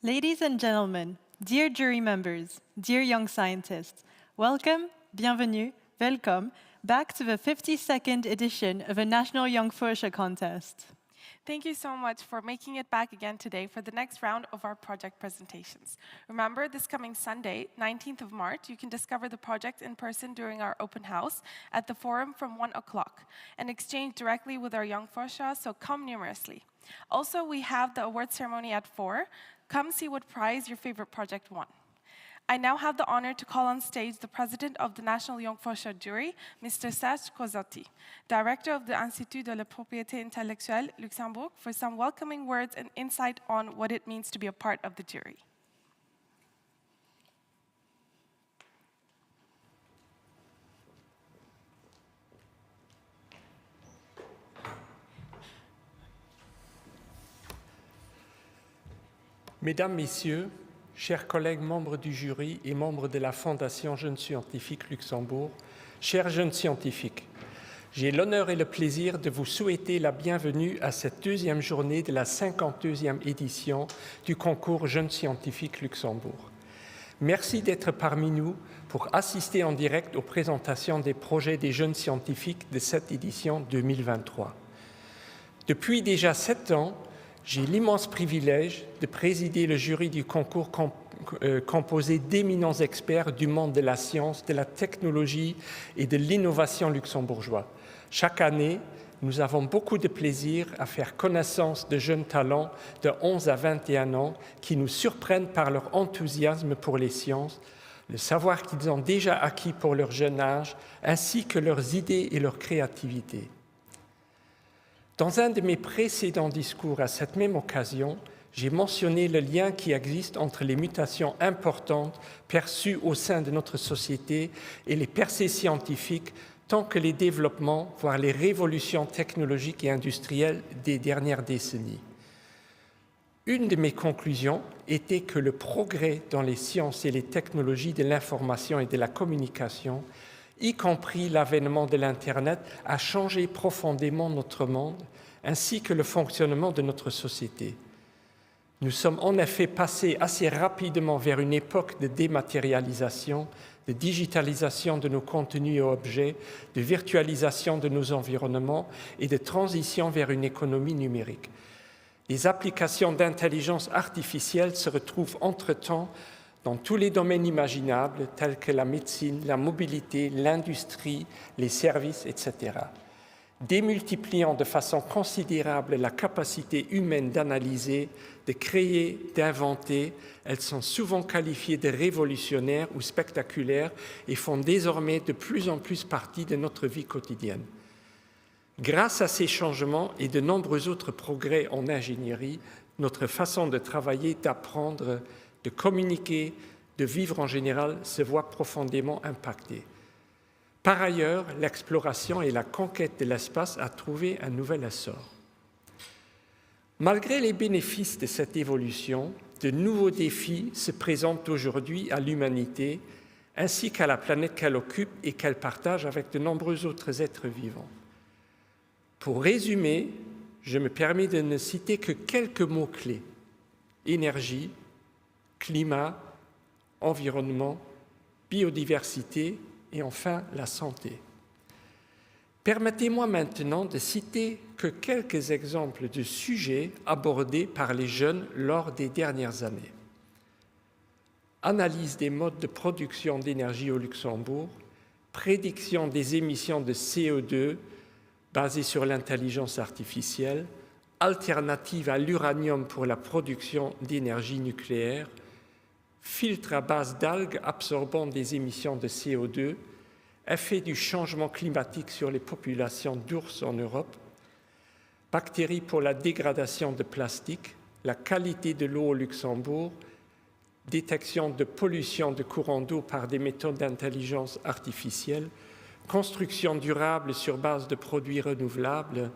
Ladies and gentlemen, dear jury members, dear young scientists, welcome, bienvenue, welcome, back to the 52nd edition of the National Jonk Fuerscher Contest. Thank you so much for making it back again today for the next round of our project presentations. Remember, this coming Sunday, 19th of March, you can discover the project in person during our open house at the forum from 1 o'clock and exchange directly with our young Forscher, so come numerously. Also, we have the award ceremony at 4. Come see what prize your favorite project won. I now have the honor to call on stage the president of the National Jonk Fuerscher jury, Mr. Serge Cozotti, director of the Institut de la Propriété Intellectuelle, Luxembourg, for some welcoming words and insight on what it means to be a part of the jury. Mesdames, Messieurs, chers collègues membres du jury et membres de la Fondation Jeunes Scientifiques Luxembourg, chers jeunes scientifiques, j'ai l'honneur et le plaisir de vous souhaiter la bienvenue à cette deuxième journée de la 52e édition du concours Jeunes Scientifiques Luxembourg. Merci d'être parmi nous pour assister en direct aux présentations des projets des jeunes scientifiques de cette édition 2023. Depuis déjà 7 ans, j'ai l'immense privilège de présider le jury du concours composé d'éminents experts du monde de la science, de la technologie et de l'innovation luxembourgeois. Chaque année, nous avons beaucoup de plaisir à faire connaissance de jeunes talents de 11 à 21 ans qui nous surprennent par leur enthousiasme pour les sciences, le savoir qu'ils ont déjà acquis pour leur jeune âge, ainsi que leurs idées et leur créativité. Dans un de mes précédents discours à cette même occasion, j'ai mentionné le lien qui existe entre les mutations importantes perçues au sein de notre société et les percées scientifiques, tant que les développements, voire les révolutions technologiques et industrielles des dernières décennies. Une de mes conclusions était que le progrès dans les sciences et les technologies de l'information et de la communication, y compris l'avènement de l'Internet, a changé profondément notre monde, ainsi que le fonctionnement de notre société. Nous sommes en effet passés assez rapidement vers une époque de dématérialisation, de digitalisation de nos contenus et objets, de virtualisation de nos environnements et de transition vers une économie numérique. Les applications d'intelligence artificielle se retrouvent entre-temps dans tous les domaines imaginables, tels que la médecine, la mobilité, l'industrie, les services, etc. Démultipliant de façon considérable la capacité humaine d'analyser, de créer, d'inventer, elles sont souvent qualifiées de révolutionnaires ou spectaculaires et font désormais de plus en plus partie de notre vie quotidienne. Grâce à ces changements et de nombreux autres progrès en ingénierie, notre façon de travailler, d'apprendre, de communiquer, de vivre en général se voit profondément impactée. Par ailleurs, l'exploration et la conquête de l'espace a trouvé un nouvel essor. Malgré les bénéfices de cette évolution, de nouveaux défis se présentent aujourd'hui à l'humanité ainsi qu'à la planète qu'elle occupe et qu'elle partage avec de nombreux autres êtres vivants. Pour résumer, je me permets de ne citer que quelques mots-clés: énergie, climat, environnement, biodiversité et enfin la santé. Permettez-moi maintenant de citer que quelques exemples de sujets abordés par les jeunes lors des dernières années. Analyse des modes de production d'énergie au Luxembourg, prédiction des émissions de CO2 basées sur l'intelligence artificielle, alternative à l'uranium pour la production d'énergie nucléaire, filtre à base d'algues absorbant des émissions de CO2, effet du changement climatique sur les populations d'ours en Europe, bactéries pour la dégradation de plastique, la qualité de l'eau au Luxembourg, détection de pollution de courants d'eau par des méthodes d'intelligence artificielle, construction durable sur base de produits renouvelables,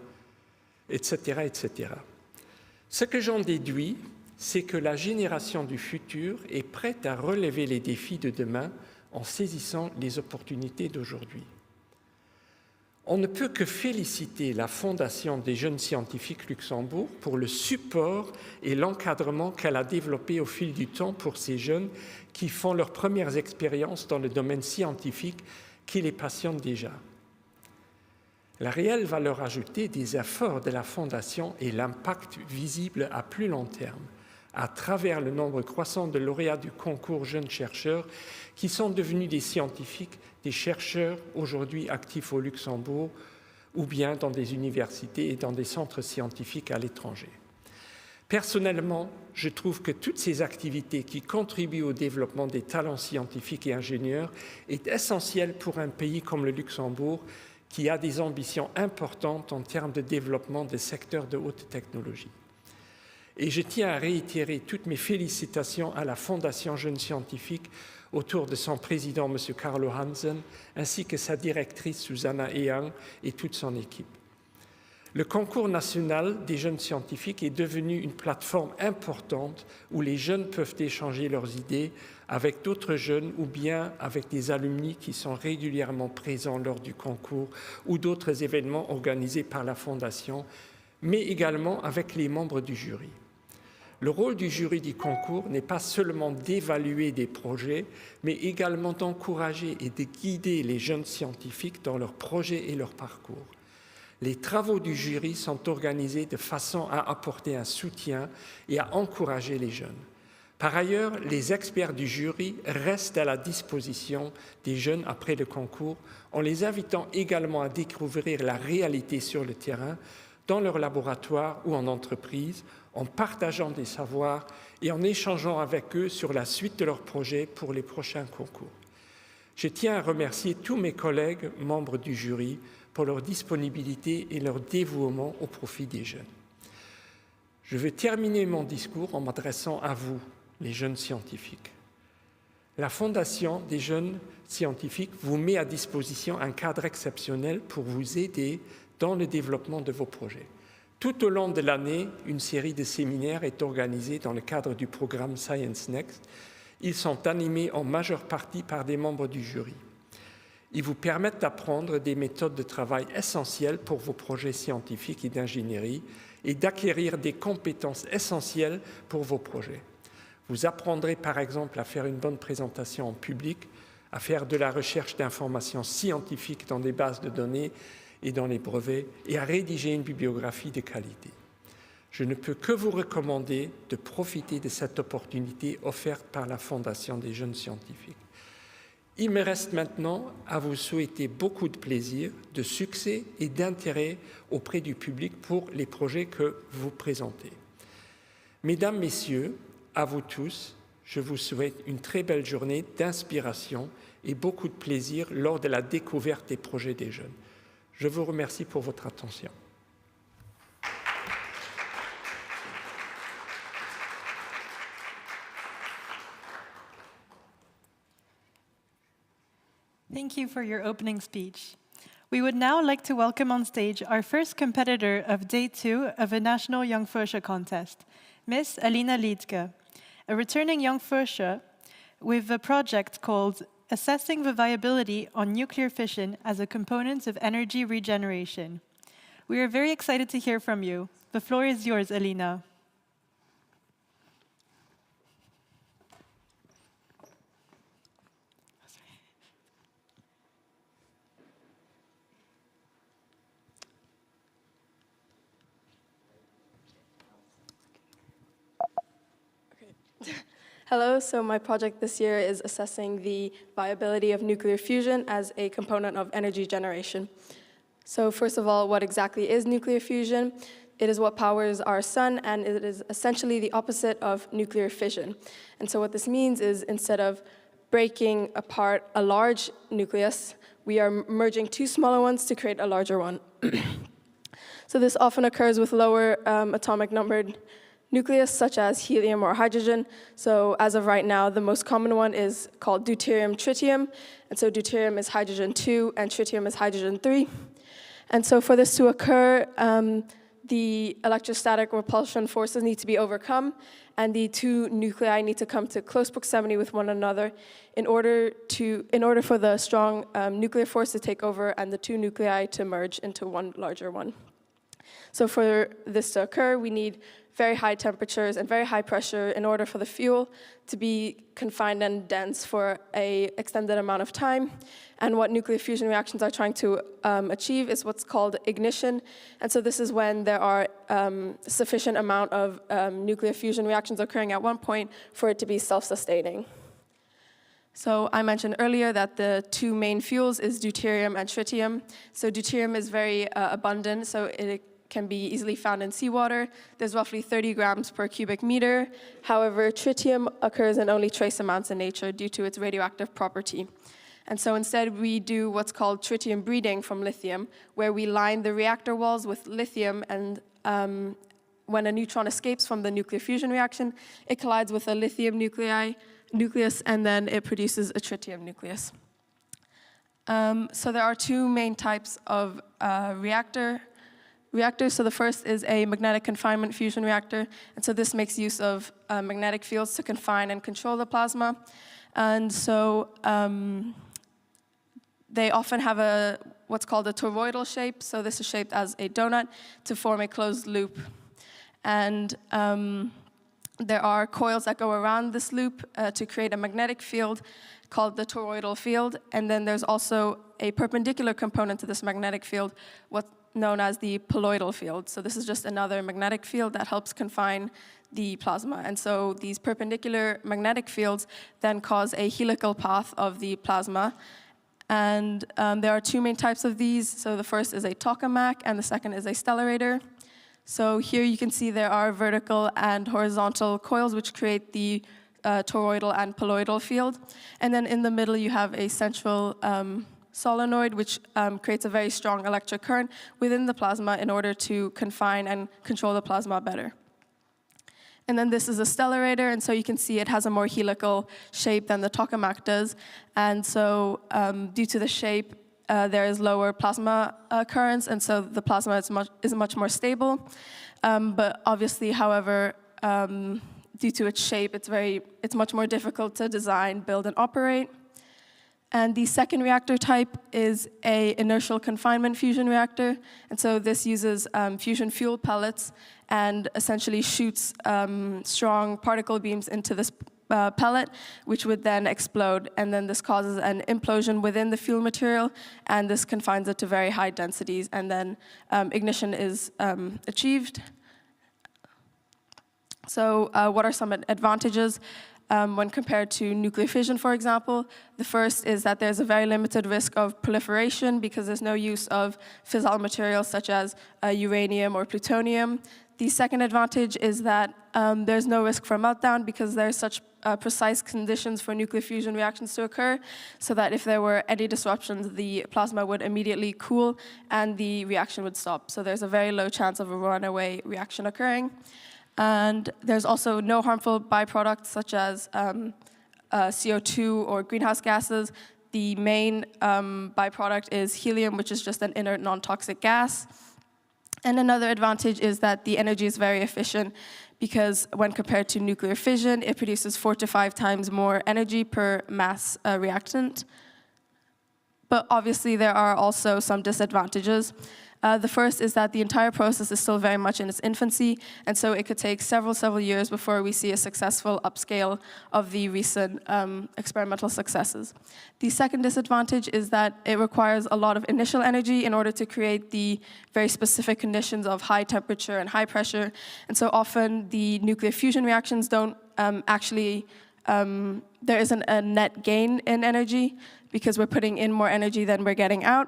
etc., etc. Ce que j'en déduis, c'est que la génération du futur est prête à relever les défis de demain en saisissant les opportunités d'aujourd'hui. On ne peut que féliciter la Fondation des jeunes scientifiques Luxembourg pour le support et l'encadrement qu'elle a développé au fil du temps pour ces jeunes qui font leurs premières expériences dans le domaine scientifique qui les passionne déjà. La réelle valeur ajoutée des efforts de la Fondation est l'impact visible à plus long terme, à travers le nombre croissant de lauréats du concours jeunes chercheurs qui sont devenus des scientifiques, des chercheurs aujourd'hui actifs au Luxembourg ou bien dans des universités et dans des centres scientifiques à l'étranger. Personnellement, je trouve que toutes ces activités qui contribuent au développement des talents scientifiques et ingénieurs est essentielle pour un pays comme le Luxembourg qui a des ambitions importantes en termes de développement des secteurs de haute technologie. Et je tiens à réitérer toutes mes félicitations à la Fondation Jeunes Scientifiques autour de son président, M. Carlo Hansen, ainsi que sa directrice, Susanna Ehang, et toute son équipe. Le concours national des jeunes scientifiques est devenu une plateforme importante où les jeunes peuvent échanger leurs idées avec d'autres jeunes ou bien avec des alumni qui sont régulièrement présents lors du concours ou d'autres événements organisés par la Fondation, mais également avec les membres du jury. Le rôle du jury du concours n'est pas seulement d'évaluer des projets, mais également d'encourager et de guider les jeunes scientifiques dans leurs projets et leur parcours. Les travaux du jury sont organisés de façon à apporter un soutien et à encourager les jeunes. Par ailleurs, les experts du jury restent à la disposition des jeunes après le concours, en les invitant également à découvrir la réalité sur le terrain, dans leur laboratoire ou en entreprise, en partageant des savoirs et en échangeant avec eux sur la suite de leurs projets pour les prochains concours. Je tiens à remercier tous mes collègues membres du jury pour leur disponibilité et leur dévouement au profit des jeunes. Je veux terminer mon discours en m'adressant à vous, les jeunes scientifiques. La Fondation des jeunes scientifiques vous met à disposition un cadre exceptionnel pour vous aider dans le développement de vos projets. Tout au long de l'année, une série de séminaires est organisée dans le cadre du programme Science Next. Ils sont animés en majeure partie par des membres du jury. Ils vous permettent d'apprendre des méthodes de travail essentielles pour vos projets scientifiques et d'ingénierie et d'acquérir des compétences essentielles pour vos projets. Vous apprendrez par exemple à faire une bonne présentation en public, à faire de la recherche d'informations scientifiques dans des bases de données et dans les brevets, et à rédiger une bibliographie de qualité. Je ne peux que vous recommander de profiter de cette opportunité offerte par la Fondation des jeunes scientifiques. Il me reste maintenant à vous souhaiter beaucoup de plaisir, de succès et d'intérêt auprès du public pour les projets que vous présentez. Mesdames, Messieurs, à vous tous, je vous souhaite une très belle journée d'inspiration et beaucoup de plaisir lors de la découverte des projets des jeunes. Je vous remercie pour votre attention. Thank you for your opening speech. We would now like to welcome on stage our first competitor of Day 2 of the National Jonk Fuerscher Contest, Miss Alina Liedke, a returning Jonk Fuerscher with a project called Assessing the Viability on Nuclear Fission as a Component of Energy Regeneration. We are very excited to hear from you. The floor is yours, Alina. Hello, so my project this year is assessing the viability of nuclear fusion as a component of energy generation. So first of all, what exactly is nuclear fusion? It is what powers our sun, and it is essentially the opposite of nuclear fission. And so what this means is instead of breaking apart a large nucleus, we are merging two smaller ones to create a larger one. So this often occurs with lower atomic numbered nucleus, such as helium or hydrogen. So as of right now, the most common one is called deuterium-tritium. And so deuterium is hydrogen 2 and tritium is hydrogen 3. And so for this to occur, the electrostatic repulsion forces need to be overcome, and the two nuclei need to come to close proximity with one another in order for the strong nuclear force to take over and the two nuclei to merge into one larger one. So for this to occur, we need very high temperatures and very high pressure in order for the fuel to be confined and dense for an extended amount of time. And what nuclear fusion reactions are trying to achieve is what's called ignition. And so this is when there are sufficient amount of nuclear fusion reactions occurring at one point for it to be self-sustaining. So I mentioned earlier that the two main fuels is deuterium and tritium. So deuterium is very abundant, so it can be easily found in seawater. There's roughly 30 grams per cubic meter. However, tritium occurs in only trace amounts in nature due to its radioactive property. And so instead we do what's called tritium breeding from lithium, where we line the reactor walls with lithium, and when a neutron escapes from the nuclear fusion reaction, it collides with a lithium nucleus, and then it produces a tritium nucleus. So there are two main types of reactors. So the first is a magnetic confinement fusion reactor, and so this makes use of magnetic fields to confine and control the plasma. And so they often have what's called a toroidal shape, so this is shaped as a donut to form a closed loop. And there are coils that go around this loop to create a magnetic field called the toroidal field, and then there's also a perpendicular component to this magnetic field, what's known as the poloidal field. So this is just another magnetic field that helps confine the plasma. And so these perpendicular magnetic fields then cause a helical path of the plasma. And there are two main types of these. So the first is a tokamak, and the second is a stellarator. So here you can see there are vertical and horizontal coils which create the toroidal and poloidal field. And then in the middle you have a central solenoid which creates a very strong electric current within the plasma in order to confine and control the plasma better. And then this is a stellarator, and so you can see it has a more helical shape than the tokamak does. And so due to the shape, there is lower plasma currents, and so the plasma is much more stable. But obviously, however, due to its shape, it's much more difficult to design, build, and operate. And the second reactor type is a inertial confinement fusion reactor. And so this uses fusion fuel pellets and essentially shoots strong particle beams into this pellet, which would then explode. And then this causes an implosion within the fuel material, and this confines it to very high densities. And then ignition is achieved. So what are some advantages? When compared to nuclear fission, for example, the first is that there's a very limited risk of proliferation because there's no use of fissile materials such as uranium or plutonium. The second advantage is that there's no risk for meltdown because there's such precise conditions for nuclear fusion reactions to occur, so that if there were any disruptions, the plasma would immediately cool and the reaction would stop. So there's a very low chance of a runaway reaction occurring. And there's also no harmful byproducts such as CO2 or greenhouse gases. The main byproduct is helium, which is just an inert non-toxic gas. And another advantage is that the energy is very efficient because when compared to nuclear fission, it produces 4 to 5 times more energy per mass reactant. But obviously there are also some disadvantages. The first is that the entire process is still very much in its infancy, and so it could take several years before we see a successful upscale of the recent experimental successes. The second disadvantage is that it requires a lot of initial energy in order to create the very specific conditions of high temperature and high pressure, and so often the nuclear fusion reactions don't there isn't a net gain in energy because we're putting in more energy than we're getting out.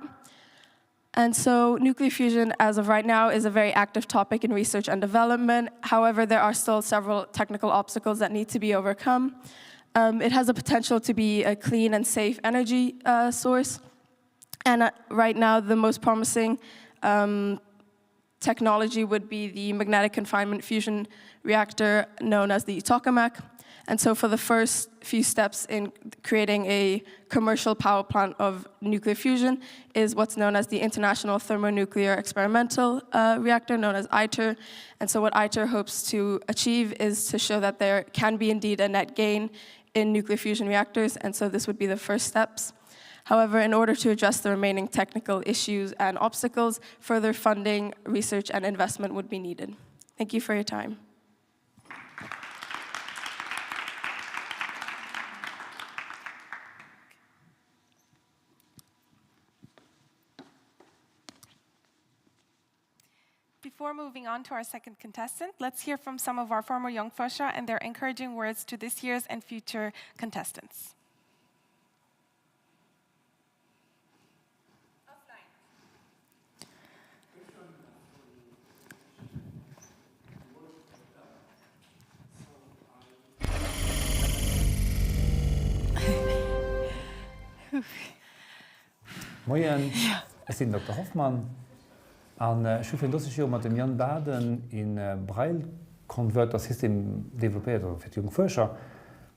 And so nuclear fusion, as of right now, is a very active topic in research and development. However, there are still several technical obstacles that need to be overcome. It has the potential to be a clean and safe energy source. And right now, the most promising technology would be the magnetic confinement fusion reactor known as the tokamak. And so for the first few steps in creating a commercial power plant of nuclear fusion is what's known as the International Thermonuclear Experimental Reactor, known as ITER. And so what ITER hopes to achieve is to show that there can be indeed a net gain in nuclear fusion reactors, and so this would be the first steps. However, in order to address the remaining technical issues and obstacles, further funding, research, and investment would be needed. Thank you for your time. Before moving on to our second contestant, let's hear from some of our former Jonk Fuerscher and their encouraging words to this year's and future contestants. Moin, ich bin Dr. Hoffmann. Ich habe das Jahr mit dem Jan Baden in Braille-Converter-System developiert für die Jonk Fuerscher.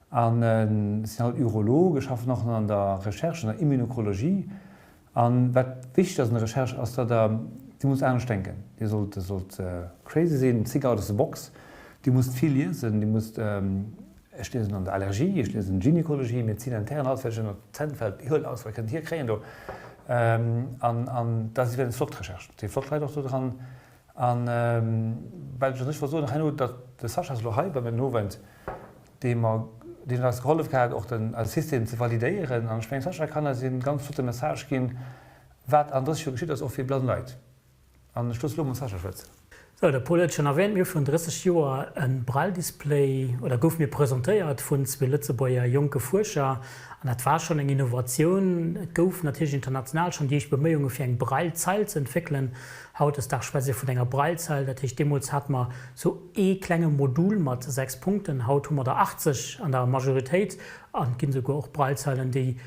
Ich bin halt Urologe, ich arbeite noch an der Recherche in der Immunologie. Was wichtig ist in der Recherche, ist, dass die muss anders denken. Die sollte crazy sein, think out of the box. Die muss viel lesen, die muss ich lese an der Allergie, ich lese in Gynäkologie, Medizin intern, Ausfälle, Zentfeld, ich hole aus, was ich hier kriegen. Das ist eine Flotrecherche. Die Flot leidet auch daran, weil ich nicht versuche, dass der Sascha Slochai bei mir nur wendet, den das geholfen hat, auch als System zu validieren. Und ich denke, Sascha kann also eine ganz flotte Message geben, was anderes schon geschieht, als auch für blauen Leute. Und ich muss Sascha schwätzen. So, der Paul hat schon erwähnt, mir von 30 Jahren ein Braille-Display oder gouf mir präsentiert von zwei Lützebäuer Jonk Fuerscher. Und das war schon eine Innovation. Es gouf natürlich international schon die Bemühungen für eine Braille-Zeile zu entwickeln. Heute ist das speziell von einer Braille-Zeile. Natürlich damals hat man so kleine Modul mit 6 Punkten. Heute haben wir da 80 an der Majorität. Und gibt sogar auch Braille-Zeilen, die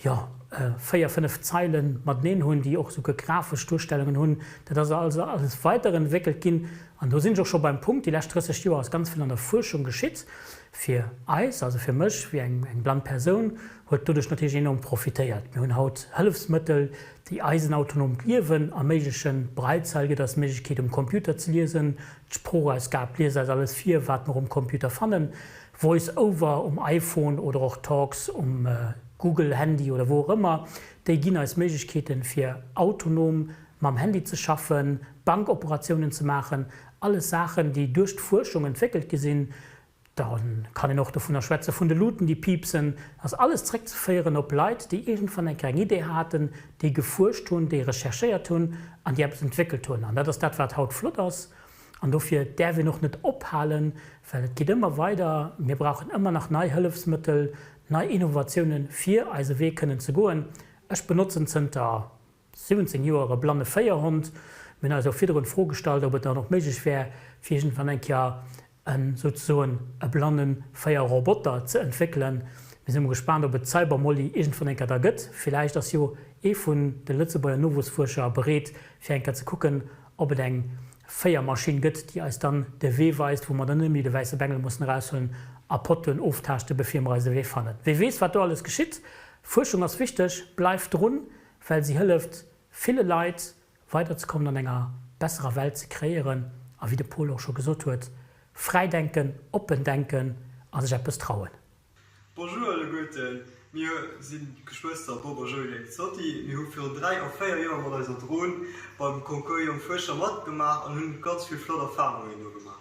4-5 Zeilen mit denen haben, die auch so grafische Durchstellungen haben, dass also alles weiterentwickelt gehen. Und da sind wir auch schon beim Punkt, die letzten 30 Jahre ist ganz viel an der Forschung geschieht. Für uns, also für mich, wie eine blinde Person, hat dadurch natürlich enorm profitiert. Wir haben heute Hilfsmittel, die autonom leben, ermöglichen Braillezeilen, das Möglichkeit, Computer zu lesen, Sprache, es gab Leser, alles 4, was wir Computer fanden, Voice-Over iPhone oder auch Talks Google, Handy oder wo auch immer, die geben als Möglichkeiten für autonom mit dem Handy zu schaffen, Bankoperationen zu machen, alle Sachen, die durch die Forschung entwickelt sind. Dann kann ich noch davon schwätzen, von den Luten, die piepsen, das alles zurückzuführen auf Leute, die irgendwann eine Idee hatten, die geforscht haben, die recherchiert haben und die etwas entwickelt haben. Und das ist das, was heute flott ist. Und dafür darf wir noch nicht abhalten, weil es geht immer weiter. Wir brauchen immer noch neue Hilfsmittel, neue Innovationen für unseren Weg zu gehen. Ich benutze seit 17 Jahren einen blinde Feierhund. Ich bin also wieder vorgestellt, ob es da noch möglich wäre, für irgendwann ein Jahr sozusagen einen blinden Feierroboter zu entwickeln. Wir sind gespannt, ob es selber mal irgendwann da gibt. Vielleicht ist ja von den Lützebäuer Novus Fuerscher bereit, für ein zu gucken, ob es eine Feiermaschine gibt, die uns dann den Weg weist, wo man dann nämlich die weiße Bengel rausholen muss. Apotten auftachte, bevor wir Weg fanden. Wer weiß, was da alles geschieht. Forschung ist wichtig, bleibt dran, weil sie hilft, viele Leute weiterzukommen, an einer besseren Welt zu kreieren. Aber wie der Paul auch schon gesagt hat, freidenken, open denken, und sich etwas trauen. Bonjour alle Guten, wir sind Geschwister Bob und Joel Zotti. Wir haben für 3 oder 4 Jahre mit unserer Drohne beim Konkurs Jonk Fuerscher mitgemacht und haben ganz viele flotte Erfahrungen gemacht.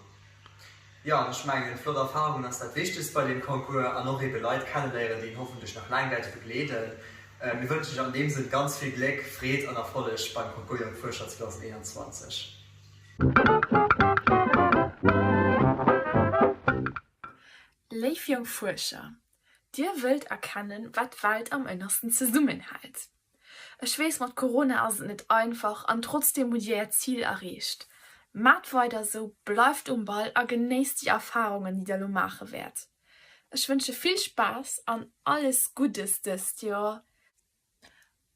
Ja, ich meine, flotte Erfahrung ist das Wichtigste bei dem Konkurs, und noch eben Leute kennenlernen, die hoffentlich noch lange begleiten. Wir wünschen euch an dem Sinne ganz viel Glück, Frieden und Erfolg beim Konkurs Jonk Fuerscher 2021. Liebe Jonk Fuerscher, dir wollt erkennen, was Welt am innersten zusammenhält. Ich weiß, mit Corona ist es nicht einfach und trotzdem muss ihr Ziel erreicht. Macht weiter so, bleibt am Ball und genießt die Erfahrungen, die ihr machen werdet. Ich wünsche viel Spaß und alles Gutes dieses Jahr.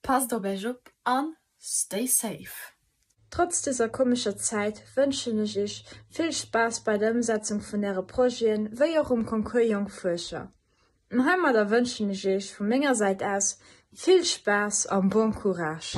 Passt dabei auf und stay safe. Trotz dieser komischen Zeit wünsche ich euch viel Spaß bei der Umsetzung von euren Projekten wie auch im Konkurs Jonk Fuerscher. Im Heimat wünsche ich euch von meiner Seite aus viel Spaß und bon Courage.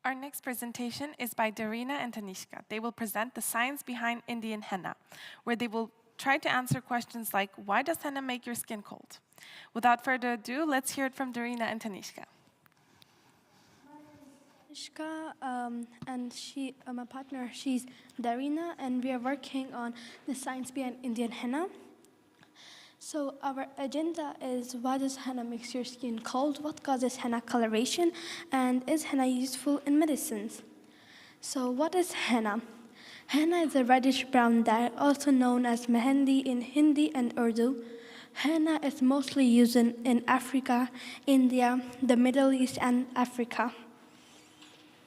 Our next presentation is by Darina and Tanishka. They will present the science behind Indian henna, where they will try to answer questions like, why does henna make your skin cold? Without further ado, let's hear it from Darina and Tanishka. Tanishka, and my partner, she's Darina, and we are working on the science behind Indian henna. So our agenda is, why does henna make your skin cold? What causes henna coloration? And is henna useful in medicines? So what is henna? Henna is a reddish-brown dye, also known as mehendi in Hindi and Urdu. Henna is mostly used in Africa, India, the Middle East, and Africa.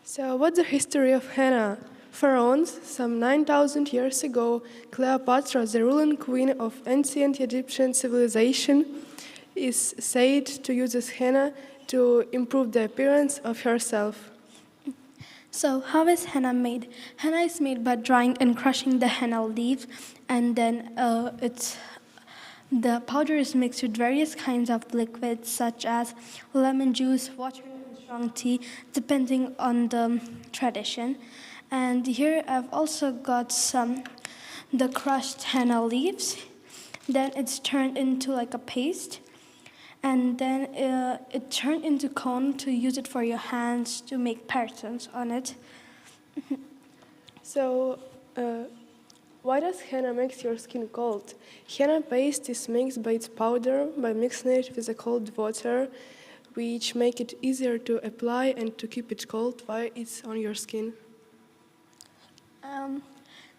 So what's the history of henna? Pharaohs, some 9,000 years ago, Cleopatra, the ruling queen of ancient Egyptian civilization, is said to use this henna to improve the appearance of herself. So how is henna made? Henna is made by drying and crushing the henna leaves, and then the powder is mixed with various kinds of liquids such as lemon juice, water, and strong tea, depending on the tradition. And here I've also got the crushed henna leaves. Then it's turned into like a paste. And then it turned into cone to use it for your hands to make patterns on it. So why does henna make your skin cold? Henna paste is mixed by its powder by mixing it with the cold water, which make it easier to apply and to keep it cold while it's on your skin.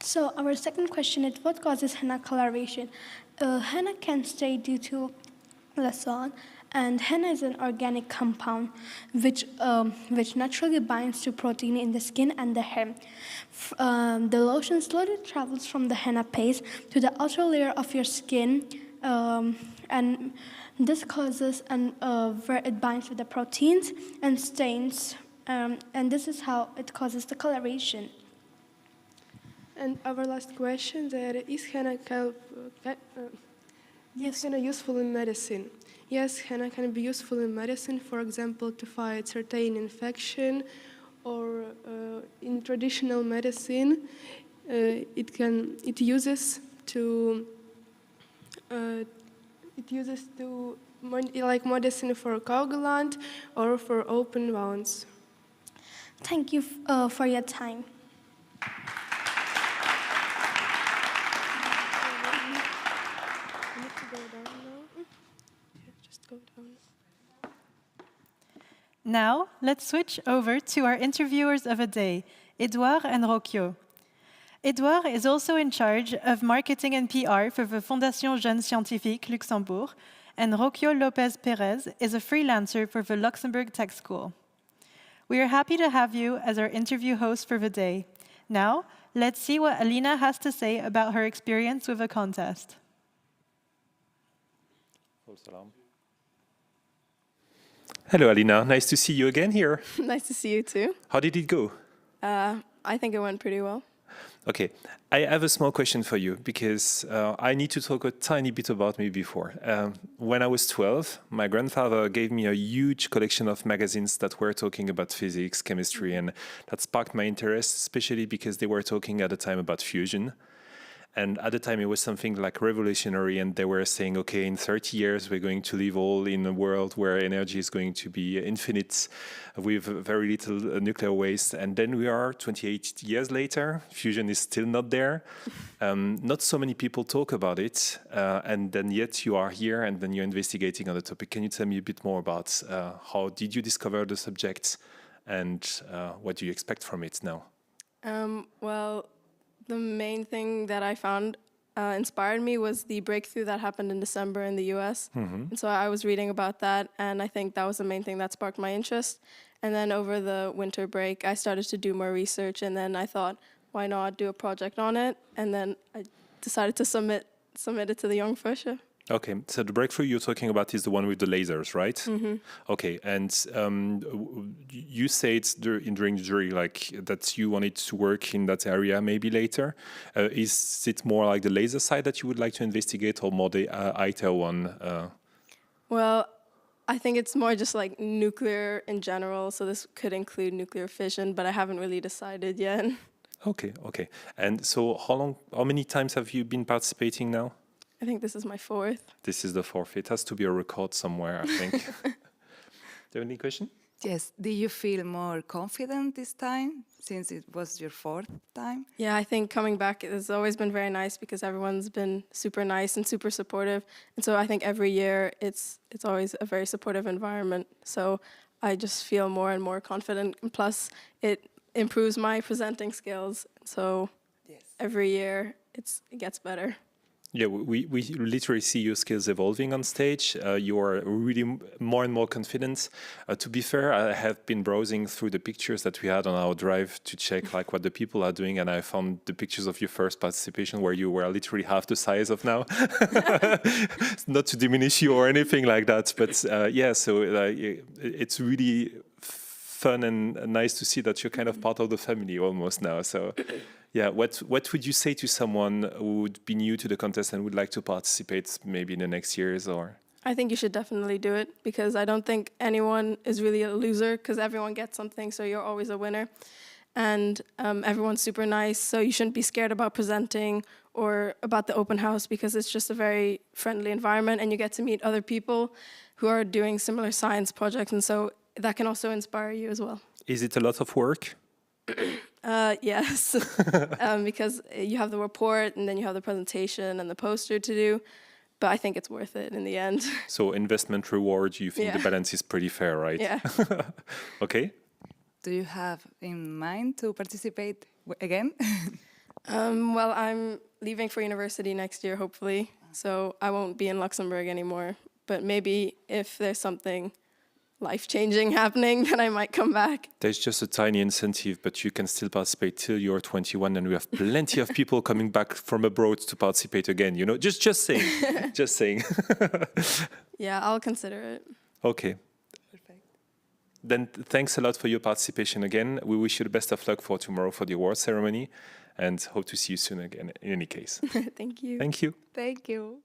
So our second question is, what causes henna coloration? Henna can stay due to the sun, and henna is an organic compound which naturally binds to protein in the skin and the hair. The lotion slowly travels from the henna paste to the outer layer of your skin, and this causes where it binds with the proteins and stains, and this is how it causes the coloration. And our last question there, is henna useful in medicine? Yes, henna can be useful in medicine, for example, to fight certain infection, or in traditional medicine, it uses like medicine for coagulant or for open wounds. Thank you for your time. Now, let's switch over to our interviewers of the day, Edouard and Rocchio. Edouard is also in charge of marketing and PR for the Fondation Jeune Scientifique Luxembourg, and Rocchio Lopez Perez is a freelancer for the Luxembourg Tech School. We are happy to have you as our interview host for the day. Now, let's see what Alina has to say about her experience with the contest. Hello, Alina. Nice to see you again here. Nice to see you too. How did it go? I think it went pretty well. Okay, I have a small question for you because I need to talk a tiny bit about me before. When I was 12, my grandfather gave me a huge collection of magazines that were talking about physics, chemistry, and that sparked my interest, especially because they were talking at the time about fusion. And at the time, it was something like revolutionary, and they were saying, okay, in 30 years, we're going to live all in a world where energy is going to be infinite with very little nuclear waste. And then we are 28 years later, fusion is still not there. Not so many people talk about it, and then yet you are here, and then you're investigating on the topic. Can you tell me a bit more about how did you discover the subject, and what do you expect from it now? Well, the main thing that I found inspired me was the breakthrough that happened in December in the US. And so I was reading about that, and I think that was the main thing that sparked my interest. And then over the winter break, I started to do more research, and then I thought, why not do a project on it? And then I decided to submit it to the Jonk Fuerscher. Okay, so the breakthrough you're talking about is the one with the lasers, right? Okay, and you said during the jury that you wanted to work in that area maybe later. Is it more like the laser side that you would like to investigate, or more the ITER one? Well, I think it's more just like nuclear in general, so this could include nuclear fission, but I haven't really decided yet. Okay, okay. And so how many times have you been participating now? I think this is my 4th. This is the 4th. It has to be a record somewhere, I think. Do you have any question? Yes. Do you feel more confident this time since it was your 4th time? Yeah, I think coming back has always been very nice because everyone's been super nice and super supportive. And so I think every year it's always a very supportive environment. So I just feel more and more confident. And plus, it improves my presenting skills. So every year it gets better. Yeah, we literally see your skills evolving on stage. You are really more and more confident. To be fair, I have been browsing through the pictures that we had on our drive to check like what the people are doing, and I found the pictures of your first participation where you were literally half the size of now. Not to diminish you or anything like that, but yeah, so it's really fun and nice to see that you're kind of part of the family almost now. So. Yeah, what would you say to someone who would be new to the contest and would like to participate maybe in the next years or? I think you should definitely do it because I don't think anyone is really a loser because everyone gets something, so you're always a winner. And everyone's super nice, so you shouldn't be scared about presenting or about the open house because it's just a very friendly environment and you get to meet other people who are doing similar science projects, and so that can also inspire you as well. Is it a lot of work? Yes, because you have the report and then you have the presentation and the poster to do, but I think it's worth it in the end. So investment reward, you think the balance is pretty fair, right? Yeah. Okay. Do you have in mind to participate again? Well, I'm leaving for university next year, hopefully, so I won't be in Luxembourg anymore, but maybe if there's something life-changing happening, then I might come back. There's just a tiny incentive, but you can still participate till you're 21, and we have plenty of people coming back from abroad to participate again. You know, just saying, just saying. Yeah, I'll consider it. Okay. Perfect. Then thanks a lot for your participation again. We wish you the best of luck for tomorrow for the award ceremony, and hope to see you soon again. In any case. Thank you. Thank you. Thank you.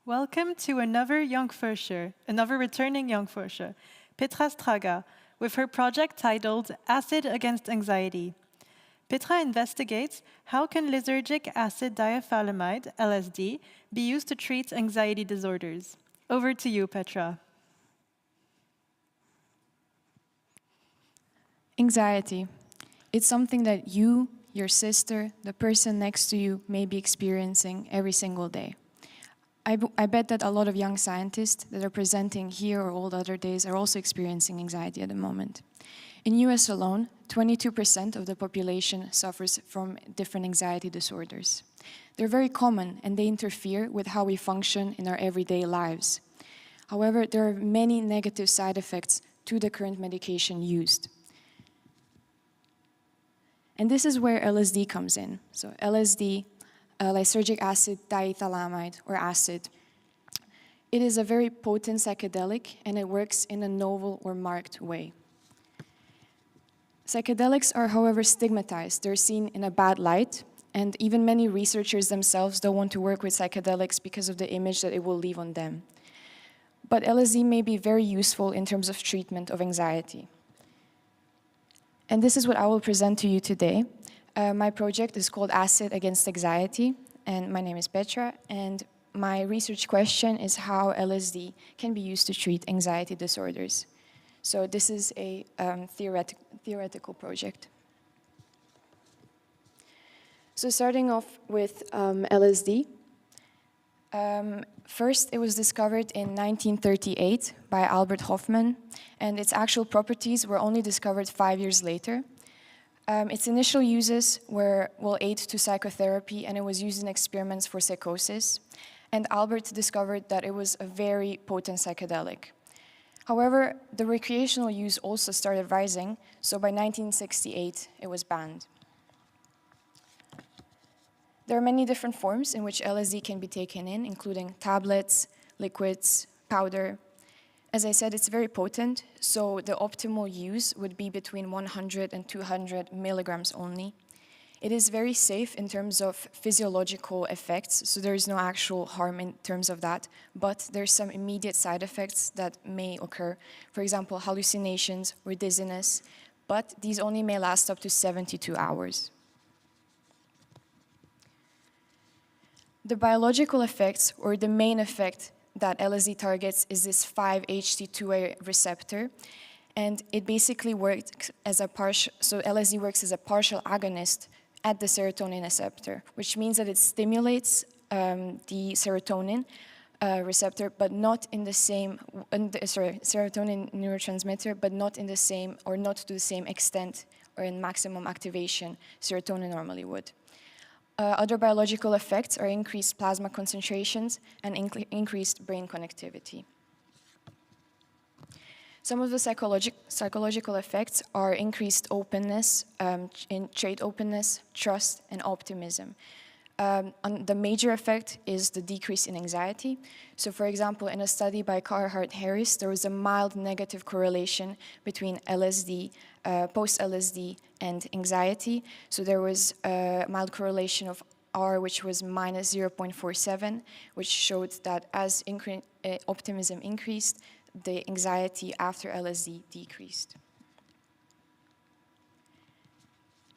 Welcome to another Jonk Fuerscher, another returning Jonk Fuerscher, Petra Straga, with her project titled Acid Against Anxiety. Petra investigates how can lysergic acid diethylamide, LSD, be used to treat anxiety disorders. Over to you, Petra. Anxiety. It's something that you, your sister, the person next to you may be experiencing every single day. I bet that a lot of young scientists that are presenting here or all the other days are also experiencing anxiety at the moment. In US alone, 22% of the population suffers from different anxiety disorders. They're very common and they interfere with how we function in our everyday lives. However, there are many negative side effects to the current medication used. And this is where LSD comes in. So LSD, lysergic acid diethylamide, or acid. It is a very potent psychedelic, and it works in a novel or marked way. Psychedelics are, however, stigmatized. They're seen in a bad light, and even many researchers themselves don't want to work with psychedelics because of the image that it will leave on them. But LSD may be very useful in terms of treatment of anxiety. And this is what I will present to you today. My project is called Acid Against Anxiety, and my name is Petra, and my research question is how LSD can be used to treat anxiety disorders. So this is a theoretical project. So starting off with LSD. First, it was discovered in 1938 by Albert Hofmann, and its actual properties were only discovered 5 years later. Its initial uses were aid to psychotherapy, and it was used in experiments for psychosis. And Albert discovered that it was a very potent psychedelic. However, the recreational use also started rising, so by 1968, it was banned. There are many different forms in which LSD can be taken in, including tablets, liquids, powder. As I said, it's very potent, so the optimal use would be between 100 and 200 milligrams only. It is very safe in terms of physiological effects, so there is no actual harm in terms of that, but there's some immediate side effects that may occur. For example, hallucinations or dizziness, but these only may last up to 72 hours. The biological effects, or the main effect that LSD targets, is this 5-HT2A receptor, and it basically works as a partial, so LSD works as a partial agonist at the serotonin receptor, which means that it stimulates the serotonin receptor, but not in the same, serotonin neurotransmitter, but not in the same, or not to the same extent or in maximum activation serotonin normally would. Other biological effects are increased plasma concentrations and increased brain connectivity. Some of the psychological effects are increased openness, in trait openness, trust, and optimism. The major effect is the decrease in anxiety. So, for example, in a study by Carhart-Harris, there was a mild negative correlation between LSD, post-LSD, and anxiety. So there was a mild correlation of R, which was minus 0.47, which showed that as optimism increased, the anxiety after LSD decreased.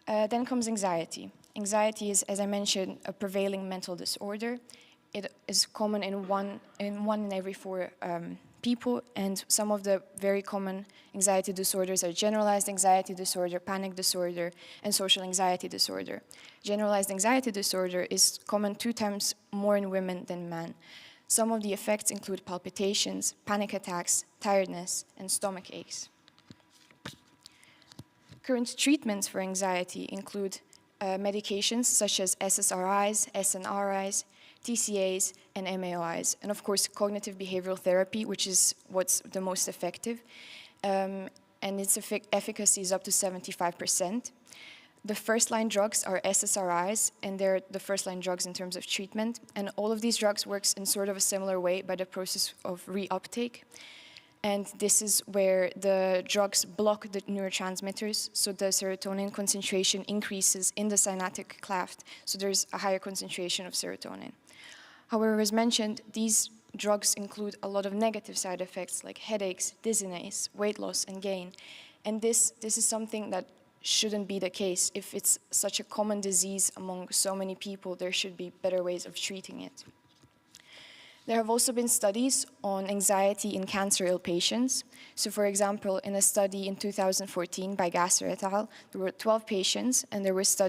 Then comes anxiety. Anxiety is, as I mentioned, a prevailing mental disorder. It is common in one in every 4 people, and some of the very common anxiety disorders are generalized anxiety disorder, panic disorder, and social anxiety disorder. Generalized anxiety disorder is common 2 times more in women than men. Some of the effects include palpitations, panic attacks, tiredness, and stomach aches. Current treatments for anxiety include medications such as SSRIs, SNRIs, TCAs, and MAOIs, and of course cognitive behavioral therapy, which is what's the most effective, and its efficacy is up to 75%. The first-line drugs are SSRIs, and they're the first-line drugs in terms of treatment, and all of these drugs works in sort of a similar way by the process of reuptake. And this is where the drugs block the neurotransmitters, so the serotonin concentration increases in the synaptic cleft, so there's a higher concentration of serotonin. However, as mentioned, these drugs include a lot of negative side effects like headaches, dizziness, weight loss, and gain. And this is something that shouldn't be the case. If it's such a common disease among so many people, there should be better ways of treating it. There have also been studies on anxiety in cancer-ill patients. So for example, in a study in 2014 by Gasser et al., there were 12 patients, and there was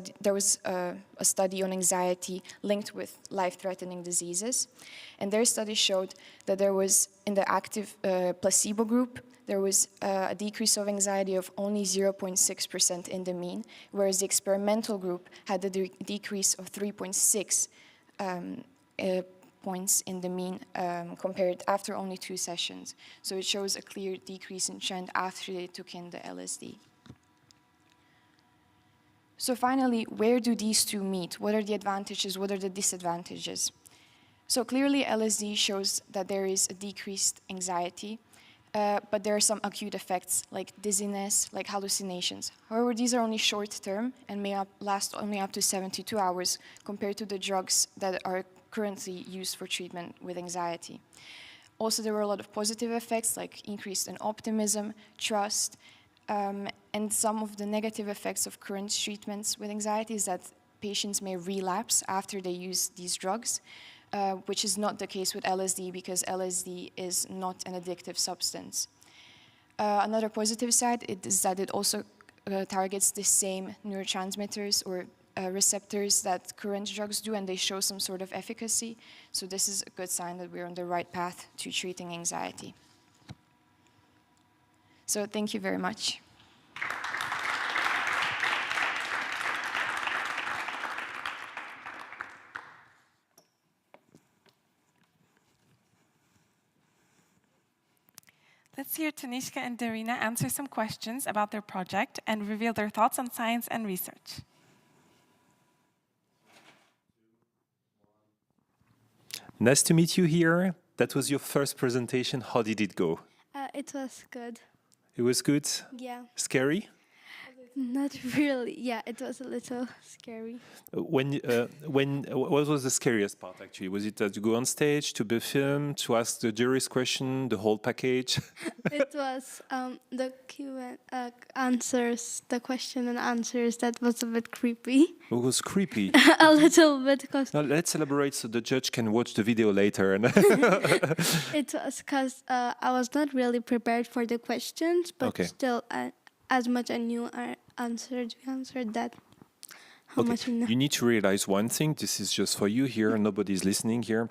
a study on anxiety linked with life-threatening diseases. And their study showed that there was, in the active placebo group, there was a decrease of anxiety of only 0.6% in the mean, whereas the experimental group had a decrease of 3.6 points in the mean compared after only 2 sessions. So it shows a clear decrease in trend after they took in the LSD. So finally, where do these two meet? What are the advantages? What are the disadvantages? So clearly LSD shows that there is a decreased anxiety, but there are some acute effects like dizziness, like hallucinations. However, these are only short-term and may last only up to 72 hours compared to the drugs that are currently used for treatment with anxiety. Also, there were a lot of positive effects like increase in optimism, trust, and some of the negative effects of current treatments with anxiety is that patients may relapse after they use these drugs, which is not the case with LSD because LSD is not an addictive substance. Another positive side is that it also targets the same neurotransmitters or receptors that current drugs do, and they show some sort of efficacy. So this is a good sign that we're on the right path to treating anxiety. So thank you very much. Let's hear Tanishka and Darina answer some questions about their project and reveal their thoughts on science and research. Nice to meet you here. That was your first presentation. How did it go? It was good. It was good? Yeah. Scary? Not really. Yeah, it was a little scary. What was the scariest part actually? Was it to go on stage, to be filmed, to ask the jury's question, the whole package? It was the answers, the question and answers. That was a bit creepy. It was creepy. A little bit. Now let's elaborate so the judge can watch the video later. It was because I was not really prepared for the questions, but still, as much I knew, we answered that. How much we know. You need to realize one thing. This is just for you here. Nobody's listening here.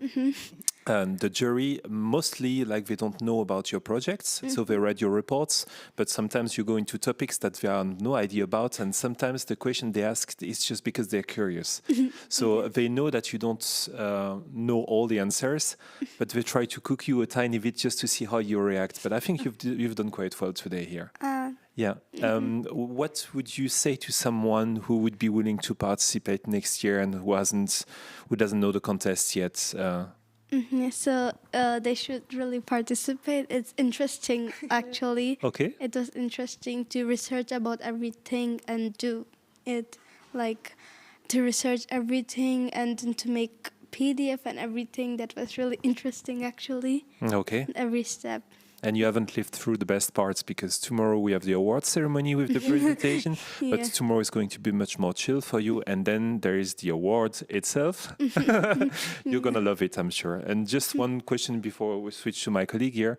The jury, mostly, like, they don't know about your projects, so they read your reports, but sometimes you go into topics that they have no idea about, and sometimes the question they ask is just because they're curious. So they know that you don't know all the answers, but they try to cook you a tiny bit just to see how you react. But I think you've done quite well today here. Yeah. What would you say to someone who would be willing to participate next year and who doesn't know the contest yet? So they should really participate. It's interesting, actually. Okay. It was interesting to research about everything and do it, like, to research everything and to make PDF and everything. That was really interesting, actually. Okay. Every step. And you haven't lived through the best parts because tomorrow we have the award ceremony with the presentation, but tomorrow is going to be much more chill for you. And then there is the award itself. You're going to love it, I'm sure. And just one question before we switch to my colleague here.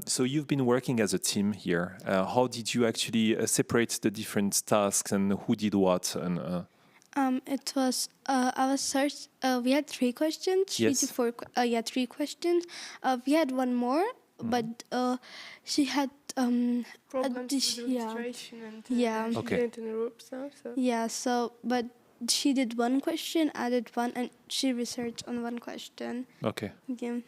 So you've been working as a team here. How did you actually separate the different tasks and who did what? And it was, we had 3 questions, 3 to 4, 3 questions. We had one more. But she had problems with registration and she didn't interrupt so. Yeah, so but she did one question, added one, and she researched on one question. Okay. Yeah.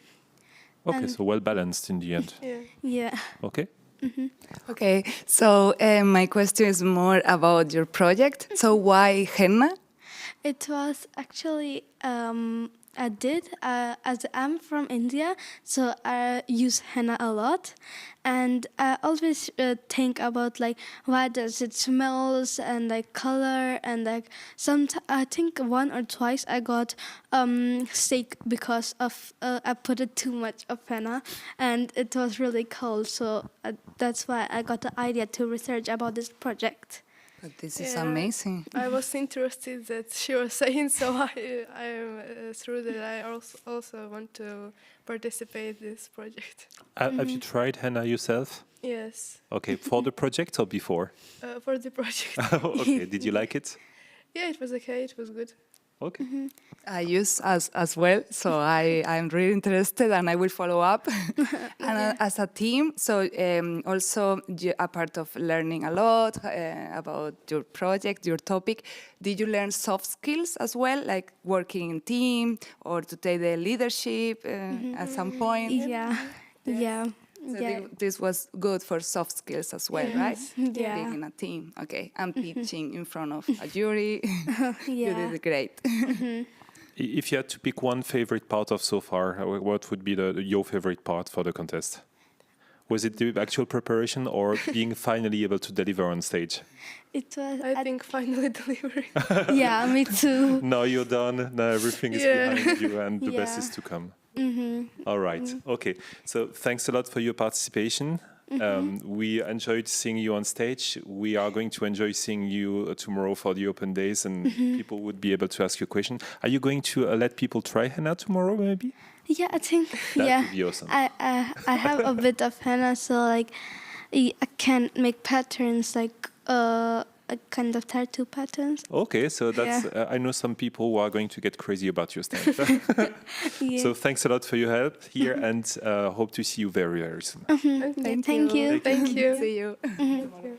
Okay, so well balanced in the end. Yeah. Okay. Okay, so my question is more about your project. So why henna? It was actually I did. As I'm from India, so I use henna a lot, and I always think about like why does it smells and like color and like I think one or twice I got sick because of I put it too much of henna, and it was really cold. So that's why I got the idea to research about this project. But this is amazing. I was interested that she was saying, so I'm through that I also want to participate in this project. Have you tried henna yourself? Yes. Okay, for the project or before? For the project. Okay, did you like it? Yeah, it was okay, it was good. Okay. I use as well, so I'm really interested and I will follow up. And as a team, so also a part of learning a lot about your project, your topic, did you learn soft skills as well, like working in team or to take the leadership at some point? Yeah. So this was good for soft skills as well, right? Yeah. Being in a team, okay, and pitching in front of a jury. You Yeah. did great. If you had to pick one favorite part of so far, what would be your favorite part for the contest? Was it the actual preparation or being finally able to deliver on stage? It was. I think finally delivering. Yeah, me too. Now you're done. Now everything is behind you, and the best is to come. All right. Okay. So thanks a lot for your participation. We enjoyed seeing you on stage. We are going to enjoy seeing you tomorrow for the open days, and people would be able to ask you questions. Are you going to let people try henna tomorrow, maybe? Yeah, I think. That would be awesome. I have a bit of henna, so like I can make patterns like a kind of tattoo patterns. Okay, so that's. I know some people who are going to get crazy about your stand. So thanks a lot for your help here, and hope to see you very, very soon. Thank you. Thank you. See you. Thank you.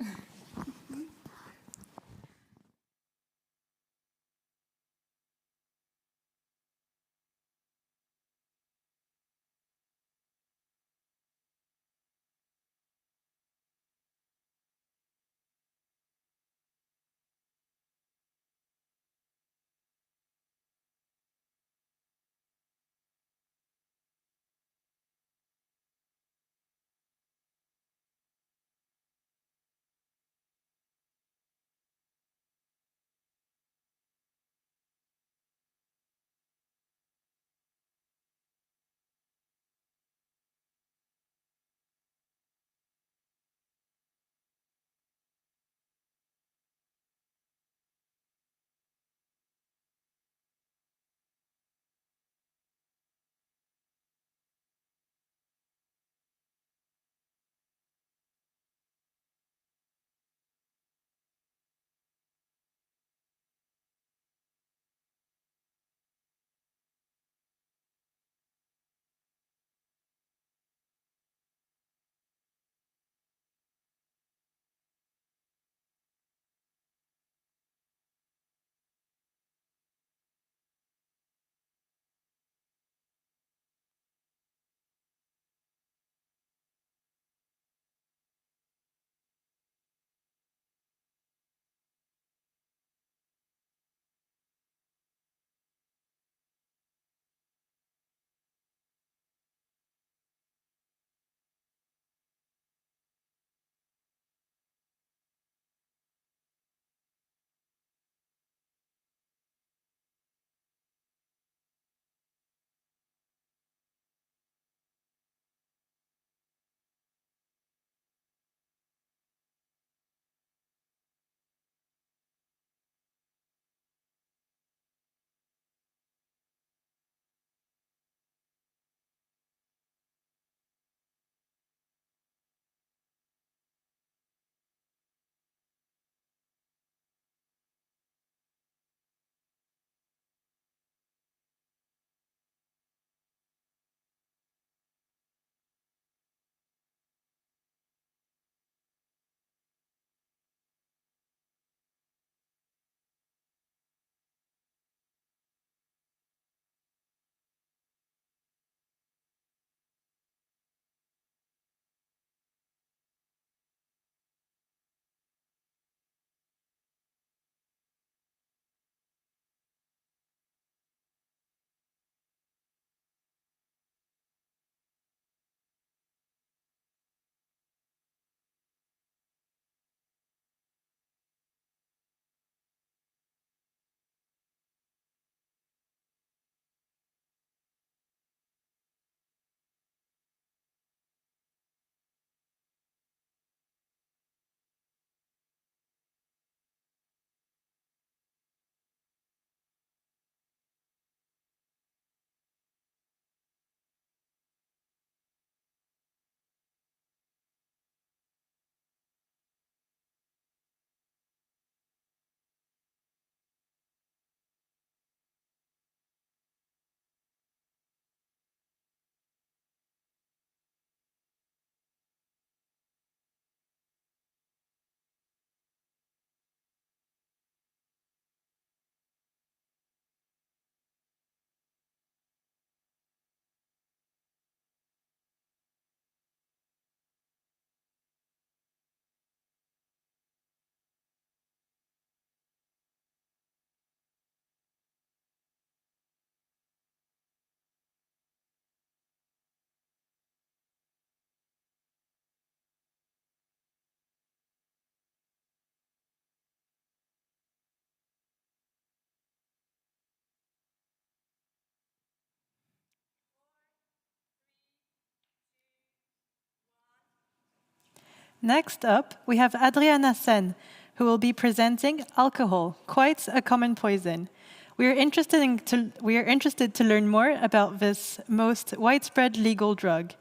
Next up, we have Adriana Sen, who will be presenting Alcohol, Quite a Common Poison. We are interested to learn more about this most widespread legal drug.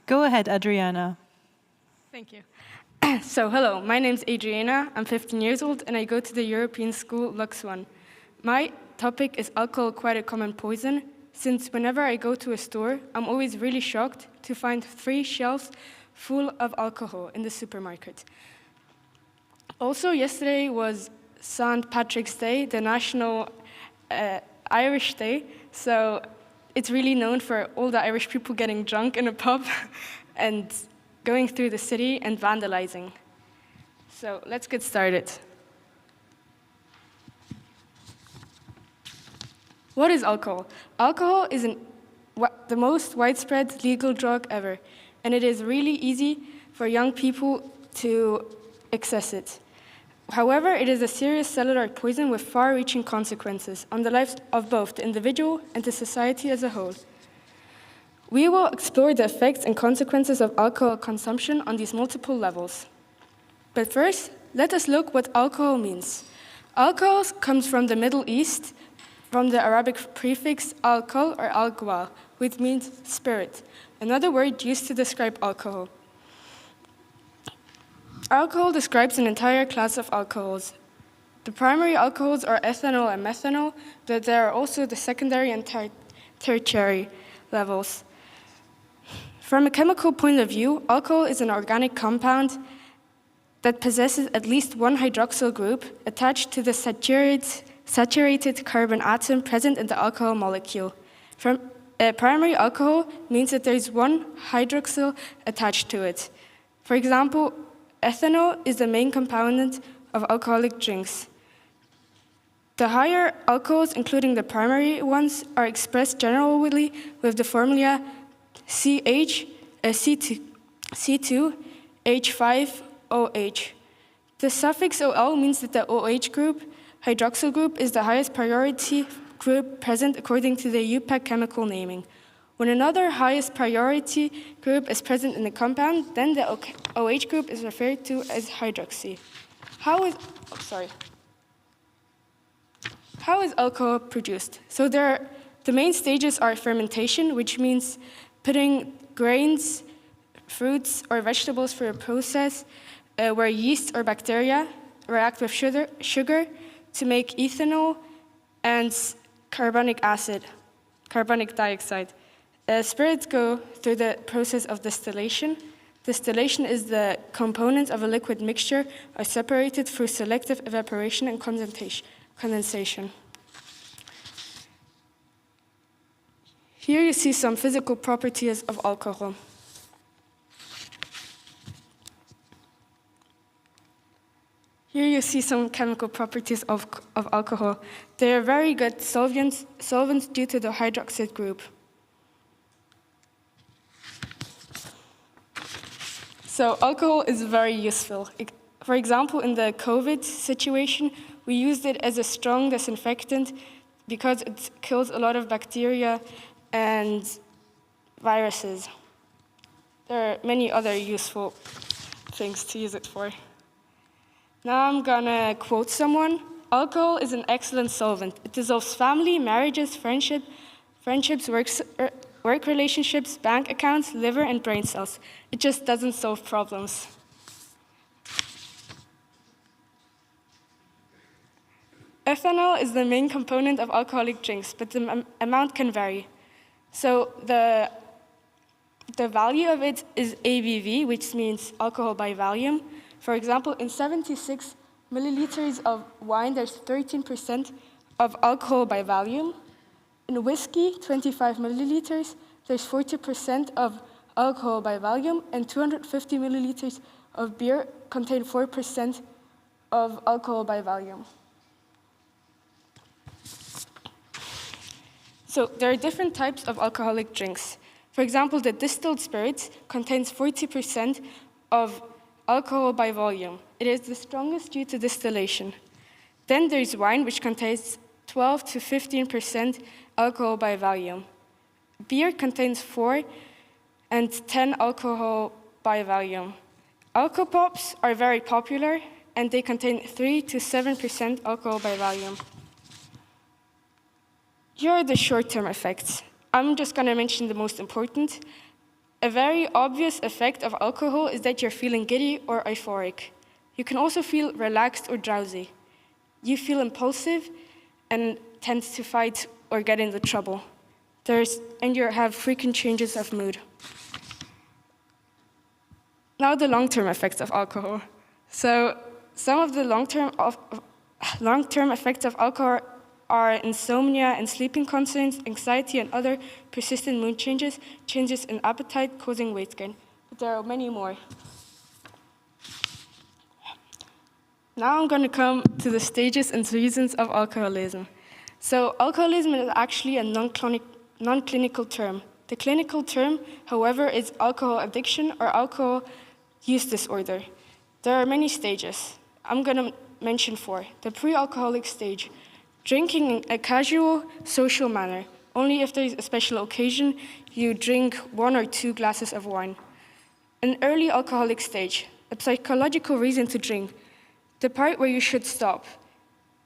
Go ahead, Adriana. Thank you. So, hello, my name's Adriana. I'm 15 years old, and I go to the European school Lux 1. My topic is alcohol, quite a common poison, since whenever I go to a store, I'm always really shocked to find 3 shelves full of alcohol in the supermarket. Also, yesterday was St. Patrick's Day, the National Irish Day, so it's really known for all the Irish people getting drunk in a pub and going through the city and vandalizing. So let's get started. What is alcohol? Alcohol is the most widespread legal drug ever, and it is really easy for young people to access it. However, it is a serious cellular poison with far-reaching consequences on the lives of both the individual and the society as a whole. We will explore the effects and consequences of alcohol consumption on these multiple levels. But first, let us look what alcohol means. Alcohol comes from the Middle East, from the Arabic prefix alcohol or alcohol, which means spirit, another word used to describe alcohol. Alcohol describes an entire class of alcohols. The primary alcohols are ethanol and methanol, but there are also the secondary and tertiary levels. From a chemical point of view, alcohol is an organic compound that possesses at least one hydroxyl group attached to the saturated carbon atom present in the alcohol molecule. Primary alcohol means that there is one hydroxyl attached to it. For example, ethanol is the main component of alcoholic drinks. The higher alcohols, including the primary ones, are expressed generally with the formula C2H5OH. The suffix OL means that the OH group, hydroxyl group, is the highest priority group present according to the UPAC chemical naming. When another highest priority group is present in the compound, then the OH group is referred to as hydroxy. How is alcohol produced? So the main stages are fermentation, which means putting grains, fruits, or vegetables through a process where yeast or bacteria react with sugar to make ethanol and carbonic dioxide. Spirits go through the process of distillation. Distillation is the components of a liquid mixture are separated through selective evaporation and condensation. Here you see some physical properties of alcohol. Here you see some chemical properties of alcohol. They are very good solvents due to the hydroxide group. So alcohol is very useful. For example, in the COVID situation, we used it as a strong disinfectant because it kills a lot of bacteria and viruses. There are many other useful things to use it for. Now I'm gonna quote someone. Alcohol is an excellent solvent. It dissolves family, marriages, friendships, work relationships, bank accounts, liver, and brain cells. It just doesn't solve problems. Ethanol is the main component of alcoholic drinks, but the amount can vary. So the value of it is ABV, which means alcohol by volume. For example, in 76 milliliters of wine, there's 13% of alcohol by volume. In whiskey, 25 milliliters, there's 40% of alcohol by volume, and 250 milliliters of beer contain 4% of alcohol by volume. So there are different types of alcoholic drinks. For example, the distilled spirits contains 40% of alcohol by volume. It is the strongest due to distillation. Then there's wine, which contains 12 to 15% alcohol by volume. Beer contains 4 and 10 alcohol by volume. Alcopops are very popular, and they contain 3 to 7% alcohol by volume. Here are the short-term effects. I'm just going to mention the most important. A very obvious effect of alcohol is that you're feeling giddy or euphoric. You can also feel relaxed or drowsy. You feel impulsive and tend to fight or get into trouble. And you have frequent changes of mood. Now the long-term effects of alcohol. So some of the long-term effects of alcohol are insomnia and sleeping concerns, anxiety and other persistent mood changes, changes in appetite causing weight gain. But there are many more. Now I'm going to come to the stages and reasons of alcoholism. So alcoholism is actually a non-clinical term. The clinical term, however, is alcohol addiction or alcohol use disorder. There are many stages. I'm going to mention 4. The pre-alcoholic stage. Drinking in a casual, social manner. Only if there's a special occasion, you drink 1 or 2 glasses of wine. An early alcoholic stage, a psychological reason to drink. The part where you should stop,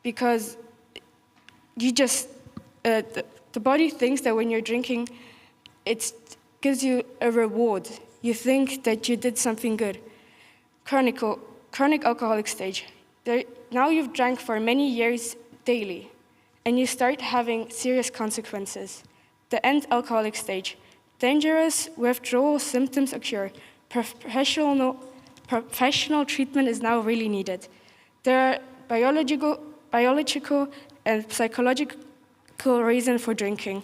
because you just, the body thinks that when you're drinking, it gives you a reward. You think that you did something good. Chronic alcoholic stage. Now you've drank for many years daily, and you start having serious consequences. The end alcoholic stage. Dangerous withdrawal symptoms occur. Professional treatment is now really needed. There are biological and psychological reasons for drinking.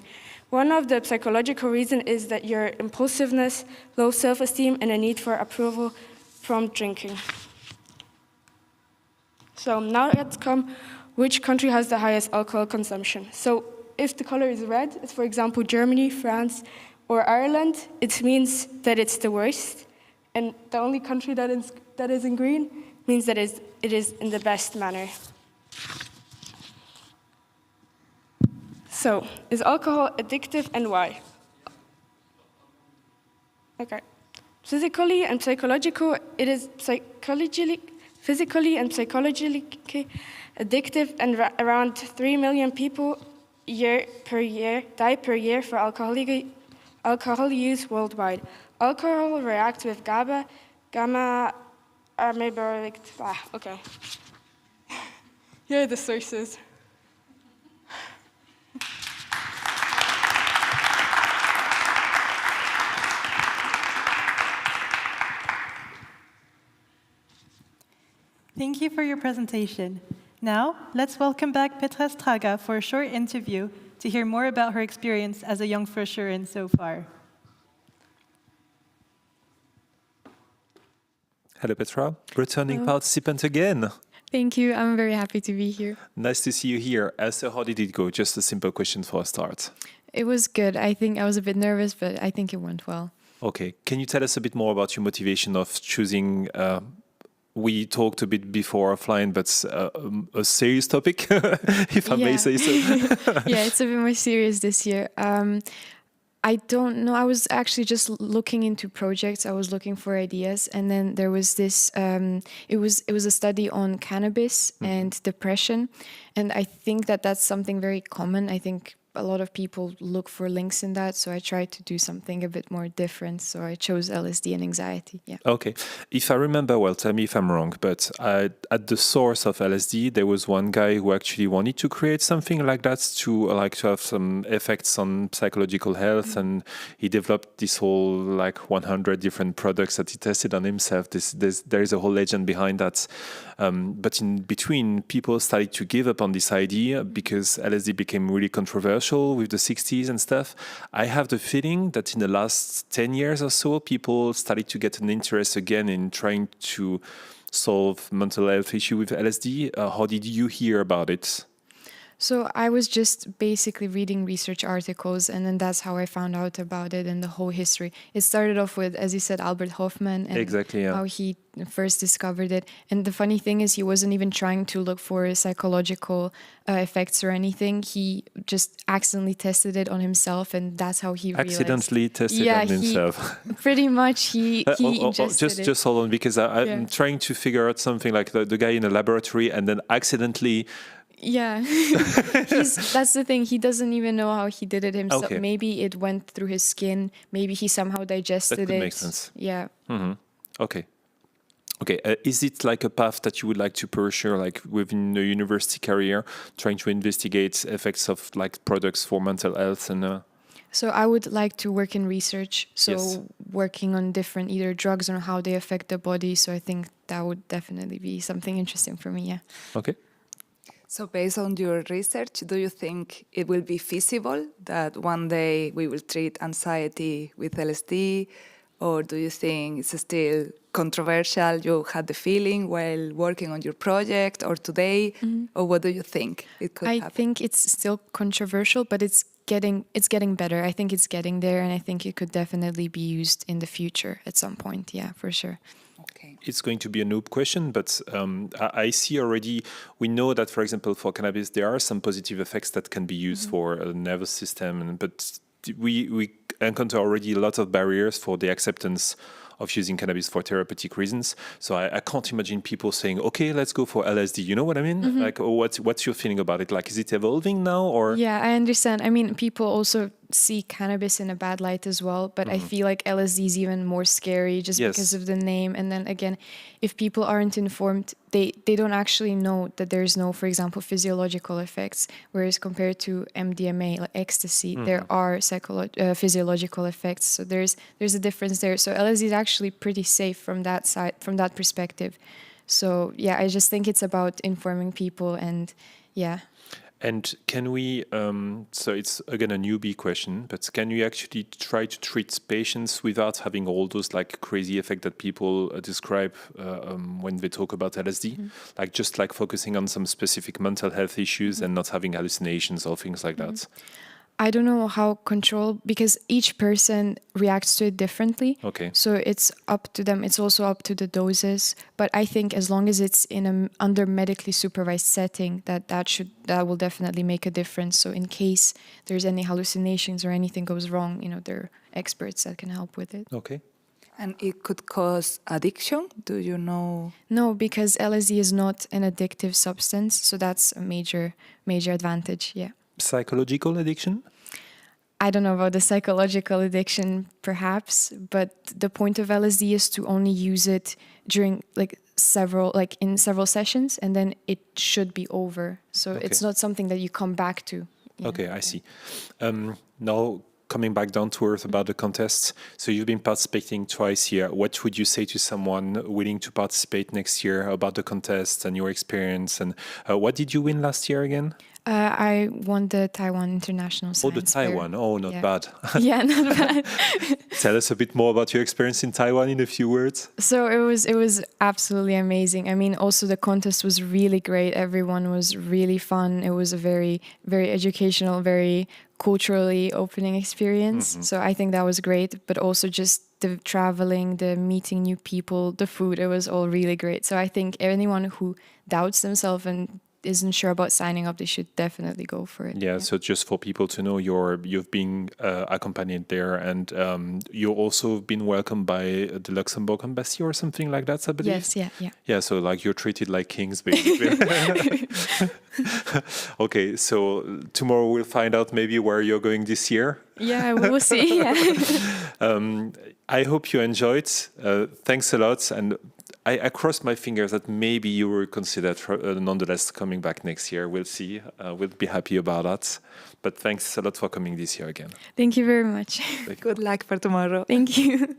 One of the psychological reasons is that your impulsiveness, low self-esteem, and a need for approval from drinking. So now let's come, which country has the highest alcohol consumption? So if the color is red, it's for example Germany, France, or Ireland, it means that it's the worst. And the only country that is in green means that it is in the best manner. So, is alcohol addictive and why? Okay. Physically and psychologically, it is physically and psychologically addictive, and around 3 million people die per year for alcohol use worldwide. Alcohol reacts with gamma amyloid. Okay. Here are the sources. Thank you for your presentation. Now, let's welcome back Petra Straga for a short interview to hear more about her experience as a young Fuerscherin so far. Hello, Petra. Returning participant again. Thank you. I'm very happy to be here. Nice to see you here. So how did it go? Just a simple question for a start. It was good. I think I was a bit nervous, but I think it went well. Okay. Can you tell us a bit more about your motivation of choosing we talked a bit before offline, but a serious topic, if I may say so. Yeah, it's a bit more serious this year. I don't know. I was actually just looking into projects. I was looking for ideas, and then there was this. It was a study on cannabis and depression, and I think that that's something very common. I think a lot of people look for links in that, so I tried to do something a bit more different. So I chose LSD and anxiety. Yeah. Okay. If I remember well, tell me if I'm wrong, but at the source of LSD, there was one guy who actually wanted to create something like that to have some effects on psychological health, and he developed this whole 100 different products that he tested on himself. There is a whole legend behind that. But in between, people started to give up on this idea because LSD became really controversial with the 60s and stuff. I have the feeling that in the last 10 years or so, people started to get an interest again in trying to solve mental health issue with LSD. How did you hear about it? So I was just basically reading research articles, and then that's how I found out about it and the whole history. It started off with, as you said, Albert Hofmann and Exactly, yeah. how he first discovered it. And the funny thing is, he wasn't even trying to look for psychological effects or anything. He just accidentally tested it on himself, and that's how he realized. Accidentally tested on himself. Pretty much, he ingested it. Just hold on, because I'm trying to figure out something like the guy in a laboratory and then accidentally. Yeah, that's the thing. He doesn't even know how he did it himself. Okay. Maybe it went through his skin. Maybe he somehow digested That could it. make sense. Yeah. Mm-hmm. Okay. Okay. Is it like a path that you would like to pursue, like within the university career, trying to investigate effects of like products for mental health and? So I would like to work in research. So Yes. working on different either drugs or how they affect the body. So I think that would definitely be something interesting for me. Yeah. Okay. So based on your research, do you think it will be feasible that one day we will treat anxiety with LSD? Or do you think it's still controversial? You had the feeling while working on your project or today? Or what do you think it could happen? I think it's still controversial, but it's getting better. I think it's getting there, and I think it could definitely be used in the future at some point. Yeah, for sure. It's going to be a noob question, but I see already, we know that, for example, for cannabis, there are some positive effects that can be used for the nervous system, but we encounter already a lot of barriers for the acceptance of using cannabis for therapeutic reasons. So I can't imagine people saying, okay, let's go for LSD. You know what I mean? Like, what's your feeling about it? Like, is it evolving now or? Yeah, I understand. I mean, people also see cannabis in a bad light as well, but I feel like LSD is even more scary just because of the name. And then again, if people aren't informed, they don't actually know that there's no, for example, physiological effects, whereas compared to MDMA, like ecstasy, there are physiological effects. So there's a difference there. So LSD is actually pretty safe from that side, from that perspective. So yeah, I just think it's about informing people and yeah. And can we, so it's again a newbie question, but can we actually try to treat patients without having all those like crazy effects that people describe when they talk about LSD? Like just like focusing on some specific mental health issues and not having hallucinations or things like that? I don't know how because each person reacts to it differently. Okay. So it's up to them. It's also up to the doses. But I think as long as it's in an under medically supervised setting, that will definitely make a difference. So in case there's any hallucinations or anything goes wrong, there are experts that can help with it. Okay. And it could cause addiction? Do you know? No, because LSD is not an addictive substance. So that's a major advantage. Yeah. Psychological addiction? I don't know about the psychological addiction, perhaps, but the point of LSD is to only use it during in several sessions, and then it should be over. So it's not something that you come back to. Yeah. Okay, I see. Now, coming back down to earth about the contest. So you've been participating twice here. What would you say to someone willing to participate next year about the contest and your experience? And what did you win last year again? I won the Taiwan International Science the Taiwan. Fair. Oh, not bad. Yeah, not bad. Tell us a bit more about your experience in Taiwan in a few words. So it was absolutely amazing. I mean, also the contest was really great. Everyone was really fun. It was a very, very educational, very culturally opening experience. So I think that was great. But also just the traveling, the meeting new people, the food, it was all really great. So I think anyone who doubts themselves and isn't sure about signing up, they should definitely go for it. Yeah, so just for people to know, you've been accompanied there, and you've also been welcomed by the Luxembourg embassy or something like that, I believe. Yes, yeah. Yeah, so like you're treated like kings, basically. Okay, so tomorrow we'll find out maybe where you're going this year. Yeah, we will see. Yeah. I hope you enjoyed. Thanks a lot, and I cross my fingers that maybe you will consider nonetheless coming back next year. We'll see. We'll be happy about that. But thanks a lot for coming this year again. Thank you very much. Good luck for tomorrow. Thank you.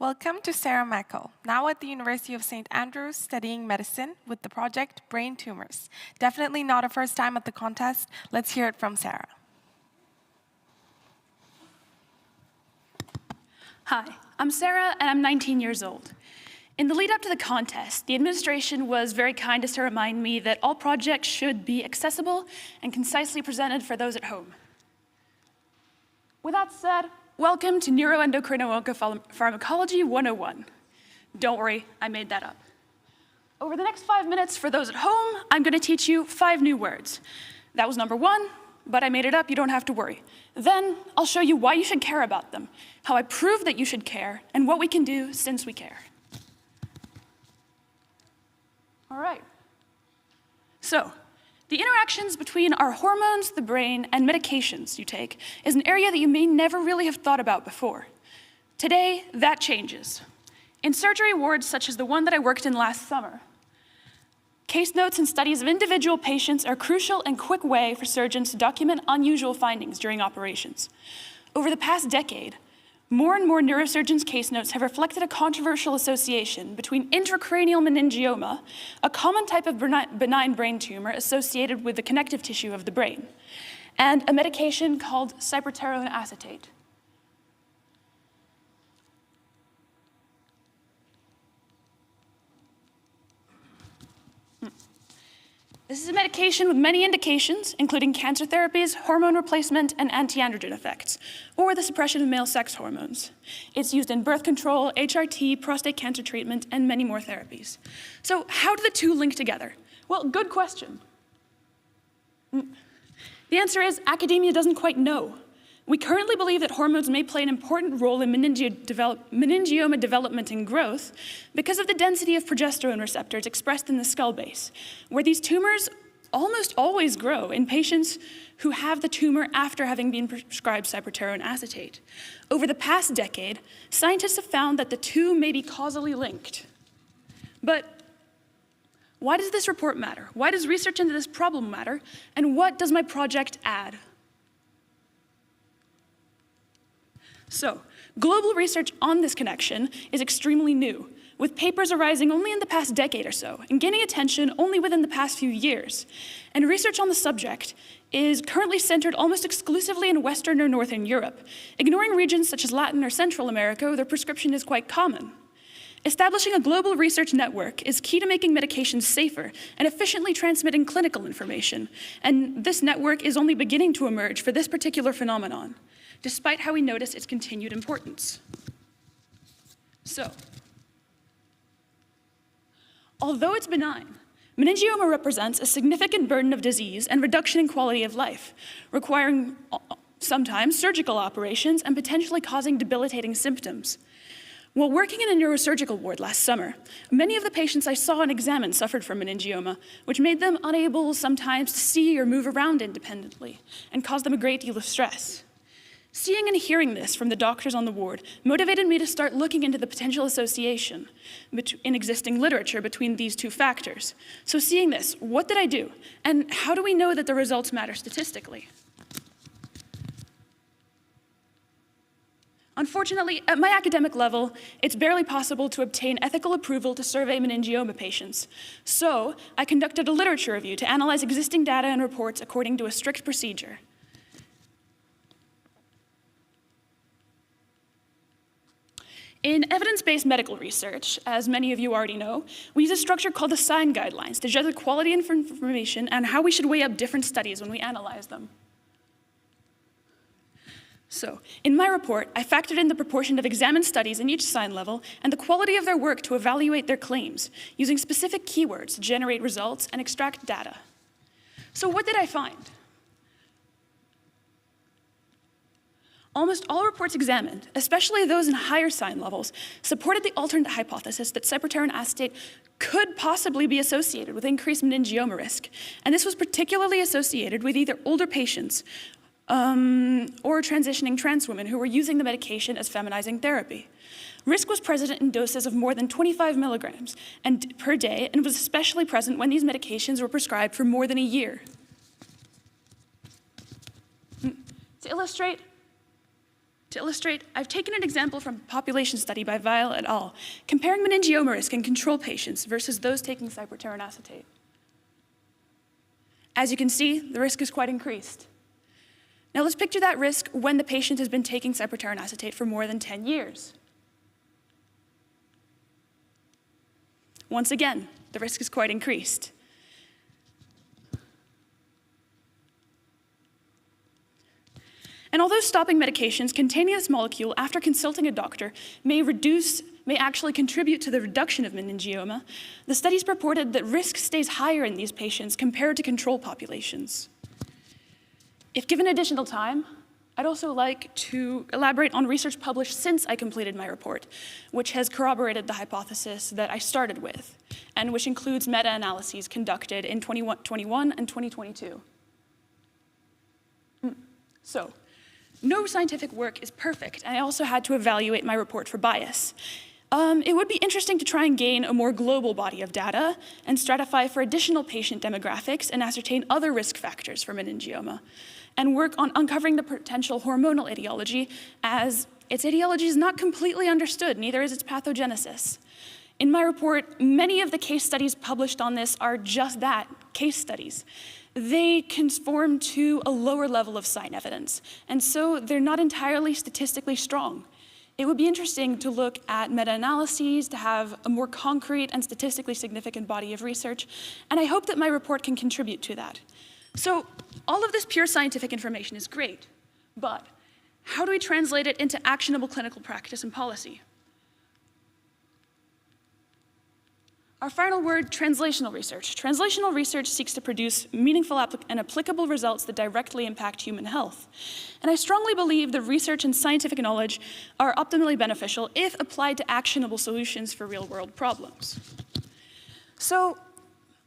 Welcome to Sarah Mackel, now at the University of St. Andrews studying medicine with the project Brain Tumors. Definitely not a first time at the contest. Let's hear it from Sarah. Hi, I'm Sarah and I'm 19 years old. In the lead up to the contest, the administration was very kind as to remind me that all projects should be accessible and concisely presented for those at home. With that said, welcome to Neuroendocrino-Pharmacology 101. Don't worry, I made that up. Over the next 5 minutes for those at home, I'm going to teach you 5 new words. That was number 1, but I made it up, you don't have to worry. Then I'll show you why you should care about them, how I prove that you should care, and what we can do since we care. All right. So, the interactions between our hormones, the brain, and medications you take is an area that you may never really have thought about before. Today, that changes. In surgery wards such as the one that I worked in last summer, case notes and studies of individual patients are a crucial and quick way for surgeons to document unusual findings during operations. Over the past decade, more and more neurosurgeons' case notes have reflected a controversial association between intracranial meningioma, a common type of benign brain tumor associated with the connective tissue of the brain, and a medication called cyperterone acetate. This is a medication with many indications, including cancer therapies, hormone replacement, and anti-androgen effects, or the suppression of male sex hormones. It's used in birth control, HRT, prostate cancer treatment, and many more therapies. So how do the two link together? Well, good question. The answer is academia doesn't quite know. We currently believe that hormones may play an important role in meningioma development and growth because of the density of progesterone receptors expressed in the skull base, where these tumors almost always grow in patients who have the tumor after having been prescribed cyperterone acetate. Over the past decade, scientists have found that the two may be causally linked. But why does this report matter? Why does research into this problem matter? And what does my project add? So, global research on this connection is extremely new, with papers arising only in the past decade or so, and gaining attention only within the past few years. And research on the subject is currently centered almost exclusively in Western or Northern Europe, ignoring regions such as Latin or Central America where the prescription is quite common. Establishing a global research network is key to making medications safer and efficiently transmitting clinical information, and this network is only beginning to emerge for this particular phenomenon, despite how we notice its continued importance. So, although it's benign, meningioma represents a significant burden of disease and reduction in quality of life, requiring sometimes surgical operations and potentially causing debilitating symptoms. While working in a neurosurgical ward last summer, many of the patients I saw and examined suffered from meningioma, which made them unable sometimes to see or move around independently and caused them a great deal of stress. Seeing and hearing this from the doctors on the ward motivated me to start looking into the potential association in existing literature between these two factors. So seeing this, what did I do? And how do we know that the results matter statistically? Unfortunately, at my academic level, it's barely possible to obtain ethical approval to survey meningioma patients. So I conducted a literature review to analyze existing data and reports according to a strict procedure. In evidence-based medical research, as many of you already know, we use a structure called the SIGN guidelines to judge the quality of information and how we should weigh up different studies when we analyze them. So, in my report, I factored in the proportion of examined studies in each SIGN level and the quality of their work to evaluate their claims, using specific keywords to generate results and extract data. So what did I find? Almost all reports examined, especially those in higher SIGN levels, supported the alternate hypothesis that cyperterone acetate could possibly be associated with increased meningioma risk, and this was particularly associated with either older patients or transitioning trans women who were using the medication as feminizing therapy. Risk was present in doses of more than 25 milligrams per day, and was especially present when these medications were prescribed for more than a year. To To illustrate, I've taken an example from a population study by Weil et al., comparing meningioma risk in control patients versus those taking cyperterran acetate. As you can see, the risk is quite increased. Now let's picture that risk when the patient has been taking cyperterran acetate for more than 10 years. Once again, the risk is quite increased. And although stopping medications containing this molecule after consulting a doctor may actually contribute to the reduction of meningioma, the studies purported that risk stays higher in these patients compared to control populations. If given additional time, I'd also like to elaborate on research published since I completed my report, which has corroborated the hypothesis that I started with, and which includes meta-analyses conducted in 2021 and 2022. So, no scientific work is perfect, and I also had to evaluate my report for bias. It would be interesting to try and gain a more global body of data and stratify for additional patient demographics and ascertain other risk factors for meningioma, and work on uncovering the potential hormonal etiology, as its etiology is not completely understood, neither is its pathogenesis. In my report, many of the case studies published on this are just that, case studies. They conform to a lower level of sign evidence, and so they're not entirely statistically strong. It would be interesting to look at meta-analyses, to have a more concrete and statistically significant body of research, and I hope that my report can contribute to that. So all of this pure scientific information is great, but how do we translate it into actionable clinical practice and policy? Our final word, translational research. Translational research seeks to produce meaningful and applicable results that directly impact human health. And I strongly believe that research and scientific knowledge are optimally beneficial if applied to actionable solutions for real-world problems. So,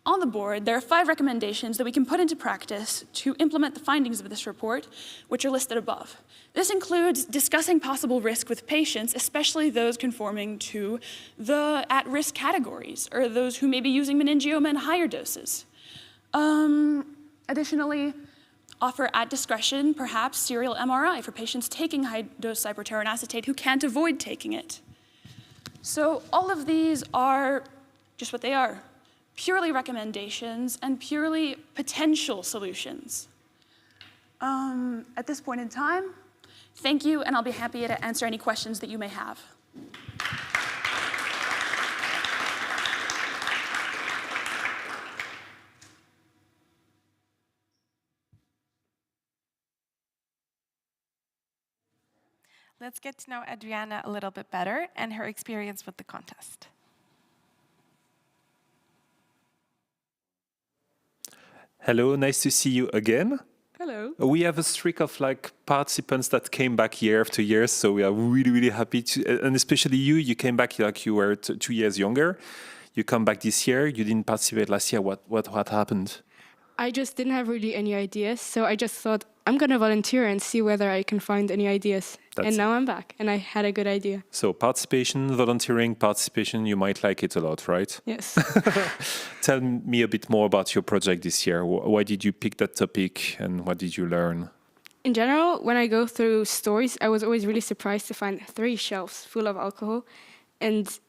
on the board, there are 5 recommendations that we can put into practice to implement the findings of this report, which are listed above. This includes discussing possible risk with patients, especially those conforming to the at-risk categories, or those who may be using meningioma in higher doses. Additionally, offer at discretion, perhaps serial MRI for patients taking high-dose cyperterran acetate who can't avoid taking it. So all of these are just what they are. Purely recommendations and purely potential solutions. At this point in time, thank you, and I'll be happy to answer any questions that you may have. Let's get to know Adriana a little bit better and her experience with the contest. Hello, nice to see you again. Hello. We have a streak of participants that came back year after year, so we are really, really happy to, and especially you came back like you were 2 years younger. You come back this year, you didn't participate last year. What happened? I just didn't have really any ideas, so I just thought I'm going to volunteer and see whether I can find any ideas. And now I'm back, and I had a good idea. So participation, volunteering, participation, you might like it a lot, right? Yes. Tell me a bit more about your project this year. Why did you pick that topic, and what did you learn? In general, when I go through stores, I was always really surprised to find 3 shelves full of alcohol, and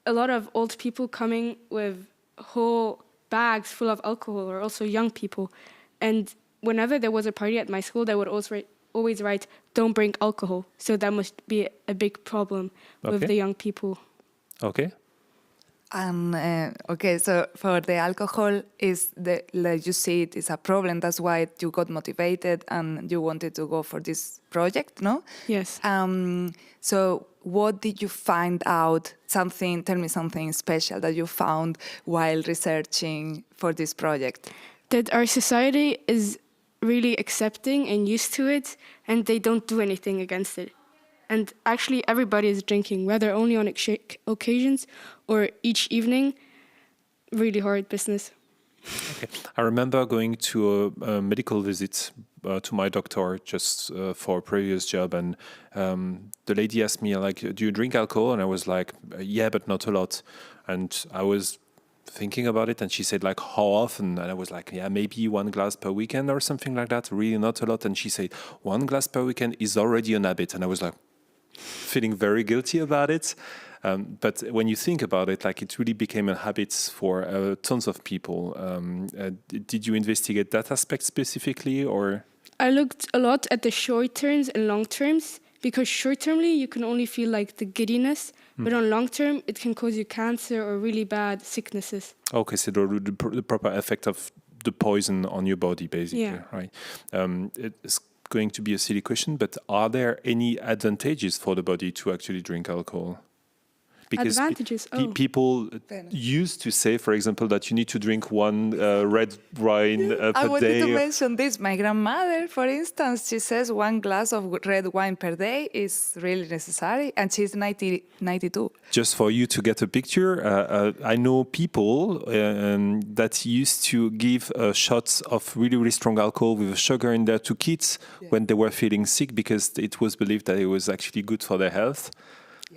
a lot of old people coming with whole bags full of alcohol, or also young people. And whenever there was a party at my school, they would always write, "Don't bring alcohol." So that must be a big problem with the young people. Okay. Okay, so for the alcohol, like you said, it's a problem. That's why you got motivated and you wanted to go for this project, no? Yes. So what did you find out? Tell me something special that you found while researching for this project. That our society is really accepting and used to it, and they don't do anything against it. And actually, everybody is drinking, whether only on occasions or each evening. Really horrid business. Okay. I remember going to a medical visit to my doctor just for a previous job, and the lady asked me, do you drink alcohol? And I was like, yeah, but not a lot. And I was thinking about it, and she said, like, how often? And I was like, yeah, maybe 1 glass per weekend or something like that, really not a lot. And she said, 1 glass per weekend is already an habit. And I was like, feeling very guilty about it. But when you think about it, like, it really became a habit for tons of people. Did you investigate that aspect specifically, or? I looked a lot at the short terms and long terms, because short termly you can only feel like the giddiness, but on long term it can cause you cancer or really bad sicknesses. Okay, so the proper effect of the poison on your body, basically, Yeah. right? It's going to be a silly question, but are there any advantages for the body to actually drink alcohol? Because Advantages? people used to say, for example, that you need to drink 1 red wine per day. I wanted to mention this. My grandmother, for instance, she says 1 glass of red wine per day is really necessary, and she's 92. Just for you to get a picture, I know people that used to give shots of really, really strong alcohol with sugar in there to kids when they were feeling sick, because it was believed that it was actually good for their health.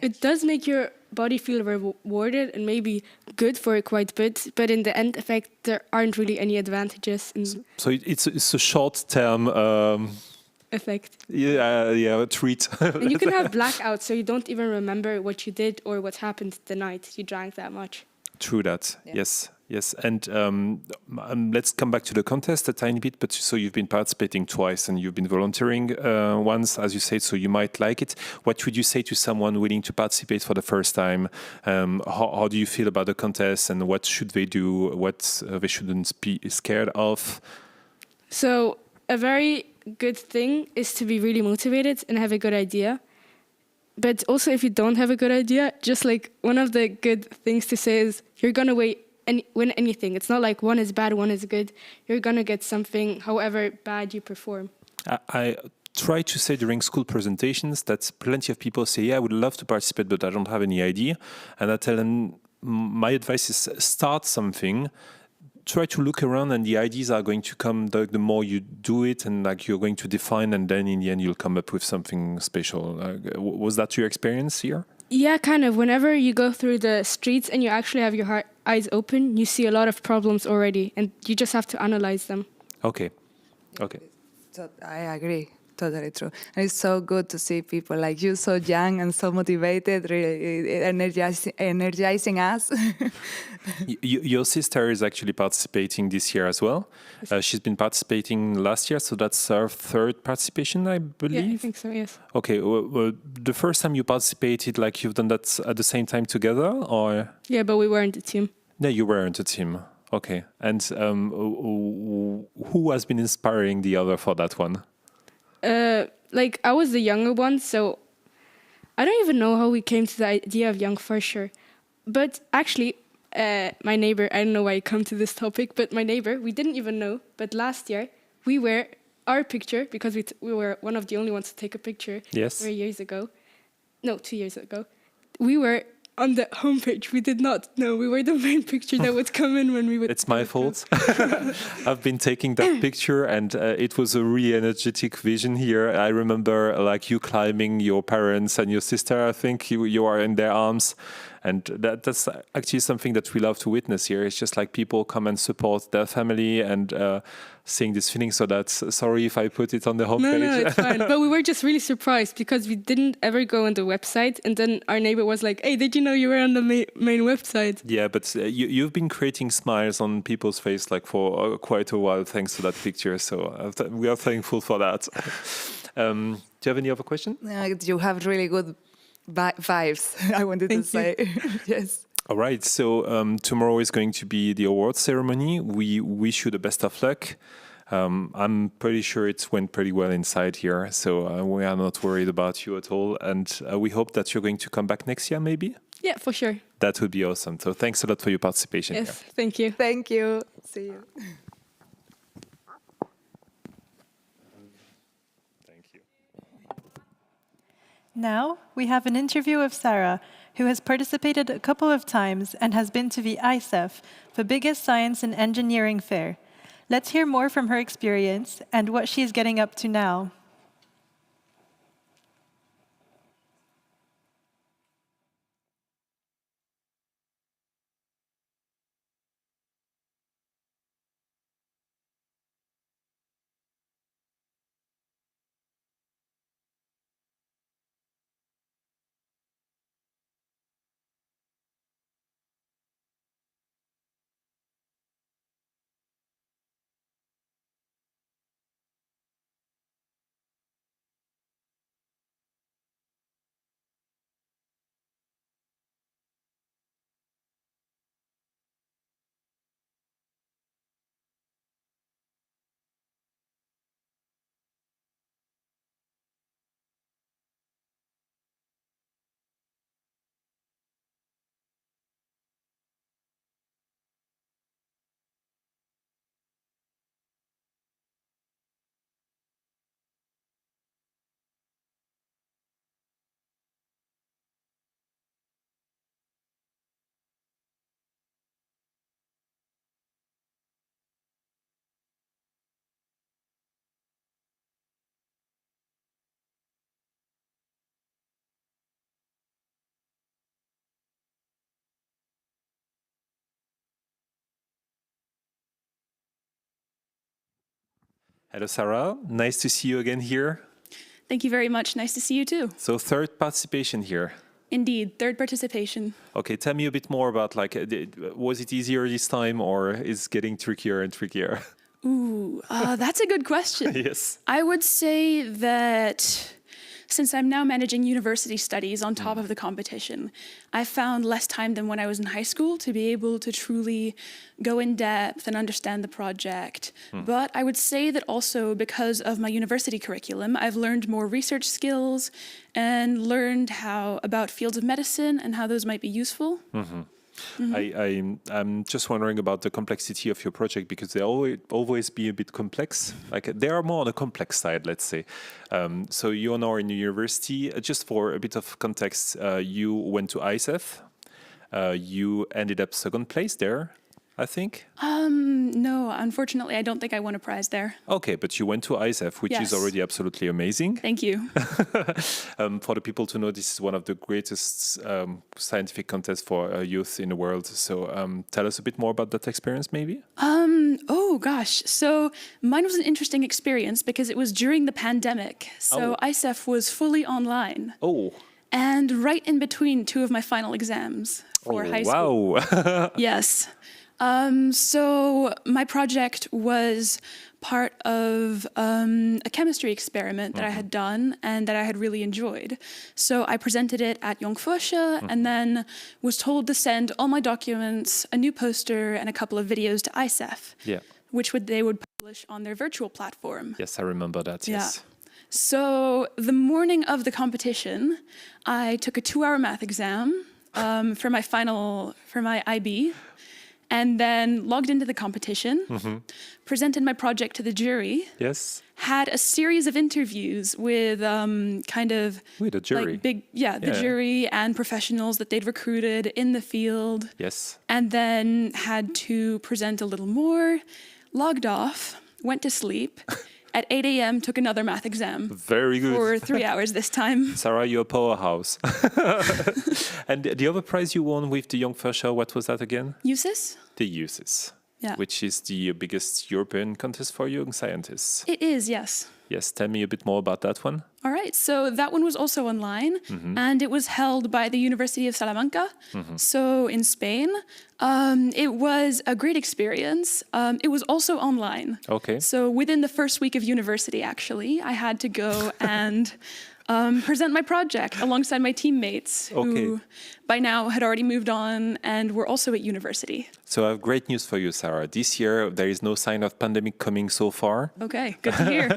It does make your body feel rewarded and maybe good for quite a bit, but in the end effect, there aren't really any advantages. So it's a short-term effect. Yeah, a treat. And you can have blackouts, so you don't even remember what you did or what happened the night you drank that much. True that. Yeah. Yes. And let's come back to the contest a tiny bit. But so you've been participating twice and you've been volunteering once, as you said, so you might like it. What would you say to someone willing to participate for the first time? How do you feel about the contest, and what should they do? What they shouldn't be scared of? So a very good thing is to be really motivated and have a good idea. But also, if you don't have a good idea, just like one of the good things to say is you're going to win anything. It's not like one is bad, one is good. You're going to get something however bad you perform. I try to say during school presentations that plenty of people say, yeah, I would love to participate, but I don't have any idea. And I tell them, my advice is start something. Try to look around, and the ideas are going to come the more you do it, and like you're going to define, and then in the end you'll come up with something special. Was that your experience here? Yeah, kind of. Whenever you go through the streets and you actually have your eyes open, you see a lot of problems already, and you just have to analyze them. Okay. So I agree. Totally true. And it's so good to see people like you, so young and so motivated, really energizing us. Your sister is actually participating this year as well. She's been participating last year, so that's her 3rd participation, I believe. Yeah, I think so, yes. Okay, well, the first time you participated, like you've done that at the same time together, or? Yeah, but we weren't a team. No, you weren't a team. Okay, and who has been inspiring the other for that one? Like, I was the younger one, so I don't even know how we came to the idea of Jonk Fuerscher. But actually, my neighbor, I don't know why I come to this topic, but my neighbor, we didn't even know, but last year, we were our picture, because we were one of the only ones to take a picture 2 years ago. We were on the homepage. We did not know. We were the main picture that would come in when we would... It's my fault. I've been taking that picture, and it was a really energetic vision here. I remember like you climbing your parents and your sister, I think you are in their arms. And that's actually something that we love to witness here. It's just like people come and support their family and seeing this feeling. So that's, sorry if I put it on the homepage. No, it's fine. But we were just really surprised because we didn't ever go on the website. And then our neighbor was like, hey, did you know you were on the main website? Yeah, but you've been creating smiles on people's face like for quite a while thanks to that picture. So we are thankful for that. Do you have any other question? You have really good vibes, I wanted to say. Yes. All right, so tomorrow is going to be the awards ceremony. We wish you the best of luck. I'm pretty sure it went pretty well inside here, so we are not worried about you at all. And we hope that you're going to come back next year, maybe? Yeah, for sure. That would be awesome. So thanks a lot for your participation. Yes, here. Thank you. Thank you. See you. Now, we have an interview of Sarah, who has participated a couple of times and has been to the ICEF, the biggest science and engineering fair. Let's hear more from her experience and what she's getting up to now. Hello, Sarah. Nice to see you again here. Thank you very much. Nice to see you too. So third participation here. Indeed, third participation. Okay, tell me a bit more about was it easier this time or is it getting trickier and trickier? Ooh, that's a good question. Yes. I would say that since I'm now managing university studies on top of the competition, I found less time than when I was in high school to be able to truly go in depth and understand the project. But I would say that also because of my university curriculum, I've learned more research skills and learned about fields of medicine and how those might be useful. I'm just wondering about the complexity of your project because they always be a bit complex. They are more on the complex side, let's say. So you're now in university. Just for a bit of context, you went to ISF. You ended up second place there, I think. No, unfortunately, I don't think I won a prize there. Okay, but you went to ISF, which is already absolutely amazing. Thank you. For the people to know, this is one of the greatest scientific contests for youth in the world. So tell us a bit more about that experience, maybe? Oh, gosh. So mine was an interesting experience because it was during the pandemic. So ISF was fully online. Oh. And right in between two of my final exams for high school. Wow. Yes. So my project was part of a chemistry experiment that I had done and that I had really enjoyed. So I presented it at Jonk Fuerscher and then was told to send all my documents, a new poster, and a couple of videos to ISF, which they would publish on their virtual platform. Yes, I remember that, yes. So the morning of the competition, I took a 2-hour math exam for my IB, and then logged into the competition, presented my project to the jury, had a series of interviews with with a jury, the jury and professionals that they'd recruited in the field, and then had to present a little more, logged off, went to sleep. At 8 a.m., took another math exam. Very good. For 3 hours this time. Sarah, you're a powerhouse. And the other prize you won with the Jonk Fuerscher, what was that again? USIS? The USIS, which is the biggest European contest for young scientists. It is, yes. Yes, tell me a bit more about that one. All right, so that one was also online, and it was held by the University of Salamanca, so in Spain. It was a great experience. It was also online. Okay. So within the first week of university, actually, I had to go and present my project alongside my teammates who by now had already moved on and were also at university. So I have great news for you, Sarah. This year, there is no sign of pandemic coming so far. Okay, good to hear.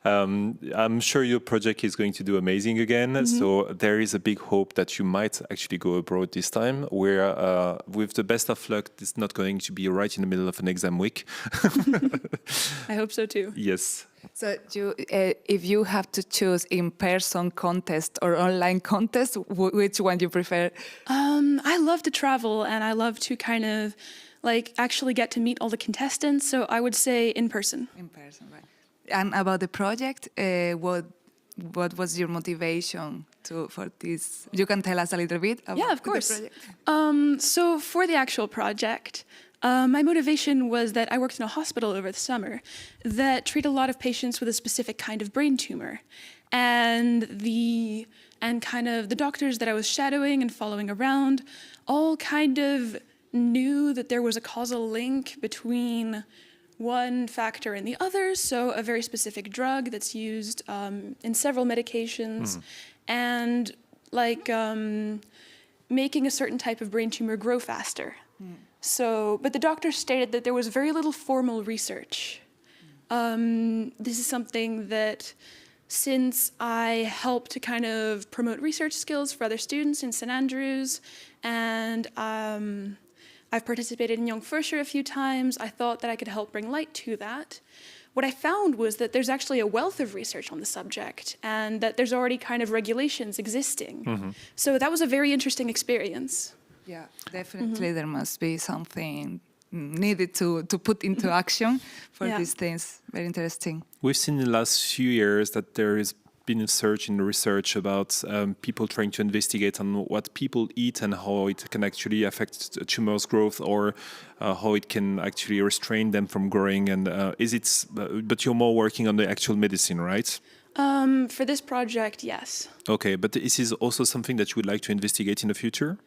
I'm sure your project is going to do amazing again. So there is a big hope that you might actually go abroad this time, where with the best of luck, it's not going to be right in the middle of an exam week. I hope so too. Yes. So if you have to choose in-person contest or online contest, which one do you prefer? I love to travel and I love to kind of actually get to meet all the contestants. So I would say in person. In person, right. And about the project, what was your motivation for this? You can tell us a little bit about of course. The project. So for the actual project, my motivation was that I worked in a hospital over the summer that treat a lot of patients with a specific kind of brain tumor. And the doctors that I was shadowing and following around all kind of knew that there was a causal link between one factor and the other, so a very specific drug that's used in several medications, and making a certain type of brain tumor grow faster. But the doctor stated that there was very little formal research. This is something that, since I helped to kind of promote research skills for other students in St. Andrews, and I've participated in Jonk Fuerscher a few times, I thought that I could help bring light to that. What I found was that there's actually a wealth of research on the subject, and that there's already kind of regulations existing. So that was a very interesting experience. Yeah, definitely there must be something needed to put into action for these things. Very interesting. We've seen in the last few years that there is been in research about people trying to investigate on what people eat and how it can actually affect tumors growth, or how it can actually restrain them from growing. And but you're more working on the actual medicine, right? For this project, yes. Okay, but this is also something that you would like to investigate in the future?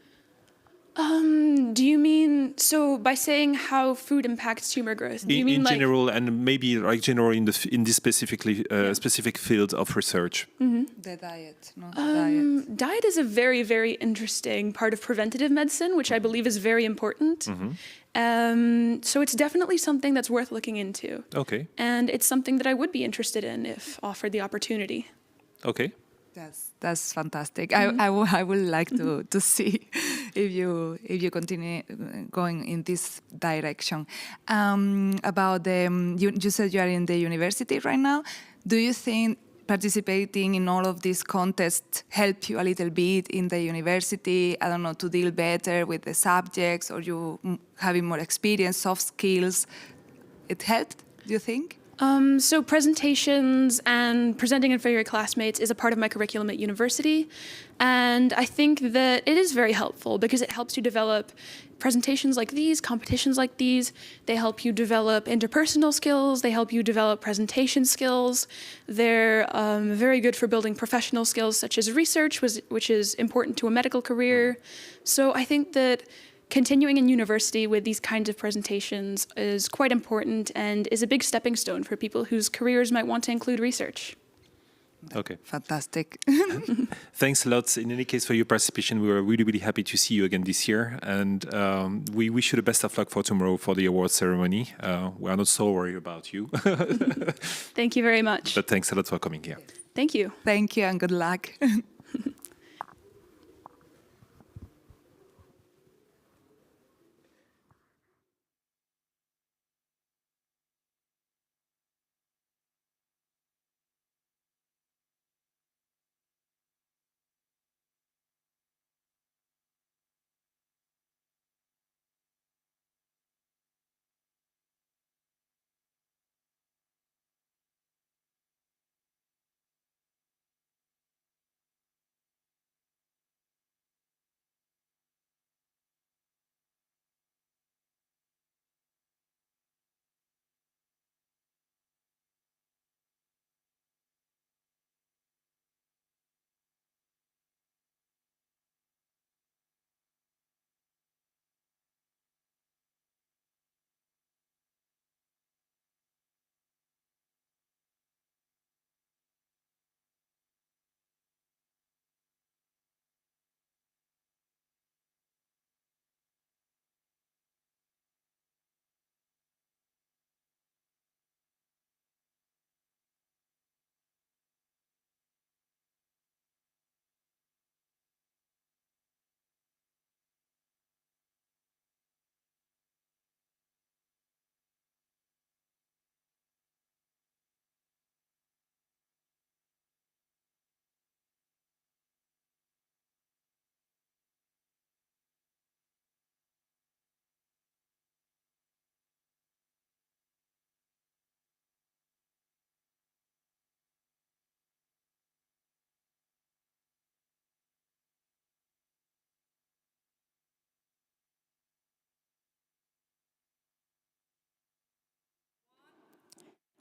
Do you mean, so by saying how food impacts tumor growth, do you mean in like... general, and maybe like general in this specific field of research? The diet, not the diet. Diet is a very, very interesting part of preventative medicine, which I believe is very important. So it's definitely something that's worth looking into. Okay. And it's something that I would be interested in if offered the opportunity. Okay. That's fantastic. I would like to see if you continue going in this direction. About you said you are in the university right now. Do you think participating in all of these contests help you a little bit in the university? I don't know, to deal better with the subjects, or you having more experience, soft skills. It helped, do you think? So presentations and presenting in front of your classmates is a part of my curriculum at university. And I think that it is very helpful because it helps you develop presentations like these, competitions like these. They help you develop interpersonal skills. They help you develop presentation skills. They're very good for building professional skills such as research, which is important to a medical career. So I think that continuing in university with these kinds of presentations is quite important and is a big stepping stone for people whose careers might want to include research. Okay. Fantastic. Thanks a lot, in any case, for your participation. We were really, really happy to see you again this year. And we wish you the best of luck for tomorrow for the award ceremony. We are not so worried about you. Thank you very much. But thanks a lot for coming here. Thank you. Thank you and good luck.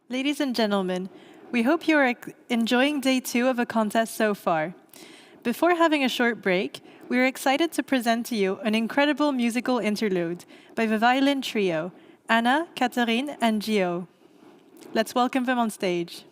Ladies and gentlemen, we hope you are enjoying day 2 of a contest so far. Before having a short break, we are excited to present to you an incredible musical interlude by the violin trio, Anna, Catherine, and Gio. Let's welcome them on stage.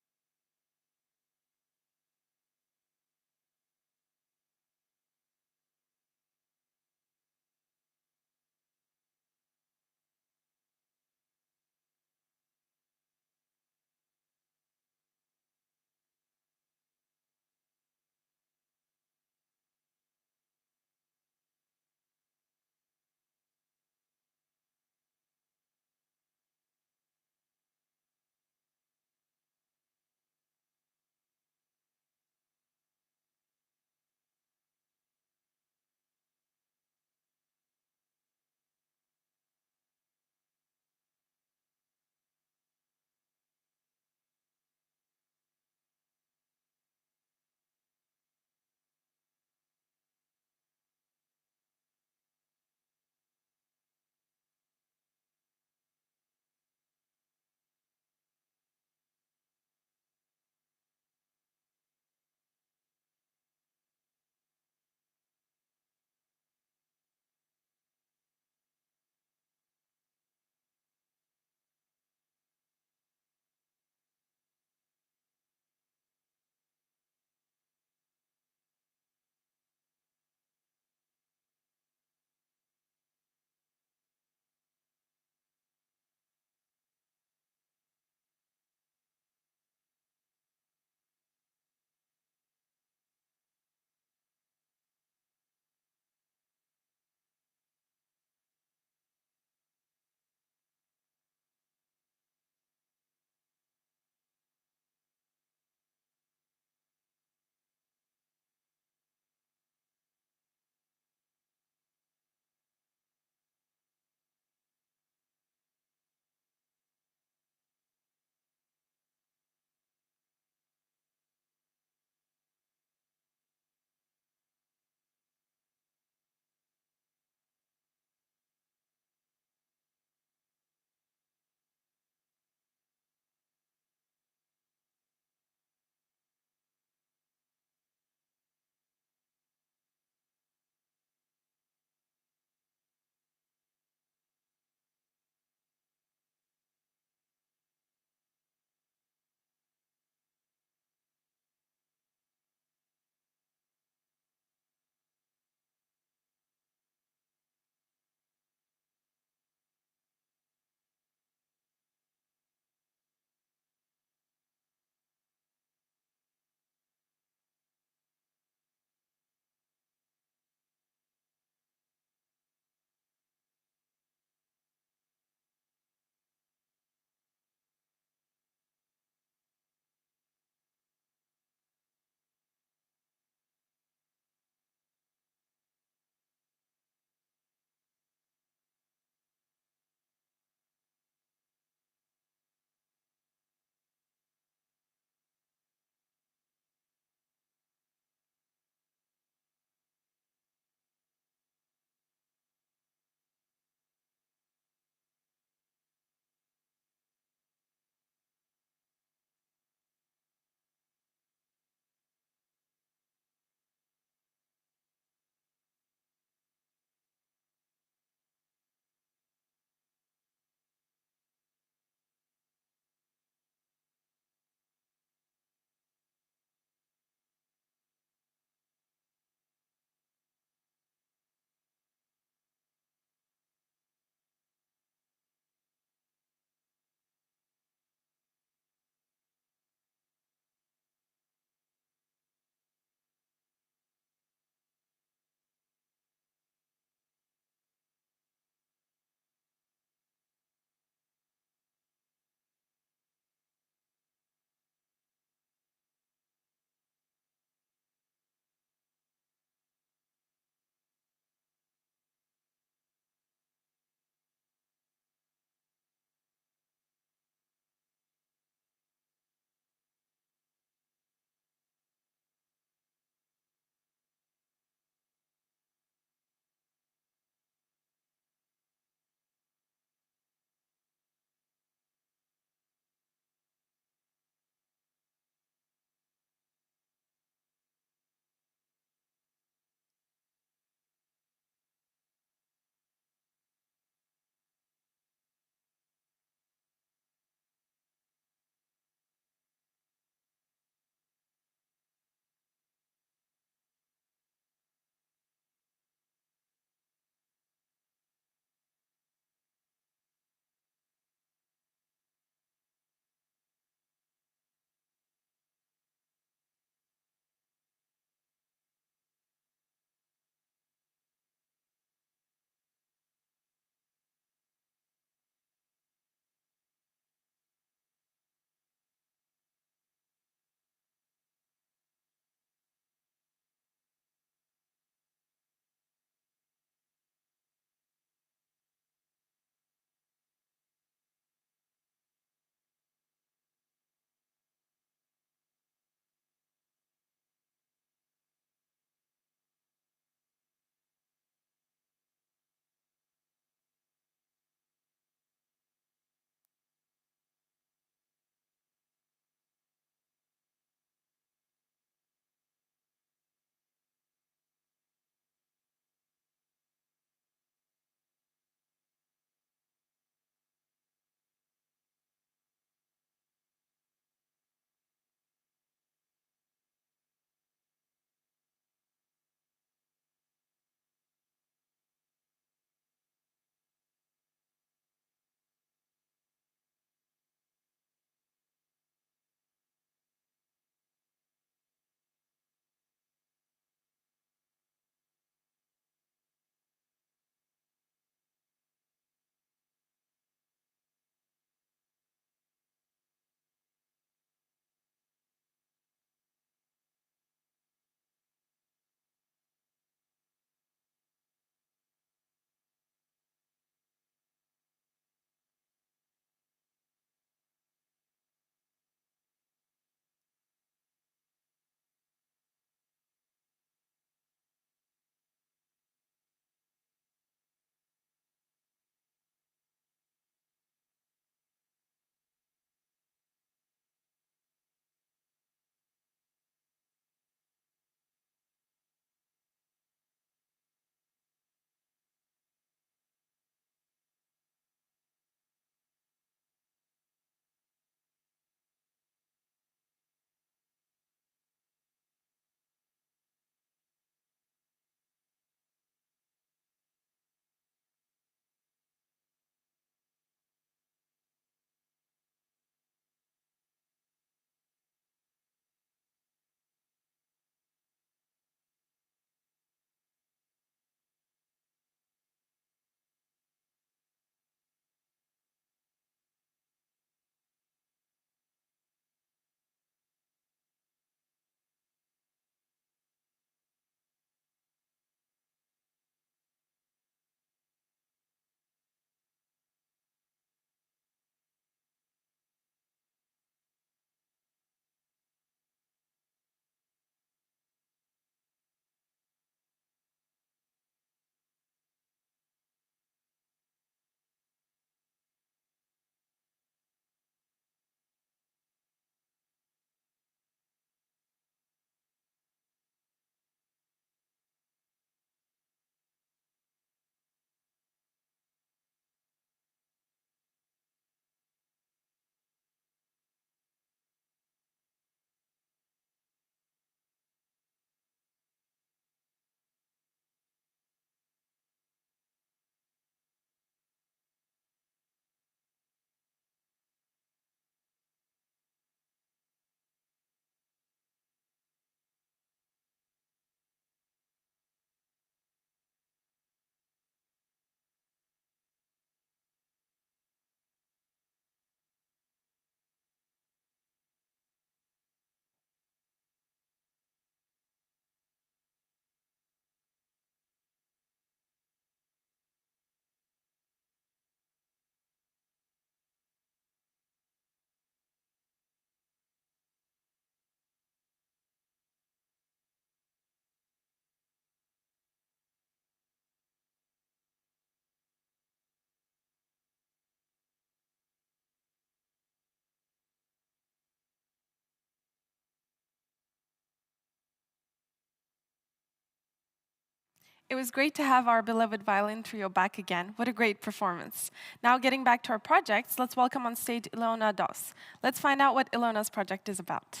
It was great to have our beloved violin trio back again. What a great performance. Now getting back to our projects, let's welcome on stage Ilona Dos. Let's find out what Ilona's project is about.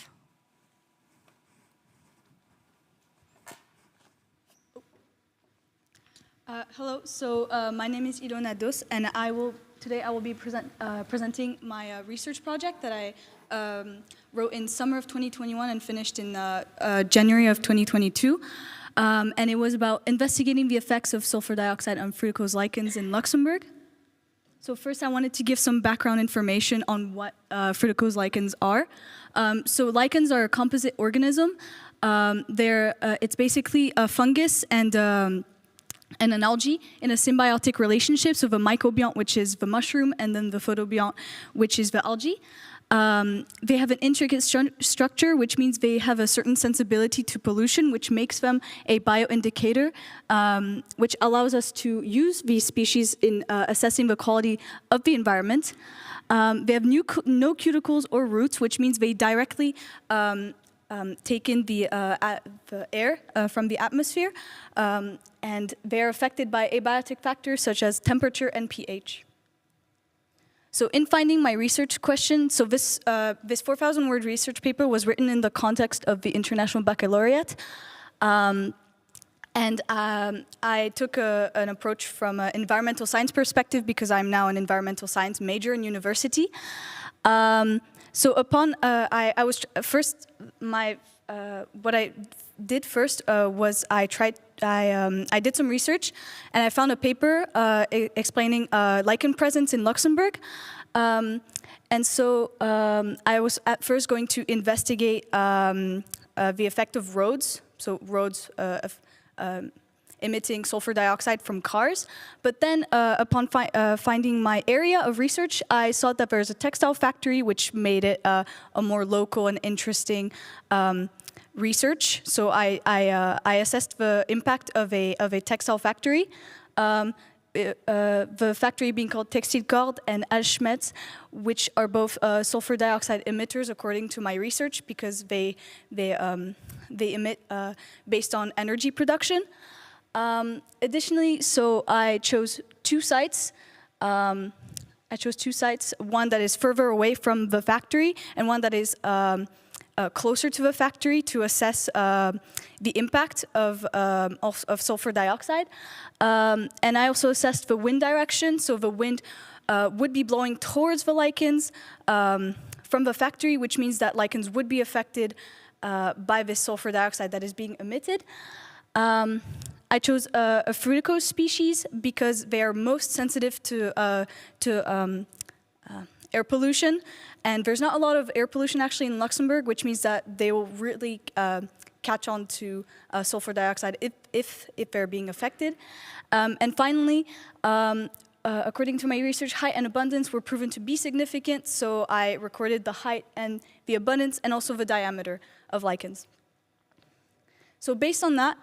Hello, so my name is Ilona Dos, and today I will be presenting my research project that I wrote in summer of 2021 and finished in January of 2022. And it was about investigating the effects of sulfur dioxide on fructose lichens in Luxembourg. So first I wanted to give some background information on what fructose lichens are. So lichens are a composite organism. It's basically a fungus and an algae in a symbiotic relationship, so the mycobiont, which is the mushroom, and then the photobiont, which is the algae. They have an intricate structure, which means they have a certain sensibility to pollution, which makes them a bioindicator, which allows us to use these species in assessing the quality of the environment. They have no cuticles or roots, which means they directly take in the air from the atmosphere, and they're affected by abiotic factors such as temperature and pH. So in finding my research question, so this 4,000-word research paper was written in the context of the International Baccalaureate. And I took an approach from an environmental science perspective because I'm now an environmental science major in university. So upon, I was first, what I did first was I did some research and I found a paper explaining lichen presence in Luxembourg. And so I was at first going to investigate the effect of roads, so roads emitting sulfur dioxide from cars. But then upon finding my area of research, I saw that there's a textile factory, which made it a more local and interesting research. So I assessed the impact of a textile factory. The factory being called Textilcord and Alschmetz, which are both sulfur dioxide emitters according to my research because they emit based on energy production. Additionally, so I chose two sites. One that is further away from the factory and one that is closer to the factory to assess the impact of sulfur dioxide. And I also assessed the wind direction, so the wind would be blowing towards the lichens from the factory, which means that lichens would be affected by this sulfur dioxide that is being emitted. I chose a fructose species because they are most sensitive to air pollution. And there's not a lot of air pollution actually in Luxembourg, which means that they will really catch on to sulfur dioxide if they're being affected. And finally, according to my research, height and abundance were proven to be significant, so I recorded the height and the abundance and also the diameter of lichens. So based on that,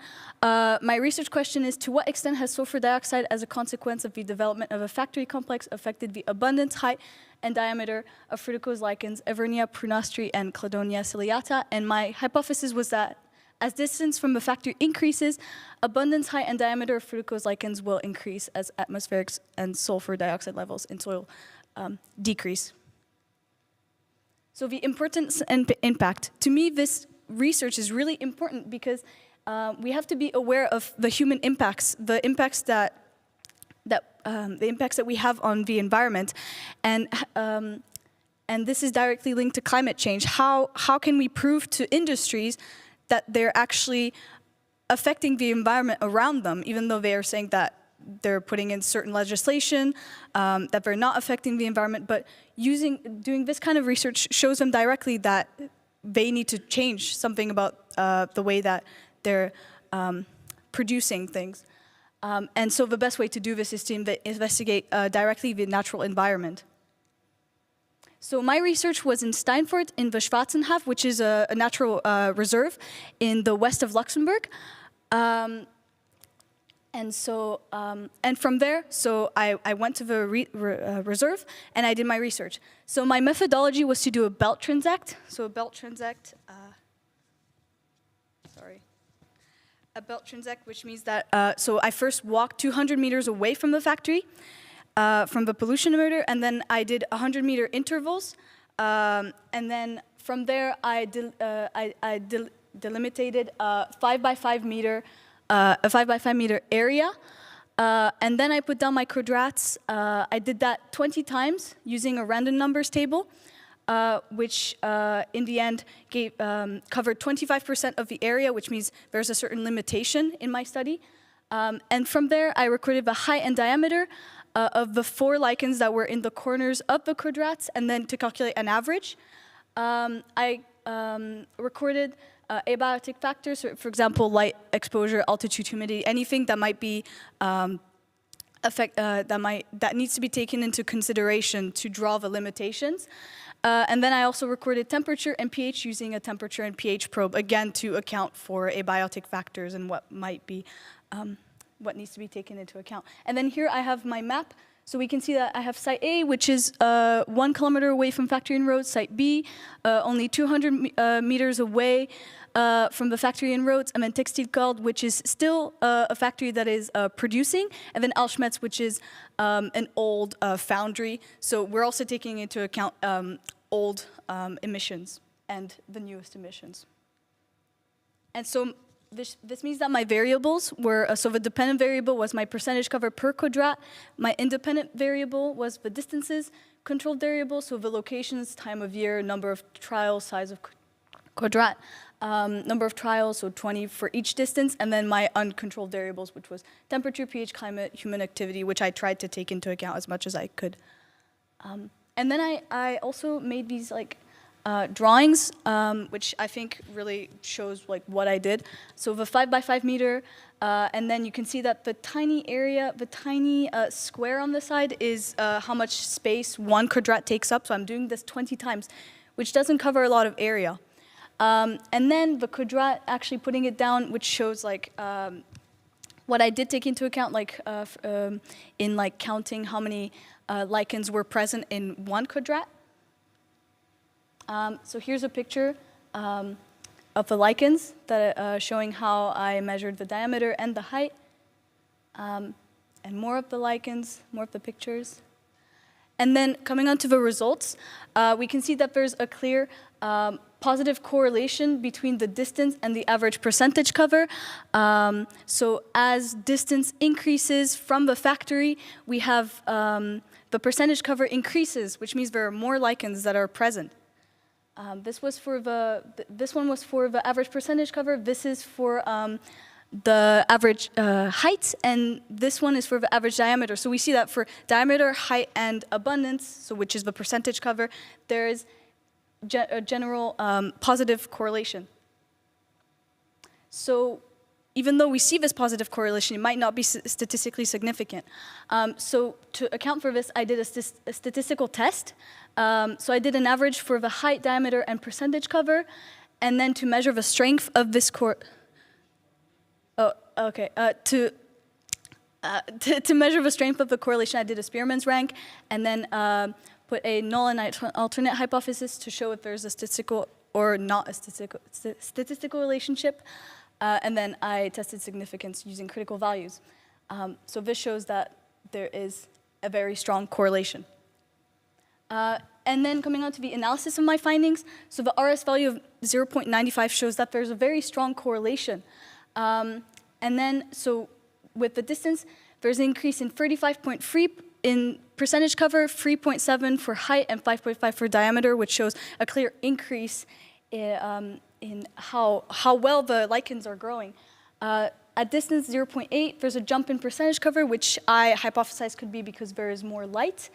my research question is, to what extent has sulfur dioxide as a consequence of the development of a factory complex affected the abundance, height, and diameter of fructose lichens, Evernia prunastri and Cladonia ciliata? And my hypothesis was that as distance from the factory increases, abundance, height, and diameter of fructose lichens will increase as atmospheric and sulfur dioxide levels in soil decrease. So the importance and impact. To me, this research is really important because we have to be aware of the human impacts, the impacts that we have on the environment, and this is directly linked to climate change. How can we prove to industries that they're actually affecting the environment around them, even though they are saying that they're putting in certain legislation, that they're not affecting the environment, but doing this kind of research shows them directly that they need to change something about the way that they're producing things. And so the best way to do this is to investigate directly the natural environment. So my research was in Steinfurt in the Schwarzenhof, which is a natural reserve in the west of Luxembourg. And so, and from there, so I went to the reserve and I did my research. So my methodology was to do a belt transect. So a belt transect, a belt transect, which means that, so I first walked 200 meters away from the factory, from the pollution emitter, and then I did 100-meter intervals, and then from there I delimited a 5 by 5 meter area, and then I put down my quadrats. I did that 20 times using a random numbers table, which in the end covered 25% of the area, which means there's a certain limitation in my study. And from there, I recorded the height and diameter of the 4 lichens that were in the corners of the quadrats, and then to calculate an average. I recorded abiotic factors, so for example, light exposure, altitude, humidity, anything that might be that needs to be taken into consideration to draw the limitations. And then I also recorded temperature and pH using a temperature and pH probe, again to account for abiotic factors and what might be, what needs to be taken into account. And then here I have my map. So we can see that I have site A, which is 1 kilometer away from factory and roads, site B, only 200 meters away from the factory and roads, and then Textilkord, which is still a factory that is producing, and then Alschmetz, which is an old foundry. So we're also taking into account old emissions and the newest emissions. And so this means that my variables were, so the dependent variable was my percentage cover per quadrat, my independent variable was the distances, controlled variable, so the locations, time of year, number of trials, size of quadrat, number of trials, so 20 for each distance, and then my uncontrolled variables, which was temperature, pH, climate, human activity, which I tried to take into account as much as I could. And then I also made these like drawings, which I think really shows like what I did. So the 5 by 5 meter, and then you can see that the tiny area, the tiny square on the side is how much space 1 quadrat takes up. So I'm doing this 20 times, which doesn't cover a lot of area. And then the quadrat, actually putting it down, which shows like what I did take into account, like in like counting how many lichens were present in 1 quadrat. So here's a picture of the lichens that showing how I measured the diameter and the height, and more of the lichens, more of the pictures. And then coming on to the results, we can see that there's a clear positive correlation between the distance and the average percentage cover. So as distance increases from the factory, we have the percentage cover increases, which means there are more lichens that are present. This one was for the average percentage cover. This is for the average height, and this one is for the average diameter. So we see that for diameter, height, and abundance, so which is the percentage cover, there is a general positive correlation. So even though we see this positive correlation, it might not be statistically significant. So to account for this, I did a statistical test. So I did an average for the height, diameter, and percentage cover, and then to measure the strength of this to measure the strength of the correlation, I did a Spearman's rank, and then put a null and alternate hypothesis to show if there's a statistical or not a statistical relationship. And then I tested significance using critical values. So this shows that there is a very strong correlation. And then coming on to the analysis of my findings, so the RS value of 0.95 shows that there's a very strong correlation. And then, so with the distance, there's an increase in 35.3 in percentage cover, 3.7 for height, and 5.5 for diameter, which shows a clear increase in how well the lichens are growing. At distance 0.8, there's a jump in percentage cover, which I hypothesized could be because there is more light.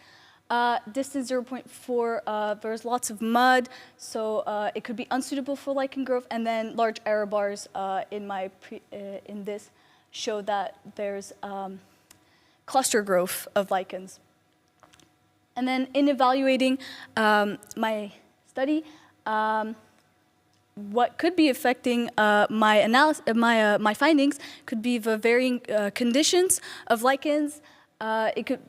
Distance 0.4, there's lots of mud, so it could be unsuitable for lichen growth. And then large error bars in this show that there's cluster growth of lichens. And then in evaluating my study, what could be affecting my findings could be the varying conditions of lichens. It could,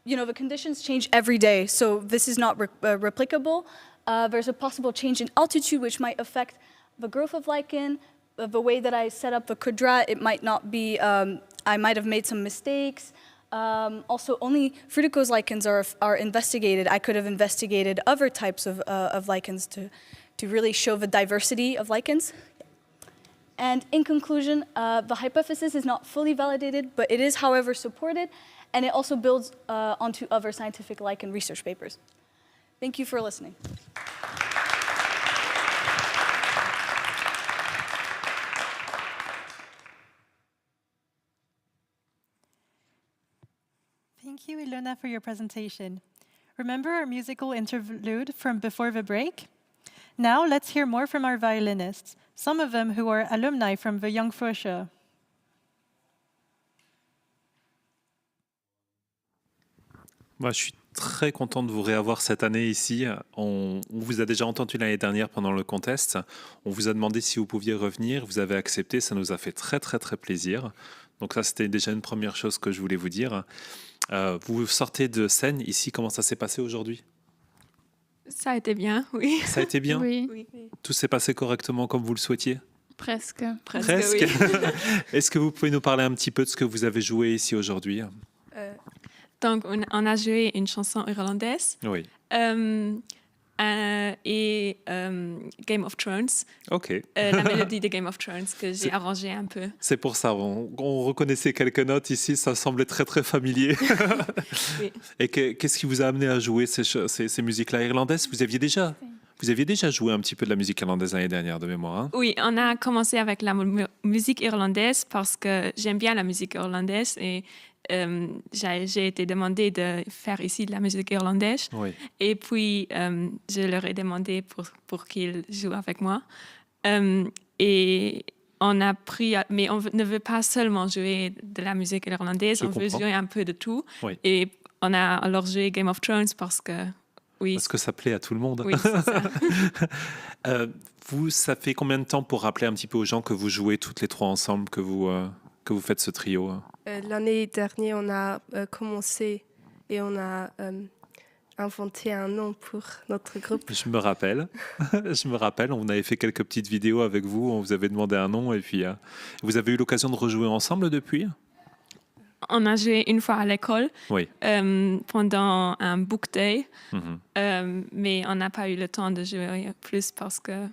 the conditions change every day, so this is not replicable. There's a possible change in altitude which might affect the growth of lichen, the way that I set up the kudra, it might not be, I might have made some mistakes. Also, only fructose lichens are investigated. I could have investigated other types of lichens to really show the diversity of lichens. And in conclusion, the hypothesis is not fully validated, but it is, however, supported, and it also builds onto other scientific lichen research papers. Thank you for listening. Thank you, Ilona, for your presentation. Remember our musical interlude from before the break? Now let's hear more from our violinists, some of them who are alumni from the Jonk Fuerscher. Moi, je suis très content de vous réavoir cette année ici. On vous a déjà entendu l'année dernière pendant le contest. On vous a demandé si vous pouviez revenir. Vous avez accepté. Ça nous a fait très, très, très plaisir. Donc ça, c'était déjà une première chose que je voulais vous dire. Vous sortez de scène ici. Comment ça s'est passé aujourd'hui ? Ça a été bien, oui. Ça a été bien ? Oui. Tout s'est passé correctement comme vous le souhaitiez ? Presque. Presque. Oui. Est-ce que vous pouvez nous parler un petit peu de ce que vous avez joué ici aujourd'hui ? Donc, on a joué une chanson irlandaise. Oui. Et Game of Thrones. Ok. La mélodie de Game of Thrones que j'ai arrangée un peu. C'est pour ça, on reconnaissait quelques notes ici, ça semblait très très familier. Oui. Et qu'est-ce qui vous a amené à jouer ces musiques-là irlandaises ? Vous aviez déjà joué un petit peu de la musique irlandaise l'année dernière, de mémoire, hein ? Oui, on a commencé avec la musique irlandaise parce que j'aime bien la musique irlandaise et j'ai été demandée de faire ici de la musique irlandaise. Oui. Et puis, je leur ai demandé pour qu'ils jouent avec moi. Et on a pris... Mais on ne veut pas seulement jouer de la musique irlandaise, on veut jouer un peu de tout. Oui. Et on a alors joué Game of Thrones parce que... Oui. Parce que ça plaît à tout le monde. Oui, c'est ça. Ça fait combien de temps pour rappeler un petit peu aux gens que vous jouez toutes les trois ensemble, que vous faites ce trio ? L'année dernière, on a commencé et on a inventé un nom pour notre groupe. Je me rappelle, on avait fait quelques petites vidéos avec vous, on vous avait demandé un nom et puis vous avez eu l'occasion de rejouer ensemble depuis ? On a joué une fois à l'école oui. Pendant un book day, mais on n'a pas eu le temps de jouer plus parce que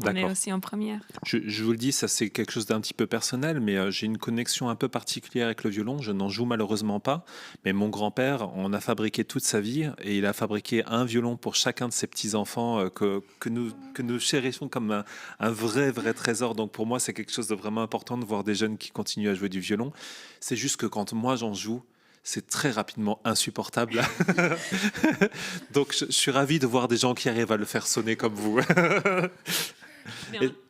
on est aussi en première. Je vous le dis, ça c'est quelque chose d'un petit peu personnel, mais j'ai une connexion un peu particulière avec le violon. Je n'en joue malheureusement pas, mais mon grand-père en a fabriqué toute sa vie et il a fabriqué un violon pour chacun de ses petits-enfants que nous chérissons comme un vrai trésor. Donc pour moi, c'est quelque chose de vraiment important de voir des jeunes qui continuent à jouer du violon. C'est juste que quand moi j'en joue, c'est très rapidement insupportable. Donc je suis ravi de voir des gens qui arrivent à le faire sonner comme vous.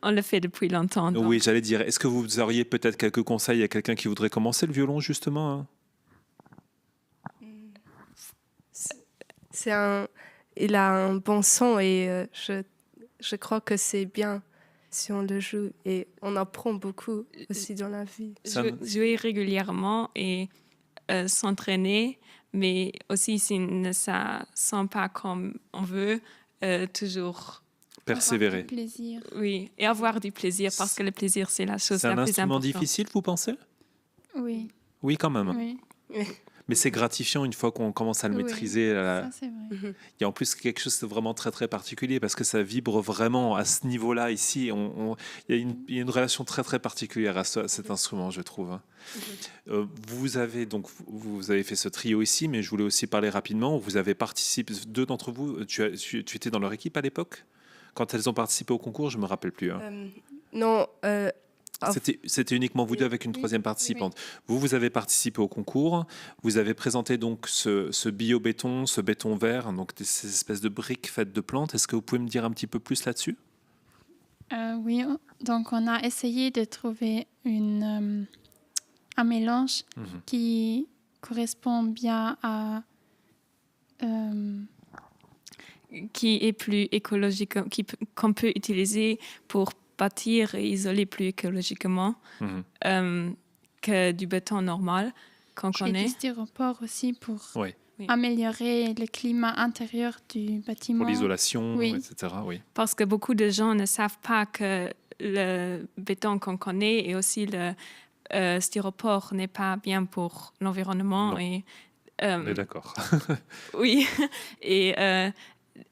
On le fait depuis longtemps. Donc. Oui, j'allais dire, est-ce que vous auriez peut-être quelques conseils à quelqu'un qui voudrait commencer le violon, justement ? Il a un bon son et je crois que c'est bien si on le joue. Et on apprend beaucoup aussi dans la vie. Jouer régulièrement et s'entraîner, mais aussi si ne ça sent pas comme on veut, toujours... Persévérer. Avoir du plaisir. Oui, et avoir du plaisir, parce que le plaisir, c'est la chose la plus importante. C'est un instrument difficile, vous pensez ? Oui. Oui, quand même. Oui. Mais c'est gratifiant une fois qu'on commence à le maîtriser. Ça, c'est vrai. Il y a en plus quelque chose de vraiment très particulier parce que ça vibre vraiment à ce niveau-là ici. Il y a une relation très particulière à cet instrument, je trouve. Vous avez fait ce trio ici, mais je voulais aussi parler rapidement. Vous avez participé, deux d'entre vous, tu étais dans leur équipe à l'époque ? Quand elles ont participé au concours, je ne me rappelle plus. Non. C'était uniquement vous deux avec une troisième participante. Oui. Vous avez participé au concours. Vous avez présenté donc ce bio-béton, ce béton vert, donc ces espèces de briques faites de plantes. Est-ce que vous pouvez me dire un petit peu plus là-dessus ? Oui, donc on a essayé de trouver un mélange qui correspond bien à... qui est plus écologique, qu'on peut utiliser pour bâtir et isoler plus écologiquement que du béton normal qu'on connaît. Et du styropor aussi pour améliorer le climat intérieur du bâtiment. Pour l'isolation, etc. Oui. Parce que beaucoup de gens ne savent pas que le béton qu'on connaît et aussi le styropore n'est pas bien pour l'environnement. On est d'accord. Oui, et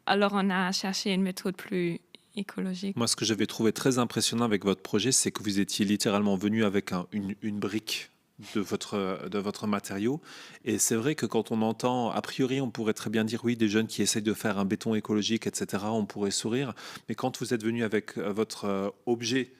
alors on a cherché une méthode plus écologique. Moi, ce que j'avais trouvé très impressionnant avec votre projet, c'est que vous étiez littéralement venu avec une brique de votre matériau. Et c'est vrai que quand on entend, a priori, on pourrait très bien dire, oui, des jeunes qui essayent de faire un béton écologique, etc., on pourrait sourire. Mais quand vous êtes venu avec votre objet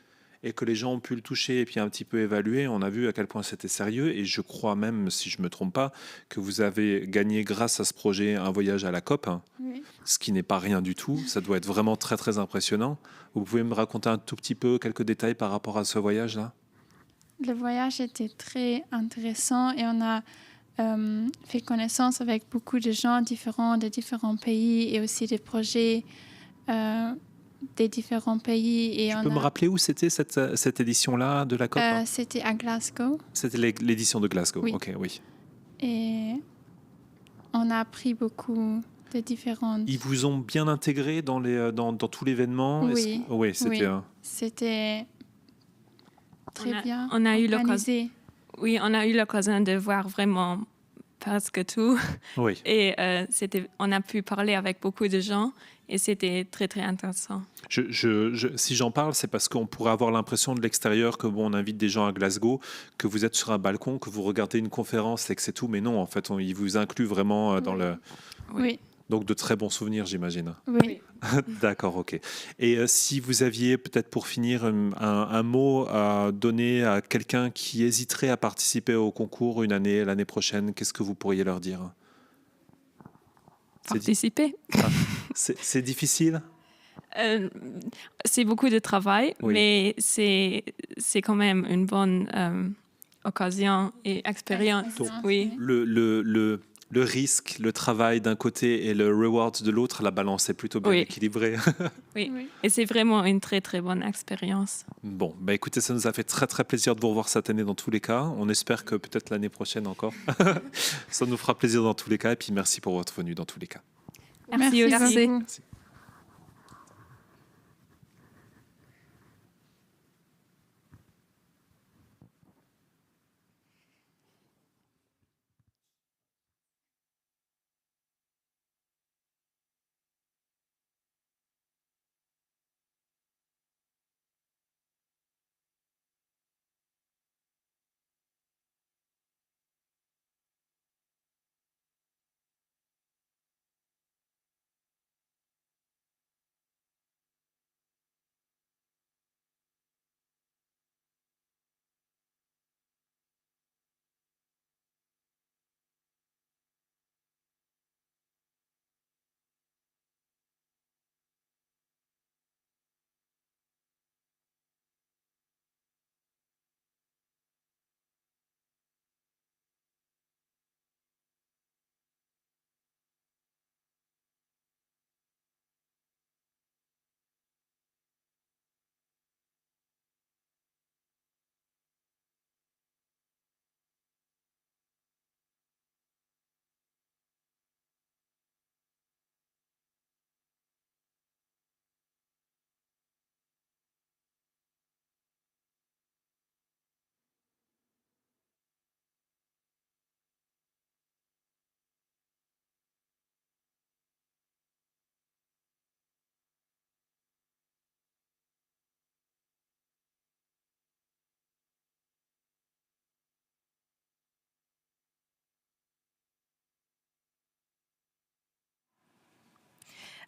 et que les gens ont pu le toucher et puis un petit peu évaluer, on a vu à quel point c'était sérieux. Et je crois même, si je ne me trompe pas, que vous avez gagné grâce à ce projet un voyage à la COP, Oui. ce qui n'est pas rien du tout. Ça doit être vraiment très, très impressionnant. Vous pouvez me raconter un tout petit peu quelques détails par rapport à ce voyage-là? Le voyage était très intéressant et on a fait connaissance avec beaucoup de gens différents de différents pays et aussi des projets des différents pays. Et Tu peux me rappeler où c'était cette édition-là de la COP? C'était à Glasgow. C'était l'édition de Glasgow, Oui. Ok, oui. Et on a appris beaucoup de différentes... Ils vous ont bien intégré dans tout l'événement? Oui, Oui, c'était... oui. C'était très bien on a organisé. Oui, on a eu l'occasion de voir vraiment presque tout. Oui. Et on a pu parler avec beaucoup de gens et c'était très, très intéressant. Si j'en parle, c'est parce qu'on pourrait avoir l'impression de l'extérieur que on invite des gens à Glasgow, que vous êtes sur un balcon, que vous regardez une conférence et que c'est tout. Mais non, en fait, ils vous incluent vraiment dans le... Oui. Donc de très bons souvenirs, j'imagine. Oui. D'accord, ok. Et si vous aviez peut-être pour finir un mot à donner à quelqu'un qui hésiterait à participer au concours l'année prochaine, qu'est-ce que vous pourriez leur dire? Participer. C'est difficile? C'est beaucoup de travail, Oui. mais c'est quand même une bonne occasion et expérience. Donc, Oui. le risque, le travail d'un côté et le reward de l'autre, la balance est plutôt bien équilibrée. Oui. Et c'est vraiment une très, très bonne expérience. Bon, bah écoutez, ça nous a fait très, très plaisir de vous revoir cette année dans tous les cas. On espère que peut-être l'année prochaine encore. Ça nous fera plaisir dans tous les cas. Et puis, merci pour votre venue dans tous les cas. Merci aussi. Merci.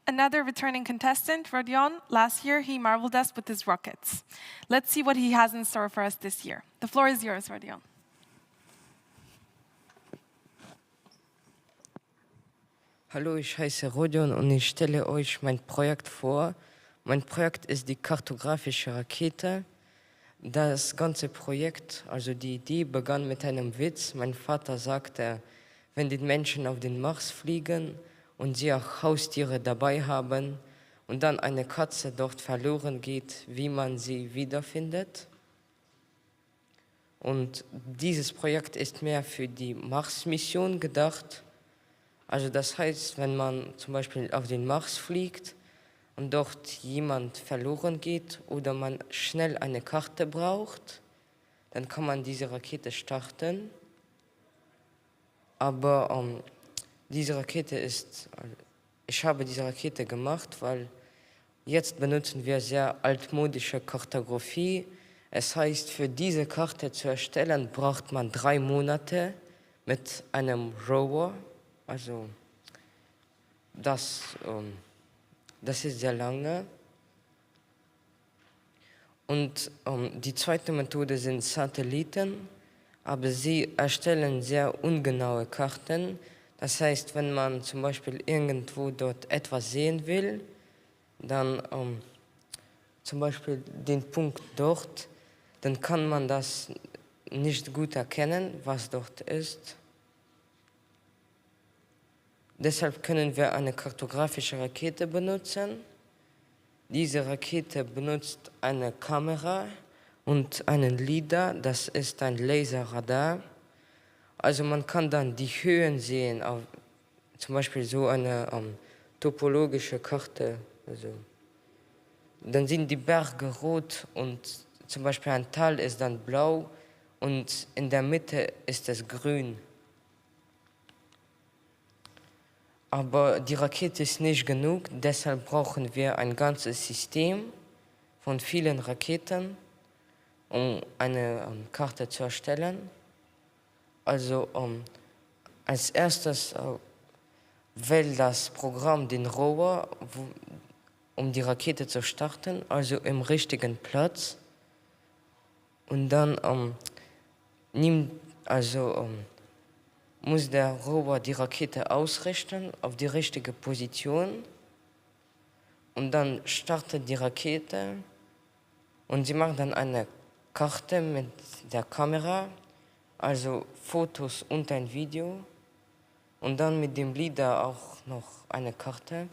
Another returning contestant, Rodion, last year he marveled us with his rockets. Let's see what he has in store for us this year. The floor is yours, Rodion. Hallo, ich heiße Rodion und ich stelle euch mein Projekt vor. Mein Projekt ist die kartografische Rakete. Das ganze Projekt, also die Idee, begann mit einem Witz. Mein Vater sagte, wenn die Menschen auf den Mars fliegen und sie auch Haustiere dabei haben und dann eine Katze dort verloren geht, wie man sie wiederfindet. Und dieses Projekt ist mehr für die Mars-Mission gedacht. Also das heißt, wenn man zum Beispiel auf den Mars fliegt, und dort jemand verloren geht oder man schnell eine Karte braucht, dann kann man diese Rakete starten. Aber diese Rakete ist, ich habe diese Rakete gemacht, weil jetzt benutzen wir sehr altmodische Kartografie. Es heißt, für diese Karte zu erstellen, braucht man 3 Monate mit einem Rover. Also das ist sehr lange. Und die zweite Methode sind Satelliten, aber sie erstellen sehr ungenaue Karten. Das heißt, wenn man zum Beispiel irgendwo dort etwas sehen will, dann zum Beispiel den Punkt dort, dann kann man das nicht gut erkennen, was dort ist. Deshalb können wir eine kartografische Rakete benutzen. Diese Rakete benutzt eine Kamera und einen LiDAR, das ist ein Laserradar. Also man kann dann die Höhen sehen, auf zum Beispiel so eine topologische Karte. Also, dann sind die Berge rot und zum Beispiel ein Tal ist dann blau und in der Mitte ist es grün. Aber die Rakete ist nicht genug, deshalb brauchen wir ein ganzes System von vielen Raketen, um eine Karte zu erstellen. Also als erstes wählt das Programm den Rover, um die Rakete zu starten, also im richtigen Platz. Und dann muss der Rover die Rakete ausrichten auf die richtige Position. Und dann startet die Rakete und sie macht dann eine Karte mit der Kamera, also Fotos und ein Video. Und dann mit dem LiDAR auch noch eine Karte.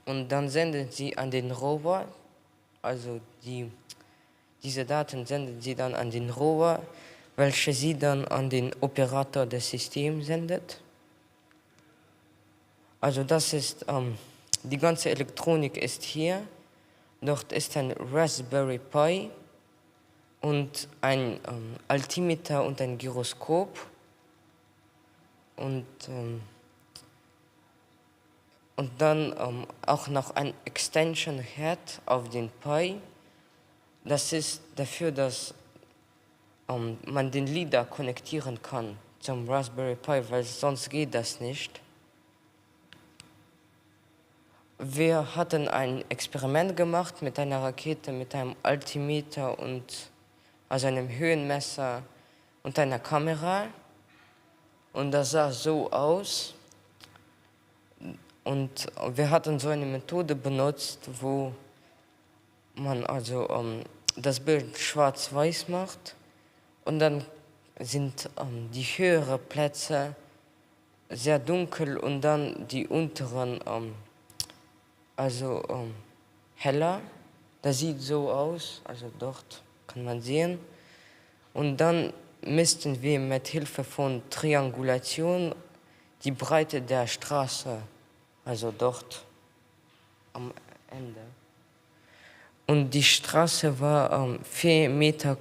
Und dann sendet sie an den Rover, also diese Daten sendet sie dann an den Rover, welche sie dann an den Operator des Systems sendet. Also das ist, die ganze Elektronik ist hier. Dort ist ein Raspberry Pi und ein Altimeter und ein Gyroskop. Und dann auch noch ein Extension Head auf den Pi. Das ist dafür, dass man den LiDAR konnektieren kann zum Raspberry Pi, weil sonst geht das nicht. Wir hatten ein Experiment gemacht mit einer Rakete, mit einem Altimeter und also einem Höhenmesser und einer Kamera. Und das sah so aus. Und wir hatten so eine Methode benutzt, wo man also das Bild schwarz-weiß macht und dann sind die höheren Plätze sehr dunkel und dann die unteren heller. Das sieht so aus, also dort kann man sehen. Und dann missten wir mit Hilfe von Triangulation die Breite der Straße, also dort am Ende. Und die Straße war 4 Meter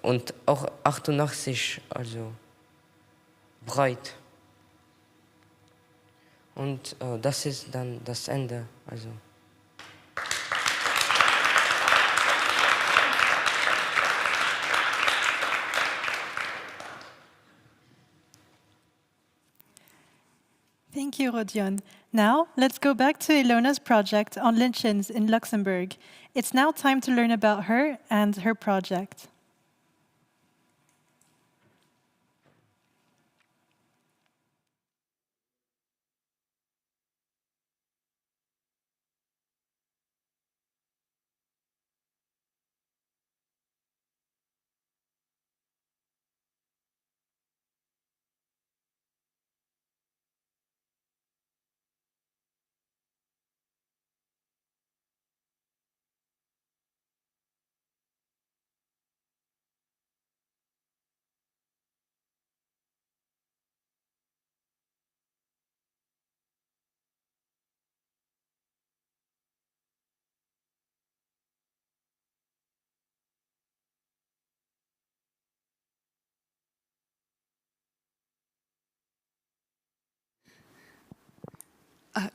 und auch 88, also breit. Und das ist dann das Ende. Also. Thank you, Rodion. Now, let's go back to Ilona's project on lynchings in Luxembourg. It's now time to learn about her and her project.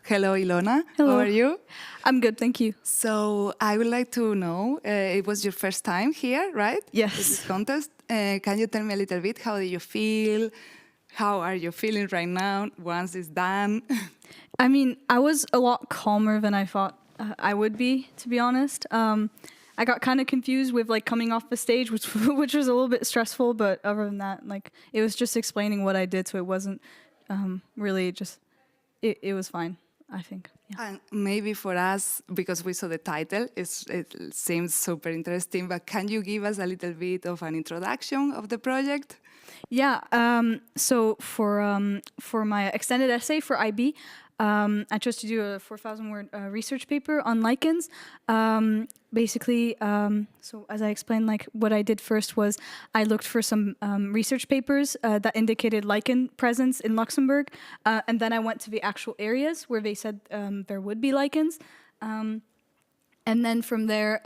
Hello, Ilona. Hello. How are you? I'm good, thank you. So I would like to know, it was your first time here, right? Yes. With this contest. Can you tell me a little bit, how do you feel? How are you feeling right now once it's done? I mean, I was a lot calmer than I thought I would be, to be honest. I got kind of confused with like coming off the stage, which was a little bit stressful, but other than that, like it was just explaining what I did, so it wasn't really just, it was fine, I think. Yeah. And maybe for us, because we saw the title, it seems super interesting, but can you give us a little bit of an introduction of the project? Yeah, so for my extended essay for IB, I chose to do a 4,000-word research paper on lichens. Basically, so as I explained, like what I did first was I looked for some research papers that indicated lichen presence in Luxembourg, and then I went to the actual areas where they said there would be lichens. And then from there,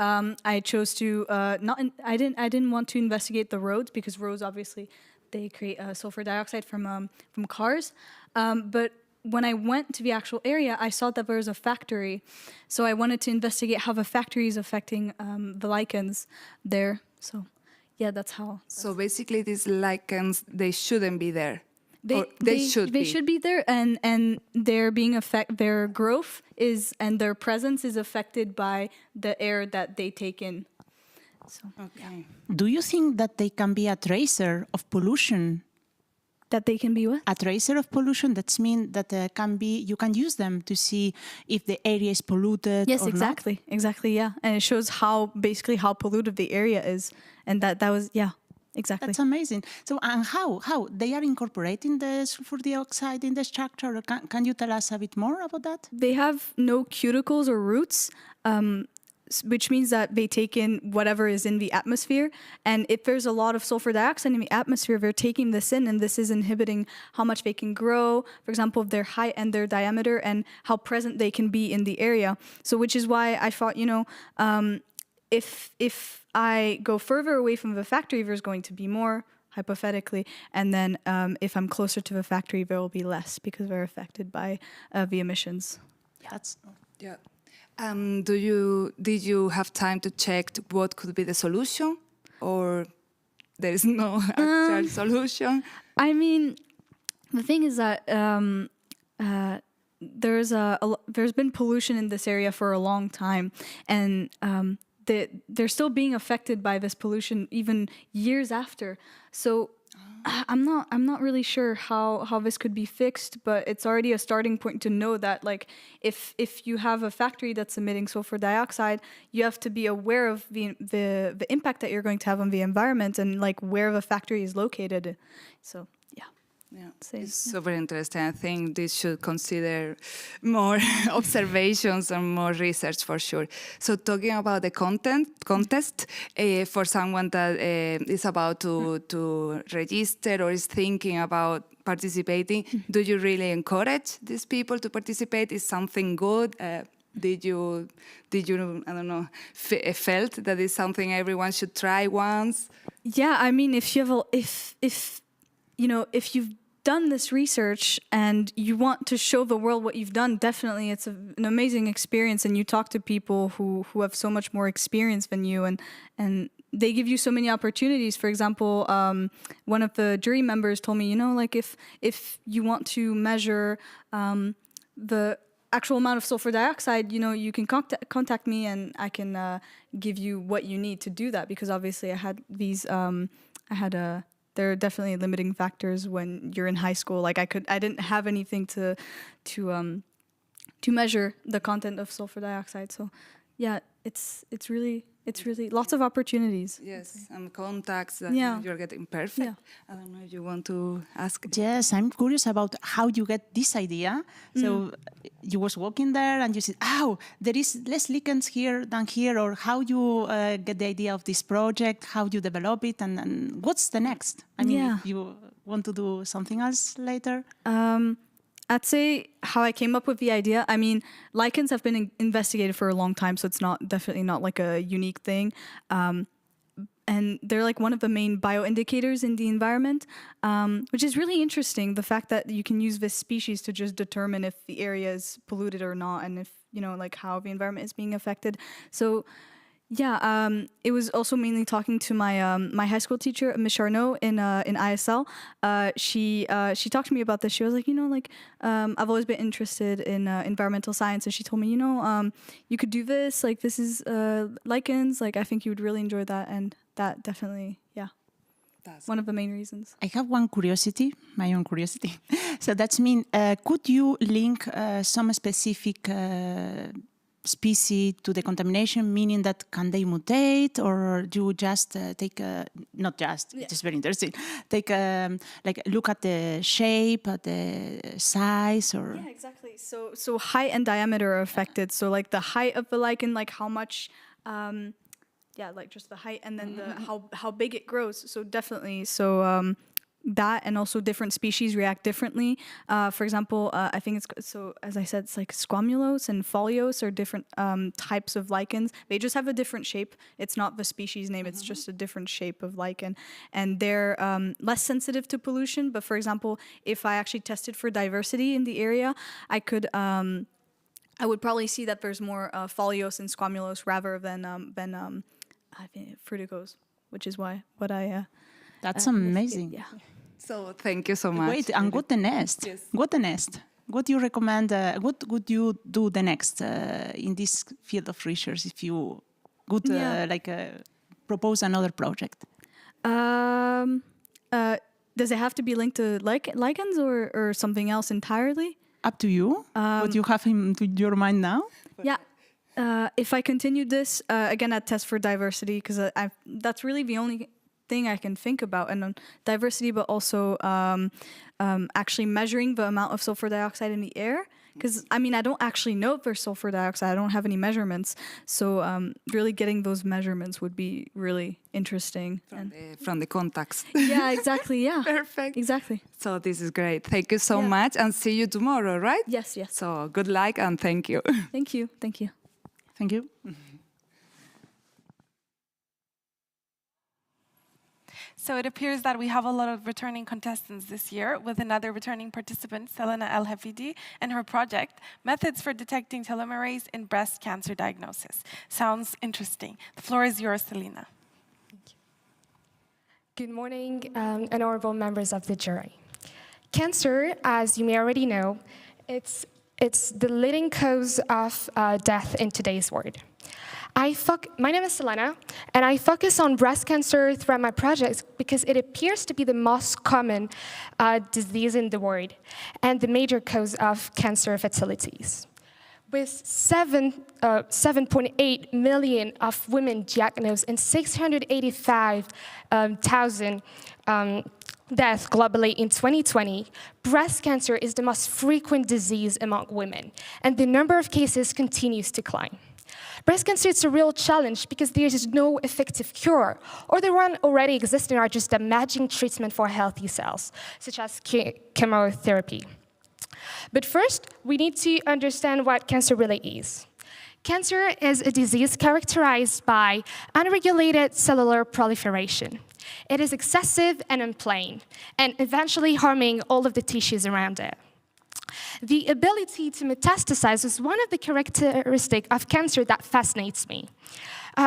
I chose to I didn't want to investigate the roads, because roads obviously they create sulfur dioxide from cars, but when I went to the actual area, I saw that there was a factory. So I wanted to investigate how the factory is affecting the lichens there. So yeah, that's how. So basically these lichens, they shouldn't be there. They should be there, and their growth is, and their presence is affected by the air that they take in. So, okay. Do you think that they can be a tracer of pollution? That they can be what? A tracer of pollution. That means that you can use them to see if the area is polluted. Yes, or exactly, not. Exactly, yeah, and it shows basically how polluted the area is, and that was exactly. That's amazing. So, and how they are incorporating the sulfur dioxide in the structure? Can you tell us a bit more about that? They have no cuticles or roots, which means that they take in whatever is in the atmosphere. And if there's a lot of sulfur dioxide in the atmosphere, they're taking this in, and this is inhibiting how much they can grow, for example, their height and their diameter, and how present they can be in the area. So which is why I thought, if I go further away from the factory, there's going to be more, hypothetically, and then if I'm closer to the factory, there will be less, because they're affected by the emissions. Yeah. Did you have time to check what could be the solution, or there is no actual solution? I mean, the thing is that there's been pollution in this area for a long time, and they're still being affected by this pollution even years after. So I'm not really sure how this could be fixed, but it's already a starting point to know that, like, if you have a factory that's emitting sulfur dioxide, you have to be aware of the impact that you're going to have on the environment, and like where the factory is located. So it's super interesting. I think this should consider more observations and more research for sure. So talking about the contest, for someone that is about to register or is thinking about participating, do you really encourage these people to participate? Is something good? Did you I don't know, felt that it's something everyone should try once? Yeah, I mean, if you've done this research and you want to show the world what you've done, definitely it's an amazing experience, and you talk to people who have so much more experience than you, and they give you so many opportunities. For example, one of the jury members told me, like if you want to measure the actual amount of sulfur dioxide, you can contact me, and I can give you what you need to do that, because obviously I had these there are definitely limiting factors when you're in high school. Like I didn't have anything to measure the content of sulfur dioxide. So yeah, it's really lots of opportunities. Yes, and contacts that you're getting perfect. Yeah. I don't know if you want to ask. Yes, I'm curious about how you get this idea. So you was walking there and you said, there is less lichens here than here, or how you get the idea of this project, how you develop it, and what's the next? I mean, if you want to do something else later? I'd say how I came up with the idea. I mean, lichens have been investigated for a long time, so it's definitely not like a unique thing. and they're like one of the main bioindicators in the environment, which is really interesting. The fact that you can use this species to just determine if the area is polluted or not, and if, like how the environment is being affected. So yeah, it was also mainly talking to my my high school teacher, Ms. Charnot, in ISL. She talked to me about this. She was like, I've always been interested in environmental science, and she told me, you could do this. Like, this is lichens. Like, I think you would really enjoy that, and that definitely, yeah. That's one of the main reasons. I have one curiosity, my own curiosity. So that's could you link some specific species to the contamination, meaning that can they mutate, or do you just take not just, yeah. It's very interesting, take look at the shape, at the size, or yeah, exactly. So height and diameter are affected. So like the height of the lichen, like how much, like just the height, and then the how big it grows. So definitely, so that, and also different species react differently. For example, I think it's, so as I said, it's like squamulose and foliose are different types of lichens. They just have a different shape. It's not the species name, it's just a different shape of lichen. And they're less sensitive to pollution. But for example, if I actually tested for diversity in the area, I could, I would probably see that there's more foliose and squamulose rather than I think fruticose, which is what I... That's amazing. Yeah. So thank you so much. Wait, and what the next? Yes. What the next? What do you recommend? What would you do the next in this field of research if you would propose another project? Does it have to be linked to lichens or something else entirely? Up to you. What you have in your mind now? Yeah. If I continue this, again, I'd test for diversity, because that's really the only thing I can think about, and diversity, but also actually measuring the amount of sulfur dioxide in the air, because I don't actually know if there's sulfur dioxide. I don't have any measurements, so really getting those measurements would be really interesting. From the contacts. Yeah, exactly. Yeah. Perfect. Exactly. So this is great. Thank you so much, and see you tomorrow, right? Yes. So good luck, and thank you. Thank you. Thank you. Thank you. So it appears that we have a lot of returning contestants this year, with another returning participant, Selena El Hafidi, and her project, Methods for Detecting Telomerase in Breast Cancer Diagnosis. Sounds interesting. The floor is yours, Selena. Good morning, honorable members of the jury. Cancer, as you may already know, it's the leading cause of death in today's world. My name is Selena, and I focus on breast cancer throughout my project because it appears to be the most common disease in the world and the major cause of cancer fatalities. With 7.8 million of women diagnosed and 685,000 deaths globally in 2020, breast cancer is the most frequent disease among women, and the number of cases continues to climb. Breast cancer is a real challenge because there is no effective cure, or the one already existing are just damaging treatment for healthy cells, such as chemotherapy. But first, we need to understand what cancer really is. Cancer is a disease characterized by unregulated cellular proliferation. It is excessive and unplanned, and eventually harming all of the tissues around it. The ability to metastasize is one of the characteristics of cancer that fascinates me.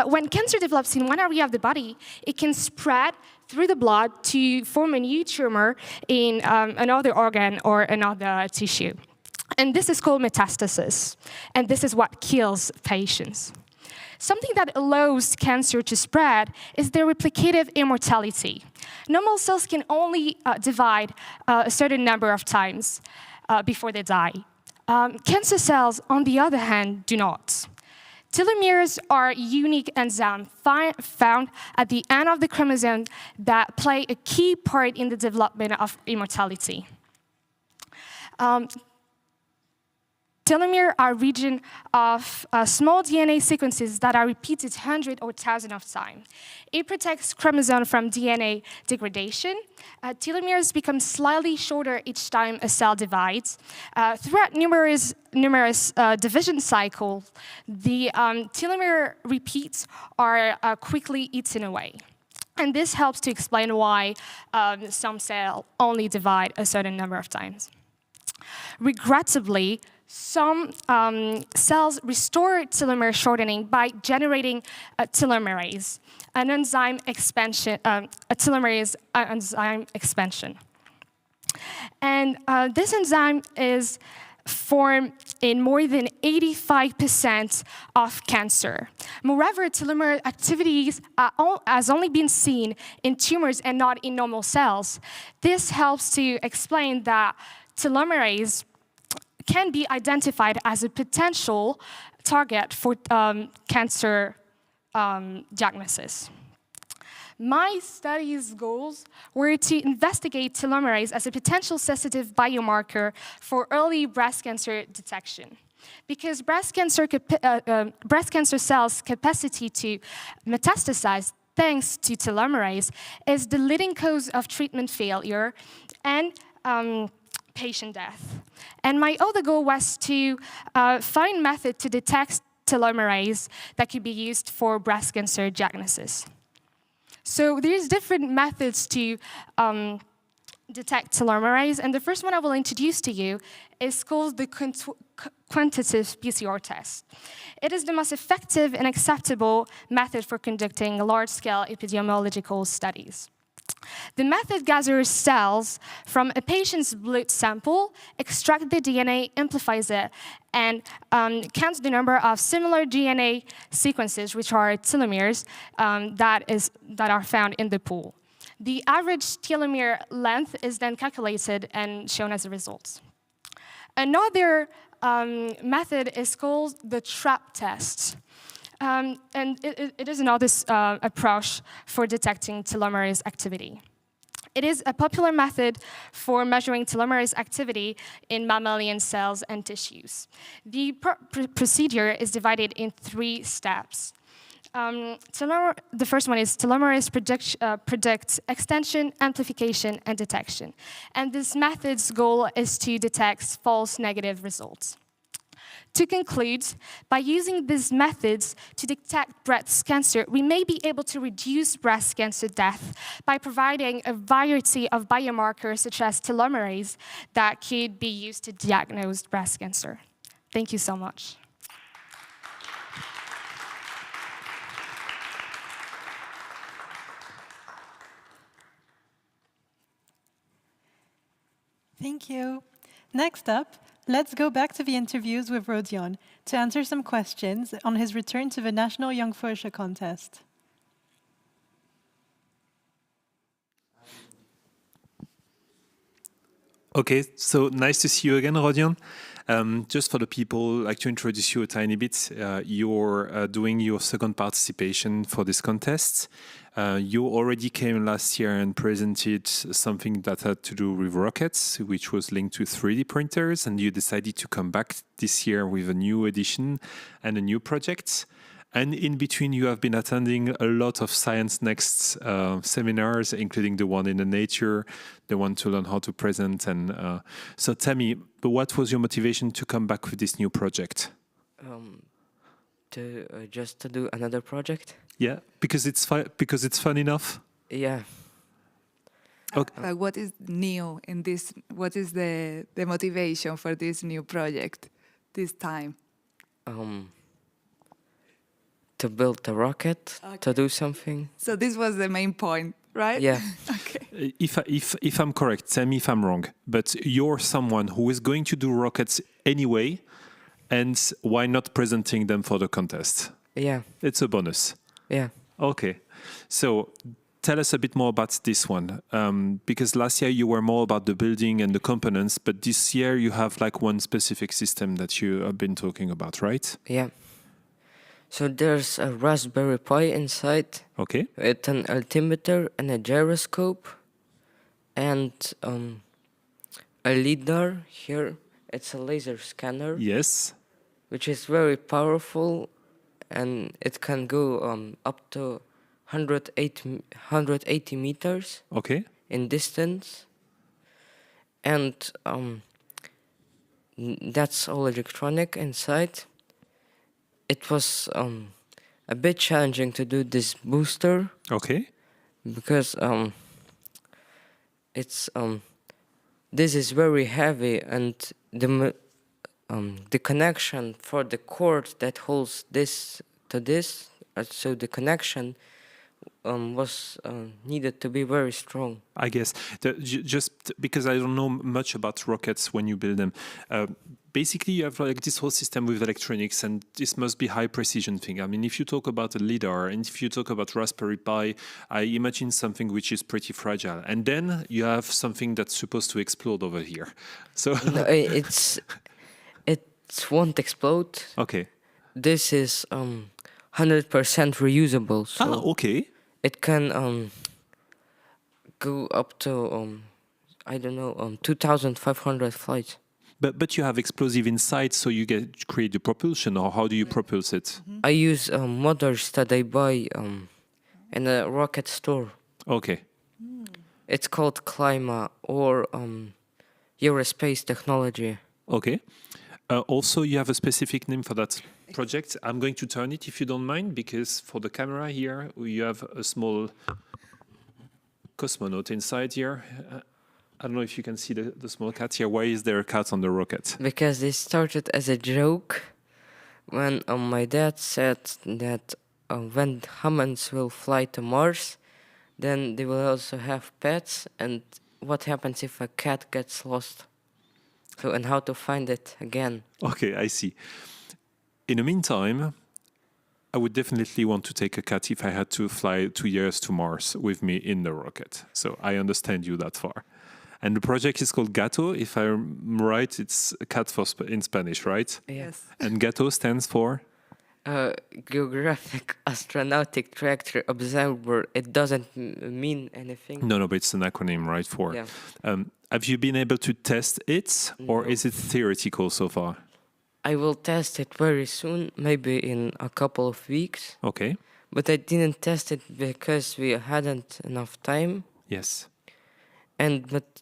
When cancer develops in one area of the body, it can spread through the blood to form a new tumor in another organ or another tissue. And this is called metastasis, and this is what kills patients. Something that allows cancer to spread is their replicative immortality. Normal cells can only divide a certain number of times before they die. Cancer cells, on the other hand, do not. Telomeres are unique enzymes found at the end of the chromosome that play a key part in the development of immortality. Telomeres are a region of small DNA sequences that are repeated hundreds or thousands of times. It protects chromosomes from DNA degradation. Telomeres become slightly shorter each time a cell divides. Throughout numerous division cycles, the telomere repeats are quickly eaten away. And this helps to explain why some cells only divide a certain number of times. Regrettably, some cells restore telomere shortening by generating a telomerase, an enzyme expansion, a telomerase enzyme expansion. And this enzyme is formed in more than 85% of cancer. Moreover, telomere activities has only been seen in tumors and not in normal cells. This helps to explain that telomerase can be identified as a potential target for cancer diagnosis. My study's goals were to investigate telomerase as a potential sensitive biomarker for early breast cancer detection. Because breast cancer cells' capacity to metastasize thanks to telomerase is the leading cause of treatment failure and patient death. And my other goal was to find a method to detect telomerase that could be used for breast cancer diagnosis. So there's different methods to detect telomerase, and the first one I will introduce to you is called the quantitative PCR test. It is the most effective and acceptable method for conducting large-scale epidemiological studies. The method gathers cells from a patient's blood sample, extracts the DNA, amplifies it, and counts the number of similar DNA sequences, which are telomeres, that are found in the pool. The average telomere length is then calculated and shown as a result. Another method is called the trap test. And it is another approach for detecting telomerase activity. It is a popular method for measuring telomerase activity in mammalian cells and tissues. The procedure is divided in 3 steps. The first one is telomerase predicts extension, amplification, and detection. And this method's goal is to detect false negative results. To conclude, by using these methods to detect breast cancer, we may be able to reduce breast cancer death by providing a variety of biomarkers such as telomerase that could be used to diagnose breast cancer. Thank you so much. Thank you. Next up, let's go back to the interviews with Rodion to answer some questions on his return to the National Jonk Fuerscher Contest. Okay, so nice to see you again, Rodion. Just for the people, I'd like to introduce you a tiny bit. You're doing your second participation for this contest. You already came last year and presented something that had to do with rockets, which was linked to 3D printers, and you decided to come back this year with a new edition and a new project. And in between, you have been attending a lot of Science Next seminars, including the one in the Nature, the one to learn how to present. And so tell me, what was your motivation to come back with this new project? Just to do another project. Yeah, because it's fun enough. Yeah. Okay. What is new in this? What is the motivation for this new project this time? To build a rocket, to do something. So this was the main point, right? Yeah. Okay. If I'm correct, tell me if I'm wrong, but you're someone who is going to do rockets anyway, and why not presenting them for the contest? Yeah. It's a bonus. Yeah. Okay. So tell us a bit more about this one, because last year you were more about the building and the components, but this year you have like one specific system that you have been talking about, right? Yeah. So there's a Raspberry Pi inside. Okay. With an altimeter and a gyroscope, and a LiDAR here. It's a laser scanner. Yes. Which is very powerful, and it can go up to 180 meters. Okay. In distance. And that's all electronic inside. It was a bit challenging to do this booster. Okay. because it's this is very heavy, and the connection for the cord that holds this to this, so the connection was needed to be very strong. I guess just because I don't know much about rockets when you build them. Basically, you have like this whole system with electronics, and this must be high precision thing. I mean, if you talk about a LiDAR, and if you talk about Raspberry Pi, I imagine something which is pretty fragile. And then you have something that's supposed to explode over here. So no, it won't explode. Okay. This is 100% reusable. So okay. It can go up to I don't know 2,500 flights. But you have explosive inside, so you create the propulsion, or how do you propulse it? I use motors that I buy in a rocket store. Okay. It's called Clima or Aerospace Technology. Okay. Also, you have a specific name for that project. I'm going to turn it if you don't mind, because for the camera here, you have a small cosmonaut inside here. I don't know if you can see the small cat here. Why is there a cat on the rocket? Because it started as a joke when my dad said that when humans will fly to Mars, then they will also have pets. And what happens if a cat gets lost? So, and how to find it again. Okay, I see. In the meantime, I would definitely want to take a cat if I had to fly 2 years to Mars with me in the rocket. So I understand you that far. And the project is called GATO. If I'm right, it's a cat in Spanish, right? Yes. And GATO stands for? Geographic Astronautic Trajectory Observer. It doesn't mean anything. No, but it's an acronym, right? For. Yeah. Have you been able to test it, or is it theoretical so far? I will test it very soon, maybe in a couple of weeks. Okay. But I didn't test it because we hadn't enough time. Yes. But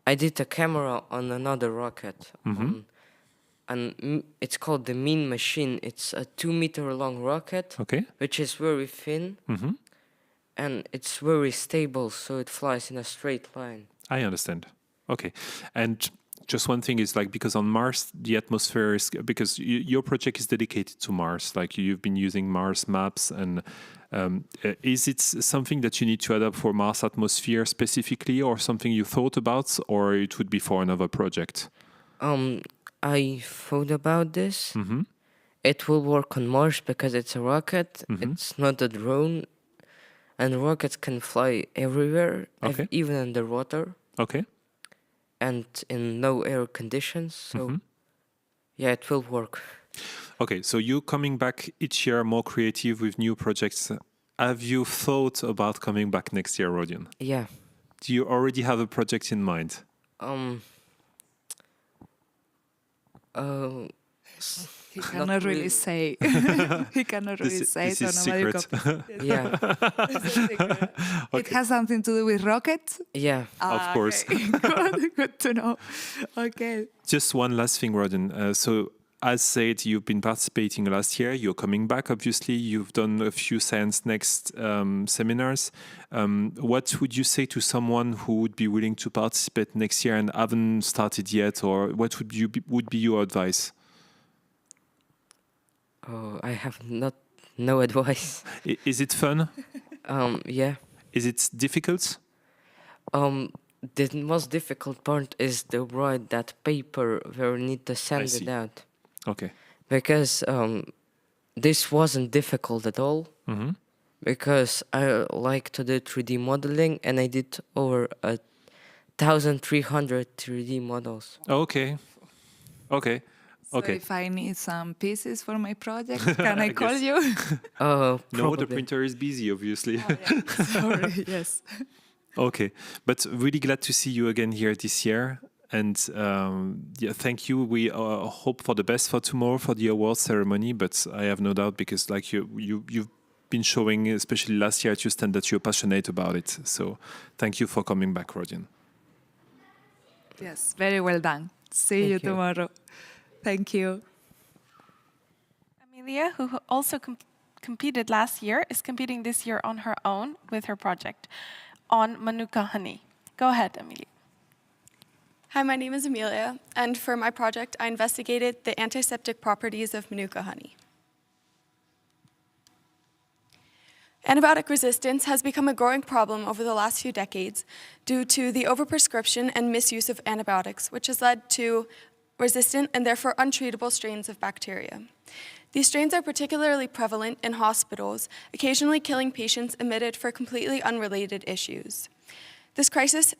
I did a camera on another rocket. Mm-hmm. And it's called the Mean Machine. It's a 2-meter long rocket, which is very thin, and it's very stable, so it flies in a straight line. I understand. Okay. And just one thing is, like, because on Mars, the atmosphere is, because your project is dedicated to Mars, like you've been using Mars maps, and is it something that you need to adapt for Mars atmosphere specifically, or something you thought about, or it would be for another project? I thought about this. Mm-hmm. It will work on Mars because it's a rocket. Mm-hmm. It's not a drone. And rockets can fly everywhere, even underwater. Okay. And in no air conditions. So, yeah, it will work. Okay, so you coming back each year more creative with new projects. Have you thought about coming back next year, Rodion? Yeah. Do you already have a project in mind? He cannot really say. He cannot really say. This is secret. Yeah. It has something to do with rockets? Yeah. Of course. Okay. Good to know. Okay. Just one last thing, Rodion. So, as said, you've been participating last year. You're coming back, obviously. You've done a few Science Next seminars. What would you say to someone who would be willing to participate next year and haven't started yet, or what would be your advice? Oh, I have no advice. Is it fun? Yeah. Is it difficult? The most difficult part is to write that paper where we need to send it out. Okay. Because this wasn't difficult at all. Mm-hmm. Because I like to do 3D modeling, and I did over 1,300 3D models. Okay. Okay. So Okay. if I need some pieces for my project, can I call you? No, the Probably. printer is busy, obviously. Oh, yeah. Sorry, yes. Okay, but really glad to see you again here this year. And yeah, thank you. We hope for the best for tomorrow for the award ceremony. But I have no doubt, because like you've been showing, especially last year at your stand, that you're passionate about it. So thank you for coming back, Rodion. Yes, very well done. See you tomorrow. Thank you. Amelia, who also competed last year is competing this year on her own with her project on Manuka honey. Go ahead, Amelia. Hi, my name is Amelia, and for my project, I investigated the antiseptic properties of Manuka honey. Antibiotic resistance has become a growing problem over the last few decades due to the overprescription and misuse of antibiotics, which has led to resistant and therefore untreatable strains of bacteria. These strains are particularly prevalent in hospitals, occasionally killing patients admitted for completely unrelated issues. This crisis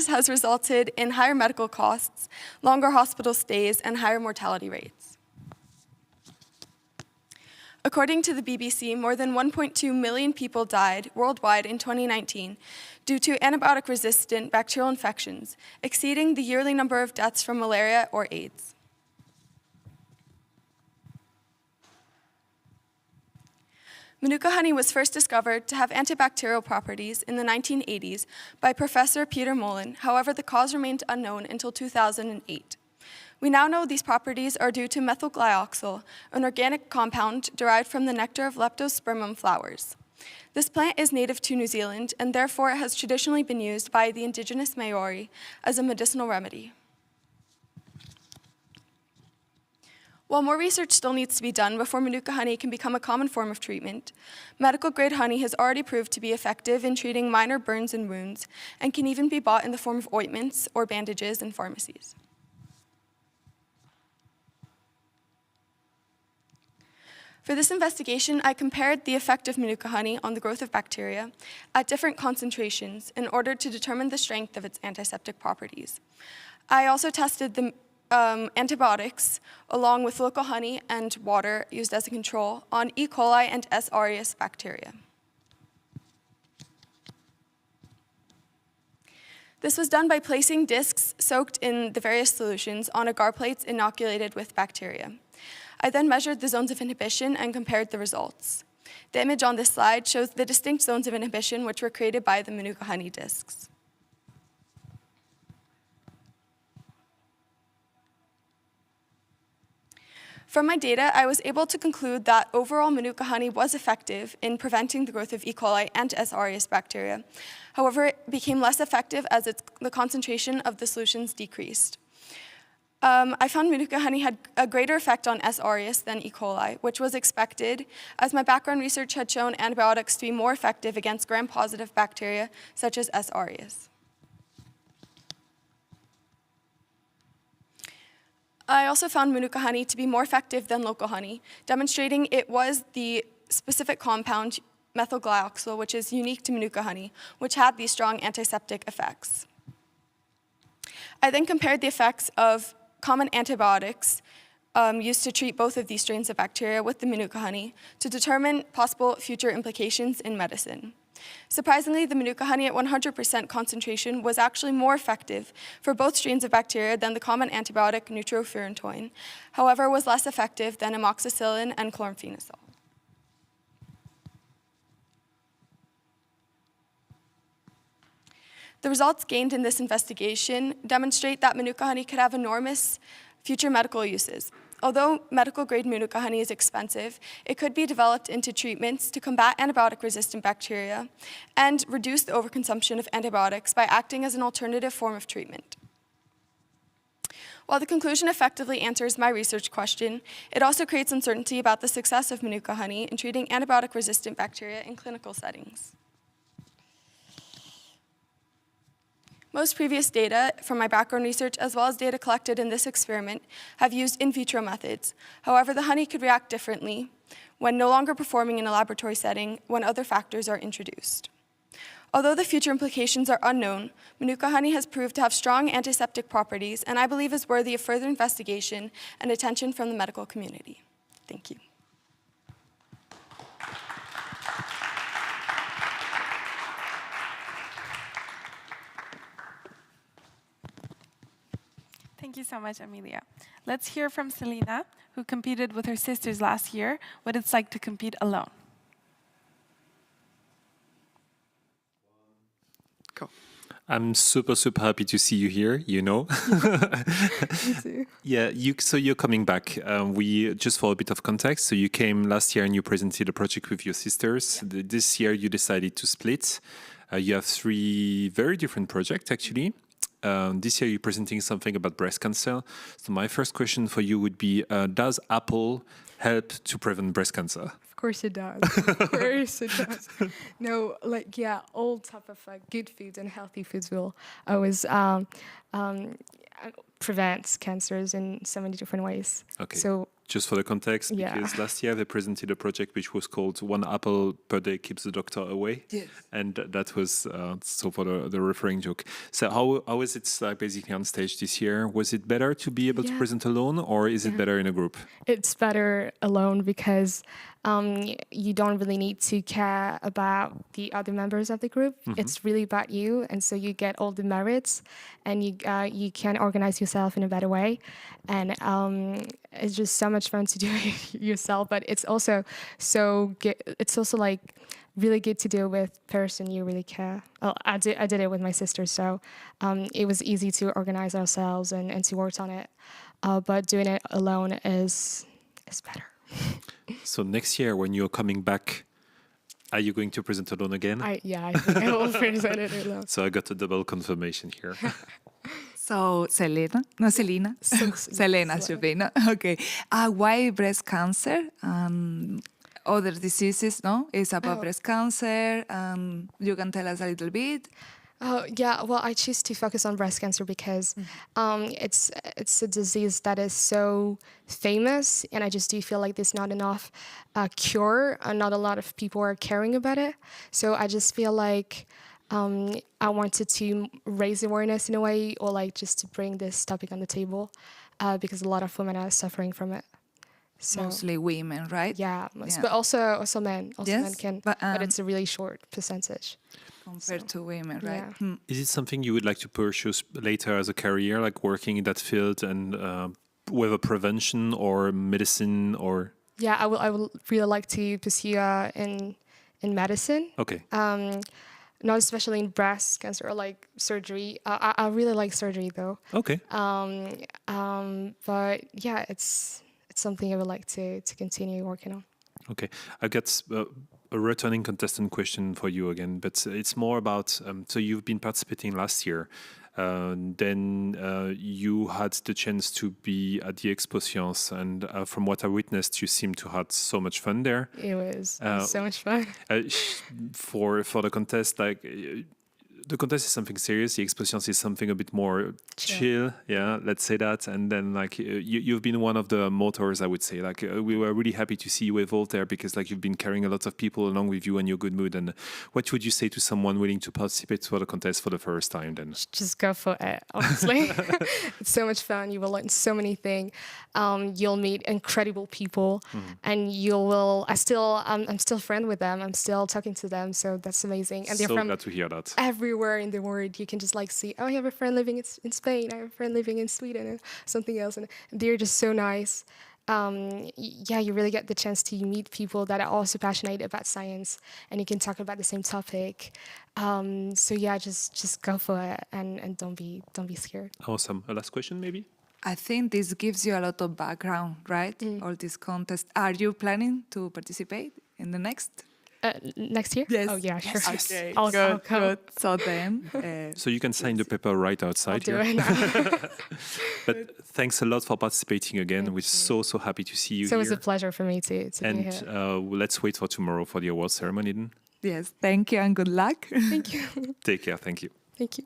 has resulted in higher medical costs, longer hospital stays, and higher mortality rates. According to the BBC, more than 1.2 million people died worldwide in 2019 due to antibiotic-resistant bacterial infections, exceeding the yearly number of deaths from malaria or AIDS. Manuka honey was first discovered to have antibacterial properties in the 1980s by Professor Peter Mullen. However, the cause remained unknown until 2008. We now know these properties are due to methylglyoxal, an organic compound derived from the nectar of leptospermum flowers. This plant is native to New Zealand and therefore has traditionally been used by the indigenous Maori as a medicinal remedy. While more research still needs to be done before Manuka honey can become a common form of treatment, medical-grade honey has already proved to be effective in treating minor burns and wounds and can even be bought in the form of ointments or bandages in pharmacies. For this investigation, I compared the effect of Manuka honey on the growth of bacteria at different concentrations in order to determine the strength of its antiseptic properties. I also tested the antibiotics, along with local honey and water used as a control, on E. coli and S. aureus bacteria. This was done by placing discs soaked in the various solutions on agar plates inoculated with bacteria. I then measured the zones of inhibition and compared the results. The image on this slide shows the distinct zones of inhibition which were created by the Manuka honey discs. From my data, I was able to conclude that overall Manuka honey was effective in preventing the growth of E. coli and S. aureus bacteria. However, it became less effective as the concentration of the solutions decreased. I found Manuka honey had a greater effect on S. aureus than E. coli, which was expected, as my background research had shown antibiotics to be more effective against gram-positive bacteria, such as S. aureus. I also found Manuka honey to be more effective than local honey, demonstrating it was the specific compound, methylglyoxal, which is unique to Manuka honey, which had these strong antiseptic effects. I then compared the effects of common antibiotics used to treat both of these strains of bacteria with the Manuka honey to determine possible future implications in medicine. Surprisingly, the Manuka honey at 100% concentration was actually more effective for both strains of bacteria than the common antibiotic nitrofurantoin, however, was less effective than amoxicillin and chloramphenicol. The results gained in this investigation demonstrate that Manuka honey could have enormous future medical uses. Although medical-grade Manuka honey is expensive, it could be developed into treatments to combat antibiotic-resistant bacteria and reduce the overconsumption of antibiotics by acting as an alternative form of treatment. While the conclusion effectively answers my research question, it also creates uncertainty about the success of Manuka honey in treating antibiotic-resistant bacteria in clinical settings. Most previous data from my background research, as well as data collected in this experiment, have used in vitro methods. However, the honey could react differently when no longer performing in a laboratory setting when other factors are introduced. Although the future implications are unknown, Manuka honey has proved to have strong antiseptic properties and I believe is worthy of further investigation and attention from the medical community. Thank you. Thank you so much, Amelia. Let's hear from Selena, who competed with her sisters last year, what it's like to compete alone. Cool. I'm super, super happy to see you here, you know. Me too. Yeah, so you're coming back. We just for a bit of context. So you came last year and you presented a project with your sisters. This year you decided to split. You have 3 very different projects actually. This year you're presenting something about breast cancer. So my first question for you would be, does Apple help to prevent breast cancer? Of course it does. Of course it does. No, like, yeah, all type of good foods and healthy foods will always prevent cancers in so many different ways. Okay. So just for the context, yeah. because last year they presented a project which was called "One Apple Per Day Keeps the Doctor Away," Yes. and that was so for the referring joke. So how is it basically on stage this year? Was it better to be able to present alone, or is it better in a group? It's better alone because you don't really need to care about the other members of the group. It's really about you, and so you get all the merits, and you can organize yourself in a better way, and it's just so much fun to do it yourself. But it's also so good. It's also like really good to do with person you really care. Well, I did it with my sister, so it was easy to organize ourselves and to work on it. But doing it alone is better. So next year, when you're coming back, are you going to present alone again? I think I will present it alone. So I got a double confirmation here. So Selena, Selena should be, no? Okay. Why breast cancer? Other diseases, no? It's about breast cancer. You can tell us a little bit. Yeah, well, I choose to focus on breast cancer because it's a disease that is so famous, and I just do feel like there's not enough cure, and not a lot of people are caring about it. So I just feel like I wanted to raise awareness in a way, or like just to bring this topic on the table, because a lot of women are suffering from it. So, mostly women, right? Yeah, but also men. Also men can, but it's a really short percentage. Compared to women, right? Yeah. Is it something you would like to pursue later as a career, like working in that field and whether prevention or medicine or? Yeah, I will really like to pursue in medicine. Okay. Not especially in breast cancer or like surgery. I really like surgery though. Okay. But yeah, it's something I would like to continue working on. Okay, I got a returning contestant question for you again, but it's more about, so you've been participating last year, then you had the chance to be at the Expo Science, and from what I witnessed, you seem to have so much fun there. It was so much fun. For the contest, like the contest is something serious. The Expo Science is something a bit more chill. Yeah, let's say that. And then like you've been one of the motors, I would say. Like we were really happy to see you evolve there because like you've been carrying a lot of people along with you and your good mood. And what would you say to someone willing to participate for the contest for the first time? Then just go for it. Honestly, it's so much fun. You will learn so many things. You'll meet incredible people, and I'm still friend with them. I'm still talking to them. So that's amazing. And they're so from glad to hear that. everywhere in the world. You can just like see, oh, I have a friend living in Spain, I have a friend living in Sweden, and something else, and they're just so nice. Yeah, you really get the chance to meet people that are also passionate about science, and you can talk about the same topic. So yeah, just go for it, and don't be scared. Awesome. A last question, maybe. I think this gives you a lot of background, right? All these contests. Are you planning to participate in the next? Next year? Yes. Oh yeah, sure. Yes. Okay. I'll come. Good. So then, so you can sign the paper right outside I'll here. do it now. But thanks a lot for participating again. We're so happy to see you So here. it was a pleasure for me to be here. And let's wait for tomorrow for the award ceremony then. yes. Thank you and good luck. Thank you. Take care. Thank you. Thank you.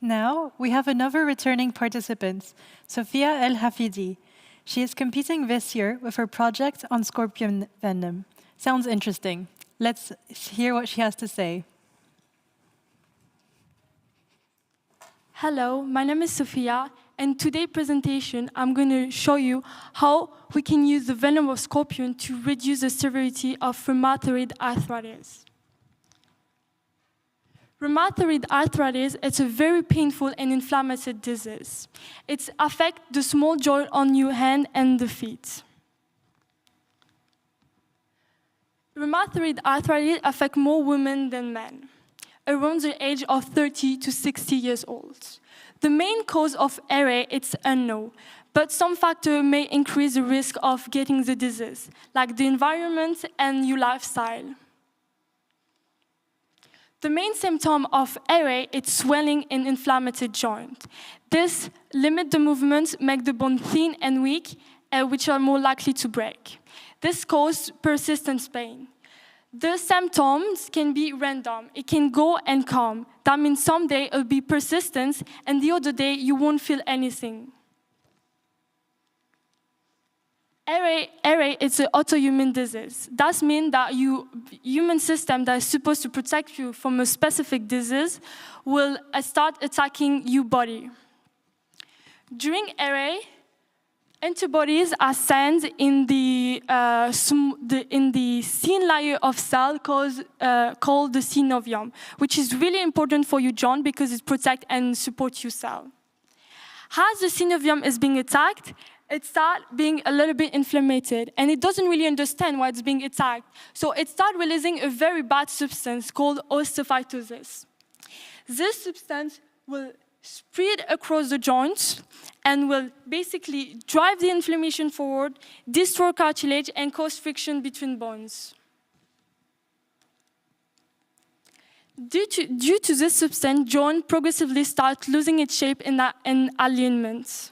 Now, we have another returning participant, Sophia El Hafidi. She is competing this year with her project on scorpion venom. Sounds interesting. Let's hear what she has to say. Hello, my name is Sophia, and today's presentation I'm going to show you how we can use the venom of scorpion to reduce the severity of rheumatoid arthritis. Rheumatoid arthritis is a very painful and inflammatory disease. It affects the small joint on your hand and the feet. Rheumatoid arthritis affects more women than men, around the age of 30 to 60 years old. The main cause of RA is unknown, but some factors may increase the risk of getting the disease, like the environment and your lifestyle. The main symptom of RA is swelling in inflammatory joint. This limits the movement, make the bone thin and weak, which are more likely to break. This causes persistent pain. The symptoms can be random. It can go and come. That means some day it'll be persistent, and the other day you won't feel anything. RA is an autoimmune disease. That means that your immune system that is supposed to protect you from a specific disease will start attacking your body. During RA, antibodies are sent in the thin layer of cell called the synovium, which is really important for your joint because it protects and supports your cell. As the synovium is being attacked, it starts being a little bit inflamed, and it doesn't really understand why it's being attacked. So it starts releasing a very bad substance called osteophytosis. This substance will spread across the joints and will basically drive the inflammation forward, destroy cartilage, and cause friction between bones. Due to this substance, joint progressively start losing its shape and alignment.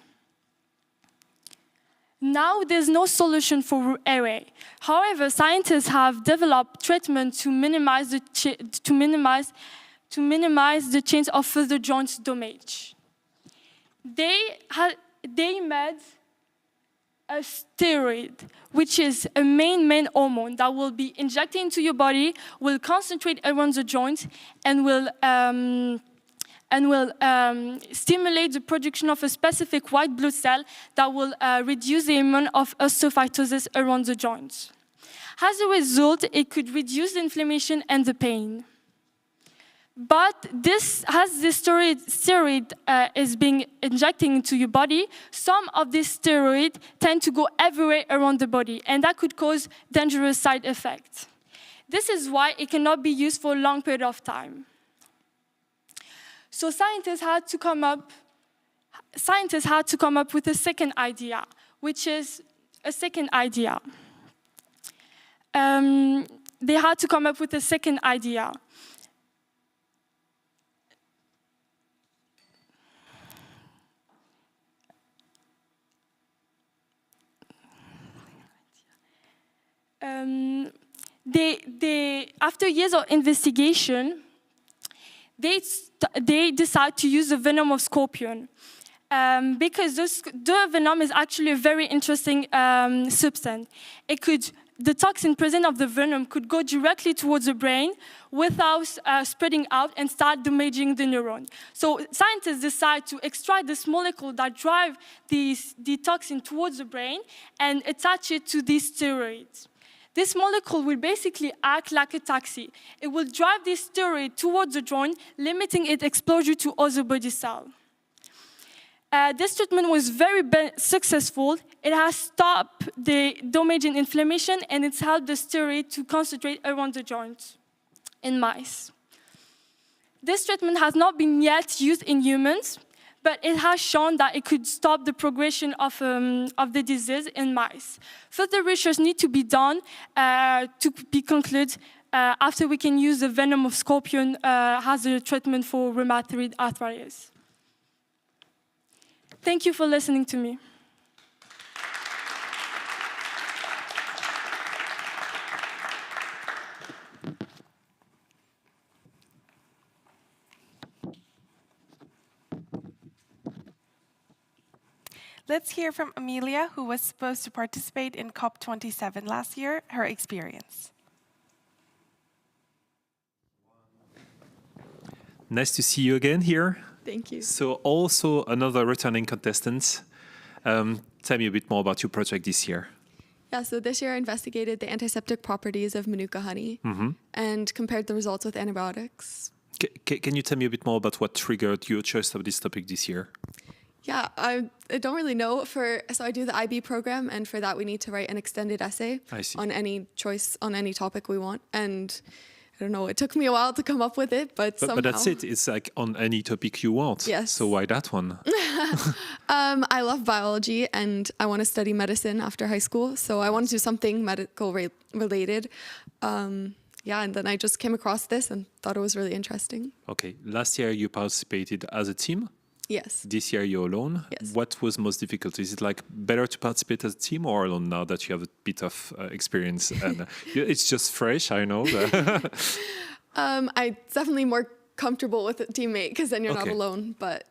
Now there's no solution for RA. However, scientists have developed treatment to minimize the chance of further joint damage. They made a steroid, which is a main hormone that will be injected into your body, will concentrate around the joint, and will stimulate the production of a specific white blood cell that will reduce the amount of osteophytosis around the joint. As a result, it could reduce the inflammation and the pain. But this steroid is being injected into your body, some of these steroids tend to go everywhere around the body, and that could cause dangerous side effects. This is why it cannot be used for a long period of time. So scientists had to come up with a second idea, which is a second idea. They had to come up with a second idea. After years of investigation, they decide to use the venom of scorpion because the venom is actually a very interesting substance. The toxin present of the venom could go directly towards the brain without spreading out and start damaging the neuron. So scientists decide to extract this molecule that drives the toxin towards the brain and attach it to these steroids. This molecule will basically act like a taxi. It will drive this steroid towards the joint, limiting its exposure to other body cells. This treatment was very successful. It has stopped the damage and inflammation, and it's helped the steroid to concentrate around the joint in mice. This treatment has not been yet used in humans, but it has shown that it could stop the progression of the disease in mice. Further research needs to be done to be concluded after we can use the venom of scorpion as a treatment for rheumatoid arthritis. Thank you for listening to me. Let's hear from Amelia, who was supposed to participate in COP27 last year, her experience. Nice to see you again here. Thank you. So also another returning contestant. Tell me a bit more about your project this year. Yeah, so this year I investigated the antiseptic properties of Manuka honey and compared the results with antibiotics. Can you tell me a bit more about what triggered your choice of this topic this year? Yeah, I don't really know. So I do the IB program, and for that we need to write an extended essay on any choice, on any topic we want. And I don't know, it took me a while to come up with it, but somehow. But that's it. It's like on any topic you want. Yes. So why that one? I love biology and I want to study medicine after high school. So I want to do something medical related. Yeah, and then I just came across this and thought it was really interesting. Okay. Last year you participated as a team. Yes. This year you're alone. Yes. What was most difficult? Is it like better to participate as a team or alone now that you have a bit of experience? And it's just fresh, I know. I'm definitely more comfortable with a teammate because then you're not Okay. alone. But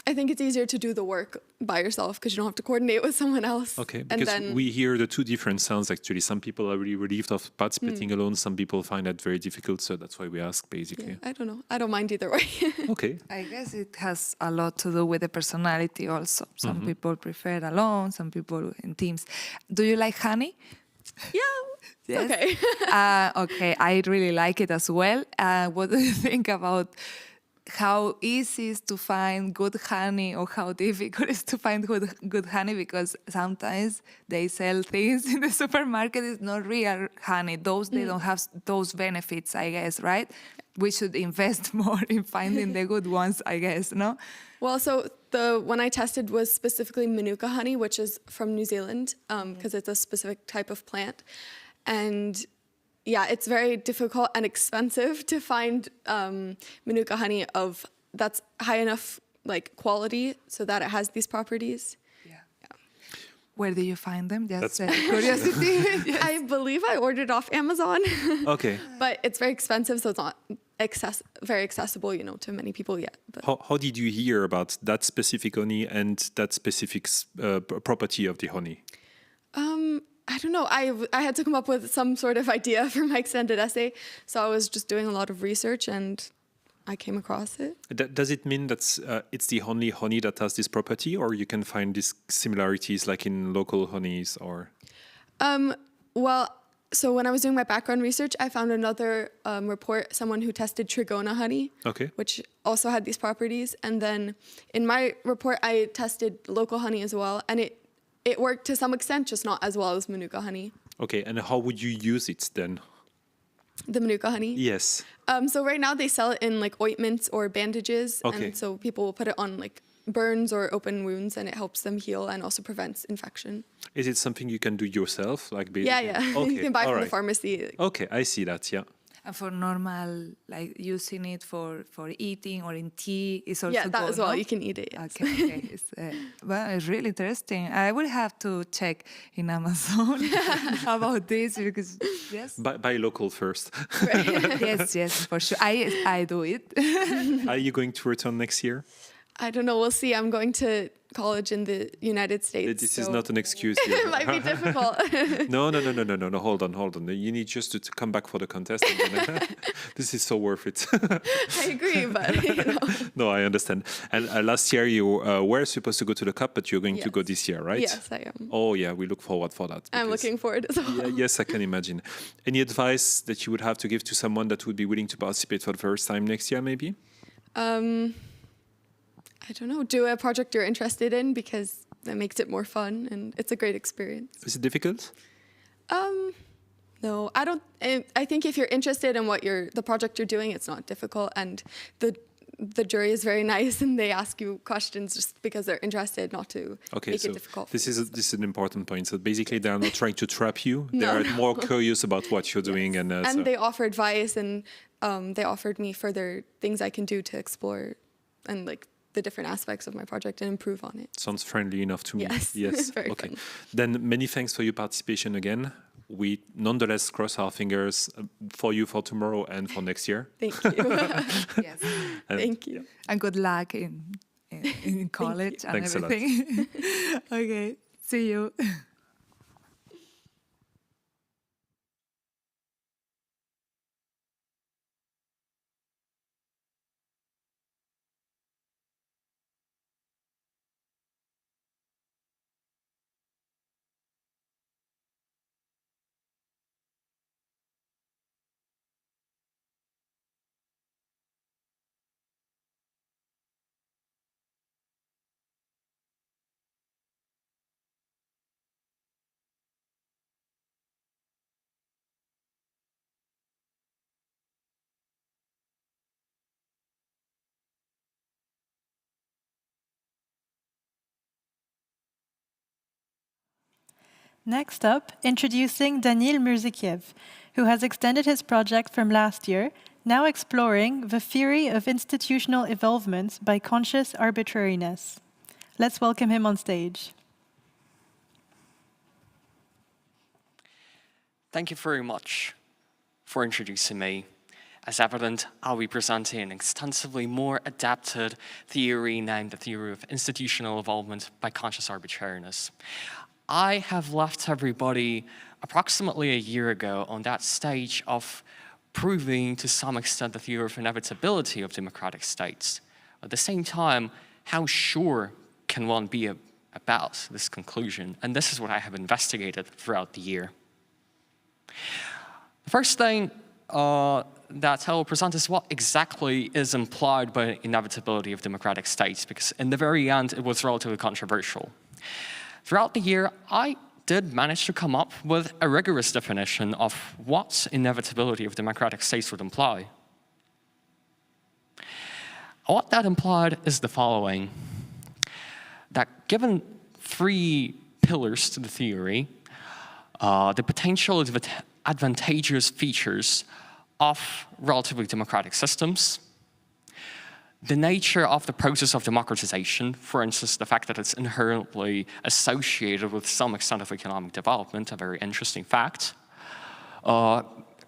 I think it's easier to do the work by yourself because you don't have to coordinate with someone else. Okay, And because then, we hear the two different sounds actually. Some people are really relieved of participating alone. Some people find that very difficult. So that's why we ask, basically. I don't know. I don't mind either way. Okay. I guess it has a lot to do with the personality also. Some people prefer alone, some people in teams. Do you like honey? Yes. Okay. Okay, I really like it as well. What do you think about how easy it is to find good honey or how difficult it is to find good honey? Because sometimes they sell things in the supermarket, it's not real honey. They don't have those benefits, I guess, right? We should invest more in finding the good ones, I guess, no? Well, so the one I tested was specifically Manuka honey, which is from New Zealand because it's a specific type of plant. And yeah, it's very difficult and expensive to find Manuka honey that's high enough like quality so that it has these properties. Where do you find them? Just That's- curiosity. I believe I ordered off Amazon. Okay. But it's very expensive, so it's not very accessible, to many people yet. But How did you hear about that specific honey and that specific property of the honey? I don't know. I had to come up with some sort of idea for my extended essay, so I was just doing a lot of research and I came across it. Does it mean that it's the only honey that has this property, or you can find these similarities like in local honeys, or? Well, so when I was doing my background research, I found another report, someone who tested Trigona honey, which also had these properties. And then in my report, I tested local honey as well, and it worked to some extent, just not as well as Manuka honey. Okay, and how would you use it then? The Manuka honey? Yes. So right now they sell it in like ointments or bandages. Okay. And so people will put it on like burns or open wounds and it helps them heal and also prevents infection. Is it something you can do yourself? Yeah. Okay, You can buy all from right. the pharmacy. Okay, I see that, yeah. And for normal, like using it for eating or in tea is also Yeah, that good, as well. no? You can eat it. Yes. Okay. It's really interesting. I will have to check in Amazon about this because yes. Buy local first. yes, for sure. I do it. Are you going to return next year? I don't know. We'll see. I'm going to college in the United States. This is so not an excuse. it might be difficult. No. Hold on. You need just to come back for the contest. And then, this is so worth it. I agree, but No, I understand. And last year you were supposed to go to the cup, but you're going to go this year, right? Yes, I am. Oh yeah, we look forward for that. I'm looking forward as well. Yes, I can imagine. Any advice that you would have to give to someone that would be willing to participate for the first time next year, maybe? I don't know. Do a project you're interested in because that makes it more fun and it's a great experience. Is it difficult? No, I don't. I think if you're interested in the project you're doing, it's not difficult, and the jury is very nice and they ask you questions just because they're interested, not to make it difficult. This is an important point. So basically, they are not trying to trap you. They No, are no. more curious about what you're doing, and They offer advice and they offered me further things I can do to explore and like the different aspects of my project and improve on it. Sounds friendly enough to me. Yes. Very Okay. fun. Then many thanks for your participation again. We nonetheless cross our fingers for you for tomorrow and for next year. Thank you. Yes. And Thank you. And good luck in in college and Thanks everything. Okay, see you. Next up, introducing Danil Murzikiev, who has extended his project from last year, now exploring the theory of institutional evolvement by conscious arbitrariness. Let's welcome him on stage. Thank you very much for introducing me. As evident, I'll be presenting an extensively more adapted theory named the theory of institutional evolvement by conscious arbitrariness. I have left everybody approximately a year ago on that stage of proving to some extent the theory of inevitability of democratic states. At the same time, how sure can one be about this conclusion? And this is what I have investigated throughout the year. The first thing that I will present is what exactly is implied by inevitability of democratic states, because in the very end, it was relatively controversial. Throughout the year, I did manage to come up with a rigorous definition of what inevitability of democratic states would imply. What that implied is the following: that given three pillars to the theory, the potential advantageous features of relatively democratic systems, the nature of the process of democratization, for instance, the fact that it's inherently associated with some extent of economic development, a very interesting fact,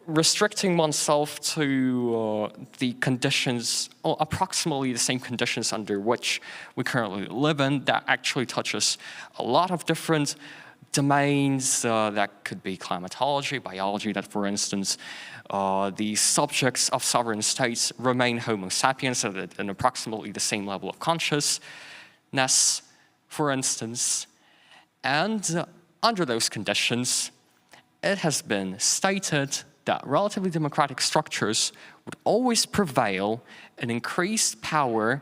restricting oneself to the conditions, or approximately the same conditions under which we currently live in, that actually touches a lot of different domains that could be climatology, biology, that, for instance, the subjects of sovereign states remain Homo sapiens at an approximately the same level of consciousness, for instance. And under those conditions, it has been stated that relatively democratic structures would always prevail in increased power,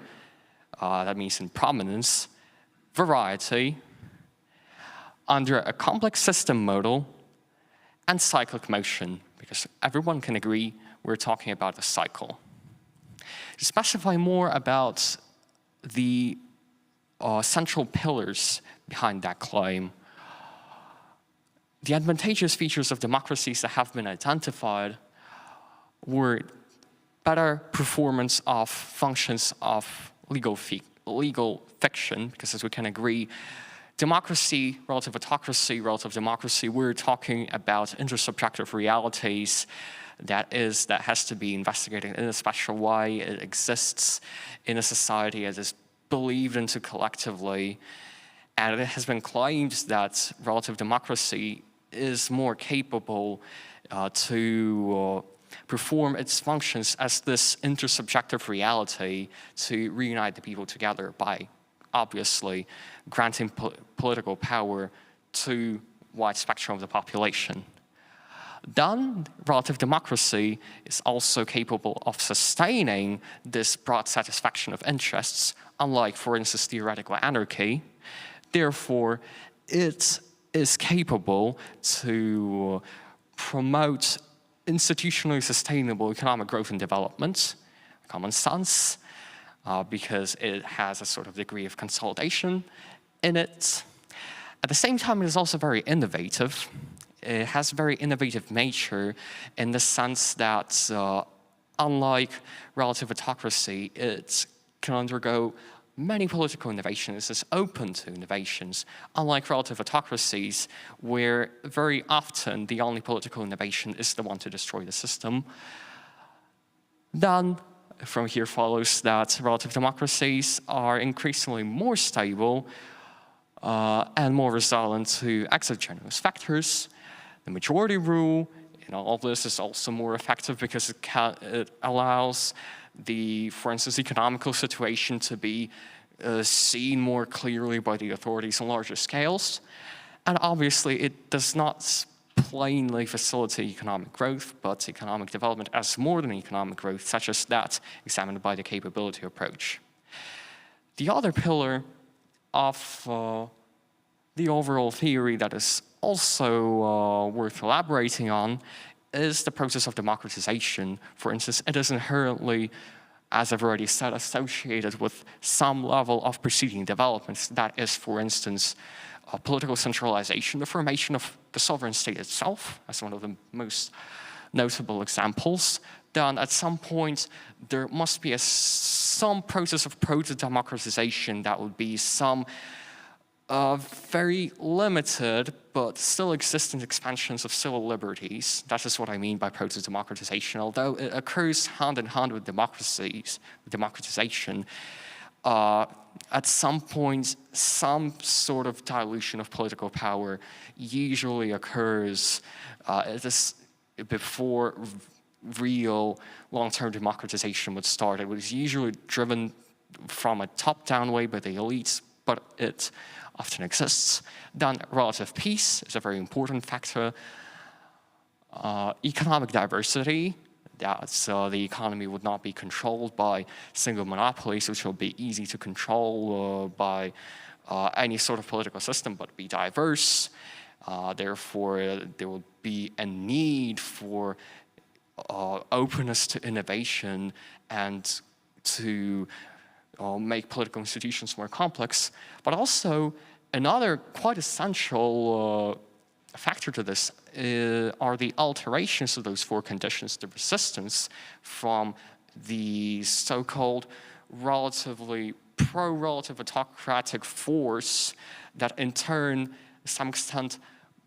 that means in prominence, variety, under a complex system model, and cyclic motion, because everyone can agree we're talking about a cycle. To specify more about the central pillars behind that claim, the advantageous features of democracies that have been identified were better performance of functions of legal fiction, because as we can agree, democracy, relative autocracy, relative democracy, we're talking about intersubjective realities that has to be investigated in a special way. It exists in a society as is believed into collectively, and it has been claimed that relative democracy is more capable to perform its functions as this intersubjective reality to reunite the people together by obviously granting political power to a wide spectrum of the population. Then, relative democracy is also capable of sustaining this broad satisfaction of interests, unlike, for instance, theoretical anarchy. Therefore, it is capable to promote institutionally sustainable economic growth and development, common sense, because it has a sort of degree of consolidation in it. At the same time, it is also very innovative. It has a very innovative nature in the sense that, unlike relative autocracy, it can undergo many political innovations. It's open to innovations, unlike relative autocracies, where very often the only political innovation is the one to destroy the system. Then, from here follows that relative democracies are increasingly more stable and more resilient to exogenous factors. The majority rule in all of this is also more effective because it allows the, for instance, economical situation to be seen more clearly by the authorities on larger scales. And obviously, it does not plainly facilitate economic growth, but economic development as more than economic growth, such as that examined by the capability approach. The other pillar of the overall theory that is also worth elaborating on is the process of democratization. For instance, it is inherently, as I've already said, associated with some level of preceding developments. That is, for instance, political centralization, the formation of the sovereign state itself, as one of the most notable examples. Then at some point, there must be some process of proto-democratization that would be some very limited but still existent expansions of civil liberties. That is what I mean by proto-democratization. Although it occurs hand in hand with democratization, at some point, some sort of dilution of political power usually occurs. It is before real long-term democratization would start. It was usually driven from a top-down way by the elites, but it often exists. Then relative peace is a very important factor. Economic diversity, that's the economy would not be controlled by single monopolies, which will be easy to control by any sort of political system, but be diverse. Therefore, there will be a need for openness to innovation and to make political institutions more complex. But also, another quite essential factor to this are the alterations of those four conditions, the resistance from the so-called relatively pro-relative autocratic force that in turn, to some extent,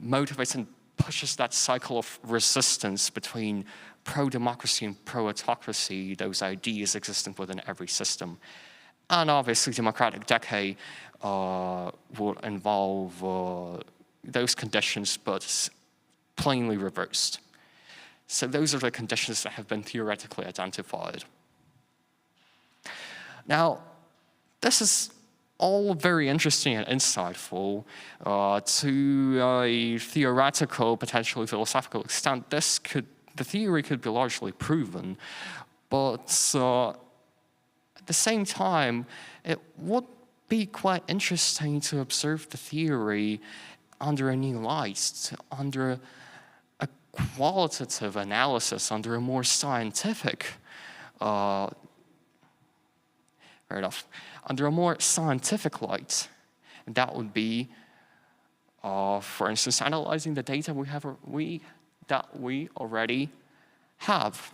motivates and pushes that cycle of resistance between pro-democracy and pro-autocracy, those ideas existent within every system. And obviously, democratic decay will involve those conditions, but plainly reversed. So those are the conditions that have been theoretically identified. Now, this is all very interesting and insightful. To a theoretical, potentially philosophical extent, the theory could be largely proven, but at the same time, it would be quite interesting to observe the theory under a new light, under a qualitative analysis, under a more scientific, fair enough, under a more scientific light. And that would be, for instance, analyzing the data that we already have.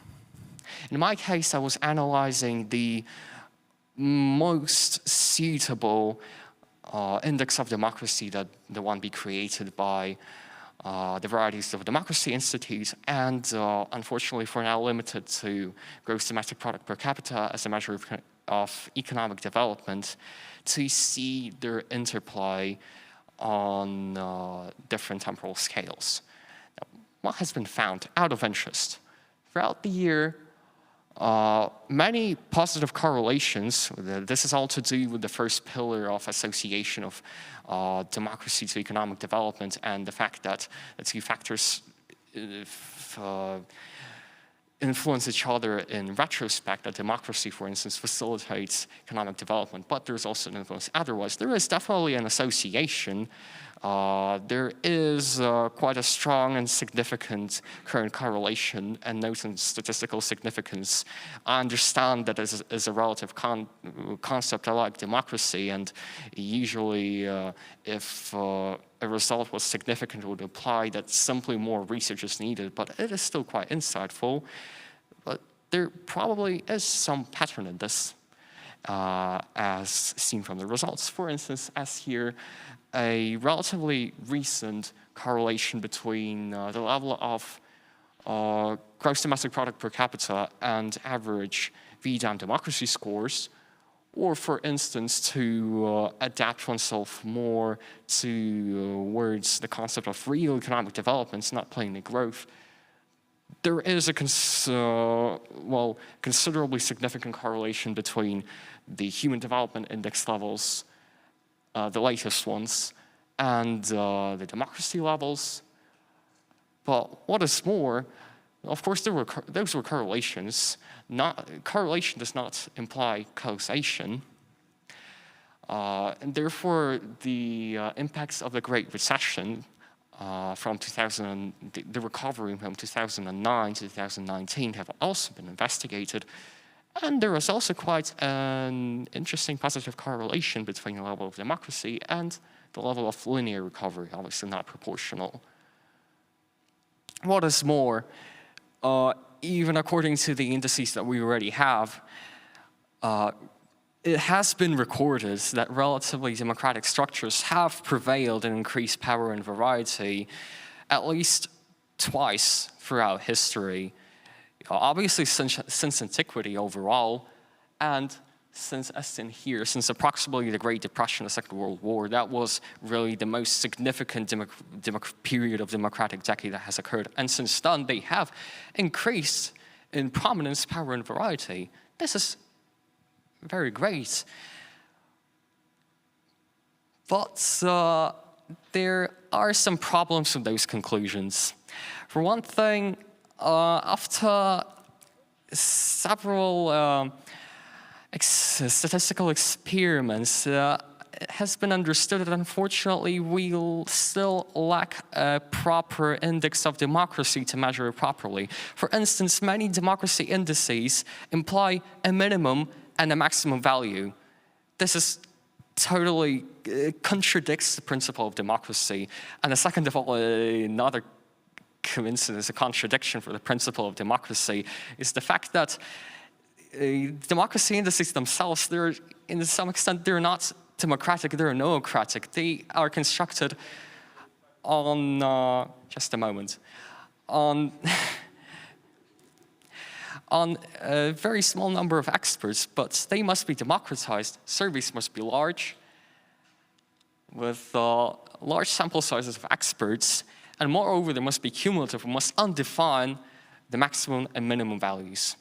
In my case, I was analyzing the most suitable index of democracy, that the one be created by the Varieties of Democracy Institute, and unfortunately for now limited to gross domestic product per capita as a measure of economic development, to see their interplay on different temporal scales. Now, what has been found out of interest? Throughout the year, many positive correlations. This is all to do with the first pillar of association of democracy to economic development, and the fact that the two factors influence each other in retrospect. That democracy, for instance, facilitates economic development, but there's also an influence otherwise. There is definitely an association. There is quite a strong and significant current correlation and note in statistical significance. I understand that as a relative concept, I like democracy, and usually if a result was significant, it would imply that simply more research is needed, but it is still quite insightful. But there probably is some pattern in this, as seen from the results. For instance, as here, a relatively recent correlation between the level of gross domestic product per capita and average VDAM democracy scores, or for instance, to adapt oneself more towards the concept of real economic development, not plainly growth, there is a considerably significant correlation between the Human Development Index levels, the latest ones, and the democracy levels. But what is more, of course, those were correlations. Correlation does not imply causation. And therefore, the impacts of the Great Recession from the recovery from 2009 to 2019 have also been investigated. And there is also quite an interesting positive correlation between the level of democracy and the level of linear recovery, obviously not proportional. What is more, even according to the indices that we already have, it has been recorded that relatively democratic structures have prevailed in increased power and variety at least twice throughout history. Obviously, since antiquity overall, and since approximately the Great Depression, the Second World War, that was really the most significant period of democratic decade that has occurred. And since then, they have increased in prominence, power, and variety. This is very great. But there are some problems with those conclusions. For one thing, after several statistical experiments, it has been understood that unfortunately we still lack a proper index of democracy to measure it properly. For instance, many democracy indices imply a minimum and a maximum value. This is totally contradicts the principle of democracy. And second of all, another coincidence, a contradiction for the principle of democracy is the fact that democracy indices themselves, to some extent, they're not democratic, they're noocratic. They are constructed on, just a moment, on a very small number of experts, but they must be democratized. Surveys must be large, with large sample sizes of experts, and moreover, they must be cumulative, we must undefine the maximum and minimum values.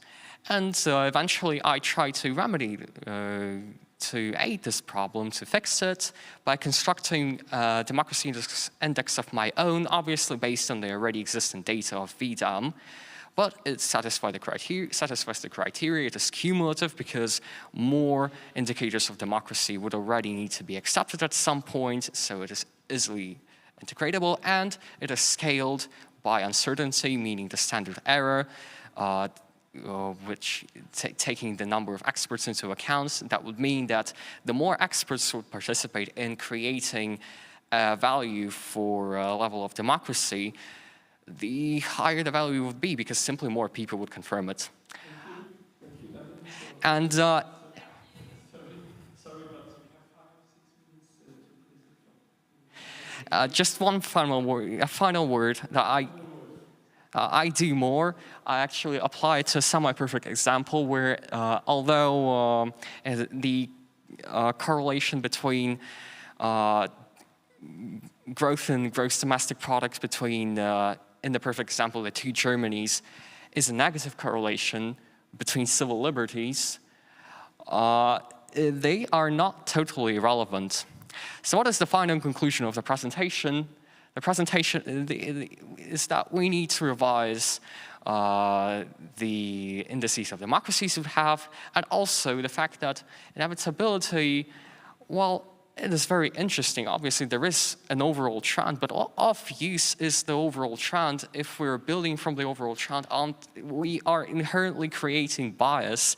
And eventually, I tried to remedy, to aid this problem, to fix it, by constructing a democracy index of my own, obviously based on the already existing data of VDAM. But it satisfies the criteria. It is cumulative because more indicators of democracy would already need to be accepted at some point, so it is easily integratable, and it is scaled by uncertainty, meaning the standard error, which taking the number of experts into account, that would mean that the more experts would participate in creating a value for a level of democracy, the higher the value would be, because simply more people would confirm it. And just one final word that I do more. I actually apply it to a semi-perfect example where, although the correlation between growth and gross domestic product between, in the perfect example, the two Germanys, is a negative correlation between civil liberties, they are not totally irrelevant. So what is the final conclusion of the presentation? The presentation is that we need to revise the indices of democracies we have, and also the fact that inevitability, well, it is very interesting. Obviously, there is an overall trend, but of use is the overall trend. If we're building from the overall trend, we are inherently creating bias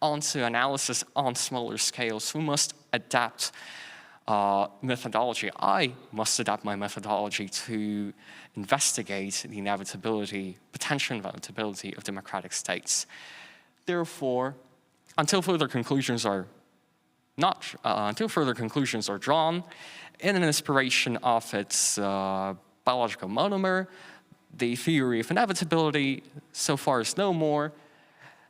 onto analysis on smaller scales. We must adapt methodology. I must adapt my methodology to investigate the inevitability, potential inevitability of democratic states. Therefore, until further conclusions are drawn, in an inspiration of its biological monomer, the theory of inevitability so far is no more.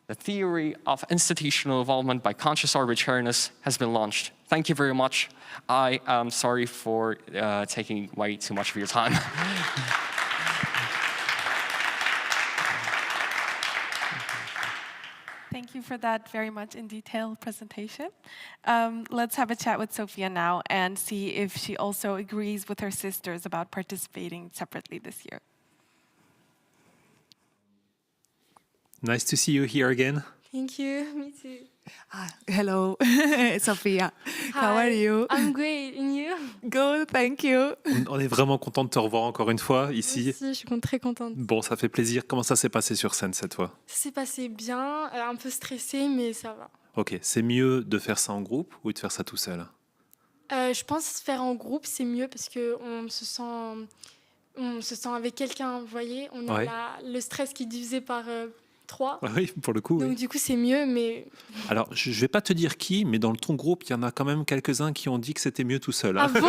The theory of institutional involvement by conscious arbitrariness has been launched. Thank you very much. I am sorry for taking way too much of your time. Thank you for that very much in detail presentation. Let's have a chat with Sophia now and see if she also agrees with her sisters about participating separately this year. Nice to see you here again. Thank you. Me too. Hello, Sophia. How are Hi. you? I'm great. And you? Good, thank you. On est vraiment content de te revoir encore une fois ici. Aussi, je suis très contente. Bon, ça fait plaisir. Comment ça s'est passé sur scène cette fois? Ça s'est passé bien, un peu stressé, mais ça va. Ok, c'est mieux de faire ça en groupe ou de faire ça tout seul? Je pense faire en groupe, c'est mieux parce qu'on se sent avec quelqu'un, vous voyez. On a Ouais. le stress qui est divisé par 3. Oui, pour le coup. Donc Oui. du coup, c'est mieux, mais... Alors, je ne vais pas te dire qui, mais dans ton groupe, il y en a quand même quelques-uns qui ont dit que c'était mieux tout seul. Hein. Ah bon?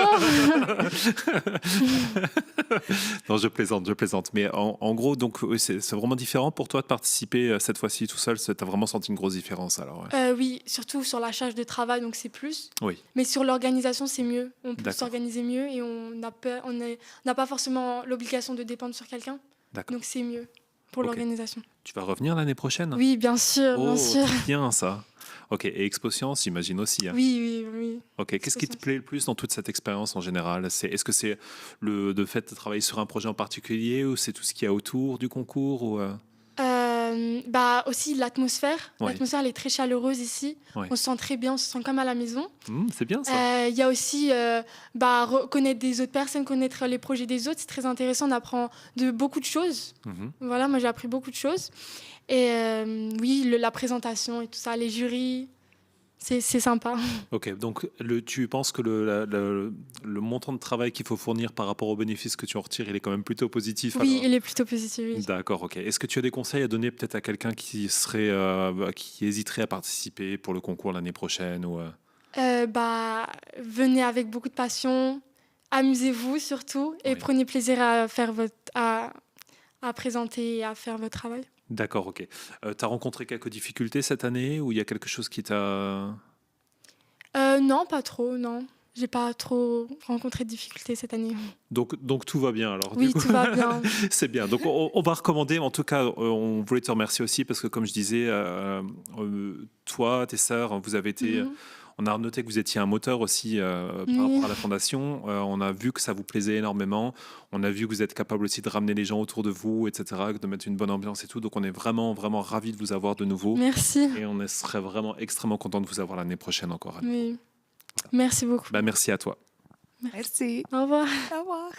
Non, je plaisante. Mais en gros, donc, oui, c'est vraiment différent pour toi de participer cette fois-ci tout seul. Tu as vraiment senti une grosse différence alors. Ouais. Oui, surtout sur la charge de travail, donc c'est plus. Oui. Mais sur l'organisation, c'est mieux. On peut D'accord. s'organiser mieux et on n'a pas forcément l'obligation de dépendre sur quelqu'un. D'accord. Donc c'est mieux pour Ok. l'organisation. Tu vas revenir l'année prochaine? Oui, bien sûr, bien sûr. Très bien ça. Ok, et Expo Science, j'imagine aussi. Hein. Oui. Ok, qu'est-ce qui te plaît le plus dans toute cette expérience en général? Est-ce que c'est le fait de travailler sur un projet en particulier ou c'est tout ce qu'il y a autour du concours ou Aussi l'atmosphère. Ouais. L'atmosphère, elle est très chaleureuse ici. Ouais. On se sent très bien, on se sent comme à la maison. C'est bien ça. Il y a aussi connaître des autres personnes, connaître les projets des autres. C'est très intéressant, on apprend beaucoup de choses. Voilà, moi j'ai appris beaucoup de choses. Et oui, la présentation et tout ça, les jurys, c'est sympa. Ok, donc tu penses que le montant de travail qu'il faut fournir par rapport aux bénéfices que tu en retires, il est quand même plutôt positif? Oui, alors il est plutôt positif. Oui. D'accord, ok. Est-ce que tu as des conseils à donner peut-être à quelqu'un qui hésiterait à participer pour le concours l'année prochaine ou Venez avec beaucoup de passion, amusez-vous surtout et prenez plaisir à faire à présenter et à faire votre travail. D'accord, ok. Tu as rencontré quelques difficultés cette année ou il y a quelque chose qui t'a... Non, pas trop, non. J'ai pas trop rencontré de difficultés cette année. Donc tout va bien alors. Oui, du coup. tout va bien. C'est bien. Donc on va recommander. En tout cas, on voulait te remercier aussi parce que comme je disais, toi, tes sœurs, vous avez été... On a noté que vous étiez un moteur aussi par rapport à la fondation. On a vu que ça vous plaisait énormément. On a vu que vous êtes capable aussi de ramener les gens autour de vous, etc., de mettre une bonne ambiance et tout. Donc on est vraiment, vraiment ravis de vous avoir de nouveau. Merci. Et on serait vraiment extrêmement content de vous avoir l'année prochaine encore. Oui. Merci beaucoup. Merci à toi. Merci. Au revoir. Au revoir.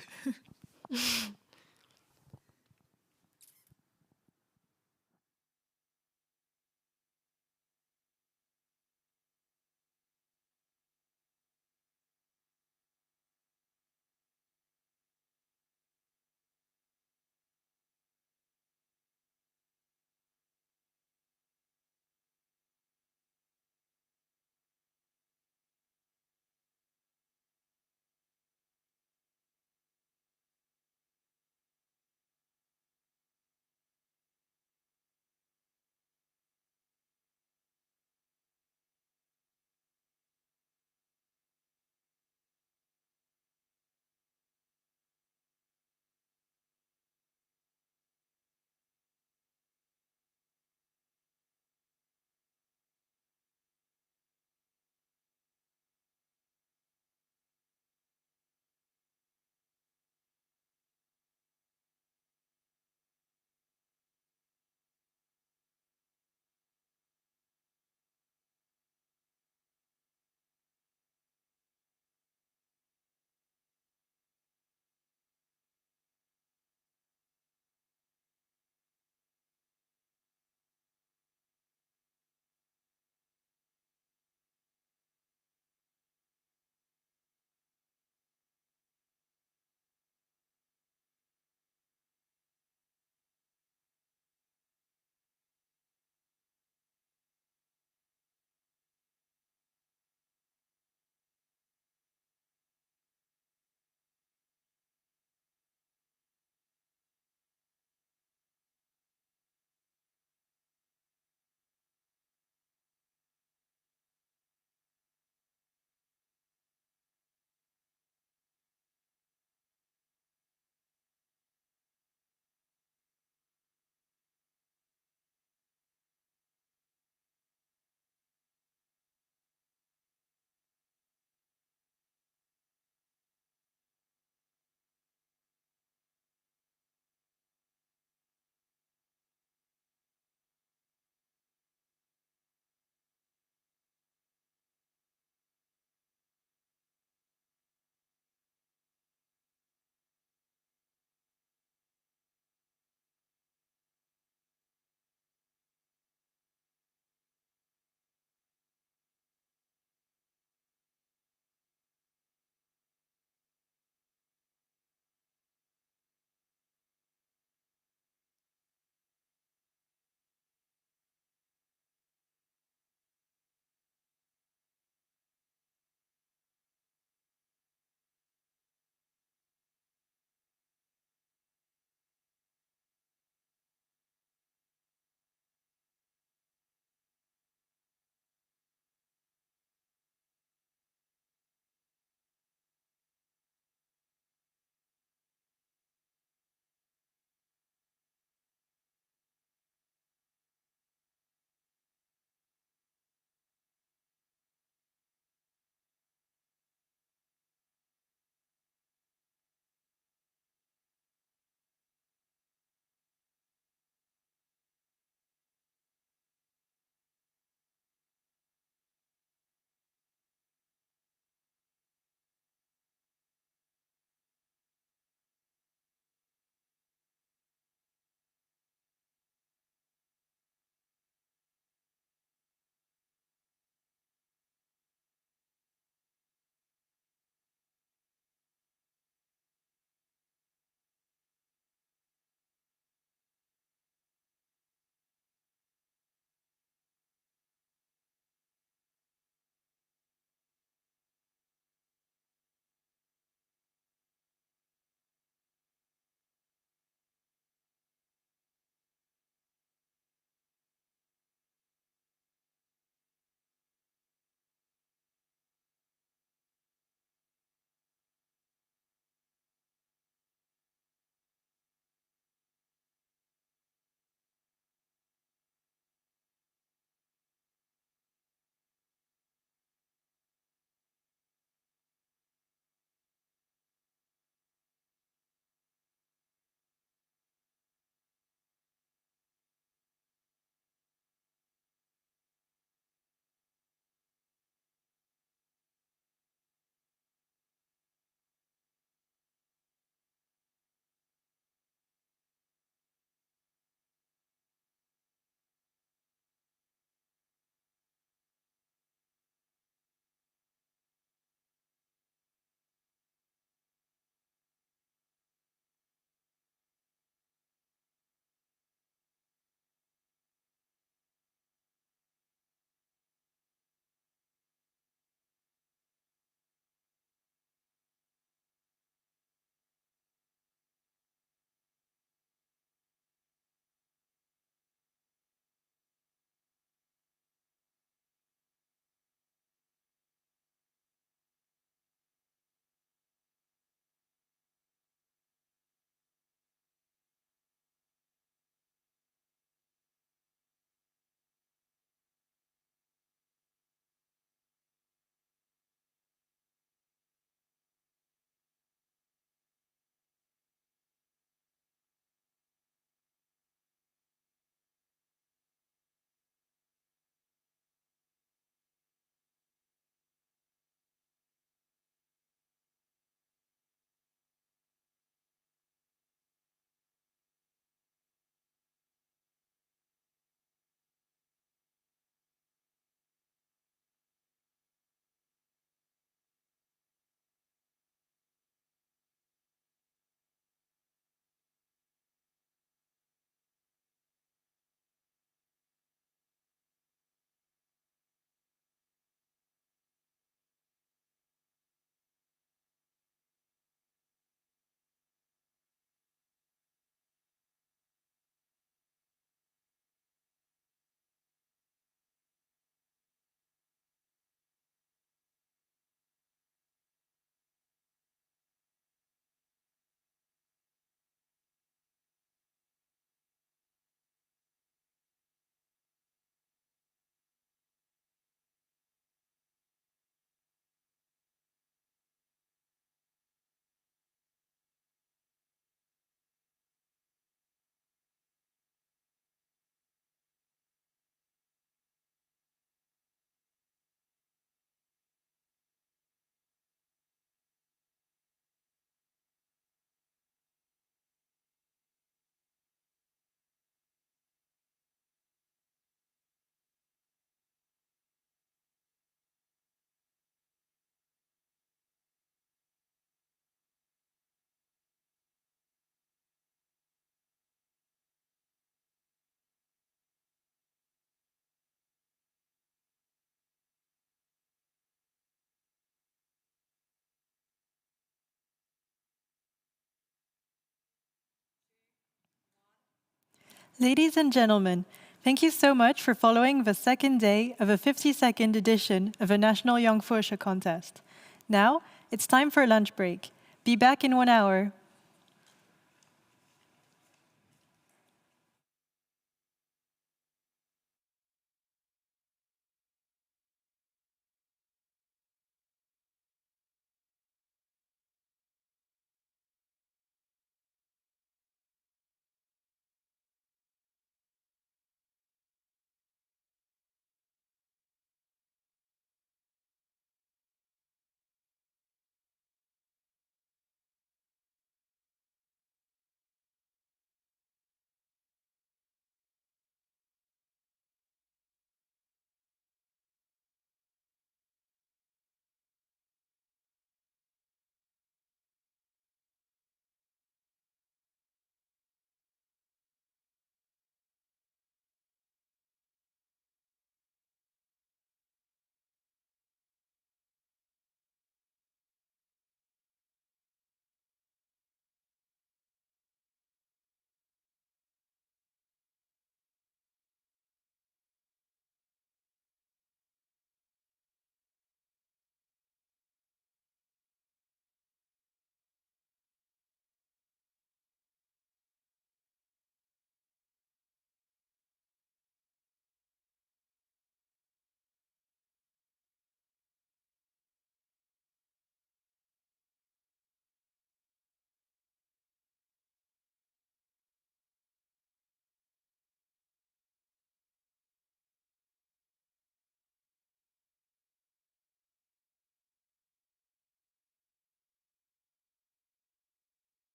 Ladies and gentlemen, thank you so much for following the second day of a 52nd edition of a National Jonk Fuerscher Contest. Now, it's time for a lunch break. Be back in 1 hour.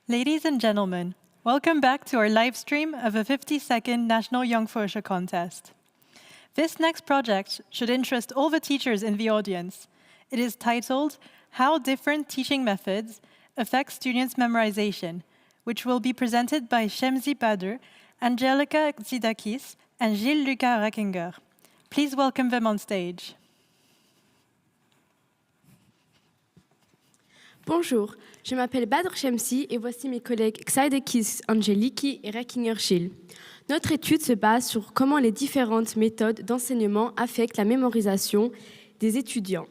Ladies and gentlemen, welcome back to our live stream of a 50-second National Jonk Fuerscher Contest. This next project should interest all the teachers in the audience. It is titled, How Different Teaching Methods Affect Students' Memorization, which will be presented by Shemzi Bader, Angelica Zidakis, and Gilles-Lucas Reckinger. Please welcome them on stage. Bonjour, je m'appelle Badr Shemsi et voici mes collègues Xaidekis Angeliki et Reckinger Gilles. Notre étude se base sur comment les différentes méthodes d'enseignement affectent la mémorisation des étudiants.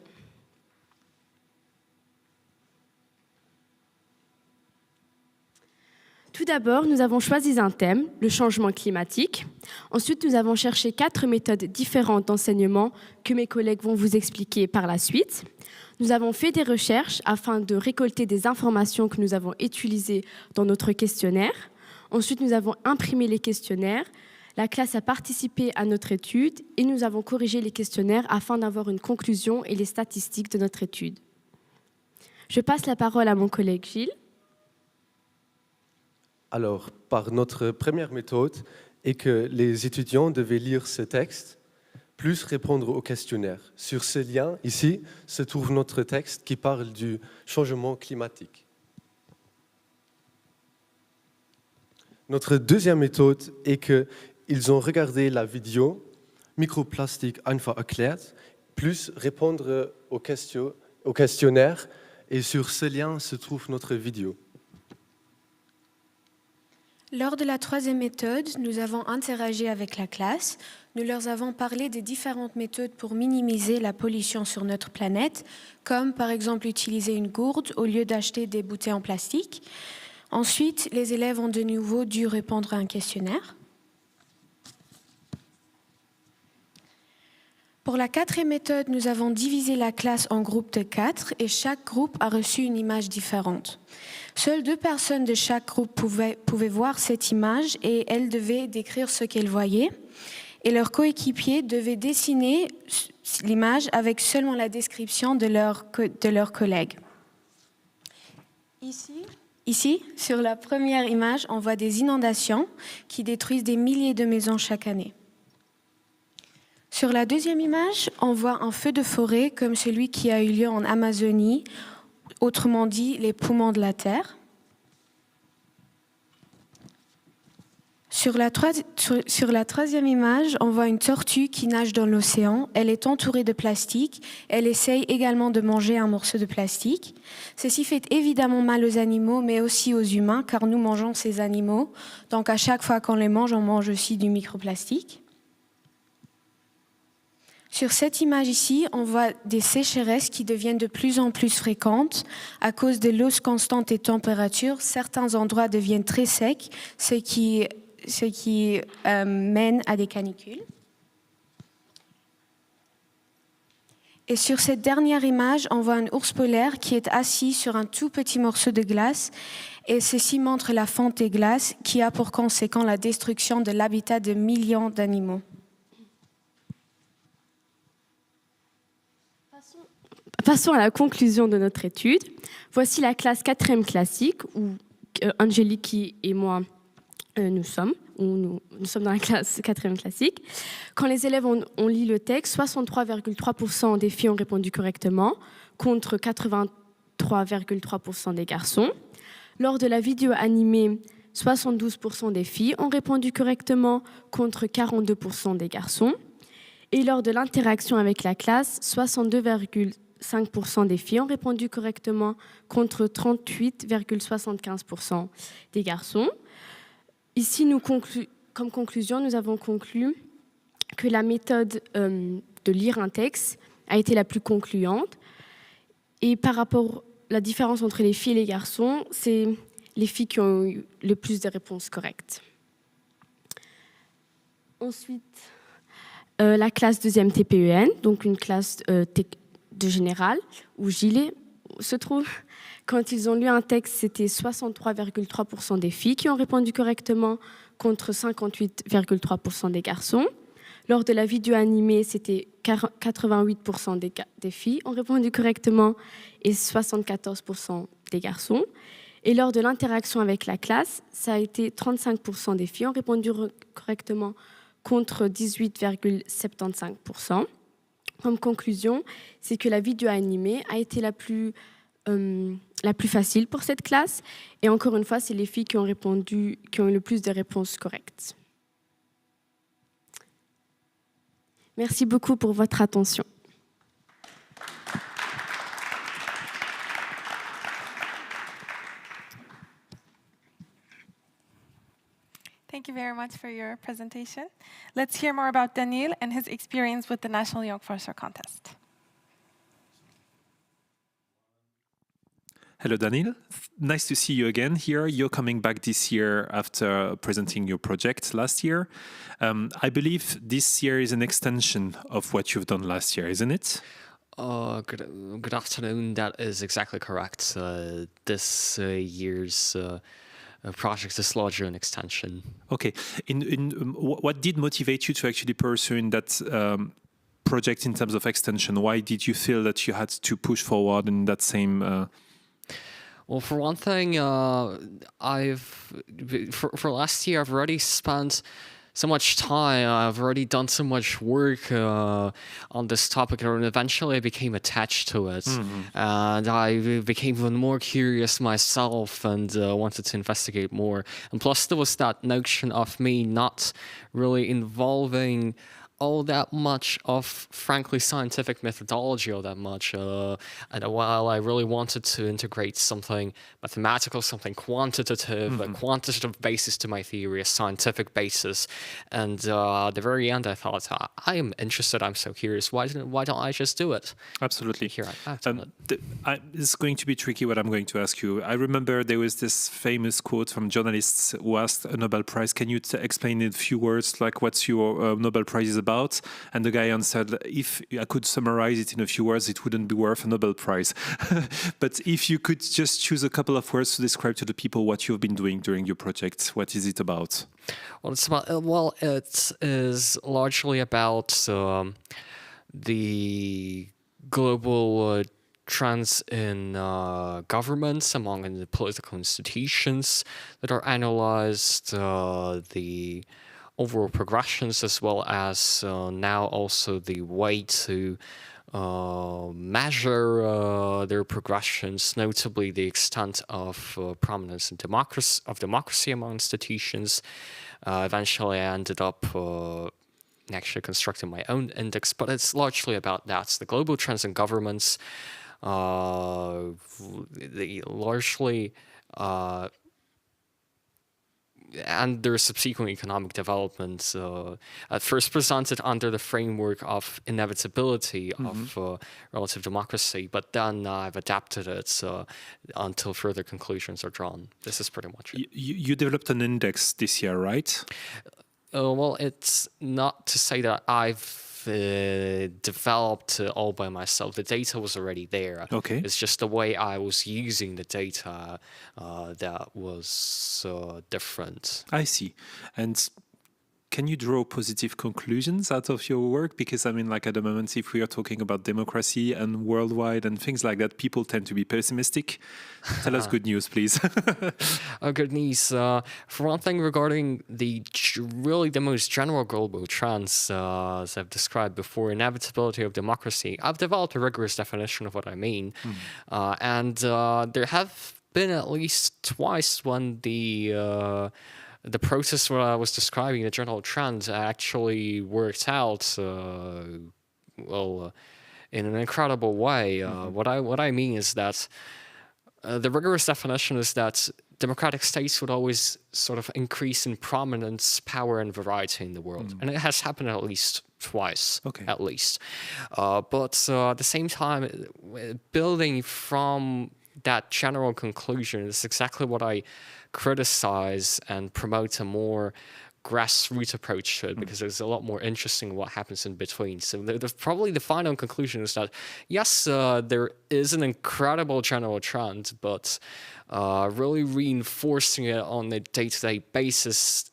Tout d'abord, nous avons choisi un thème, le changement climatique. Ensuite, nous avons cherché 4 méthodes différentes d'enseignement que mes collègues vont vous expliquer par la suite. Nous avons fait des recherches afin de récolter des informations que nous avons utilisées dans notre questionnaire. Ensuite, nous avons imprimé les questionnaires. La classe a participé à notre étude et nous avons corrigé les questionnaires afin d'avoir une conclusion et les statistiques de notre étude. Je passe la parole à mon collègue Gilles. Alors, par notre première méthode, est que les étudiants devaient lire ce texte, plus répondre au questionnaire. Sur ce lien, ici, se trouve notre texte qui parle du changement climatique. Notre deuxième méthode est qu'ils ont regardé la vidéo « Microplastik einfach erklärt », plus répondre au questionnaire, et sur ce lien se trouve notre vidéo. Lors de la troisième méthode, nous avons interagi avec la classe. Nous leur avons parlé des différentes méthodes pour minimiser la pollution sur notre planète, comme par exemple utiliser une gourde au lieu d'acheter des bouteilles en plastique. Ensuite, les élèves ont de nouveau dû répondre à un questionnaire. Pour la quatrième méthode, nous avons divisé la classe en groupes de 4 et chaque groupe a reçu une image différente. Seules 2 personnes de chaque groupe pouvaient voir cette image et elles devaient décrire ce qu'elles voyaient. Et leurs coéquipiers devaient dessiner l'image avec seulement la description de leurs collègues. Ici, sur la première image, on voit des inondations qui détruisent des milliers de maisons chaque année. Sur la deuxième image, on voit un feu de forêt comme celui qui a eu lieu en Amazonie, autrement dit les poumons de la Terre. Sur la troisième image, on voit une tortue qui nage dans l'océan. Elle est entourée de plastique. Elle essaye également de manger un morceau de plastique. Ceci fait évidemment mal aux animaux, mais aussi aux humains, car nous mangeons ces animaux. Donc à chaque fois qu'on les mange, on mange aussi du microplastique. Sur cette image ici, on voit des sécheresses qui deviennent de plus en plus fréquentes à cause de l'eau constante et température. Certains endroits deviennent très secs, ce qui mène à des canicules. Et sur cette dernière image, on voit un ours polaire qui est assis sur un tout petit morceau de glace. Et ceci montre la fonte des glaces qui a pour conséquent la destruction de l'habitat de millions d'animaux. Passons à la conclusion de notre étude. Voici la classe 4e classique où Angeliki et moi nous sommes dans la classe 4e classique. Quand les élèves ont lu le texte, 63,3% des filles ont répondu correctement contre 83,3% des garçons. Lors de la vidéo animée, 72% des filles ont répondu correctement contre 42% des garçons. Et lors de l'interaction avec la classe, 62,5% des filles ont répondu correctement contre 38,75% des garçons. Ici, comme conclusion, nous avons conclu que la méthode de lire un texte a été la plus concluante. Et par rapport à la différence entre les filles et les garçons, c'est les filles qui ont eu le plus de réponses correctes. Ensuite, la classe 2e TPEN, donc une classe de général, où Gilles se trouve. Quand ils ont lu un texte, c'était 63,3% des filles qui ont répondu correctement contre 58,3% des garçons. Lors de la vidéo animée, c'était 88% des filles ont répondu correctement et 74% des garçons. Et lors de l'interaction avec la classe, ça a été 35% des filles ont répondu correctement contre 18,75%. Comme conclusion, c'est que la vidéo animée a été la plus facile pour cette classe. Et encore une fois, c'est les filles qui ont eu le plus de réponses correctes. Merci beaucoup pour votre attention. Thank you very much for your presentation. Let's hear more about Daniel and his experience with the National Jonk Fuerscher Contest. Hello, Daniel. Nice to see you again here. You're coming back this year after presenting your project last year. I believe this year is an extension of what you've done last year, isn't it? Good afternoon. That is exactly correct. This year's project is largely an extension. Okay. What did motivate you to actually pursue in that project in terms of extension? Why did you feel that you had to push forward in that same? Well, for one thing, for last year, I've already spent so much time. I've already done so much work on this topic, and eventually I became attached to it. And I became even more curious myself and wanted to investigate more. And plus, there was that notion of me not really involving all that much of, frankly, scientific methodology all that much. And while I really wanted to integrate something mathematical, something quantitative, a quantitative basis to my theory, a scientific basis. And at the very end, I thought, I am interested, I'm so curious, why don't I just do it? Absolutely. Here I've done it. It's going to be tricky what I'm going to ask you. I remember there was this famous quote from journalists who asked a Nobel Prize, can you explain in a few words, like what's your Nobel Prize is about? And the guy answered, if I could summarize it in a few words, it wouldn't be worth a Nobel Prize. But if you could just choose a couple of words to describe to the people what you've been doing during your project, what is it about? Well, it is largely about the global trends in governments among the political institutions that are analyzed, the overall progressions, as well as now also the way to measure their progressions, notably the extent of prominence in democracy among institutions. Eventually, I ended up actually constructing my own index, but it's largely about that. It's the global trends in governments, largely and their subsequent economic developments, at first presented under the framework of inevitability of relative democracy, but then I've adapted it until further conclusions are drawn. This is pretty much it. You developed an index this year, right? Well, it's not to say that I've developed all by myself. The data was already there. Okay. It's just the way I was using the data that was different. I see. And can you draw positive conclusions out of your work? Because, I mean, like at the moment, if we are talking about democracy and worldwide and things like that, people tend to be pessimistic. Tell us good news, please. Good news. For one thing, regarding the most general global trends, as I've described before, inevitability of democracy, I've developed a rigorous definition of what I mean. And there have been at least twice when the process what I was describing, the general trend, actually worked out in an incredible way. What I mean is that the rigorous definition is that democratic states would always sort of increase in prominence, power, and variety in the world. And it has happened at least twice, at least. But at the same time, building from that general conclusion is exactly what I criticize and promote a more grassroots approach to it, because it's a lot more interesting what happens in between. So probably the final conclusion is that, yes, there is an incredible general trend, but really reinforcing it on a day-to-day basis,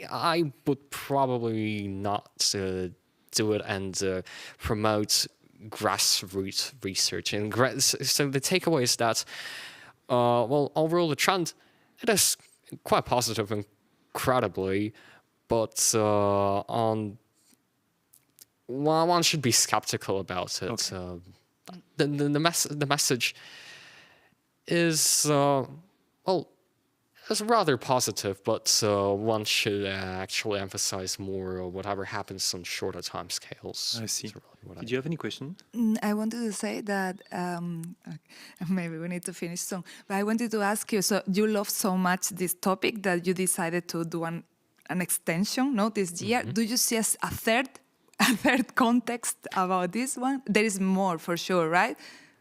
I would probably not do it and promote grassroots research. And so the takeaway is that well, overall the trend, it is quite positive incredibly, but one should be skeptical about it. Okay. The message is well, it's rather positive, but one should actually emphasize more whatever happens on shorter time scales. I see. Did you have any question? I wanted to say that maybe we need to finish soon. But I wanted to ask you. So you love so much this topic that you decided to do an extension, no, this year. Do you see a third context about this one? There is more for sure, right?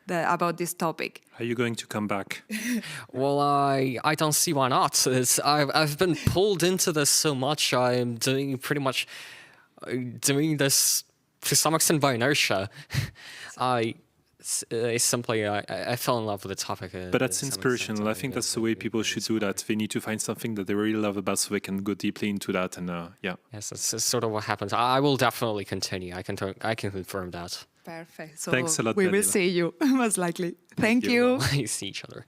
About this topic. Are you going to come back? Well, I don't see why not. I've been pulled into this so much. I'm doing pretty much doing this to some extent by inertia. I fell in love with the topic. But that's inspirational. I think that's the way people should do that. They need to find something that they really love about so they can go deeply into that. And yeah. Yes, that's sort of what happens. I will definitely continue. I can confirm that. Perfect. So thanks a lot, we Daniela. will see you, most likely. Thank you. See each other.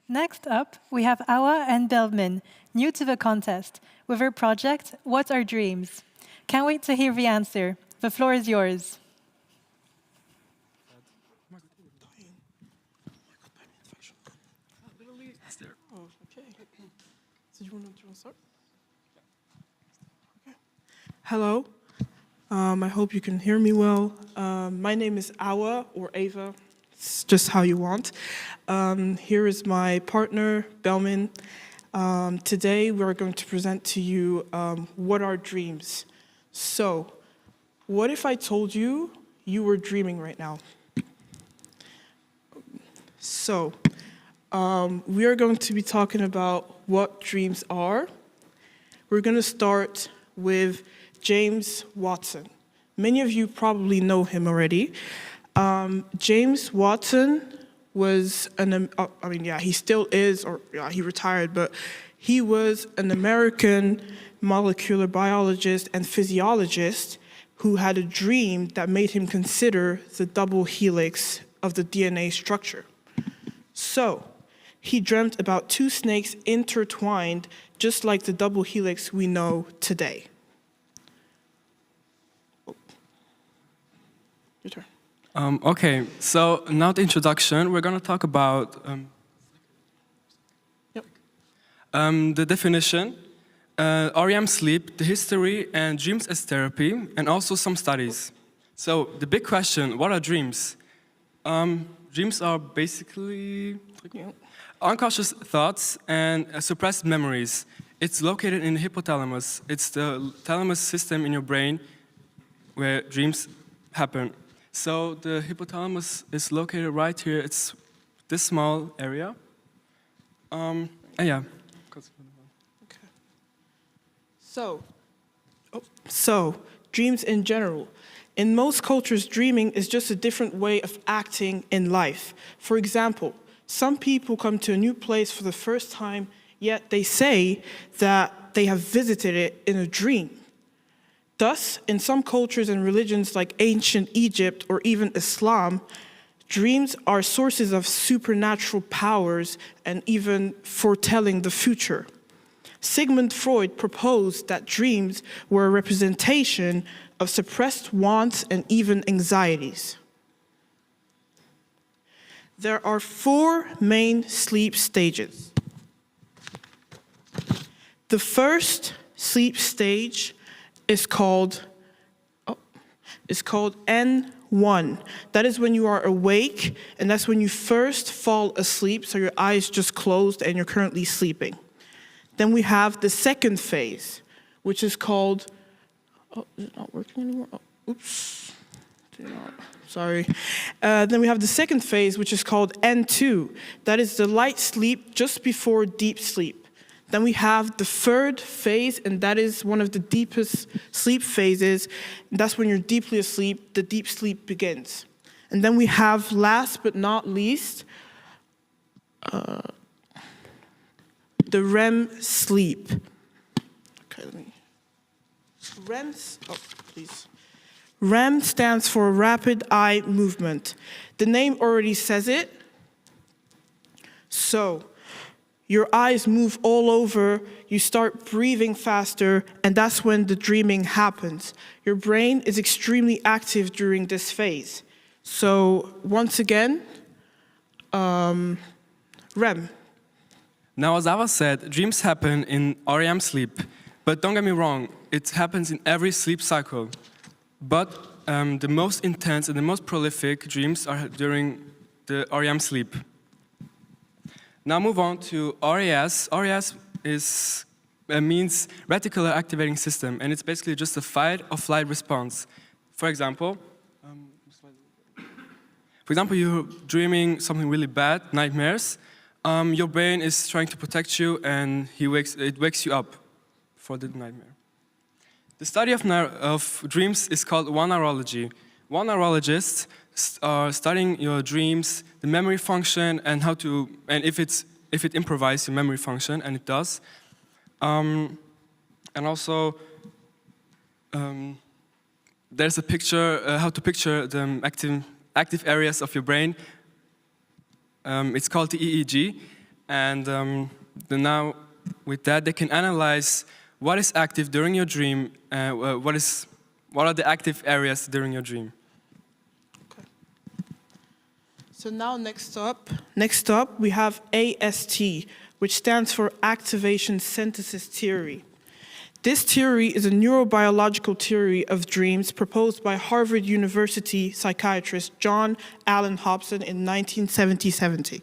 Next up, we have Awa and Belmin, new to the contest, with her project, What Are Dreams? Can't wait to hear the answer. The floor is yours. Hello. I hope you can hear me well. My name is Awa, or Ava. It's just how you want. Here is my partner, Belmin. Today we're going to present to you what are dreams. So, what if I told you you were dreaming right now? So, we are going to be talking about what dreams are. We're going to start with James Watson. Many of you probably know him already. James Watson was he still is, or he retired, but he was an American molecular biologist and physiologist who had a dream that made him consider the double helix of the DNA structure. So, he dreamt about two snakes intertwined, just like the double helix we know today. Your turn. Okay, so now the introduction, we're going to talk about the definition, REM sleep, the history, and dreams as therapy, and also some studies. So the big question, what are dreams? Dreams are basically unconscious thoughts and suppressed memories. It's located in the hypothalamus. It's the thalamus system in your brain where dreams happen. So the hypothalamus is located right here. It's this small area. Yeah. Okay. So, dreams in general. In most cultures, dreaming is just a different way of acting in life. For example, some people come to a new place for the first time, yet they say that they have visited it in a dream. Thus, in some cultures and religions like ancient Egypt or even Islam, dreams are sources of supernatural powers and even foretelling the future. Sigmund Freud proposed that dreams were a representation of suppressed wants and even anxieties. There are 4 main sleep stages. The first sleep stage is called N1. That is when you are awake, and that's when you first fall asleep, so your eyes just closed and you're currently sleeping. Then we have the second phase, which is called, is it not working anymore? Oops. Sorry. Then we have the second phase, which is called N2. That is the light sleep just before deep sleep. Then we have the third phase, and that is one of the deepest sleep phases. That's when you're deeply asleep, the deep sleep begins. And then we have, last but not least, the REM sleep. Okay, REM stands for rapid eye movement. The name already says it. So, your eyes move all over, you start breathing faster, and that's when the dreaming happens. Your brain is extremely active during this phase. So, once again, REM. Now, as Ava said, dreams happen in REM sleep. But don't get me wrong, it happens in every sleep cycle. But the most intense and the most prolific dreams are during the REM sleep. Now move on to RAS. RAS means reticular activating system, and it's basically just a fight or flight response. For example, you're dreaming something really bad, nightmares. Your brain is trying to protect you, and it wakes you up for the nightmare. The study of dreams is called one neurology. One neurologist are studying your dreams, the memory function, and if it improvises your memory function, and it does. And also, there's a picture, how to picture the active areas of your brain. It's called the EEG. And now, with that, they can analyze what is active during your dream, what are the active areas during your dream. Okay. So now next up we have AST, which stands for Activation Synthesis Theory. This theory is a neurobiological theory of dreams proposed by Harvard University psychiatrist John Allen Hobson in 1970.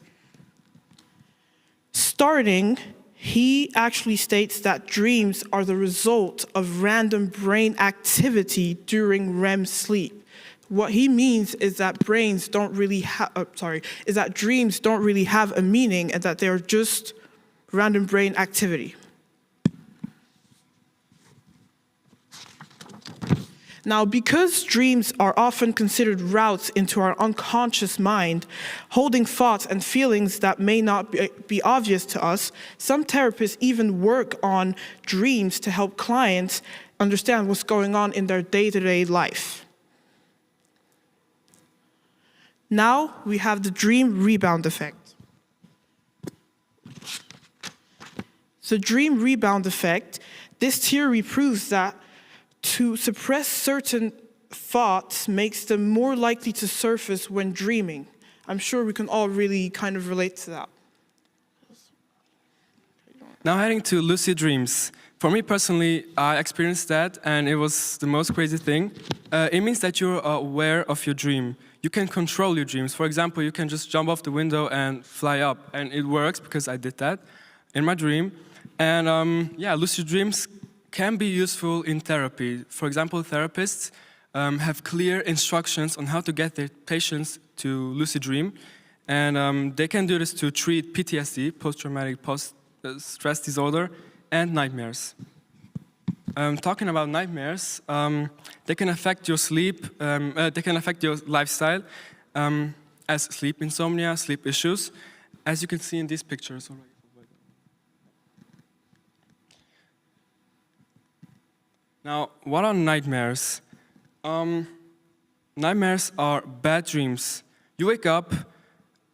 Starting, he actually states that dreams are the result of random brain activity during REM sleep. What he means is that dreams don't really have a meaning and that they're just random brain activity. Now, because dreams are often considered routes into our unconscious mind, holding thoughts and feelings that may not be obvious to us, some therapists even work on dreams to help clients understand what's going on in their day-to-day life. Now, we have the dream rebound effect. The dream rebound effect, this theory proves that to suppress certain thoughts makes them more likely to surface when dreaming. I'm sure we can all really kind of relate to that. Now heading to lucid dreams. For me personally, I experienced that and it was the most crazy thing. It means that you're aware of your dream. You can control your dreams. For example, you can just jump off the window and fly up. And it works because I did that in my dream. And lucid dreams can be useful in therapy. For example, therapists have clear instructions on how to get their patients to lucid dream. And they can do this to treat PTSD, post-traumatic stress disorder, and nightmares. Talking about nightmares, they can affect your sleep, they can affect your lifestyle, as sleep insomnia, sleep issues, as you can see in these pictures already. Now, what are nightmares? Nightmares are bad dreams. You wake up,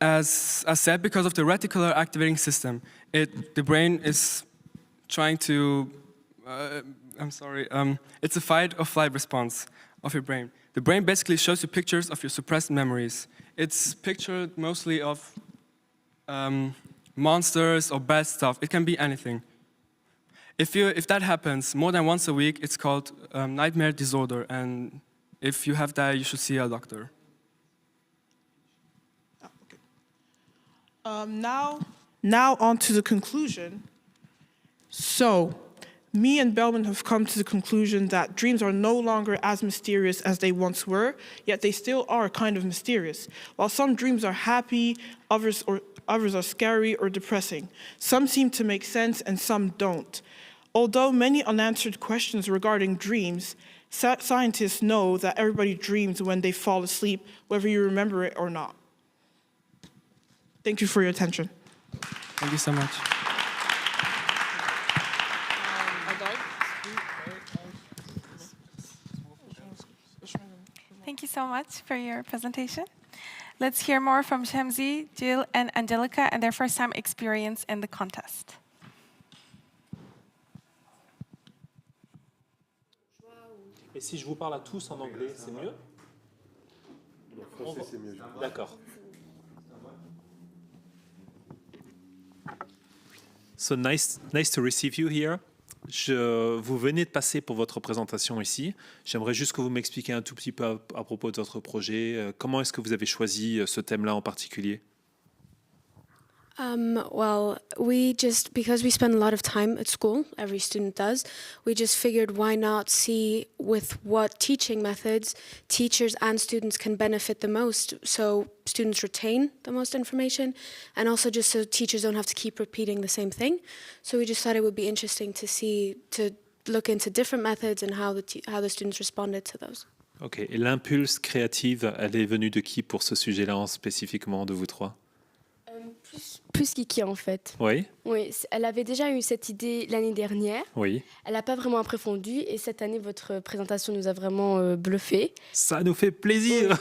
as I said, because of the reticular activating system. The brain is trying to, it's a fight or flight response of your brain. The brain basically shows you pictures of your suppressed memories. It's pictured mostly of monsters or bad stuff. It can be anything. If that happens more than once a week, it's called nightmare disorder, and if you have that, you should see a doctor. Now on to the conclusion. So, me and Belman have come to the conclusion that dreams are no longer as mysterious as they once were, yet they still are kind of mysterious. While some dreams are happy, others are scary or depressing. Some seem to make sense and some don't. Although many unanswered questions regarding dreams, scientists know that everybody dreams when they fall asleep, whether you remember it or not. Thank you for your attention. Thank you so much. Thank you so much for your presentation. Let's hear more from Shamsi, Jill, and Angelica and their first-time experience in the contest. Et si je vous parle à tous en anglais, c'est mieux? En français, c'est mieux. D'accord. So nice to receive you here. Vous venez de passer pour votre présentation ici. J'aimerais juste que vous m'expliquiez un tout petit peu à propos de votre projet. Comment est-ce que vous avez choisi ce thème-là en particulier? Well, because we spend a lot of time at school, every student does, we just figured why not see with what teaching methods teachers and students can benefit the most, so students retain the most information, and also just so teachers don't have to keep repeating the same thing. So we just thought it would be interesting to look into different methods and how the students responded to those. Ok, et l'impulse créative, elle est venue de qui pour ce sujet-là spécifiquement, de vous trois? plus geeky en fait. Oui, Oui, elle avait déjà eu cette idée l'année dernière. oui. Elle n'a pas vraiment approfondi et cette année, votre présentation nous a vraiment bluffé. Ça nous fait plaisir.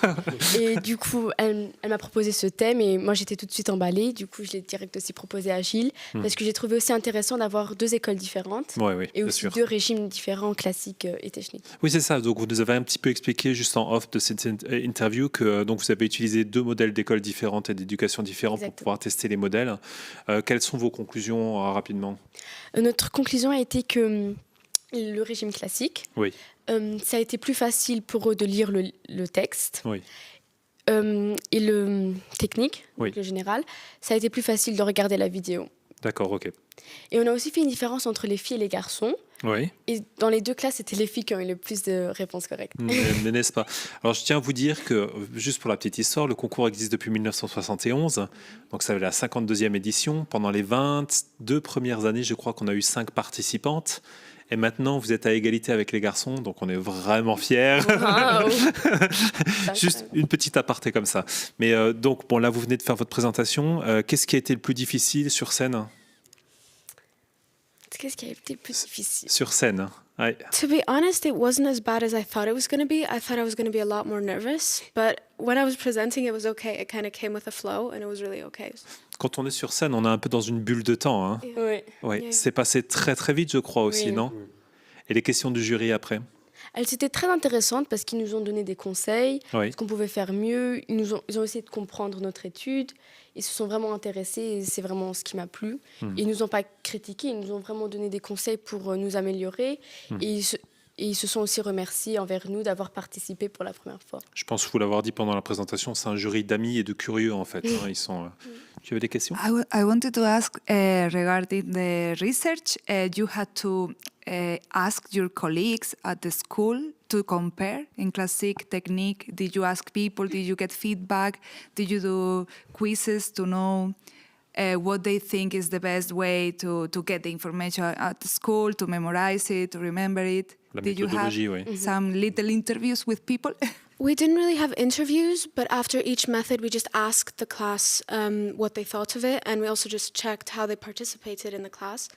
Et du coup, elle m'a proposé ce thème et moi, j'étais tout de suite emballée. Du coup, je l'ai direct aussi proposé à Gilles parce que j'ai trouvé aussi intéressant d'avoir 2 écoles différentes Oui, oui, et bien aussi sûr. 2 régimes différents, classiques et techniques. Oui, c'est ça. Donc, vous nous avez un petit peu expliqué juste en off de cette interview que donc vous avez utilisé 2 modèles d'écoles différentes et d'éducation différentes pour pouvoir tester les modèles. Quelles sont vos conclusions rapidement? Notre conclusion a été que le régime classique, Oui, ça a été plus facile pour eux de lire le texte. oui, Et le technique, Oui. donc le général, ça a été plus facile de regarder la vidéo. d'accord, ok. Et on a aussi fait une différence entre les filles et les garçons. Oui. Et dans les 2 classes, c'était les filles qui ont eu le plus de réponses correctes. Mais n'est-ce pas? Alors, je tiens à vous dire que, juste pour la petite histoire, le concours existe depuis 1971. Donc, ça va la 52e édition. Pendant les 22 premières années, je crois qu'on a eu 5 participantes. Et maintenant, vous êtes à égalité avec les garçons, donc on est vraiment fiers. Wow. Juste une petite aparté comme ça. Mais donc, bon, là, vous venez de faire votre présentation. Qu'est-ce qui a été le plus difficile sur scène? Qu'est-ce qui a été le plus difficile? Sur scène, ouais. To be honest, it wasn't as bad as I thought it was going to be. I thought I was going to be a lot more nervous, but when I was presenting, it was okay. It kind of came with a flow, and it was really okay. Quand on est sur scène, on est un peu dans une bulle de temps. Hein. Oui. Ouais. Yeah. C'est passé très très vite, je crois aussi, Oui. non? Et les questions du jury après? Elles étaient très intéressantes parce qu'ils nous ont donné des conseils, Oui. ce qu'on pouvait faire mieux. Ils ont essayé de comprendre notre étude. Ils se sont vraiment intéressés et c'est vraiment ce qui m'a plu. Ils nous ont pas critiqués, ils nous ont vraiment donné des conseils pour nous améliorer. Et ils se sont aussi remerciés envers nous d'avoir participé pour la première fois. Je pense vous l'avoir dit pendant la présentation, c'est un jury d'amis et de curieux en fait. Hein. Ils sont. Tu avais des questions? I wanted to ask regarding the research. You had to ask your colleagues at the school to compare in classic technique. Did you ask people? Did you get feedback? Did you do quizzes to know what they think is the best way to get the information at the school, to memorize it, to remember it? La Did you have méthodologie, oui. some little interviews with people? We didn't really have interviews, but after each method, we just asked the class what they thought of it, and we also just checked how they participated in the class.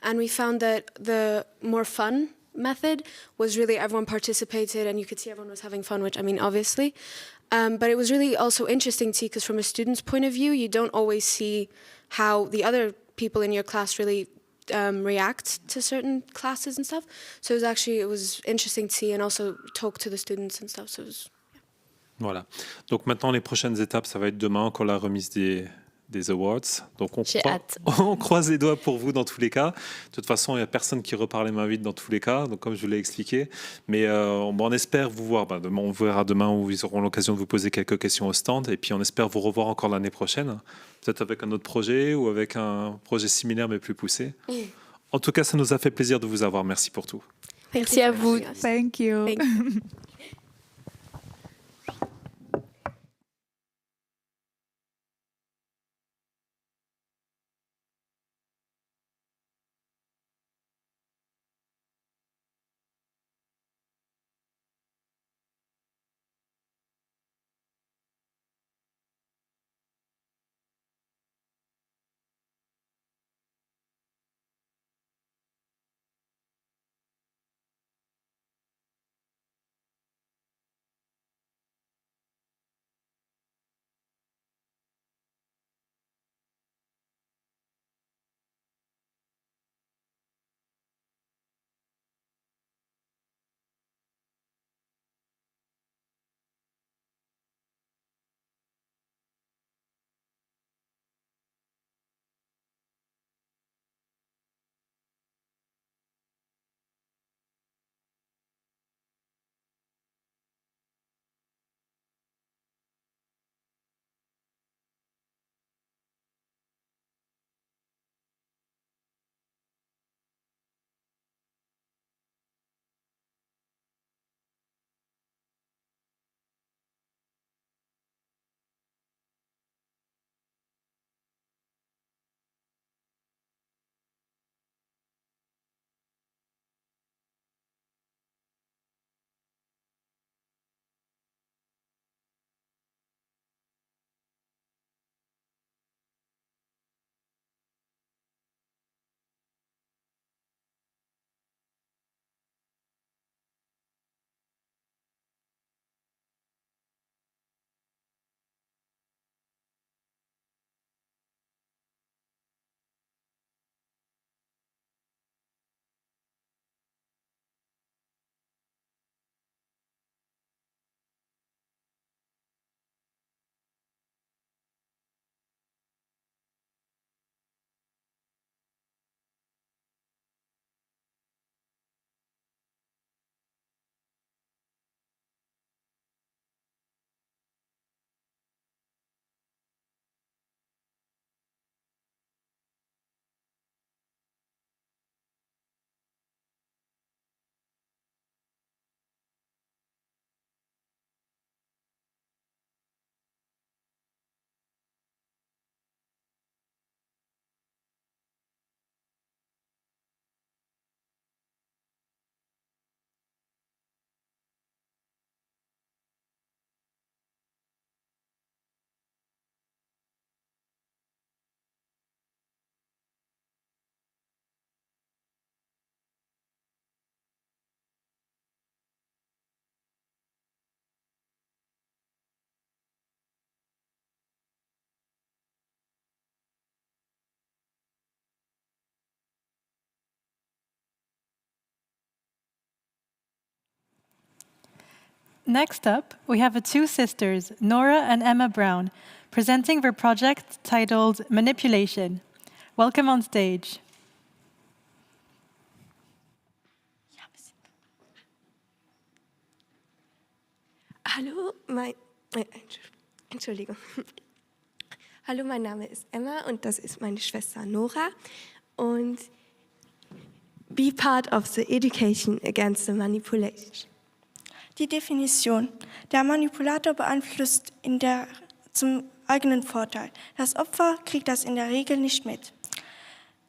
And we found that the more fun method was really everyone participated, and you could see everyone was having fun, which, I mean, obviously. But it was really also interesting to see, because from a student's point of view, you don't always see how the other people in your class really react to certain classes and stuff. So it was interesting to see and also talk to the students and stuff. So it was, Voilà. Donc maintenant, les prochaines étapes, ça va être demain encore la remise des awards. Donc on croise les doigts pour vous dans tous les cas. De toute façon, il n'y a personne qui repart les mains vides dans tous les cas, donc comme je vous l'ai expliqué. Mais on espère vous voir. Demain, on verra demain où ils auront l'occasion de vous poser quelques questions au stand. Et puis on espère vous revoir encore l'année prochaine, peut-être avec un autre projet ou avec un projet similaire mais plus poussé. En tout cas, ça nous a fait plaisir de vous avoir. Merci pour tout. Merci à vous. Thank you. Thank you. Next up, we have the two sisters, Nora and Emma Brown, presenting their project titled Manipulation. Welcome on stage. Hallo, Entschuldigung. Hallo, mein Name ist Emma und das ist meine Schwester Nora. Und be part of the education against the manipulation. Die Definition. Der Manipulator beeinflusst zum eigenen Vorteil. Das Opfer kriegt das in der Regel nicht mit.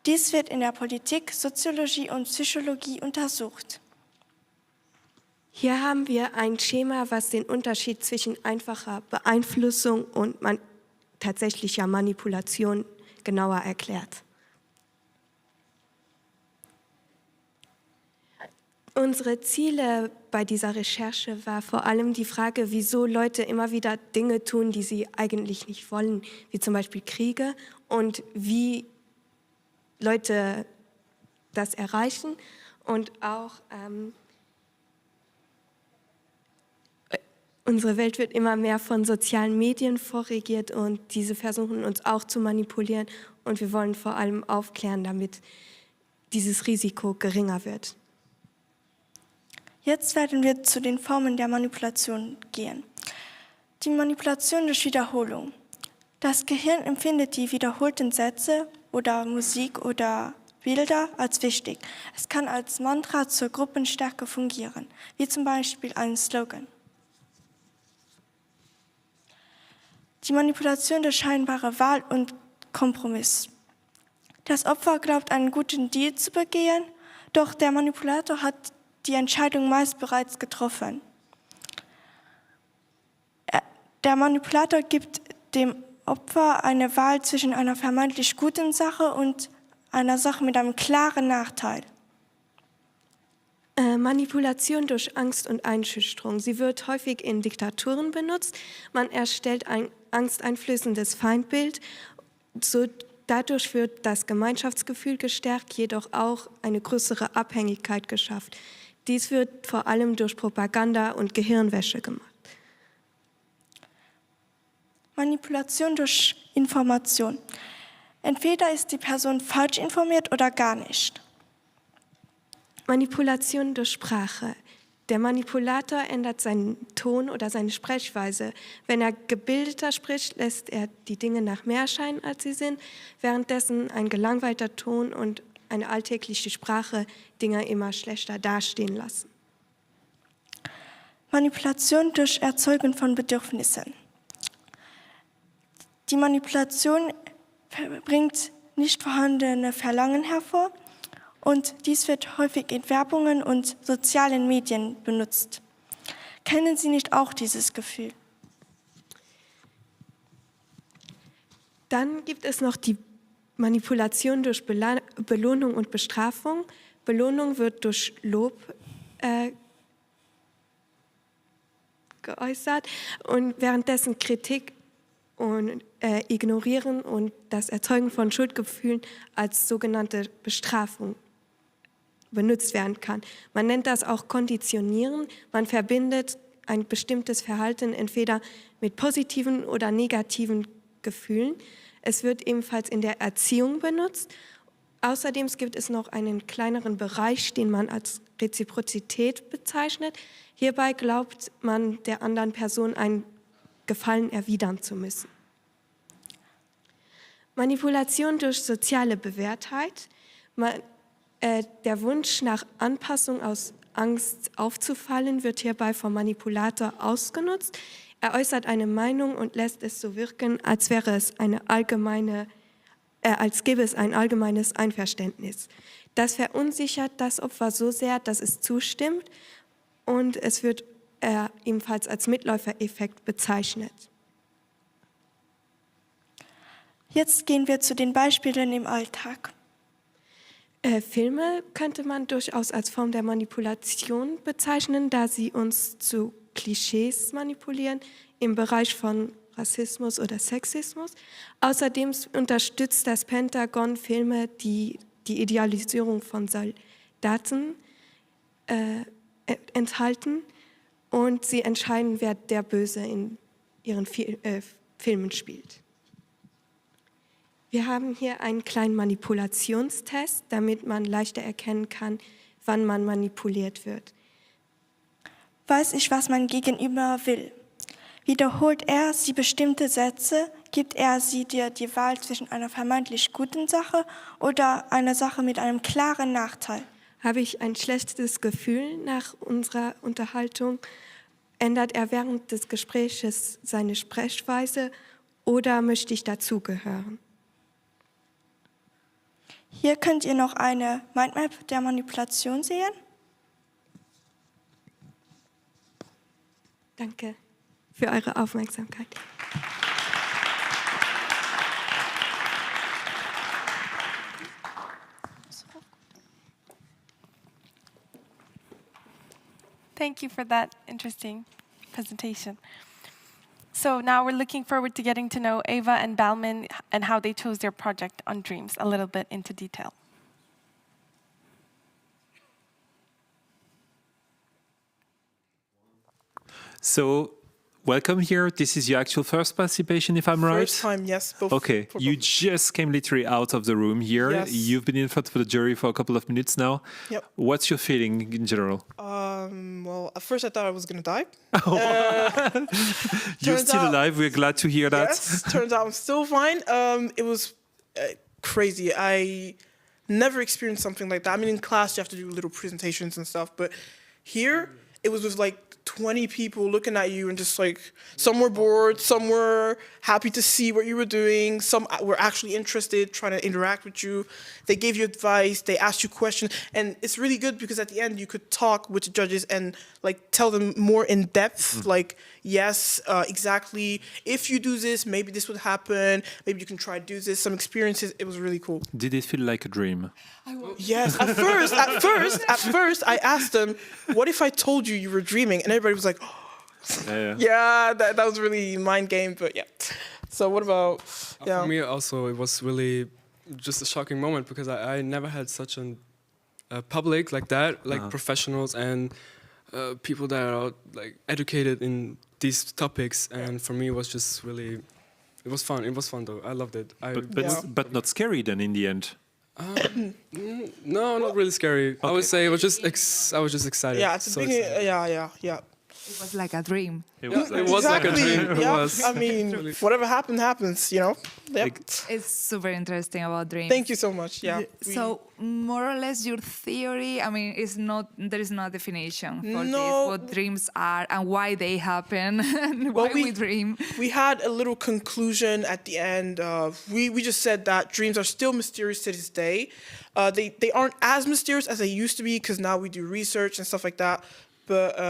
Dies wird in der Politik, Soziologie und Psychologie untersucht. Hier haben wir ein Schema, was den Unterschied zwischen einfacher Beeinflussung und tatsächlicher Manipulation genauer erklärt. Unsere Ziele bei dieser Recherche war vor allem die Frage, wieso Leute immer wieder Dinge tun, die sie eigentlich nicht wollen, wie zum Beispiel Kriege, und wie Leute das erreichen und auch unsere Welt wird immer mehr von sozialen Medien vorregiert und diese versuchen uns auch zu manipulieren und wir wollen vor allem aufklären, damit dieses Risiko geringer wird. Jetzt werden wir zu den Formen der Manipulation gehen. Die Manipulation durch Wiederholung. Das Gehirn empfindet die wiederholten Sätze oder Musik oder Bilder als wichtig. Es kann als Mantra zur Gruppenstärke fungieren, wie zum Beispiel ein Slogan. Die Manipulation durch scheinbare Wahl und Kompromiss. Das Opfer glaubt, einen guten Deal zu begehen, doch der Manipulator hat die Entscheidung meist bereits getroffen. Der Manipulator gibt dem Opfer eine Wahl zwischen einer vermeintlich guten Sache und einer Sache mit einem klaren Nachteil. Manipulation durch Angst und Einschüchterung. Sie wird häufig in Diktaturen benutzt. Man erstellt ein angsteinflößendes Feindbild. Dadurch wird das Gemeinschaftsgefühl gestärkt, jedoch auch eine größere Abhängigkeit geschafft. Dies wird vor allem durch Propaganda und Gehirnwäsche gemacht. Manipulation durch Information. Entweder ist die Person falsch informiert oder gar nicht. Manipulation durch Sprache. Der Manipulator ändert seinen Ton oder seine Sprechweise. Wenn er gebildeter spricht, lässt er die Dinge nach mehr erscheinen, als sie sind, währenddessen ein gelangweilter Ton und eine alltägliche Sprache Dinge immer schlechter dastehen lassen. Manipulation durch Erzeugen von Bedürfnissen. Die Manipulation bringt nicht vorhandene Verlangen hervor und dies wird häufig in Werbungen und sozialen Medien benutzt. Kennen Sie nicht auch dieses Gefühl? Dann gibt es noch die Manipulation durch Belohnung und Bestrafung. Belohnung wird durch Lob geäußert und währenddessen Kritik und Ignorieren und das Erzeugen von Schuldgefühlen als sogenannte Bestrafung benutzt werden kann. Man nennt das auch Konditionieren. Man verbindet ein bestimmtes Verhalten entweder mit positiven oder negativen Gefühlen. Es wird ebenfalls in der Erziehung benutzt. Außerdem gibt es noch einen kleineren Bereich, den man als Reziprozität bezeichnet. Hierbei glaubt man, der anderen Person einen Gefallen erwidern zu müssen. Manipulation durch soziale Bewährtheit. Der Wunsch nach Anpassung aus Angst aufzufallen wird hierbei vom Manipulator ausgenutzt. Er äußert eine Meinung und lässt es so wirken, als gäbe es ein allgemeines Einverständnis. Das verunsichert das Opfer so sehr, dass es zustimmt und es wird ebenfalls als Mitläufereffekt bezeichnet. Jetzt gehen wir zu den Beispielen im Alltag. Filme könnte man durchaus als Form der Manipulation bezeichnen, da sie uns zu Klischees manipulieren im Bereich von Rassismus oder Sexismus. Außerdem unterstützt das Pentagon Filme, die die Idealisierung von Soldaten enthalten. und sie entscheiden, wer der Böse in ihren Filmen spielt. Wir haben hier einen kleinen Manipulationstest, damit man leichter erkennen kann, wann man manipuliert wird. Weiß ich, was mein Gegenüber will? Wiederholt er sie bestimmte Sätze, gibt er sie dir die Wahl zwischen einer vermeintlich guten Sache oder einer Sache mit einem klaren Nachteil? Habe ich ein schlechtes Gefühl nach unserer Unterhaltung? Ändert er während des Gespräches seine Sprechweise oder möchte ich dazugehören? Hier könnt ihr noch eine Mindmap der Manipulation sehen. Danke für eure Aufmerksamkeit. Thank you for that interesting presentation. So now we're looking forward to getting to know Ava and Balman and how they chose their project on dreams a little bit into detail. So, welcome here. This is your actual first participation, if I'm right? First time, yes. Both, okay, you just came literally out of the room here. Yes. You've been in front of the jury for a couple of minutes now. Yep. What's your feeling in general? Well, at first I thought I was going to die. You're still alive. We're glad to hear that. Yes, turns out I'm still fine. It was crazy. I never experienced something like that. I mean, in class you have to do little presentations and stuff, but here it was with like 20 people looking at you and just like, some were bored, some were happy to see what you were doing, some were actually interested, trying to interact with you. They gave you advice, they asked you questions, and it's really good because at the end you could talk with the judges and like tell them more in depth, like, yes, exactly, if you do this, maybe this would happen, maybe you can try to do this, some experiences. It was really cool. Did it feel like a dream? Yes, at first, I asked them, what if I told you were dreaming? And everybody was like, oh. Yeah, that was really mind game, but yeah. So what about, yeah. For me also, it was really just a shocking moment because I never had such a public like that, like professionals and people that are like educated in these topics. And for me, it was just really, it was fun. It was fun though. I loved it. But not scary then in the end. No, not really scary. Okay. I would say it was just I was just excited. Yeah, it's a big, yeah. It was like a dream. It was like a dream. It was. I mean, whatever happens, you know. Yep. It's super interesting about dreams. Thank you so much. Yeah. So more or less your theory, I mean, there is no definition for this, what dreams are and why they happen and why we dream. We had a little conclusion at the end. We just said that dreams are still mysterious to this day. They aren't as mysterious as they used to be because now we do research and stuff like that. But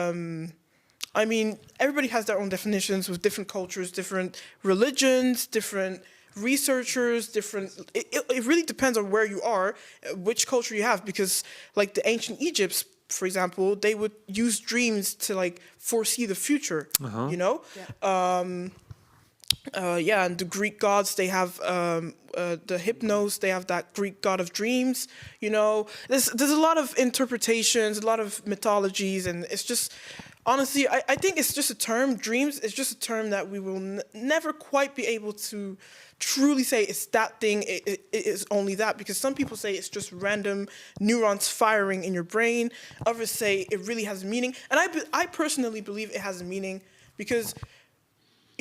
I mean, everybody has their own definitions with different cultures, different religions, different researchers, different. It really depends on where you are, which culture you have, because like the ancient Egypts, for example, they would use dreams to like foresee the future, you know? Yeah. And the Greek gods, they have the Hypnos, they have that Greek god of dreams, you know? There's a lot of interpretations, a lot of mythologies, and it's just, honestly, I think it's just a term, dreams is just a term that we will never quite be able to truly say it's that thing, it is only that, because some people say it's just random neurons firing in your brain, others say it really has a meaning, and I personally believe it has a meaning, because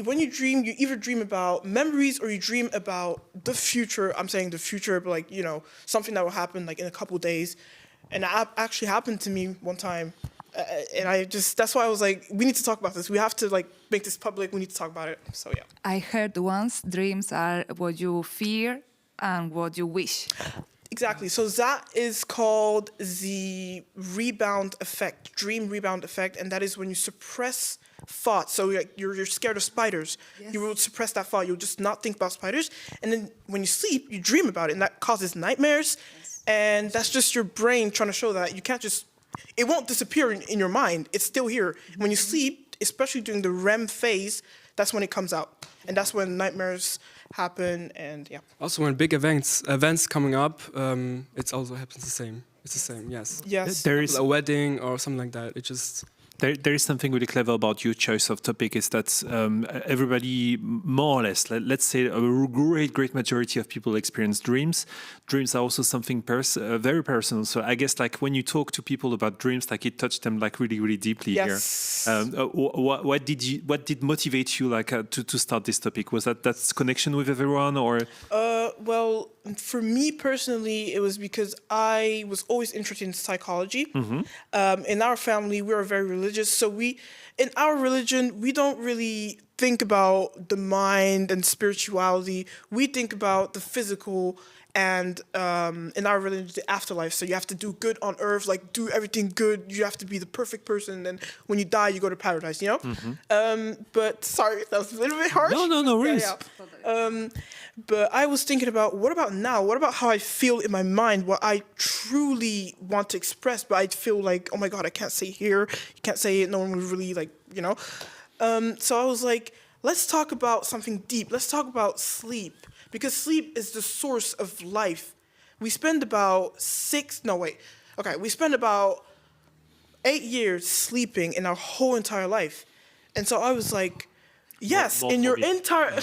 when you dream, you either dream about memories or you dream about the future. I'm saying the future, but like, you know, something that will happen like in a couple of days. And that actually happened to me one time. And that's why I was like, we need to talk about this. We have to like make this public. We need to talk about it. So yeah. I heard once dreams are what you fear and what you wish. Exactly. So that is called the rebound effect, dream rebound effect. And that is when you suppress thoughts. So you're scared of spiders. Yes. You will suppress that thought. You'll just not think about spiders. And then when you sleep, you dream about it. And that causes nightmares. Yes. And that's just your brain trying to show that you can't just, it won't disappear in your mind. It's still here. When you sleep, especially during the REM phase, that's when it comes out. And that's when nightmares happen, and yeah. Also, when big events coming up, it also happens the same. It's the same, yes. Yes. There is a wedding or something like that. It just There is something really clever about your choice of topic is that everybody, more or less, let's say a great majority of people experience dreams. Dreams are also something very personal. So I guess like when you talk to people about dreams, like it touched them like really, really deeply here. What did motivate you like to start this topic? Was that's connection with everyone or? Well, for me personally, it was because I was always interested in psychology. In our family, we are very religious, so in our religion, we don't really think about the mind and spirituality. We think about the physical and in our religion, the afterlife. So you have to do good on earth, like do everything good. You have to be the perfect person, and when you die, you go to paradise. You know. But sorry, that was a little bit harsh. No worries. But I was thinking about what about now? What about how I feel in my mind? What I truly want to express, but I feel like, oh my God, I can't say it here. You can't say it. No one will really like, you know. So I was like, let's talk about something deep. Let's talk about sleep. Because sleep is the source of life. We spend about we spend about 8 years sleeping in our whole entire life. And so I was like, yes, in your entire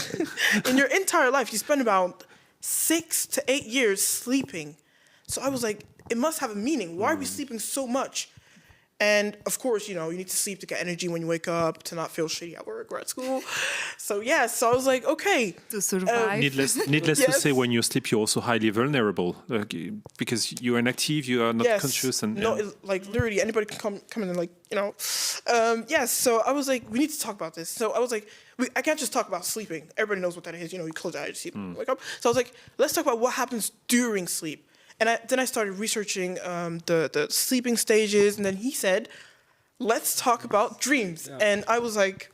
life, you spend about 6 to 8 years sleeping. So I was like, it must have a meaning. Why are we sleeping so much? And of course, you know, you need to sleep to get energy when you wake up, to not feel shitty at work or at school. So so I was like, okay. To survive. Needless to say, when you sleep, you're also highly vulnerable because you are inactive, you are not conscious. And like literally anybody can come in and like, you know. So I was like, we need to talk about this. So I was like, I can't just talk about sleeping. Everybody knows what that is. You know, you close your eyes, sleep, wake up. So I was like, let's talk about what happens during sleep. And then I started researching the sleeping stages, and then he said, let's talk about dreams. Yeah. And I was like,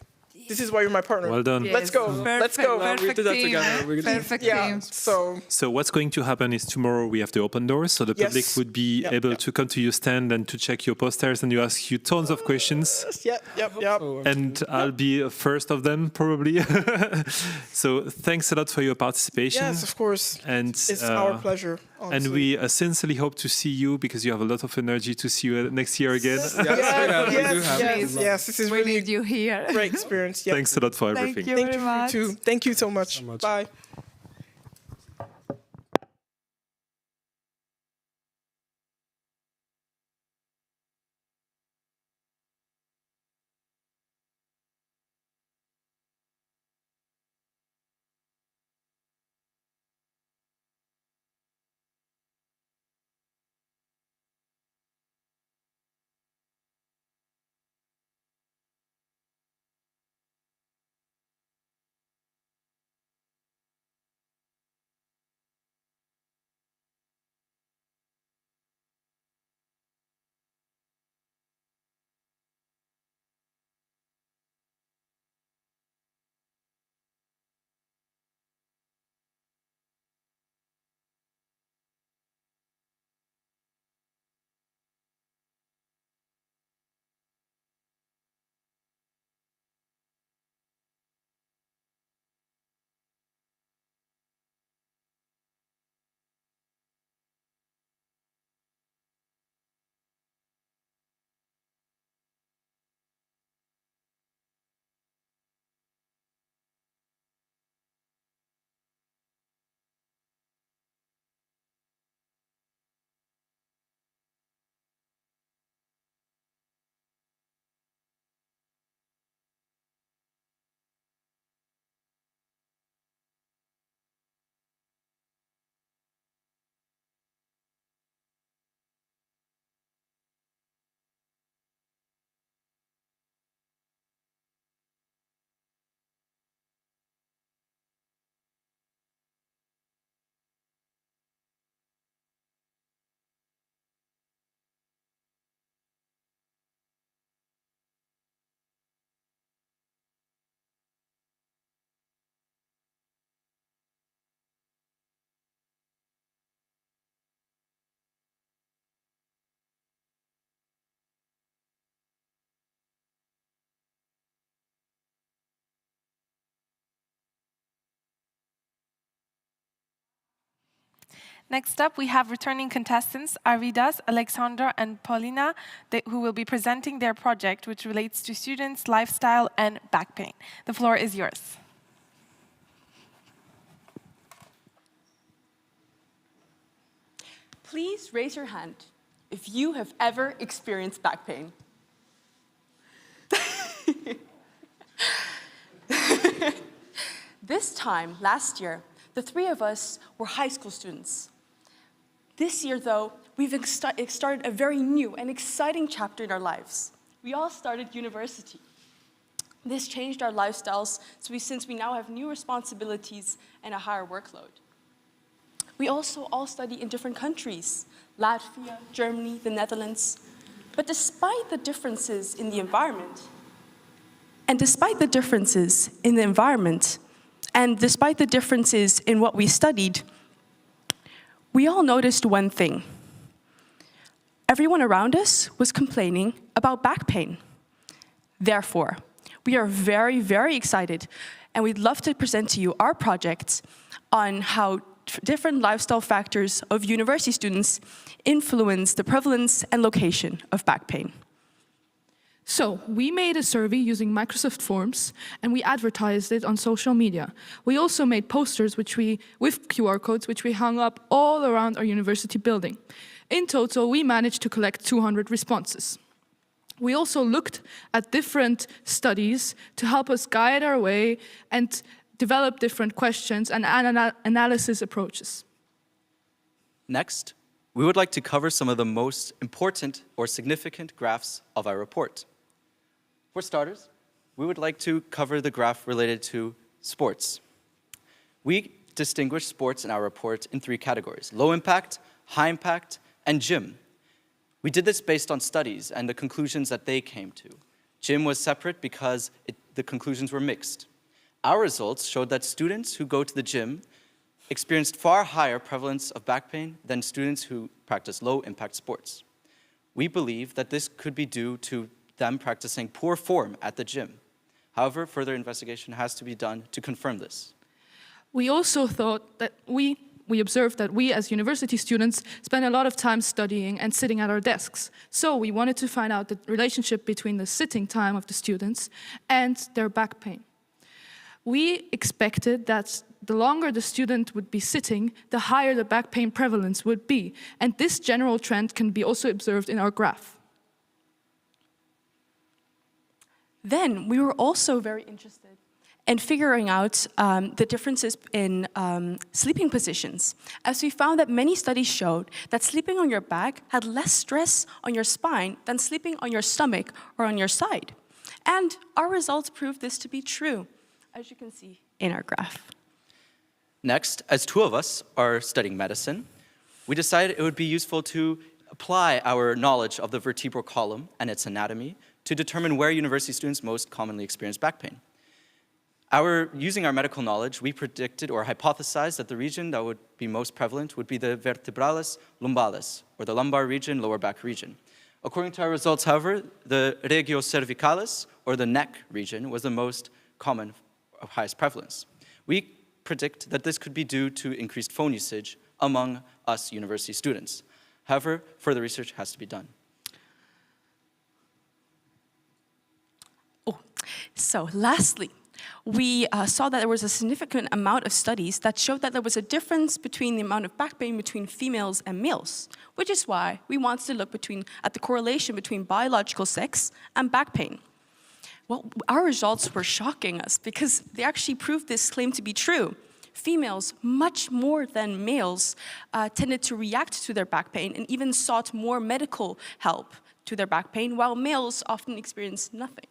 this is why you're my partner. Well done. Yes. Let's go. Let's go. Perfect we did that together. Perfect team. So what's going to happen is tomorrow we have the open doors, so the public would be able to come to your stand and to check your posters, and you ask you tons of questions. And I'll be first of them probably. So thanks a lot for your participation. Yes, of course. And it's our pleasure. Honestly. And we sincerely hope to see you because you have a lot of energy to see you next year again. Yes. This is really you here. Great experience. Yep. Thanks a lot for everything. Thank you very much. Thank you so much. Bye. Next up, we have returning contestants, Arvidas, Alexandra, and Paulina, who will be presenting their project, which relates to students, lifestyle, and back pain. The floor is yours. Please raise your hand if you have ever experienced back pain. This time, last year, the three of us were high school students. This year, though, we've started a very new and exciting chapter in our lives. We all started university. This changed our lifestyles since we now have new responsibilities and a higher workload. We also all study in different countries, Latvia, Germany, the Netherlands. But despite the differences in the environment, and despite the differences in what we studied, we all noticed one thing. Everyone around us was complaining about back pain. Therefore, we are very, very excited, and we'd love to present to you our project on how different lifestyle factors of university students influence the prevalence and location of back pain. So, we made a survey using Microsoft Forms, and we advertised it on social media. We also made posters with QR codes, which we hung up all around our university building. In total, we managed to collect 200 responses. We also looked at different studies to help us guide our way and develop different questions and analysis approaches. Next, we would like to cover some of the most important or significant graphs of our report. For starters, we would like to cover the graph related to sports. We distinguish sports in our report in 3 categories: low impact, high impact, and gym. We did this based on studies and the conclusions that they came to. Gym was separate because the conclusions were mixed. Our results showed that students who go to the gym experienced far higher prevalence of back pain than students who practice low-impact sports. We believe that this could be due to them practicing poor form at the gym. However, further investigation has to be done to confirm this. We also thought that we observed that we as university students spend a lot of time studying and sitting at our desks. So we wanted to find out the relationship between the sitting time of the students and their back pain. We expected that the longer the student would be sitting, the higher the back pain prevalence would be. And this general trend can be also observed in our graph. Then we were also very interested in figuring out the differences in sleeping positions, as we found that many studies showed that sleeping on your back had less stress on your spine than sleeping on your stomach or on your side. And our results proved this to be true, as you can see in our graph. Next, as 2 of us are studying medicine, we decided it would be useful to apply our knowledge of the vertebral column and its anatomy to determine where university students most commonly experience back pain. Using our medical knowledge, we predicted or hypothesized that the region that would be most prevalent would be the vertebralis lumbalis, or the lumbar region, lower back region. According to our results, however, the regio cervicalis, or the neck region, was the most common of highest prevalence. We predict that this could be due to increased phone usage among us university students. However, further research has to be done. So lastly, we saw that there was a significant amount of studies that showed that there was a difference between the amount of back pain between females and males, which is why we wanted to look at the correlation between biological sex and back pain. Well, our results were shocking us because they actually proved this claim to be true. Females, much more than males, tended to react to their back pain and even sought more medical help to their back pain, while males often experienced nothing.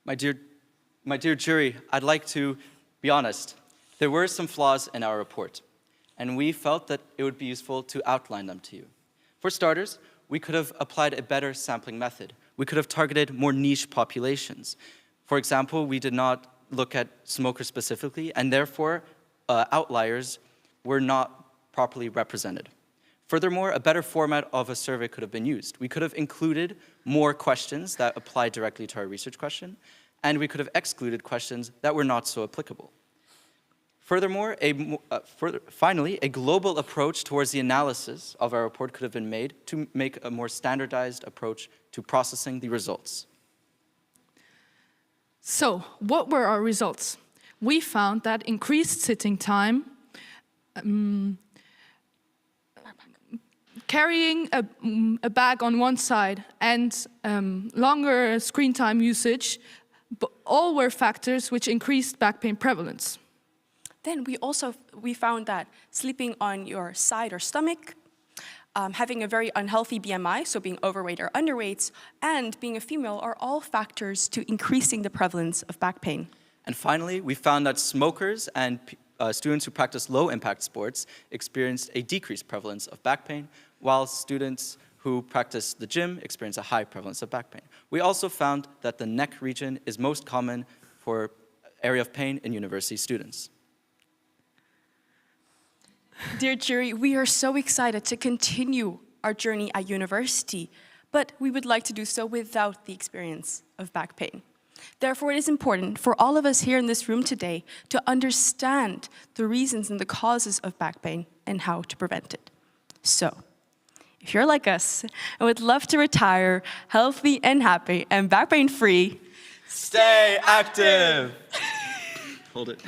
My dear jury, I'd like to be honest. There were some flaws in our report, and we felt that it would be useful to outline them to you. For starters, we could have applied a better sampling method. We could have targeted more niche populations. For example, we did not look at smokers specifically, and therefore outliers were not properly represented. Furthermore, a better format of a survey could have been used. We could have included more questions that apply directly to our research question, and we could have excluded questions that were not so applicable. Furthermore, finally, a global approach towards the analysis of our report could have been made to make a more standardized approach to processing the results. So, what were our results? We found that increased sitting time, carrying a bag on one side, and longer screen time usage, all were factors which increased back pain prevalence. Then we found that sleeping on your side or stomach, having a very unhealthy BMI, so being overweight or underweight, and being a female are all factors to increasing the prevalence of back pain. And finally, we found that smokers and students who practice low-impact sports experienced a decreased prevalence of back pain, while students who practice the gym experience a high prevalence of back pain. We also found that the neck region is most common for area of pain in university students. Dear jury, we are so excited to continue our journey at university, but we would like to do so without the experience of back pain. Therefore, it is important for all of us here in this room today to understand the reasons and the causes of back pain and how to prevent it. So, if you're like us and would love to retire healthy and happy and back pain free, stay active! Hold it.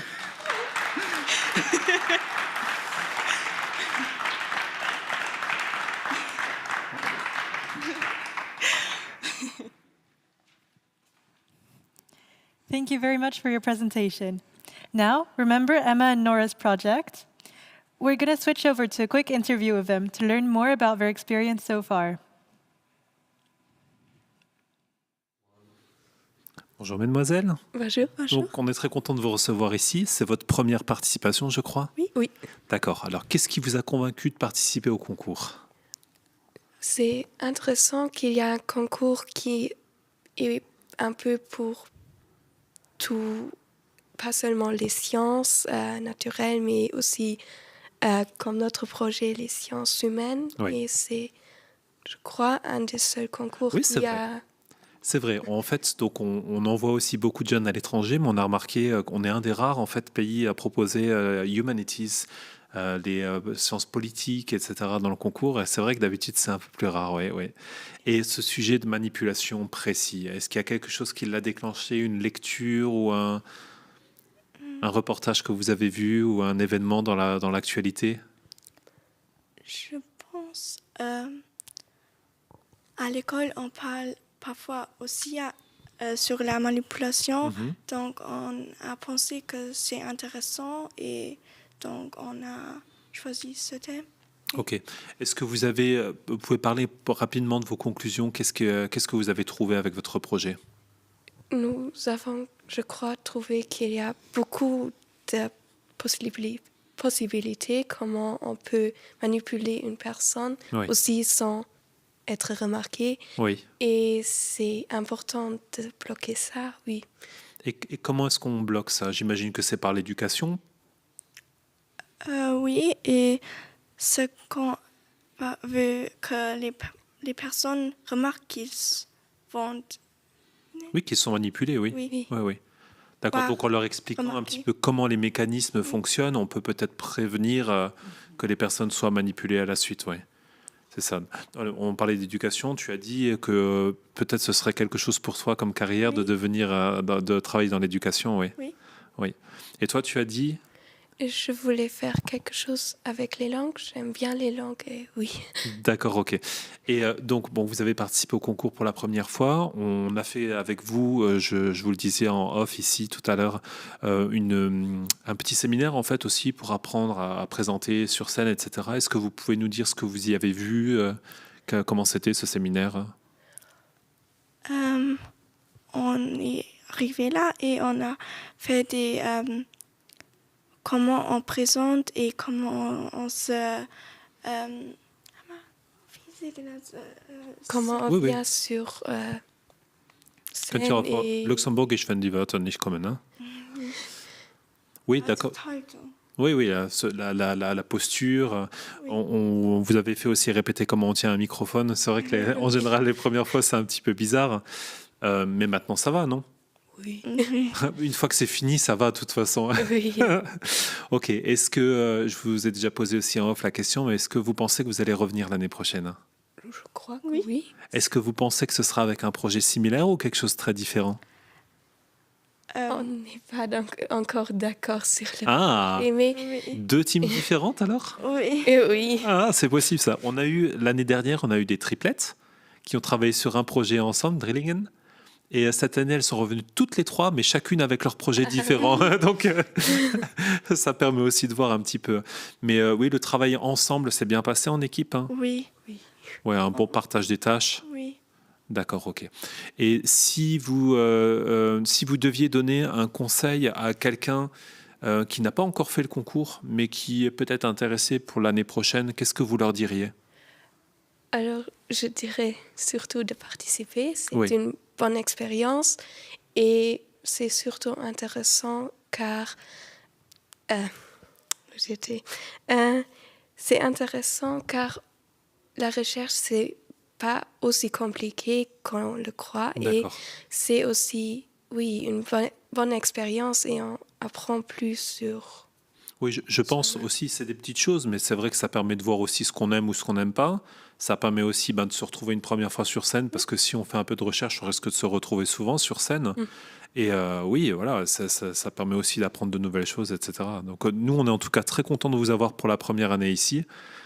Thank you very much for your presentation. Now, remember Emma and Nora's project? We're going to switch over to a quick interview with them to learn more about their experience so far. Bonjour mesdemoiselles. Bonjour. Donc on est très content de vous recevoir ici. C'est votre première participation, je crois? Oui. D'accord. Alors qu'est-ce qui vous a convaincu de participer au concours? C'est intéressant qu'il y a un concours qui est un peu pour tout, pas seulement les sciences naturelles, mais aussi comme notre projet, les sciences humaines. Oui. Et c'est, je crois, un des seuls concours Oui, qui a... C'est vrai. En fait, donc on envoie aussi beaucoup de jeunes à l'étranger, mais on a remarqué qu'on est un des rares en fait, pays à proposer Humanities, les sciences politiques, etc. dans le concours. Et c'est vrai que d'habitude, c'est un peu plus rare. Ouais. Et ce sujet de manipulation précis, est-ce qu'il y a quelque chose qui l'a déclenché, une lecture ou un reportage que vous avez vu ou un événement dans l'actualité? Je pense à l'école, on parle parfois aussi sur la manipulation. Donc, on a pensé que c'est intéressant et donc on a choisi ce thème. Ok. Est-ce que vous pouvez parler rapidement de vos conclusions? Qu'est-ce que vous avez trouvé avec votre projet? Nous avons, je crois, trouvé qu'il y a beaucoup de possibilités comment on peut manipuler une personne aussi sans être remarqué. Oui. Et c'est important de bloquer ça, oui. Et comment est-ce qu'on bloque ça? J'imagine que c'est par l'éducation. Oui, et ce qu'on veut que les personnes remarquent qu'ils vont... Oui, qu'ils sont manipulés, oui. Oui. D'accord, donc en leur expliquant un petit peu comment les mécanismes fonctionnent, on peut peut-être prévenir que les personnes soient manipulées à la suite, oui. C'est ça. On parlait d'éducation, tu as dit que peut-être ce serait quelque chose pour toi comme carrière de devenir, de travailler dans l'éducation, oui. Oui. Et toi, tu as dit? Je voulais faire quelque chose avec les langues. J'aime bien les langues, et oui. D'accord, ok. Et donc, bon, vous avez participé au concours pour la première fois. On a fait avec vous, je vous le disais en off ici tout à l'heure, un petit séminaire en fait aussi pour apprendre à présenter sur scène, etc. Est-ce que vous pouvez nous dire ce que vous y avez vu, comment c'était ce séminaire? On est arrivé là et on a fait des... comment on présente et comment on se... comment on vient sur scène et... Luxemburgisch, wenn die Wörter nicht kommen, ne? Oui, d'accord. Oui, la posture. Vous avez fait aussi répéter comment on tient un microphone. C'est vrai que en général, les premières fois, c'est un petit peu bizarre. Mais maintenant, ça va, non? Oui. Une fois que c'est fini, ça va de toute façon. Oui. Ok, est-ce que, je vous ai déjà posé aussi en off la question, mais est-ce que vous pensez que vous allez revenir l'année prochaine? Je crois que oui. Est-ce que vous pensez que ce sera avec un projet similaire ou quelque chose de très différent? On n'est pas encore d'accord sur le Ah, projet, mais 2 teams différentes alors? oui. Oui. Ah, c'est possible ça. On a eu, l'année dernière, on a eu des triplettes qui ont travaillé sur un projet ensemble, Drillingen. Et cette année, elles sont revenues toutes les 3, mais chacune avec leur projet différent. Donc, ça permet aussi de voir un petit peu. Mais oui, le travail ensemble s'est bien passé en équipe. Hein. Oui. Oui. Ouais, un bon partage des tâches. Oui. D'accord, ok. Et si vous deviez donner un conseil à quelqu'un qui n'a pas encore fait le concours, mais qui est peut-être intéressé pour l'année prochaine, qu'est-ce que vous leur diriez? Alors, je dirais surtout de participer. C'est Oui. une bonne expérience et c'est surtout intéressant car c'est intéressant car la recherche c'est pas aussi compliqué qu'on le croit et c'est aussi une bonne expérience et on apprend plus sur. Oui, je pense aussi, c'est des petites choses, mais c'est vrai que ça permet de voir aussi ce qu'on aime ou ce qu'on n'aime pas. Ça permet aussi de se retrouver une première fois sur scène, parce que si on fait un peu de recherche, on risque de se retrouver souvent sur scène. Et oui, voilà, ça permet aussi d'apprendre de nouvelles choses, etc. Donc nous, on est en tout cas très contents de vous avoir pour la première année ici.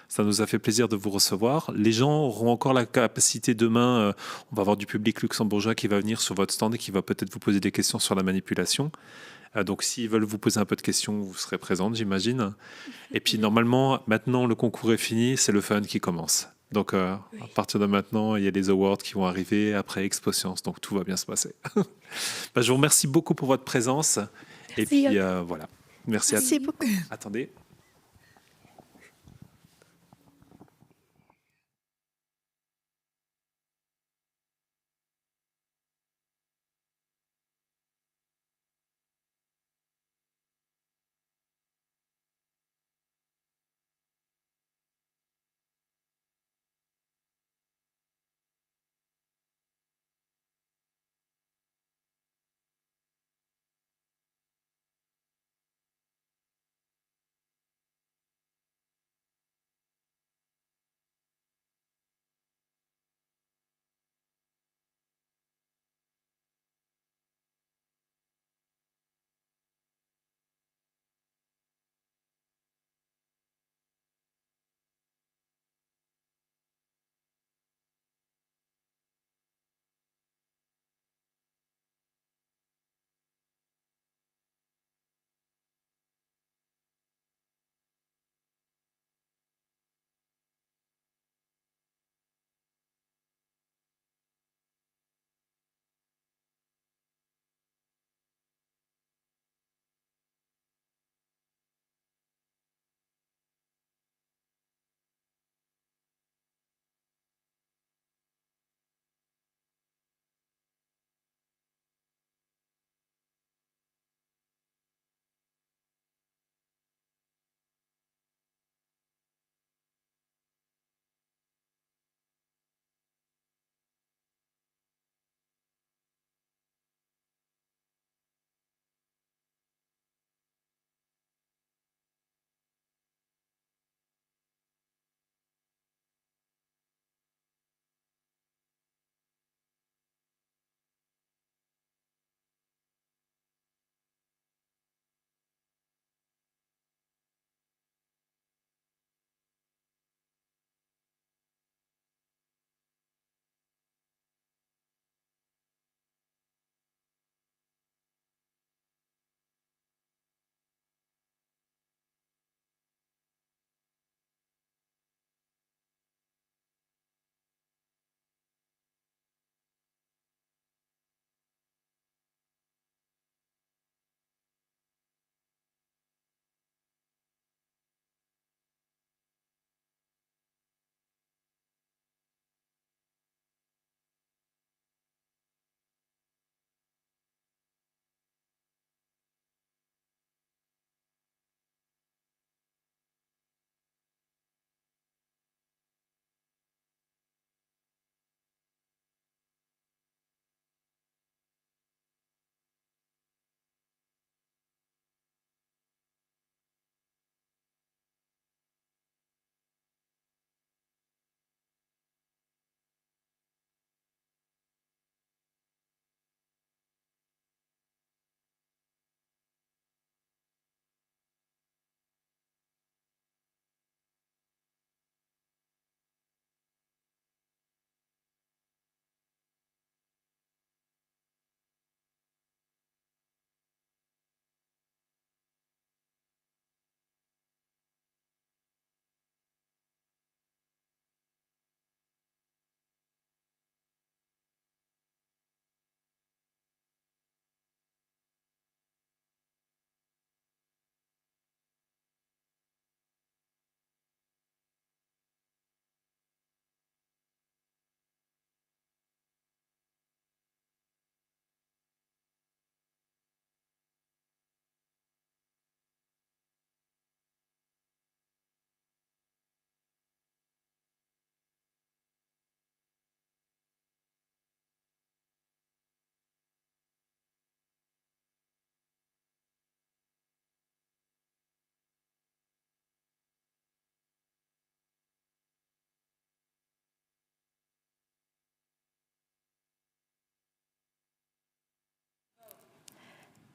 Ça nous a fait plaisir de vous recevoir. Les gens auront encore la capacité demain, on va avoir du public luxembourgeois qui va venir sur votre stand et qui va peut-être vous poser des questions sur la manipulation. Donc, s'ils veulent vous poser un peu de questions, vous serez présente, j'imagine. Et puis, normalement, maintenant, le concours est fini, c'est le fun qui commence. Donc, à partir de maintenant, il y a les awards qui vont arriver après Expo Science. Donc, tout va bien se passer. Je vous remercie beaucoup pour votre présence. Merci. Et puis, voilà. Merci beaucoup. Attendez.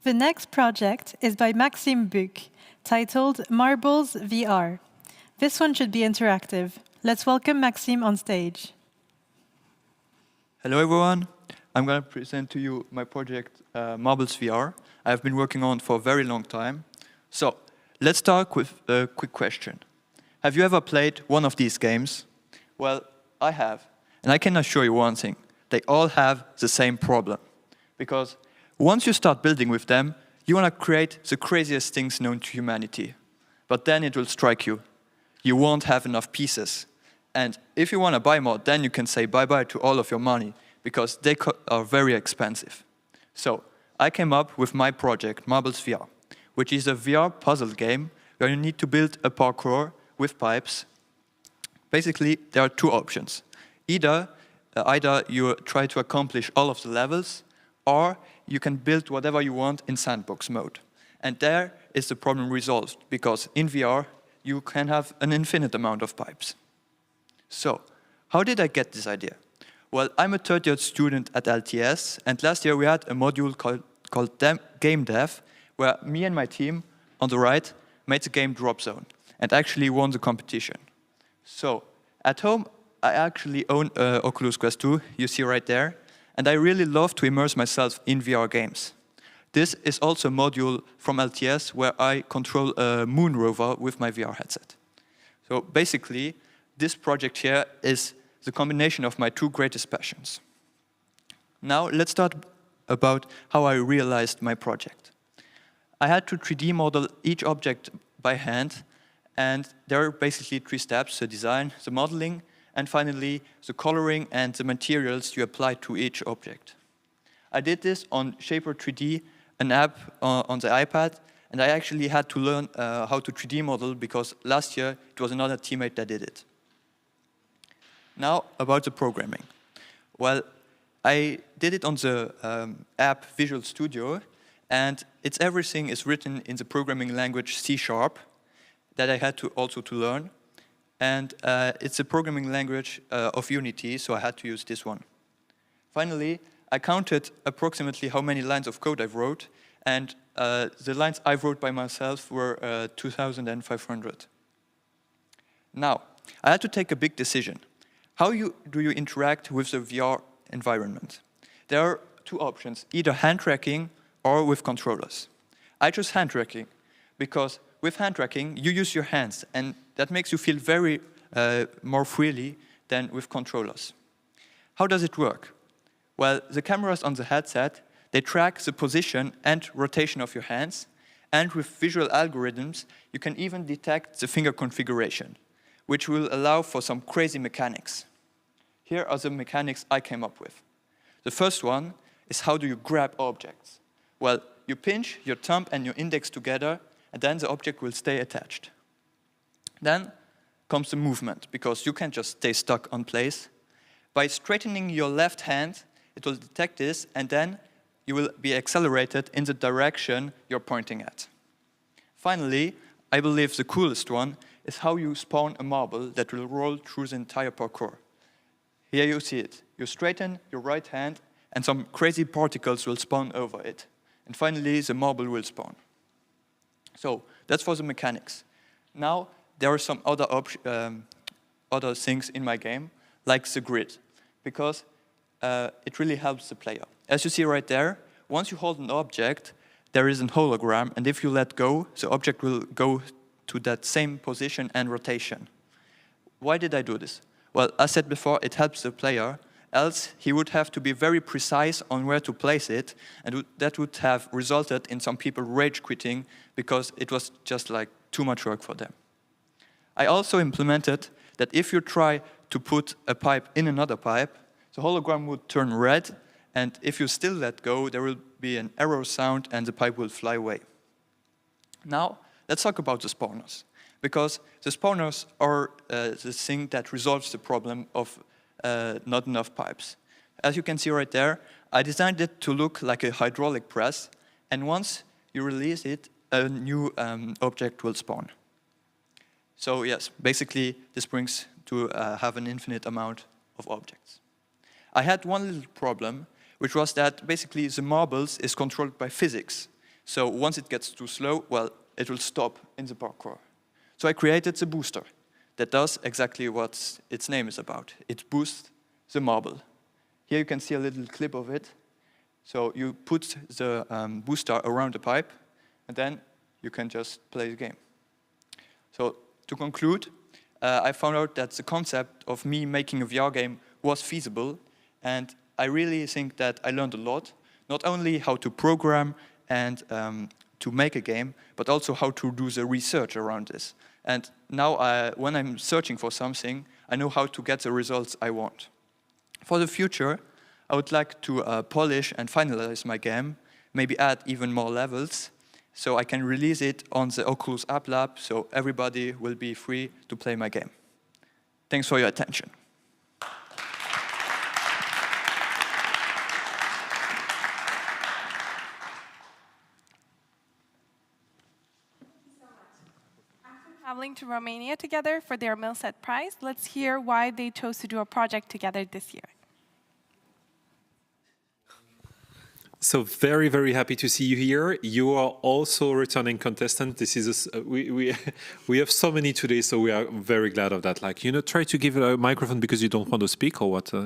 The next project is by Maxime Buch, titled Marbles VR. This one should be interactive. Let's welcome Maxime on stage. Hello everyone. I'm going to present to you my project Marbles VR. I've been working on for a very long time. So, let's start with a quick question. Have you ever played one of these games? Well, I have. And I can assure you one thing. They all have the same problem. Because once you start building with them, you want to create the craziest things known to humanity. But then it will strike you. You won't have enough pieces. And if you want to buy more, then you can say bye-bye to all of your money, because they are very expensive. So I came up with my project, Marbles VR, which is a VR puzzle game where you need to build a parkour with pipes. Basically, there are two options. Either you try to accomplish all of the levels, or you can build whatever you want in sandbox mode. And there is the problem resolved, because in VR, you can have an infinite amount of pipes. So, how did I get this idea? Well, I'm a third-year student at LTS, and last year we had a module called Game Dev, where me and my team, on the right, made the game Drop Zone, and actually won the competition. So, at home, I actually own Oculus Quest 2, you see right there, and I really love to immerse myself in VR games. This is also a module from LTS where I control a moon rover with my VR headset. So basically, this project here is the combination of my two greatest passions. Now let's start about how I realized my project. I had to 3D model each object by hand, and there are basically three steps: the design, the modeling, and finally the coloring and the materials you apply to each object. I did this on Shaper 3D, an app on the iPad, and I actually had to learn how to 3D model because last year it was another teammate that did it. Now about the programming. Well, I did it on the app Visual Studio, and everything is written in the programming language C# that I had to also learn. And it's a programming language of Unity, so I had to use this one. Finally, I counted approximately how many lines of code I wrote, and the lines I wrote by myself were 2,500. Now, I had to take a big decision. How do you interact with the VR environment? There are two options, either hand tracking or with controllers. I chose hand tracking because with hand tracking, you use your hands, and that makes you feel very more freely than with controllers. How does it work? Well, the cameras on the headset, they track the position and rotation of your hands, and with visual algorithms, you can even detect the finger configuration, which will allow for some crazy mechanics. Here are the mechanics I came up with. The first one is how do you grab objects? Well, you pinch your thumb and your index together, and then the object will stay attached. Then comes the movement, because you can't just stay stuck on place. By straightening your left hand, it will detect this, and then you will be accelerated in the direction you're pointing at. Finally, I believe the coolest one is how you spawn a marble that will roll through the entire parkour. Here you see it. You straighten your right hand, and some crazy particles will spawn over it. And finally, the marble will spawn. So that's for the mechanics. Now, there are some other things in my game, like the grid, because it really helps the player. As you see right there, once you hold an object, there is a hologram, and if you let go, the object will go to that same position and rotation. Why did I do this? Well, as said before, it helps the player, else he would have to be very precise on where to place it, and that would have resulted in some people rage quitting because it was just like too much work for them. I also implemented that if you try to put a pipe in another pipe, the hologram would turn red, and if you still let go, there will be an error sound and the pipe will fly away. Now, let's talk about the spawners, because the spawners are the thing that resolves the problem of not enough pipes. As you can see right there, I designed it to look like a hydraulic press, and once you release it, a new object will spawn. So yes, basically this brings to have an infinite amount of objects. I had one little problem, which was that basically the marbles is controlled by physics. So once it gets too slow, well, it will stop in the parkour. So I created the booster that does exactly what its name is about. It boosts the marble. Here you can see a little clip of it. So you put the booster around the pipe, and then you can just play the game. So to conclude, I found out that the concept of me making a VR game was feasible, and I really think that I learned a lot, not only how to program and to make a game, but also how to do the research around this. And now, when I'm searching for something, I know how to get the results I want. For the future, I would like to polish and finalize my game, maybe add even more levels, so I can release it on the Oculus App Lab, so everybody will be free to play my game. Thanks for your attention. Traveling to Romania together for their Millset Prize, let's hear why they chose to do a project together this year. So very, very happy to see you here. You are also a returning contestant. This is we have so many today, so we are very glad of that. Like, try to give a microphone because you don't want to speak or what? A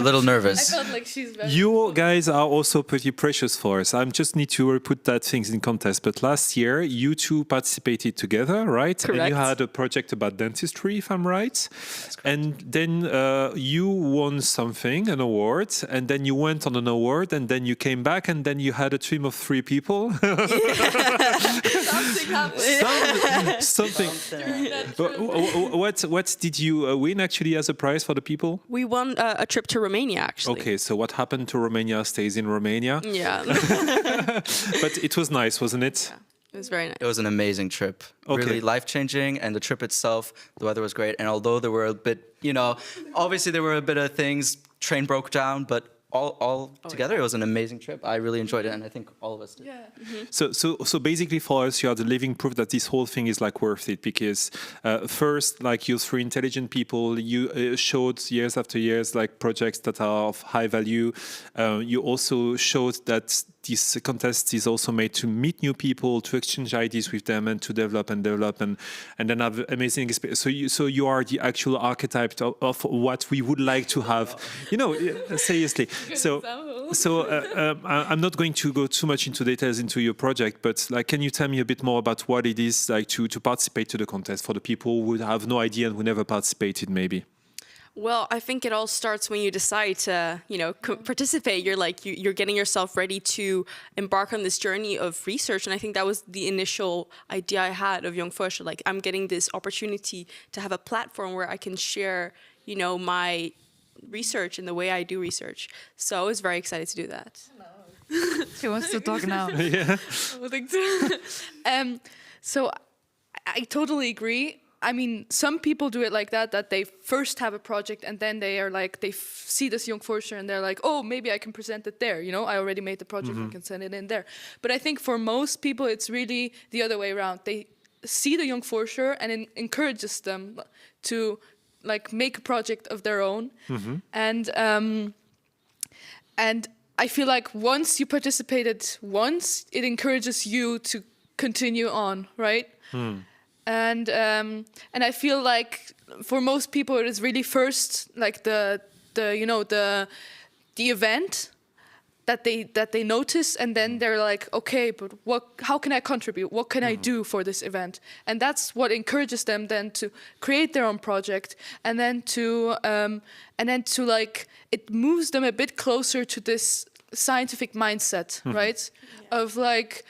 little nervous. I felt like she's very You guys are also pretty precious for us. I just need to put that things in context. But last year, you two participated together, right? Correct. And you had a project about dentistry, if I'm right. That's correct. And then you won something, an award, and then you went on an award, and then you came back, and then you had a team of 3 people. Something happened. Something. What did you win actually as a prize for the people? We won a trip to Romania, actually. Okay, so what happened to Romania stays in Romania. Yeah. But it was nice, wasn't it? Yeah. It was very nice. It was an amazing trip. Okay. Really life-changing, and the trip itself, the weather was great. And although there were a bit, obviously there were a bit of things, train broke down, but all together, it was an amazing trip. I really enjoyed it, and I think all of us did. Yeah. So basically for us, you are the living proof that this whole thing is like worth it, because first, like, you're 3 intelligent people, you showed years after years like projects that are of high value. You also showed that this contest is also made to meet new people, to exchange ideas with them, and to develop and then have amazing experience. So you are the actual archetype of what we would like to have. Seriously. So I'm not going to go too much into details into your project, but like, can you tell me a bit more about what it is like to participate to the contest for the people who have no idea and who never participated, maybe? Well, I think it all starts when you decide to, participate. You're getting yourself ready to embark on this journey of research. And I think that was the initial idea I had of Jonk Fuerscher. Like, I'm getting this opportunity to have a platform where I can share, my research and the way I do research. So I was very excited to do that. She wants to talk now. Yeah. So I totally agree. I mean, some people do it like that they first have a project and then they are like, they see this Jonk Fuerscher and they're like, oh, maybe I can present it there. I already made the project, I can send it in there. But I think for most people, it's really the other way around. They see the Jonk Fuerscher and it encourages them to like make a project of their own. And I feel like once you participated once, it encourages you to continue on, right? And I feel like for most people it is really first like the event that they notice, and then they're like, okay, but how can I contribute? What can I do for this event? And that's what encourages them then to create their own project, and then to like, it moves them a bit closer to this scientific mindset, right? Yeah. Of like,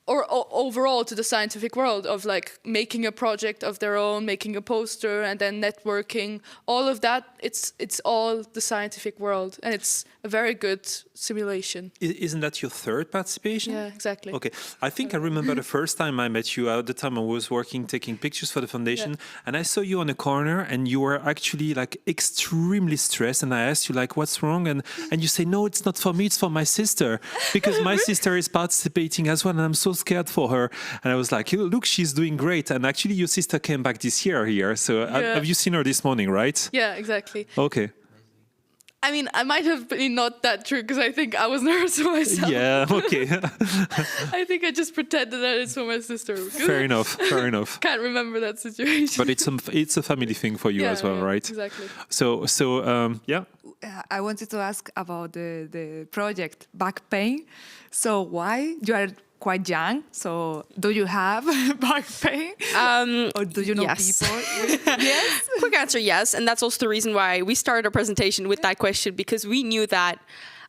or overall to the scientific world of like making a project of their own, making a poster, and then networking. All of that, it's all the scientific world, and it's a very good simulation. Isn't that your 3rd participation? Yeah, exactly. Okay, I think I remember the first time I met you. At the time I was taking pictures for the foundation, and I saw you on a corner, and you were actually like extremely stressed. And I asked you like, "What's wrong?" And you say, "No, it's not for me. It's for my sister, because my sister is participating as well, and I'm so scared for her." And I was like, "Look, she's doing great." And actually, your sister came back this year here. So have you seen her this morning, right? Yeah, exactly. Okay. I mean, I might have been not that true because I think I was nervous for myself. Yeah, okay. I think I just pretended that it's for my sister. Fair enough, fair enough. Can't remember that situation. But it's a family thing for you as well, right? Exactly. So yeah. I wanted to ask about the project back pain. So why you are quite young? So do you have back pain? Or do you know people? Yes. Quick answer, yes. And that's also the reason why we started our presentation with that question, because we knew that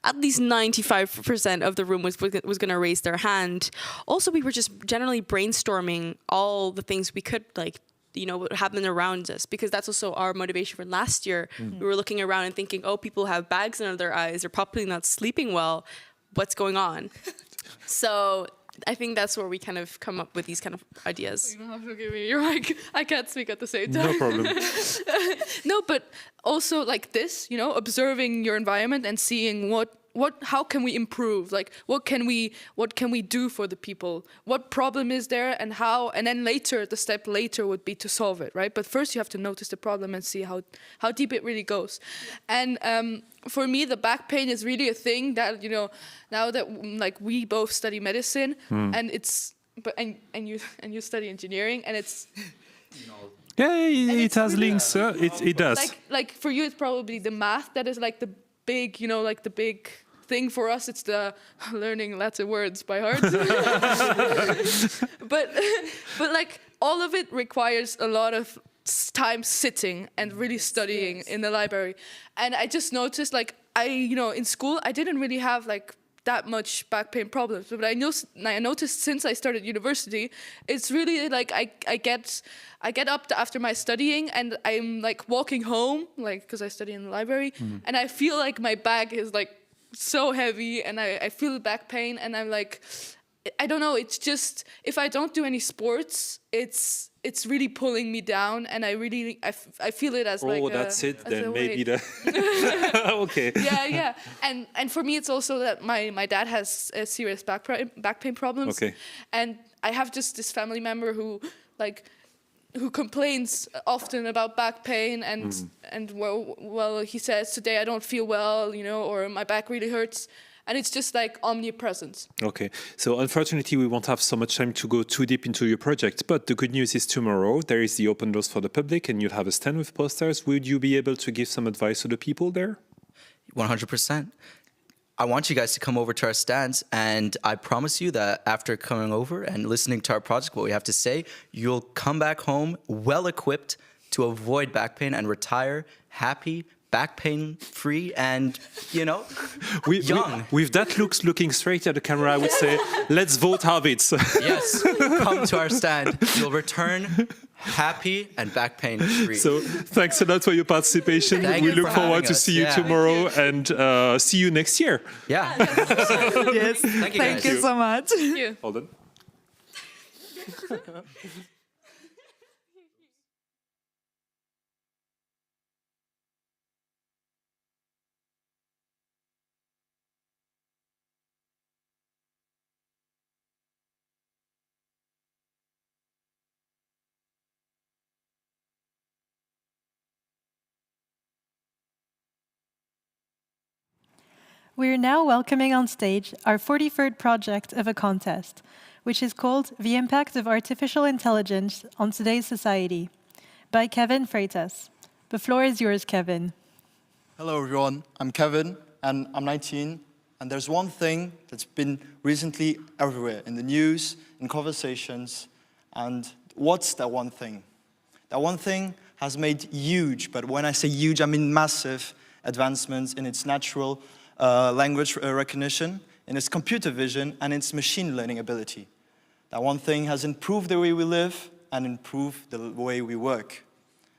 at least 95% of the room was going to raise their hand. Also, we were just generally brainstorming all the things we could what happened around us, because that's also our motivation for last year. We were looking around and thinking, oh, people have bags under their eyes, they're probably not sleeping well, what's going on? So I think that's where we kind of come up with these kind of ideas. You don't have to give me your mic. I can't speak at the same time. No problem. No, but also like this, observing your environment and seeing how can we improve? Like, what can we do for the people? What problem is there, and how? And then the step later would be to solve it, right? But first you have to notice the problem and see how deep it really goes. And for me, the back pain is really a thing that now that we both study medicine, and you study engineering, and it's. Yeah, it has links. It does. Like for you, it's probably the math that is like the big, the big thing. For us, it's the learning Latin words by heart. but like all of it requires a lot of time sitting and really studying in the library. And I just noticed, in school, I didn't really have that much back pain problems. But I noticed since I started university, it's really I get up after my studying and I'm walking home, because I study in the library, and I feel like my back is so heavy, and I feel the back pain, and I'm I don't know, it's just, if I don't do any sports, it's really pulling me down, and I feel it as that's it then, maybe okay. Yeah. And for me, it's also that my dad has serious back pain problems. Okay. And I have just this family member who complains often about back pain, and well, he says, today I don't feel well, or my back really hurts. And it's just omnipresent. Okay, so unfortunately we won't have so much time to go too deep into your project, but the good news is tomorrow there is the open doors for the public and you'll have a stand with posters. Would you be able to give some advice to the people there? 100%. I want you guys to come over to our stands, and I promise you that after coming over and listening to our project, what we have to say, you'll come back home well-equipped to avoid back pain and retire happy, back pain free, and young. With that looking straight at the camera, I would say, let's vote habits. Yes, come to our stand. You'll return happy and back pain free. So thanks a lot for your participation. We look forward to see you tomorrow and see you next year. Yeah. Yes. Thank you so much. Thank you. Hold on. We are now welcoming on stage our 43rd project of a contest, which is called The Impact of Artificial Intelligence on Today's Society, by Kevin Freitas. The floor is yours, Kevin. Hello, everyone. I'm Kevin, and I'm 19. And there's one thing that's been recently everywhere, in the news, in conversations. And what's that one thing? That one thing has made huge, but when I say huge, I mean massive advancements in its natural language recognition, in its computer vision, and its machine learning ability. That one thing has improved the way we live and improved the way we work.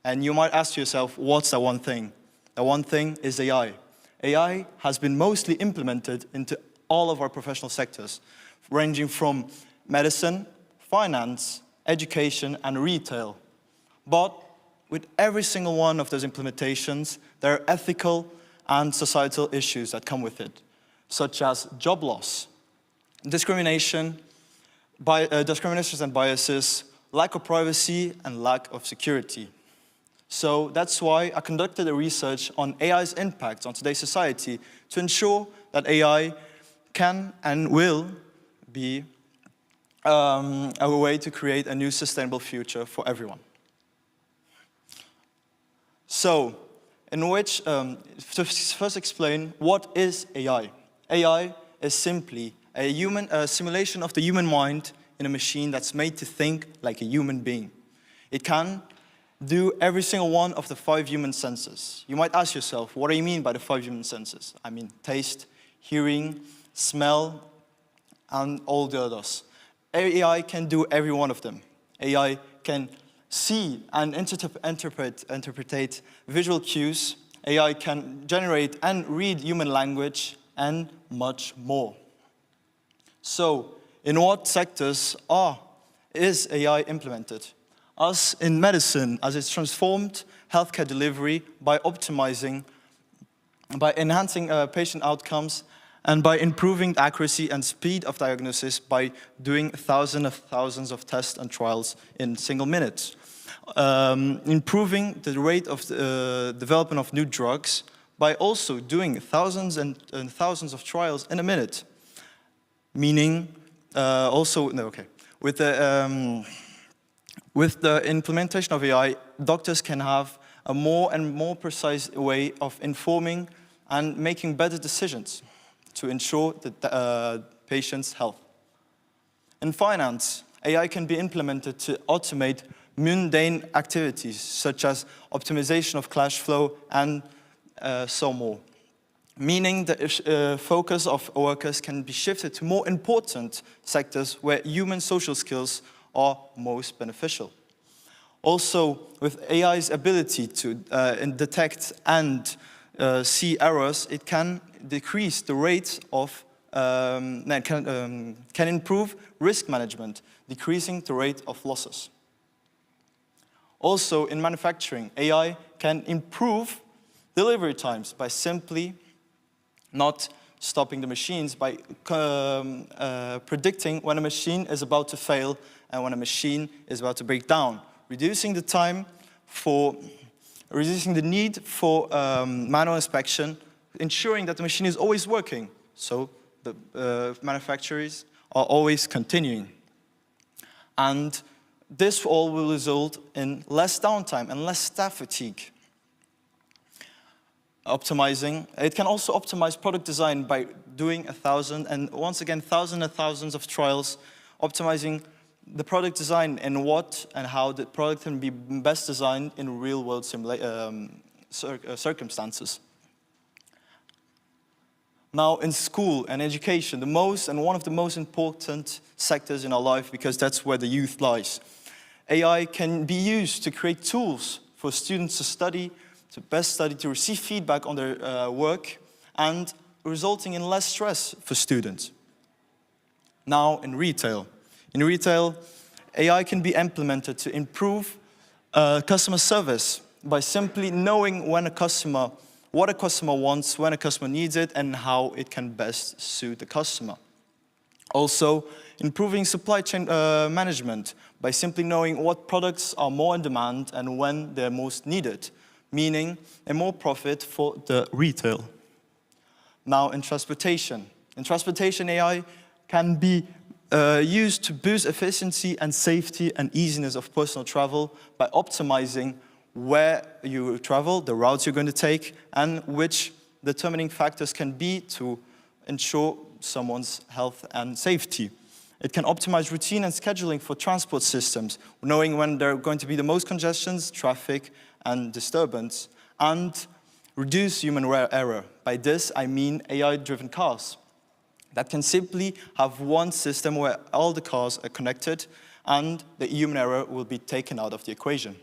And you might ask yourself, what's that one thing? That one thing is AI. AI has been mostly implemented into all of our professional sectors, ranging from medicine, finance, education, and retail. But with every single one of those implementations, there are ethical and societal issues that come with it, such as job loss, discriminations and biases, lack of privacy, and lack of security. So that's why I conducted a research on AI's impact on today's society to ensure that AI can and will be a way to create a new sustainable future for everyone. So, in which, to first explain, what is AI? AI is simply a simulation of the human mind in a machine that's made to think like a human being. It can do every single one of the 5 human senses. You might ask yourself, what do you mean by the 5 human senses? I mean taste, hearing, smell, and all the others. AI can do every one of them. AI can see and interpret visual cues. AI can generate and read human language, and much more. So, in what sectors is AI implemented? As in medicine, as it's transformed healthcare delivery by enhancing patient outcomes, and by improving accuracy and speed of diagnosis by doing thousands of tests and trials in single minutes. Improving the rate of the development of new drugs by also doing thousands and thousands of trials in a minute. Meaning, with the implementation of AI, doctors can have a more and more precise way of informing and making better decisions to ensure the patient's health. In finance, AI can be implemented to automate mundane activities such as optimization of cash flow and so more. Meaning the focus of workers can be shifted to more important sectors where human social skills are most beneficial. Also, with AI's ability to detect and see errors, it can decrease the rate of, can improve risk management, decreasing the rate of losses. Also, in manufacturing, AI can improve delivery times by simply not stopping the machines, by predicting when a machine is about to fail and when a machine is about to break down, reducing the need for manual inspection, ensuring that the machine is always working, so the manufacturers are always continuing. And this all will result in less downtime and less staff fatigue. It can also optimize product design by doing thousands of trials, optimizing the product design and what and how the product can be best designed in real-world circumstances. Now, in school and education, one of the most important sectors in our life, because that's where the youth lies, AI can be used to create tools for students to study, to receive feedback on their work, and resulting in less stress for students. Now, in retail, AI can be implemented to improve customer service by simply knowing what a customer wants, when a customer needs it, and how it can best suit the customer. Also, improving supply chain management by simply knowing what products are more in demand and when they're most needed, meaning a more profit for the retail. Now, in transportation, AI can be used to boost efficiency and safety and easiness of personal travel by optimizing where you travel, the routes you're going to take, and which determining factors can be to ensure someone's health and safety. It can optimize routine and scheduling for transport systems, knowing when there are going to be the most congestions, traffic, and disturbance, and reduce human error. By this, I mean AI-driven cars that can simply have one system where all the cars are connected and the human error will be taken out of the equation.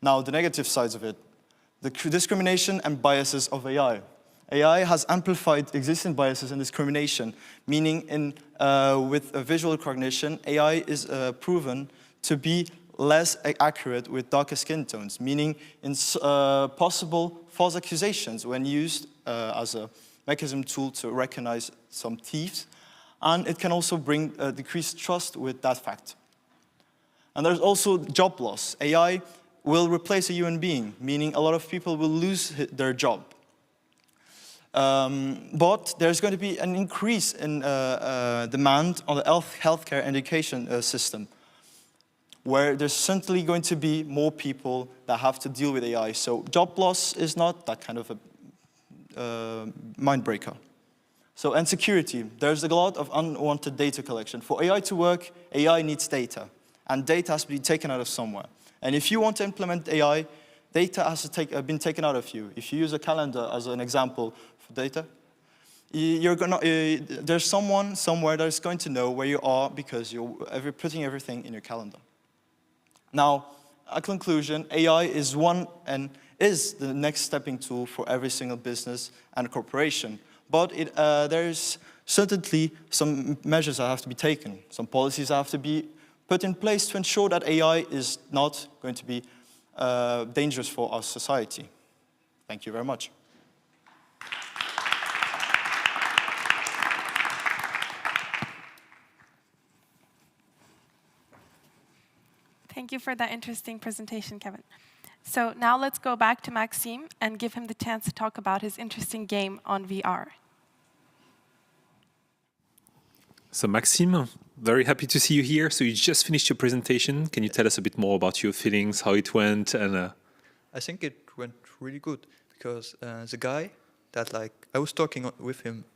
Now, the negative sides of it, the discrimination and biases of AI. AI has amplified existing biases and discrimination, meaning with visual recognition, AI is proven to be less accurate with darker skin tones, meaning in possible false accusations when used as a mechanism tool to recognize some thieves, and it can also bring decreased trust with that fact. And there's also job loss. AI will replace a human being, meaning a lot of people will lose their job. But there's going to be an increase in demand on the healthcare education system, where there's certainly going to be more people that have to deal with AI. So job loss is not that kind of a mind breaker. So, and security, there's a lot of unwanted data collection. For AI to work, AI needs data, and data has to be taken out of somewhere. And if you want to implement AI, data has to been taken out of you. If you use a calendar as an example for data, there's someone somewhere that is going to know where you are because you're putting everything in your calendar. Now, a conclusion, AI is is the next stepping tool for every single business and corporation. But there's certainly some measures that have to be taken, some policies that have to be put in place to ensure that AI is not going to be dangerous for our society. Thank you very much. Thank you for that interesting presentation, Kevin. So now let's go back to Maxime and give him the chance to talk about his interesting game on VR. So Maxime, very happy to see you here. So you just finished your presentation. Can you tell us a bit more about your feelings, how it went? And I think it went really good because the guy that I was talking with him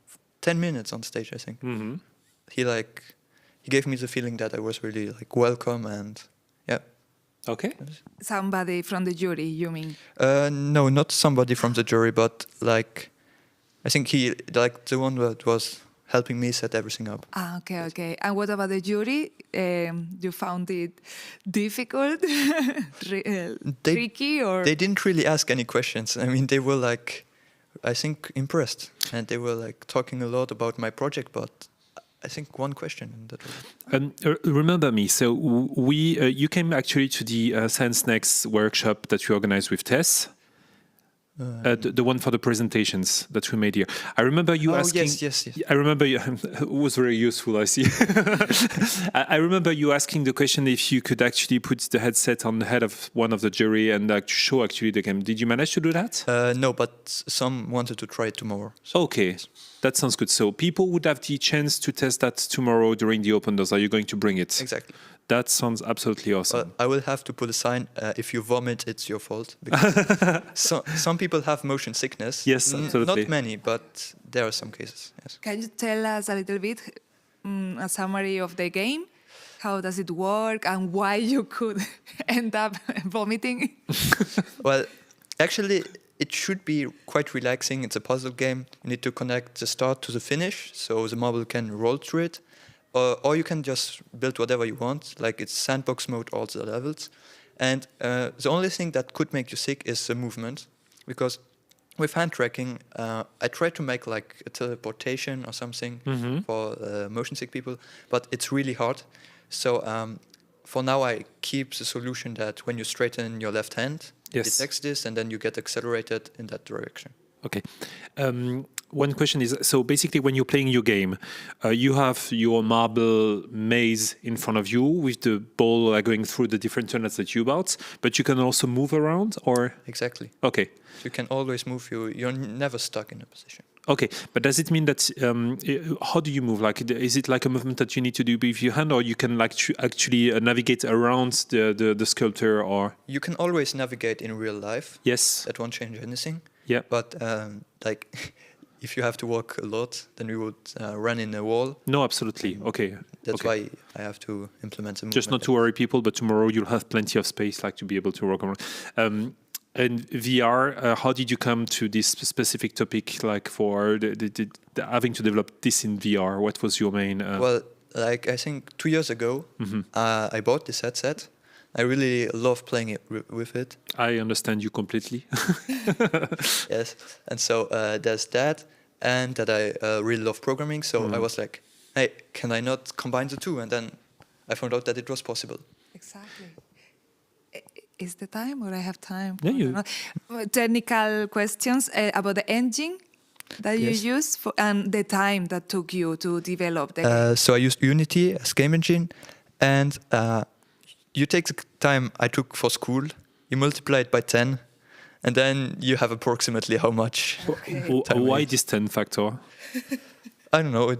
10 minutes on stage, I think. Mm-hmm. He gave me the feeling that I was really welcome and yeah. Okay. Somebody from the jury, you mean? No, not somebody from the jury, but I think he the one that was helping me set everything up. Ah, okay. And what about the jury? You found it difficult, tricky, or? They didn't really ask any questions. I mean, they were I think impressed, and they were talking a lot about my project, but I think one question. And that was remember me. So you came actually to the Science Next workshop that we organized with Tess. The one for the presentations that we made here. I remember you asking. Yes. I remember you. It was very useful. I see. I remember you asking the question if you could actually put the headset on the head of one of the jury and show actually the game. Did you manage to do that? No, but some wanted to try it tomorrow. Okay, that sounds good. So people would have the chance to test that tomorrow during the open doors. Are you going to bring it? Exactly. That sounds absolutely awesome. I will have to put a sign, if you vomit, it's your fault. Some people have motion sickness. Yes, absolutely. Not many, but there are some cases, yes. Can you tell us a little bit, a summary of the game? How does it work and why you could end up vomiting? Well, actually, it should be quite relaxing. It's a puzzle game. You need to connect the start to the finish, so the marble can roll through it. Or you can just build whatever you want, it's sandbox mode, all the levels. And the only thing that could make you sick is the movement, because with hand tracking, I tried to make a teleportation or something for motion sick people, but it's really hard. So for now, I keep the solution that when you straighten your left hand, it detects this, and then you get accelerated in that direction. Okay. One question is, so basically when you're playing your game, you have your marble maze in front of you with the ball going through the different tunnels that you bought, but you can also move around, or? Exactly. Okay. You can always move. You're never stuck in a position. Okay, but does it mean that, how do you move? Is it a movement that you need to do with your hand, or you can actually navigate around the sculpture, or? You can always navigate in real life. Yes. That won't change anything. Yeah. But if you have to walk a lot, then we would run in a wall. No, absolutely. Okay. That's why I have to implement the movement. Just not to worry people, but tomorrow you'll have plenty of space to be able to walk around. And VR, how did you come to this specific topic, for having to develop this in VR? What was your main... Well, I think 2 years ago, I bought this headset. I really love playing it with it. I understand you completely. Yes, and so there's that, and that I really love programming. So I was like, hey, can I not combine the two? And then I found out that it was possible. Exactly. Is the time, or I have time? Yeah, you. Technical questions about the engine that you use and the time that took you to develop the game. So I used Unity as game engine, and you take the time I took for school. you multiply it by 10, and then you have approximately how much. Why this 10 factor? I don't know.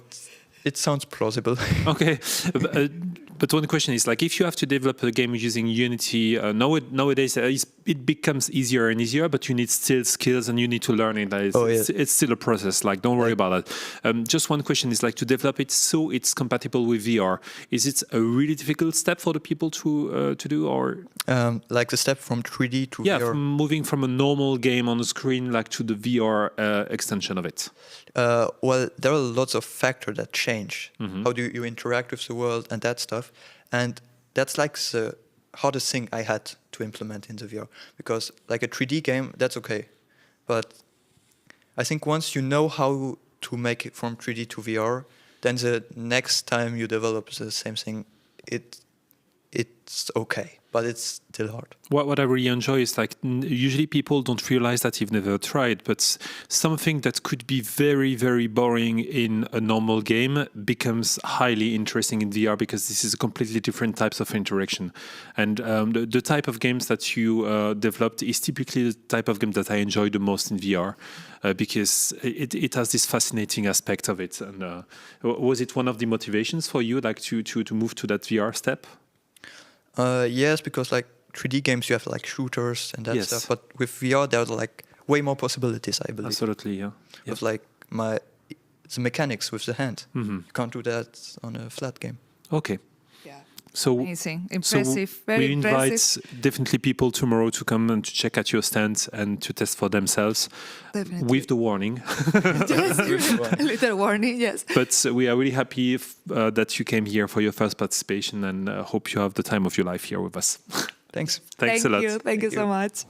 It sounds plausible. Okay, but one question is like if you have to develop a game using Unity nowadays, it becomes easier and easier, but you need still skills and you need to learn it. It's still a process. Like don't worry about that. Just one question is like to develop it so it's compatible with VR. Is it a really difficult step for the people to do, or like the step from 3D to VR? VR? From moving from a normal game on the screen like to the VR extension of it. Well, there are lots of factors that change. How do you interact with the world and that stuff? And that's like the hardest thing I had to implement in the VR. Because like a 3D game, that's okay. But I think once you know how to make it from 3D to VR, then the next time you develop the same thing, it's okay. But it's still hard. What I really enjoy is like usually people don't realize that you've never tried, but something that could be very, very boring in a normal game becomes highly interesting in VR because this is a completely different types of interaction. And the type of games that you developed is typically the type of game that I enjoy the most in VR because it has this fascinating aspect of it. And was it one of the motivations for you, like to move to that VR step? Yes, because like 3D games, you have like shooters and that stuff. But with VR, there are like way more possibilities, I believe. Absolutely, yeah. With like the mechanics with the hand. You can't do that on a flat game. Okay. Yeah. So amazing, impressive, so very we invite impressive. definitely people tomorrow to come and to check out your stand and to test for themselves. Definitely. With the warning. Yes, a little warning, yes. But we are really happy that you came here for your first participation and hope you have the time of your life here with us. Thanks. Thanks a lot. Thank you so much.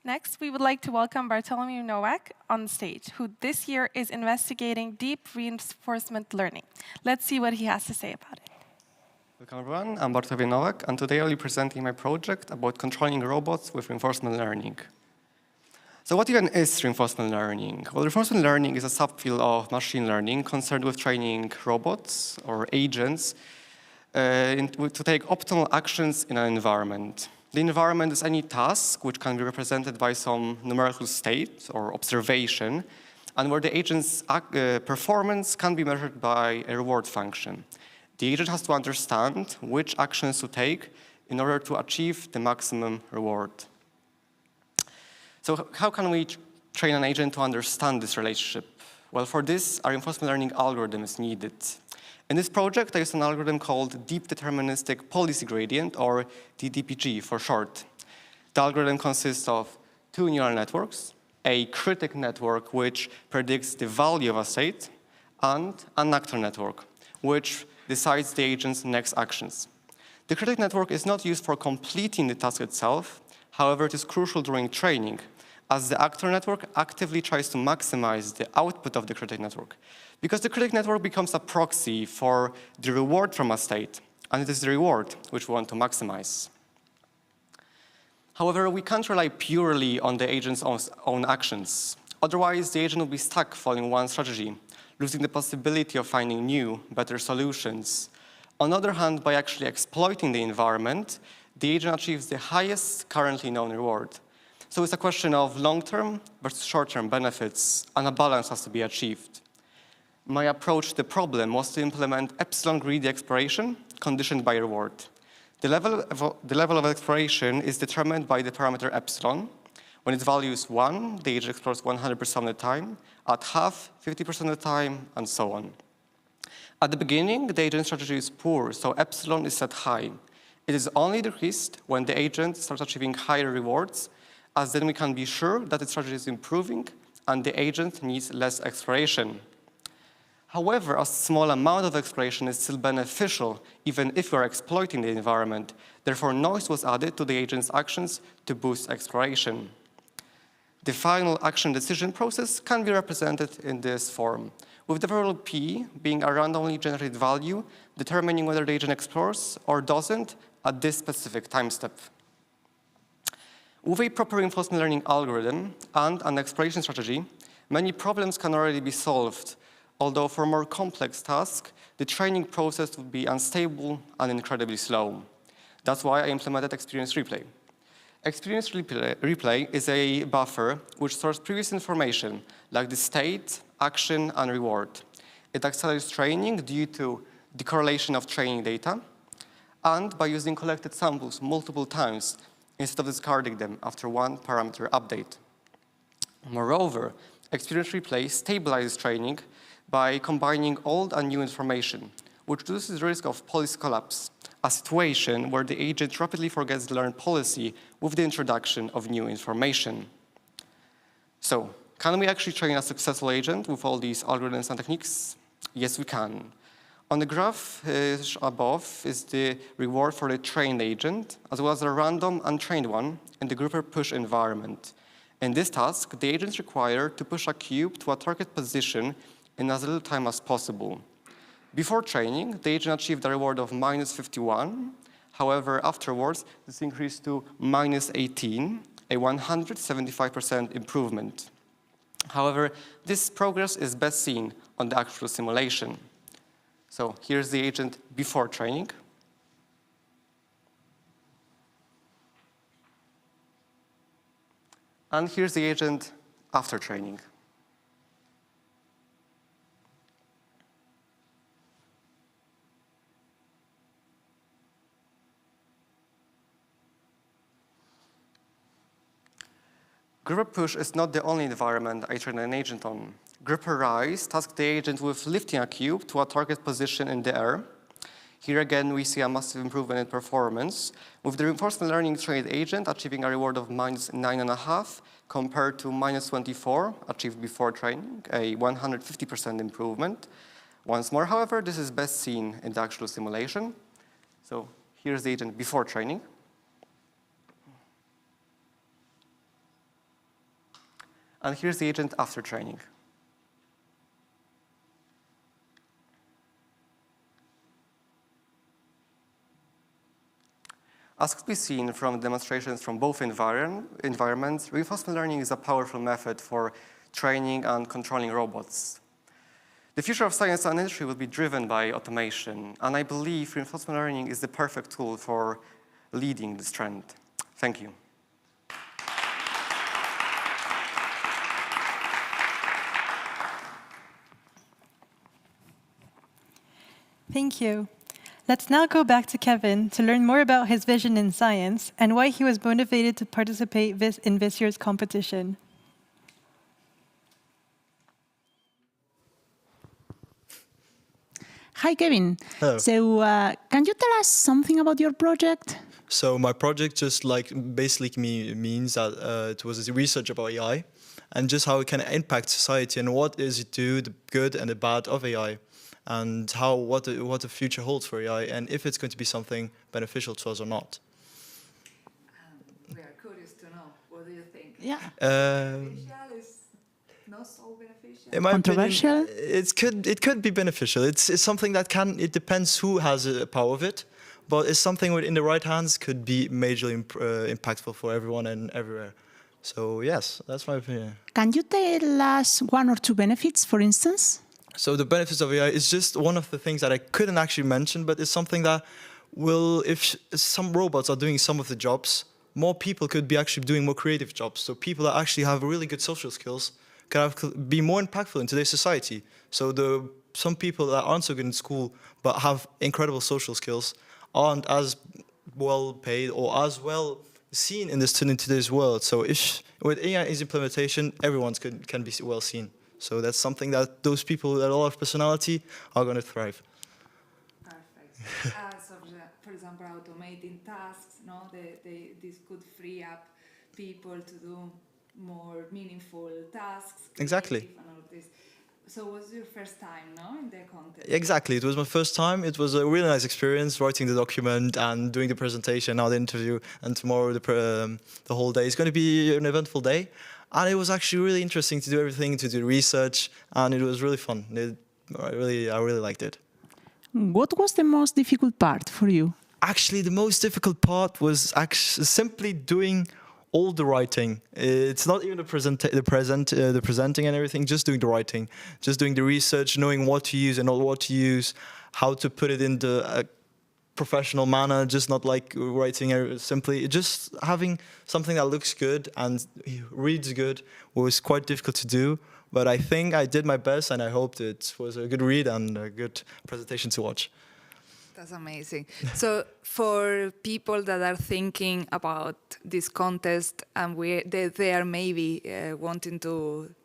Next, we would like to welcome Bartholomew Nowak on stage, who this year is investigating deep reinforcement learning. Let's see what he has to say about it. Welcome everyone, I'm Bartholomew Nowak, and today I'll be presenting my project about controlling robots with reinforcement learning. So what even is reinforcement learning? Well, reinforcement learning is a subfield of machine learning concerned with training robots or agents to take optimal actions in an environment. The environment is any task which can be represented by some numerical state or observation, and where the agent's performance can be measured by a reward function. The agent has to understand which actions to take in order to achieve the maximum reward. So how can we train an agent to understand this relationship? Well, for this, a reinforcement learning algorithm is needed. In this project, I used an algorithm called Deep Deterministic Policy Gradient, or DDPG for short. The algorithm consists of two neural networks, a critic network which predicts the value of a state, and an actor network, which decides the agent's next actions. The critic network is not used for completing the task itself. However, it is crucial during training, as the actor network actively tries to maximize the output of the critic network, because the critic network becomes a proxy for the reward from a state, and it is the reward which we want to maximize. However, we can't rely purely on the agent's own actions. Otherwise, the agent will be stuck following one strategy, losing the possibility of finding new, better solutions. On the other hand, by actually exploiting the environment, the agent achieves the highest currently known reward. So it's a question of long-term versus short-term benefits, and a balance has to be achieved. My approach to the problem was to implement epsilon greedy exploration conditioned by reward. The level of exploration is determined by the parameter epsilon. When its value is 1, the agent explores 100% of the time, at half, 50% of the time, and so on. At the beginning, the agent strategy is poor, so epsilon is set high. It is only decreased when the agent starts achieving higher rewards, as then we can be sure that its strategy is improving and the agent needs less exploration. However, a small amount of exploration is still beneficial, even if we are exploiting the environment. Therefore, noise was added to the agent's actions to boost exploration. The final action decision process can be represented in this form, with the variable p being a randomly generated value, determining whether the agent explores or doesn't at this specific time step. With a proper reinforcement learning algorithm and an exploration strategy, many problems can already be solved, although for more complex tasks, the training process would be unstable and incredibly slow. That's why I implemented experience replay. Experience replay is a buffer which stores previous information, like the state, action, and reward. It accelerates training due to the correlation of training data, and by using collected samples multiple times instead of discarding them after one parameter update. Moreover, experience replay stabilizes training by combining old and new information, which reduces the risk of policy collapse, a situation where the agent rapidly forgets the learned policy with the introduction of new information. So, can we actually train a successful agent with all these algorithms and techniques? Yes, we can. On the graph above is the reward for the trained agent, as well as a random untrained one in the grouper push environment. In this task, the agent is required to push a cube to a target position in as little time as possible. Before training, the agent achieved a reward of -51. However, afterwards, this increased to -18, a 175% improvement. However, this progress is best seen on the actual simulation. So here's the agent before training. And here's the agent after training. Grouper push is not the only environment I train an agent on. Grouper rise tasks the agent with lifting a cube to a target position in the air. Here again, we see a massive improvement in performance, with the reinforcement learning trained agent achieving a reward of -9.5 compared to -24 achieved before training, a 150% improvement. Once more, however, this is best seen in the actual simulation. So here's the agent before training. And here's the agent after training. As could be seen from demonstrations from both environments, reinforcement learning is a powerful method for training and controlling robots. The future of science and industry will be driven by automation, and I believe reinforcement learning is the perfect tool for leading this trend. Thank you. Thank you. Let's now go back to Kevin to learn more about his vision in science and why he was motivated to participate in this year's competition. Hi, Kevin. Hello. So, can you tell us something about your project? So my project just basically means that it was a research about AI and just how it can impact society and what is it do, the good and the bad of AI, and what the future holds for AI and if it's going to be something beneficial to us or not. We are curious to know. What do you think? Yeah. Beneficial is not so beneficial. In my Controversial? opinion, it could be beneficial. It's something that it depends who has the power of it, but it's something in the right hands could be majorly impactful for everyone and everywhere. So yes, that's my opinion. Can you tell us one or two benefits, for instance? So the benefits of AI is just one of the things that I couldn't actually mention, but it's something that will, if some robots are doing some of the jobs, more people could be actually doing more creative jobs. So people that actually have really good social skills can be more impactful in today's society. So some people that aren't so good in school but have incredible social skills aren't as well paid or as well seen in today's world. So with AI's implementation, everyone can be well seen. So that's something that those people with a lot of personality are going to thrive. Perfect. For example, automating tasks, this could free up people to do more meaningful tasks. Exactly. And all of this. So it was your first time, in the contest? Exactly. It was my first time. It was a really nice experience writing the document and doing the presentation, now the interview, and tomorrow the whole day. It's going to be an eventful day. And it was actually really interesting to do everything, to do research, and it was really fun. I really liked it. What was the most difficult part for you? Actually, the most difficult part was simply doing all the writing. It's not even the presenting and everything, just doing the writing, just doing the research, knowing what to use and not what to use, how to put it into a professional manner, just not like writing simply, just having something that looks good and reads good was quite difficult to do. But I think I did my best and I hoped it was a good read and a good presentation to watch. That's amazing. So for people that are thinking about this contest and they are maybe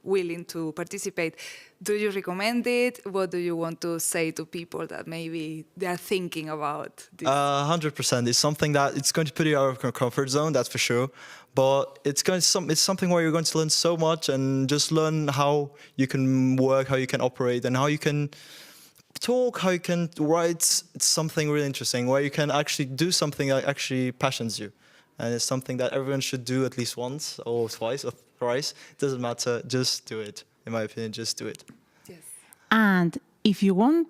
willing to participate, do you recommend it? What do you want to say to people that maybe they are thinking about this? 100%. It's something that it's going to put you out of your comfort zone, that's for sure. But it's something where you're going to learn so much and just learn how you can work, how you can operate, and how you can talk, how you can write. It's something really interesting where you can actually do something that actually passions you. And it's something that everyone should do at least once or twice or thrice. It doesn't matter, just do it. In my opinion, just do it. Yes. And if you want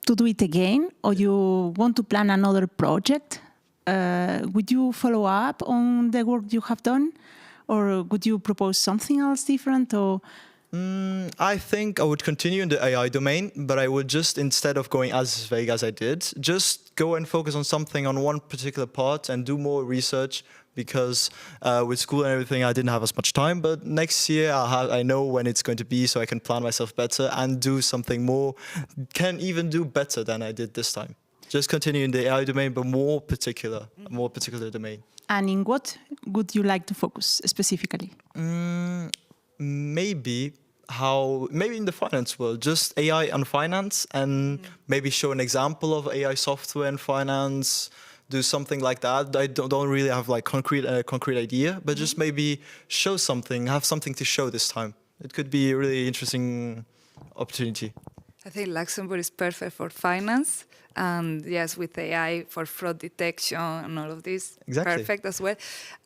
to do it again or you want to plan another project, would you follow up on the work you have done? Or would you propose something else different? Or I think I would continue in the AI domain, but I would just, instead of going as vague as I did, just go and focus on something on one particular part and do more research, because with school and everything, I didn't have as much time. But next year, I know when it's going to be, so I can plan myself better and do something more, can even do better than I did this time. Just continue in the AI domain, but more particular domain. And in what would you like to focus specifically? Maybe in the finance world, just AI and finance, and maybe show an example of AI software and finance, do something like that. I don't really have like concrete idea, but just maybe show something, have something to show this time. It could be a really interesting opportunity. I think Luxembourg is perfect for finance, and yes, with AI for fraud detection and all of this, exactly. Perfect as well.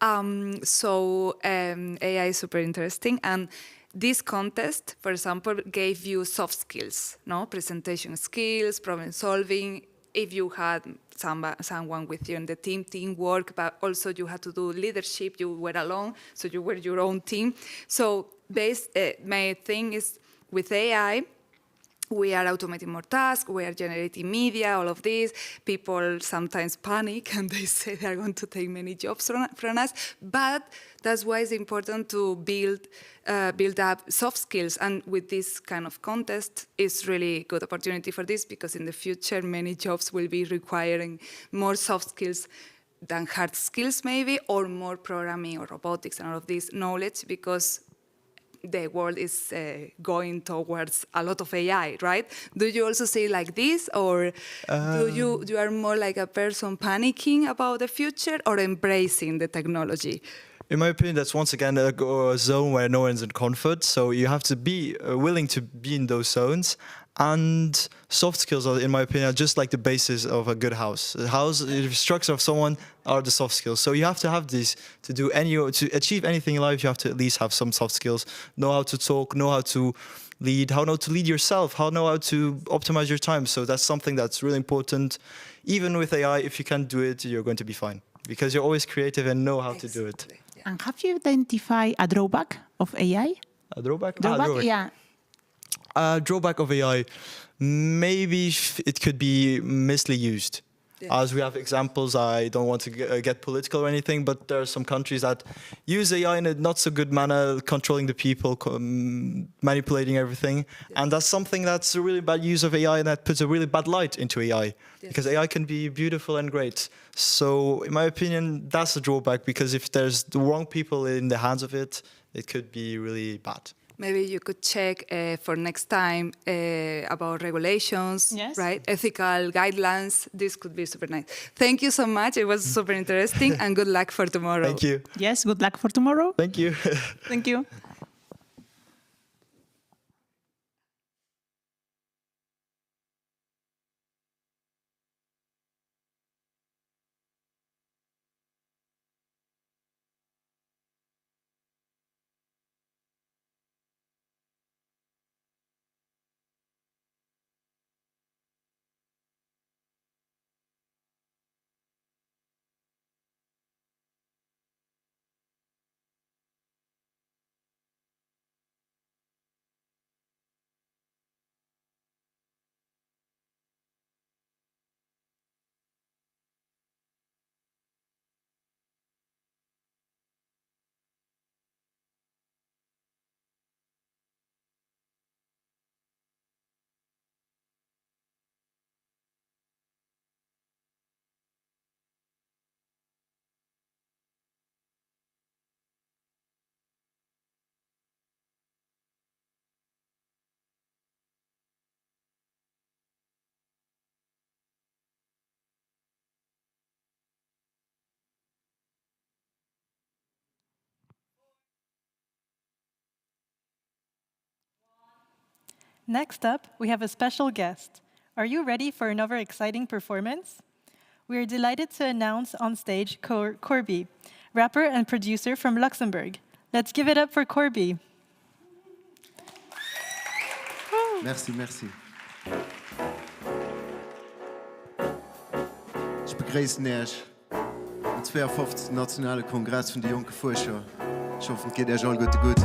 AI is super interesting, and this contest, for example, gave you soft skills, no? Presentation skills, problem solving. If you had someone with you in the teamwork, but also you had to do leadership, you were alone, so you were your own team. So my thing is, with AI, we are automating more tasks, we are generating media, all of this. People sometimes panic and they say they're going to take many jobs from us, but that's why it's important to build up soft skills. And with this kind of contest, it's really good opportunity for this, because in the future, many jobs will be requiring more soft skills than hard skills maybe, or more programming or robotics and all of this knowledge, because the world is going towards a lot of AI, right? Do you also say like this, or do you are more like a person panicking about the future or embracing the technology? In my opinion, that's once again a zone where no one's in comfort. So you have to be willing to be in those zones. And soft skills, in my opinion, are just like the basis of a good house. The structure of someone are the soft skills. So you have to have these to achieve anything in life. You have to at least have some soft skills. Know how to talk. Know how to lead. How to lead yourself. Know how to optimize your time. So that's something that's really important. Even with AI, if you can't do it, you're going to be fine, because you're always creative and know how to do it. Yeah. And have you identified a drawback of AI? A drawback? Drawback, yeah. Drawback of AI, maybe it could be misly used. Yeah. As we have examples, I don't want to get political or anything, but there are some countries that use AI in a not so good manner, controlling the people, manipulating everything. Yeah. And that's something that's a really bad use of AI, and that puts a really bad light into AI. Yes. Because AI can be beautiful and great. So in my opinion, that's a drawback, because if there's the wrong people in the hands of it, it could be really bad. Maybe you could check for next time about regulations, yes, right? Ethical guidelines. This could be super nice. Thank you so much. It was super interesting, and good luck for tomorrow. Thank you. Yes, good luck for tomorrow. Thank you. Thank you. Next up, we have a special guest. Are you ready for another exciting performance? We are delighted to announce on stage Corby, rapper and producer from Luxembourg. Let's give it up for Corby. Merci, merci. Ich begrüße euch am 52. Nationalen Kongress von den Jonk Fuerscher. Ich hoffe, es geht euch all gut.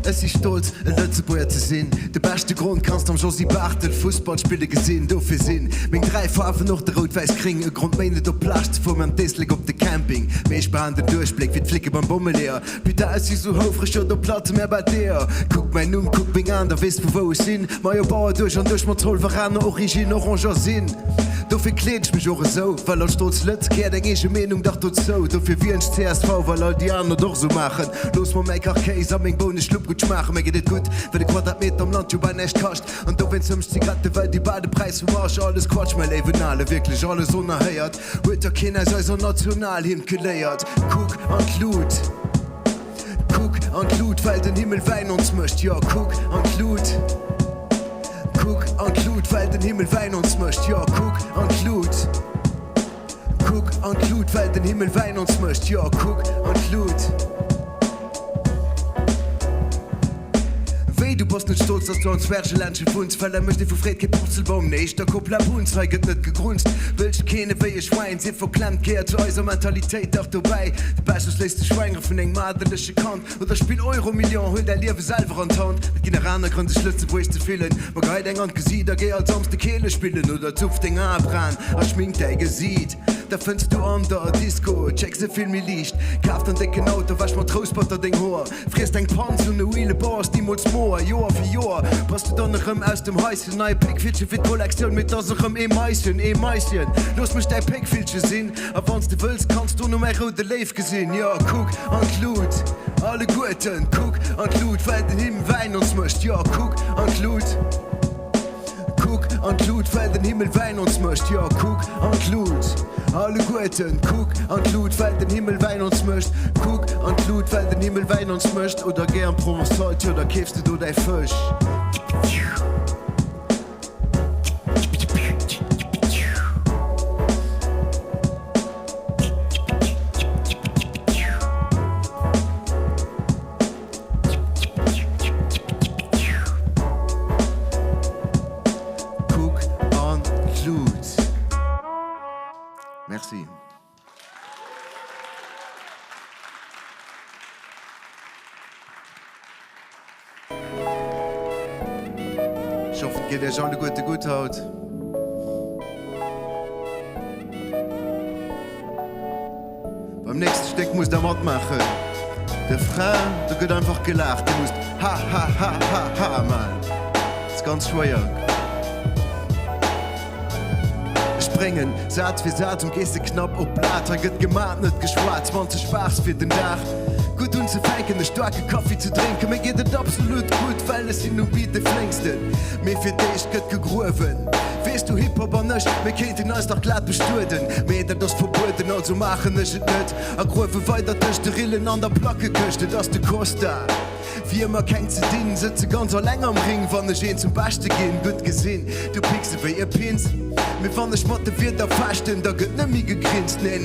Es ist stolz, ein Lützeburger zu sein. Der beste Grund kannst am Josi Bartel Fußballspiele gesehen, dafür Sinn. Mit 3 Farben noch der Rot-Weiß kriegen, ein Grund meine der Plast vor meinem Tesla auf der Camping. Mich behandelt Durchblick, wie die Flicke beim Bommelleer. Bitte ist so hoch, frisch oder Platte mehr bei dir. Guck mein guck mich an, da weißt du, wo ich bin. Meine Bauer durch und durch, mit Zollverraner, Origine, Oranger Sinn. Dafür kleid ich mich auch so, weil als stolz Lützke, denke ich, Meinung dachte so. Dafür wie ein CSV, weil all die anderen doch so machen. Los, mal make a case, am mein Bonus Schlupp gut machen, mir geht es gut. weil die Quadratmeter am Land bei nicht kascht. Und du wenn 50 Grad, weil die Badepreis vom Arsch alles Quatsch, mein Leben alle, wirklich alles unerhört. Wird der Kinder sei so national hingeleiert. Guck und Glut. Guck und Glut, weil den Himmel wein uns möcht. Ja, guck und Glut. Guck und Glut, weil den Himmel wein uns möcht. Ja, guck und Glut. Guck und Glut, weil den Himmel wein uns möcht. Ja, guck und Glut. Weh, du bist nicht stolz, dass du ans Zwergeländchen wohnst, weil möchte für Fred kein Purzelbaum nicht. Der Koppelabun zeigt nicht gegrunzt. Willst keine wehe Schwein, sie verklemmt, gehört zu unserer Mentalität auch dabei. Die Bestes lässt die Schweine von einem madelische Kant. Oder spiel Euro-Million, hol dein Leben selber an die Hand. Mit generellen Gründen Schlüsse, wo ich zu fühlen. Man geht eng an Gesicht, da geh als amste Kehle spielen. Oder zupft den Abran, als schminkt dein Gesicht. Da findest du an der Disco, checkst du viel mehr Licht. Kauft ein dicken Auto, wasch mal Trostbutter den Haar. Frisst ein Panz und eine Wheele Bars, die muss more. Jahr für Jahr, passt du dann noch aus dem Häuschen. Neue Pickfilche für die Kollektion mit das noch Mäuschen. Los mich dein Pickfilche sehen, aber wenn du willst, kannst du noch mehr rote Leif gesehen. Ja, guck und Glut, alle Guten, guck und Glut, weil den Himmel wein uns möcht. Ja, guck und Glut. Guck und Glut, weil den Himmel wein uns möcht. Ja, guck und Glut. Alle Guten, guck und Glut, weil den Himmel wein uns möcht. Guck und Glut, weil den Himmel wein uns möcht. Oder gern Provençal, oder käfst du dein Fisch. Merci. Ich hoffe, geht euch alle gut haut. Beim nächsten Stück muss der Mord machen. Der Frau, du geht einfach gelacht. Du musst ha, Mann. Das ist ganz schwer. Springen, Saat für Saat und gehst knapp auf Blatt. Geht gemahnt, nicht geschwarzt, man zu Spaß für den Dach. Gut und zu feigen, einen starken Kaffee zu trinken. Mir geht es absolut gut, weil es sind nur wie die Flängsten. Mir für dich geht gegrufen. Weißt du Hip-Hop an nicht, wir könnten uns doch glatt bestuden. Mir das verboten, also machen ist es nicht. A Grufe weiter durch die Rillen an der Placke küste, das ist der Costa. Wie immer kein zu dienen, sitze ganz allein am Ring, wann ich ihn zum Beste gehen, gut gesehen. Du pickst wie ihr Pins. Mir wann ich motiviert der Fasten, da geht nicht mehr gegrinst, nee,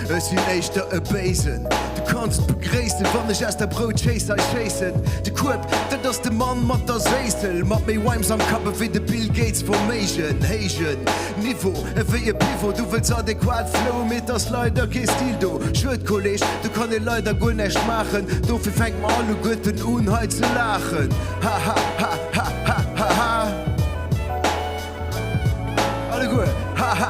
es sind echt der Besen. Du kannst begräßen, wann ich erst der Brotchaser chasen. Die Kurb, das ist der Mann mit der Seisel. Macht mir Wimes am Kappe wie der Bill Gates Formation. Haitian Niveau, wie ihr Pivot, du willst adäquat Flow mit das leider kein Stil, du. Schwört, Kollege, du kannst dir leider gut nicht machen. Dafür fängt man alle Guten an, heute zu lachen. Ha. Alle gut. Ha.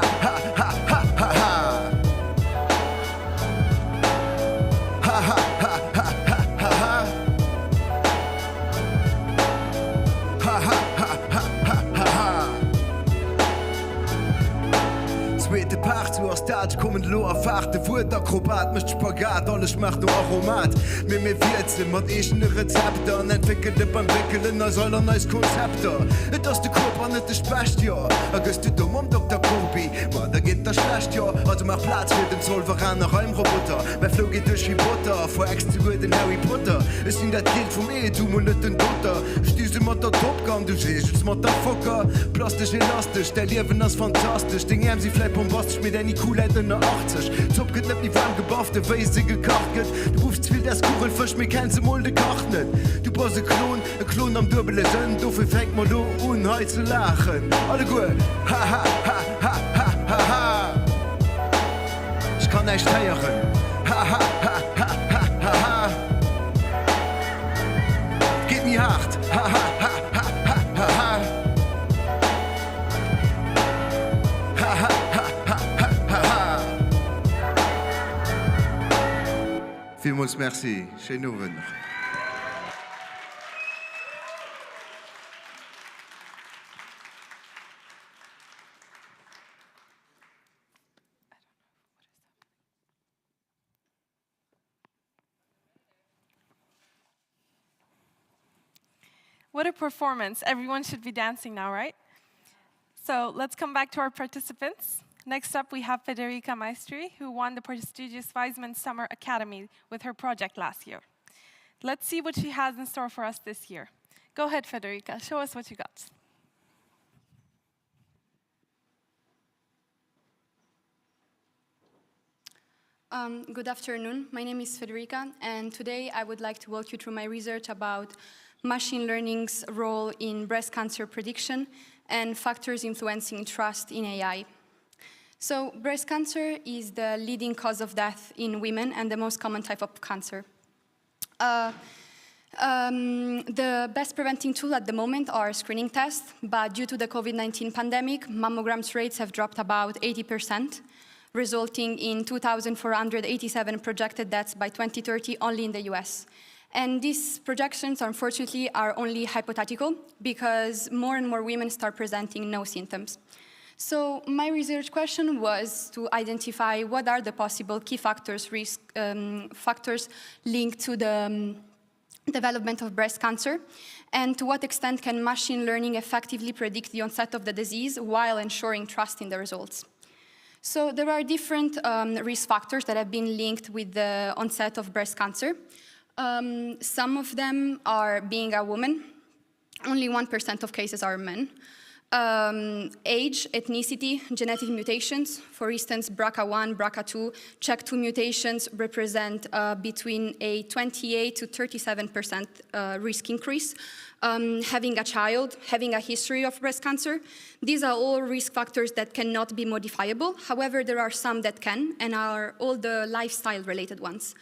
Zweite Part zu Stage kommen lo erfachte Wurtakrobat mischt Spagat, alles macht nur Aromat. Mir Wurzeln mit echten Rezepte und entwickelte beim Wickeln als aller neues Konzepte. Das der Körper nicht das Beste, ja. Gehst du dumm Dr. Kobi, man, da geht das schlecht, ja. Also mach Platz für den Solveraner Räumroboter. Mein Flow geht durch wie Butter, vor Ex zu gut den Harry Potter. Es sind das Geld vom Ehetum und nicht den Dotter. Stüße mit der Top Gun, du siehst es mit der Focker. Plastisch, elastisch, der Leben ist fantastisch. Den haben sie vielleicht bombastisch mit einer Coolheit in der 80. Zop geht nicht wie warm gebaffte Weise gekocht geht. Du rufst viel das Kuchen, fisch mir kein Mulde kocht nicht. Du brauchst ein Klon am Dürbele Sinn. Dafür fängt man nur an, heute zu lachen. Alle gut. Ha. Ich kann nicht heieren. Ha. Geht mir hart. Ha. Vielmals merci. Schönen Abend. What a performance. Everyone should be dancing now, right? So let's come back to our participants. Next up, we have Federica Maestri, who won the prestigious Weizmann Summer Academy with her project last year. Let's see what she has in store for us this year. Go ahead, Federica. Show us what you got. Good afternoon. My name is Federica, and today I would like to walk you through my research about machine learning's role in breast cancer prediction and factors influencing trust in AI. So, breast cancer is the leading cause of death in women and the most common type of cancer. The best preventing tool at the moment are screening tests, but due to the COVID-19 pandemic, mammograms rates have dropped about 80%, resulting in 2,487 projected deaths by 2030 only in the US. And these projections, unfortunately, are only hypothetical because more and more women start presenting no symptoms. So my research question was to identify what are the possible key factors, factors linked to the development of breast cancer, and to what extent can machine learning effectively predict the onset of the disease while ensuring trust in the results. So there are different risk factors that have been linked with the onset of breast cancer. Some of them are being a woman. Only 1% of cases are men. Age, ethnicity, genetic mutations. For instance, BRCA1, BRCA2, CHEK2 mutations represent between a 28 to 37% risk increase. Having a child, having a history of breast cancer. These are all risk factors that cannot be modifiable. However, there are some that can, and are all the lifestyle-related ones.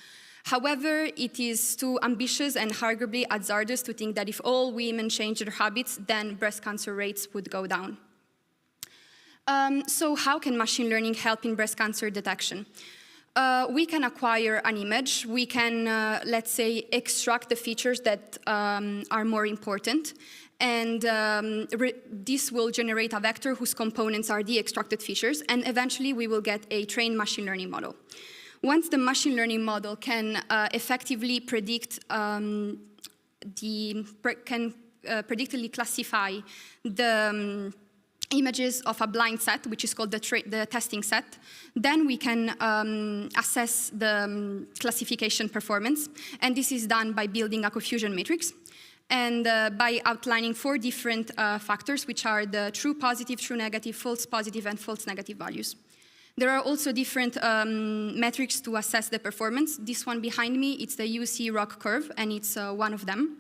However, it is too ambitious and arguably hazardous to think that if all women change their habits, then breast cancer rates would go down. So how can machine learning help in breast cancer detection? We can acquire an image. We can, let's say, extract the features that are more important. And this will generate a vector whose components are the extracted features. And eventually, we will get a trained machine learning model. Once the machine learning model can effectively predict, predictably classify the images of a blind set, which is called the testing set, then we can assess the classification performance. And this is done by building a confusion matrix and by outlining 4 different factors, which are the true positive, true negative, false positive, and false negative values. There are also different metrics to assess the performance. This one behind me, it's the UC ROC curve, and it's one of them.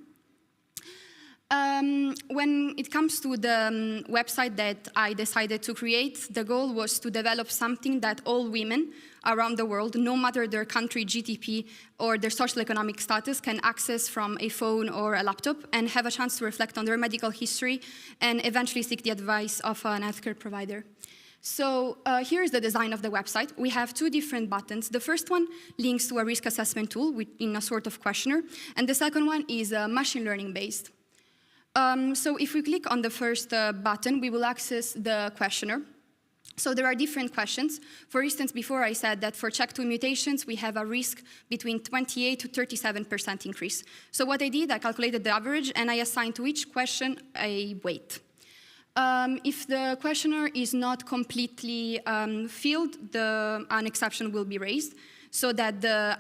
When it comes to the website that I decided to create, the goal was to develop something that all women around the world, no matter their country GDP or their socioeconomic status, can access from a phone or a laptop and have a chance to reflect on their medical history and eventually seek the advice of an healthcare provider. So here's the design of the website. We have 2 different buttons. The first one links to a risk assessment tool in a sort of questionnaire, and the second one is machine learning based. So if we click on the first button, we will access the questionnaire. So there are different questions. For instance, before I said that for CHEK2 mutations, we have a risk between 28 to 37% increase. So what I did, I calculated the average, and I assigned to each question a weight. If the questionnaire is not completely filled, an exception will be raised so that the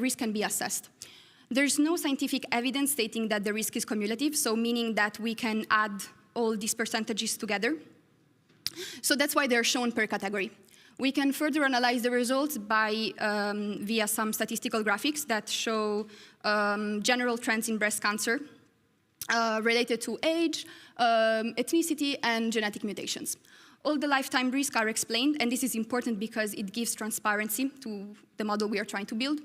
risk can be assessed. There's no scientific evidence stating that the risk is cumulative, so meaning that we can add all these percentages together. So that's why they're shown per category. We can further analyze the results via some statistical graphics that show general trends in breast cancer related to age, ethnicity, and genetic mutations. All the lifetime risks are explained, and this is important because it gives transparency to the model we are trying to build.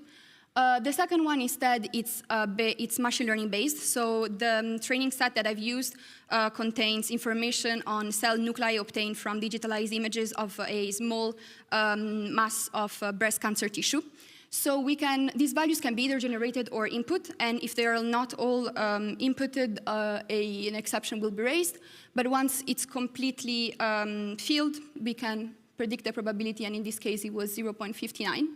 The second one, instead, it's machine learning based. So the training set that I've used contains information on cell nuclei obtained from digitalized images of a small mass of breast cancer tissue. So these values can be either generated or input, and if they are not all inputted, an exception will be raised. But once it's completely filled, we can predict the probability, and in this case, it was 0.59.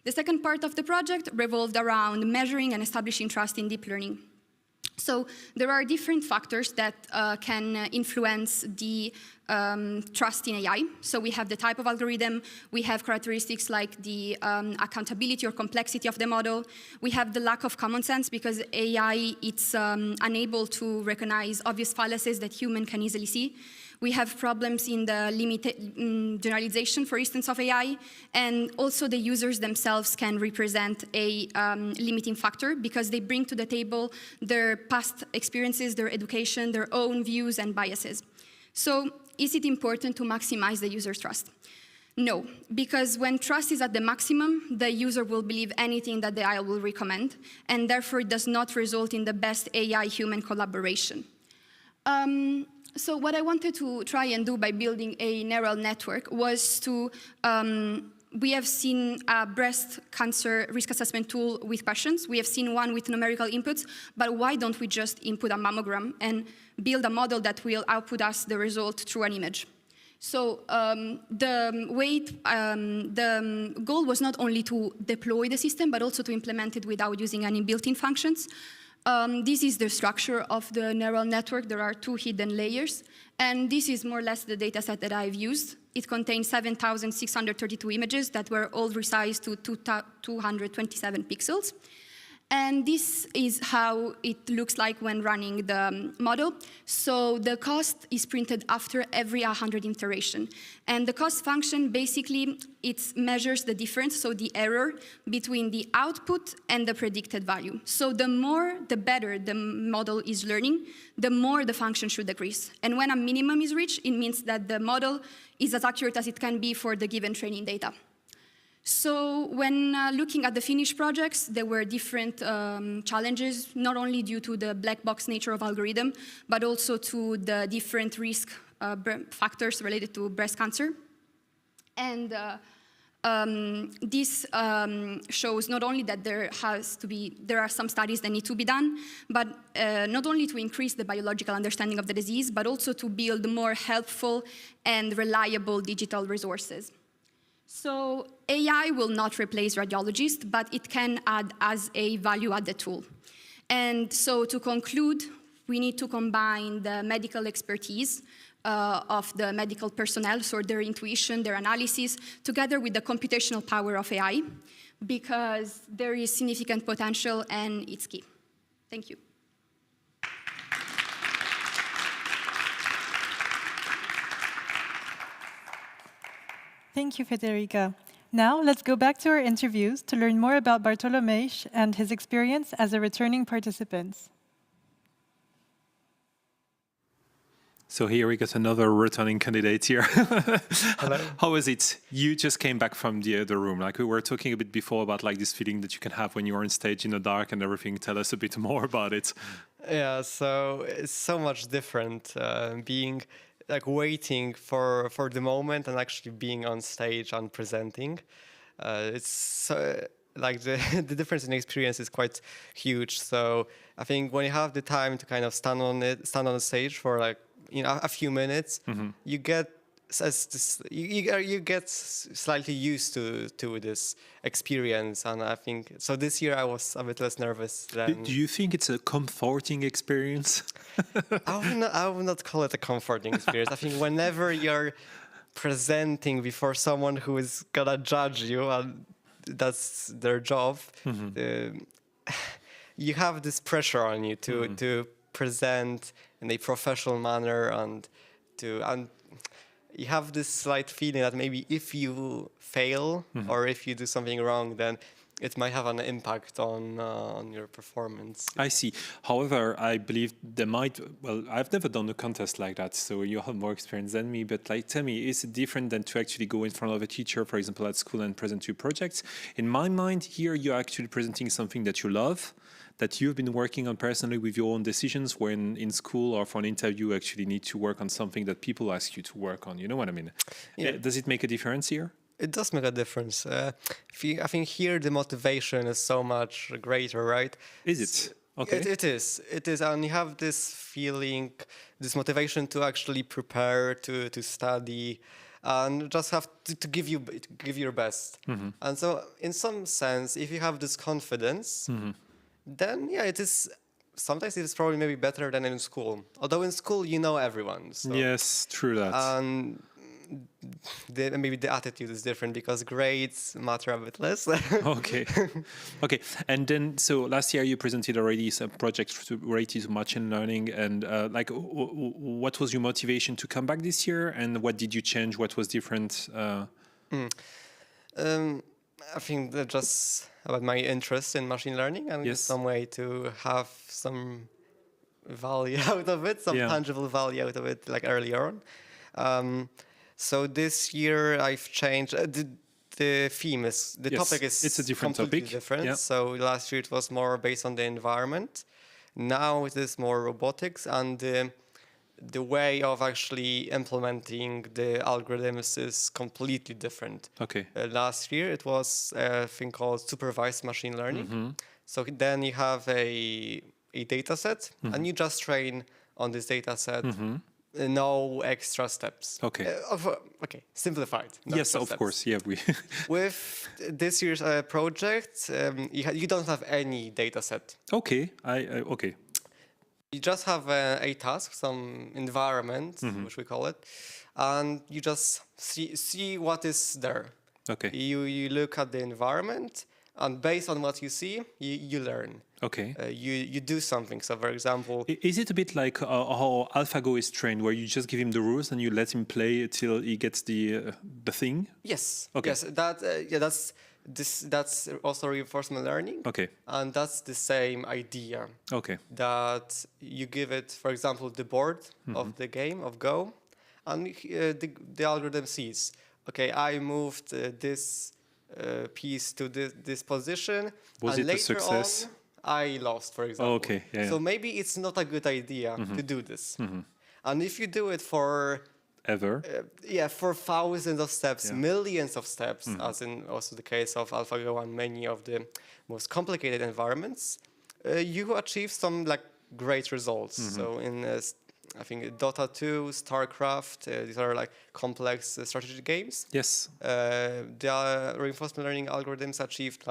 The second part of the project revolved around measuring and establishing trust in deep learning. So there are different factors that can influence the trust in AI. So we have the type of algorithm, we have characteristics like the accountability or complexity of the model, we have the lack of common sense because AI, it's unable to recognize obvious fallacies that human can easily see. We have problems in the generalization, for instance, of AI, and also the users themselves can represent a limiting factor because they bring to the table their past experiences, their education, their own views and biases. So is it important to maximize the user's trust? No, because when trust is at the maximum, the user will believe anything that the AI will recommend, and therefore it does not result in the best AI-human collaboration. So what I wanted to try and do by building a neural network was to, we have seen a breast cancer risk assessment tool with questions. We have seen one with numerical inputs, but why don't we just input a mammogram and build a model that will output us the result through an image? So the goal was not only to deploy the system, but also to implement it without using any built-in functions. This is the structure of the neural network. There are 2 hidden layers. And this is more or less the data set that I've used. It contains 7,632 images that were all resized to 227 pixels. And this is how it looks like when running the model. So the cost is printed after every 100 iteration. And the cost function, basically, it measures the difference, so the error, between the output and the predicted value. So the more, the better the model is learning, the more the function should decrease. And when a minimum is reached, it means that the model is as accurate as it can be for the given training data. So when looking at the finished projects, there were different challenges, not only due to the black box nature of algorithm, but also to the different risk factors related to breast cancer. And this shows not only that there are some studies that need to be done, but not only to increase the biological understanding of the disease, but also to build more helpful and reliable digital resources. So AI will not replace radiologists, but it can add as a value-added tool. And so to conclude, we need to combine the medical expertise of the medical personnel, so their intuition, their analysis, together with the computational power of AI, because there is significant potential and it's key. Thank you. Thank you, Federica. Now, let's go back to our interviews to learn more about Bartolomeusz and his experience as a returning participant. So here we got another returning candidate here. Hello. How was it? You just came back from the other room. Like we were talking a bit before about like this feeling that you can have when you're on stage in the dark and everything. Tell us a bit more about it. Yeah, so it's so much different being like waiting for the moment and actually being on stage and presenting. It's like the difference in experience is quite huge. So I think when you have the time to kind of stand on the stage for like a few minutes, you get you get slightly used to this experience, and I think so. This year I was a bit less nervous than. Do you think it's a comforting experience? I would not call it a comforting experience. I think whenever you're presenting before someone who is gonna judge you, and that's their job, you have this pressure on you to present in a professional manner and you have this slight feeling that maybe if you fail or if you do something wrong, then it might have an impact on your performance. I see. However, I believe there might, well, I've never done a contest like that, so you have more experience than me, but like, tell me, is it different than to actually go in front of a teacher, for example, at school and present your projects? In my mind, here you're actually presenting something that you love, that you've been working on personally with your own decisions, when in school or for an interview you actually need to work on something that people ask you to work on. You know what I mean? Yeah. Does it make a difference here? It does make a difference. I think here the motivation is so much greater, right? Is it? Okay. It is, and you have this feeling, this motivation to actually prepare, to study, and just have to give your best. And so, in some sense, if you have this confidence, then yeah, it is sometimes it is probably maybe better than in school. Although in school you know everyone. So. Yes, true that. And maybe the attitude is different because grades matter a bit less. Okay. Okay. And then, so last year you presented already some projects related to machine learning, and what was your motivation to come back this year, and what did you change? What was different? I think that just about my interest in machine learning and some way to have some value out of it, some tangible value out of it, like earlier on. So this year I've changed. The theme is the topic is it's a different topic. Different. Yeah. So last year it was more based on the environment. Now it is more robotics, and the way of actually implementing the algorithms is completely different. Okay. Last year it was a thing called supervised machine learning. So then you have a data set, and you just train on this data set. No extra steps. Okay. Okay, simplified. No yes, of steps. Course. Yeah, With this year's project, you don't have any data set. Okay. Okay. You just have a task, some environment, which we call it, and you just see what is there. Okay. You look at the environment, and based on what you see, you learn. Okay. You do something. So, for example, is it a bit like how AlphaGo is trained, where you just give him the rules and you let him play till he gets the thing? Yes. Okay. Yes. That's also reinforcement learning. Okay. And that's the same idea. Okay. That you give it, for example, the board of the game of Go, and the algorithm sees, okay, I moved this piece to this position. Was and it a later success? On, I lost, for example. Oh, okay. Yeah, so maybe it's not a good idea to do this. And if you do it for for thousands of steps, millions of steps, as in also the case of AlphaGo and many of the most complicated environments, you achieve some great results. So in I think Dota 2, StarCraft, these are complex strategy games. Yes. The reinforcement learning algorithms achieved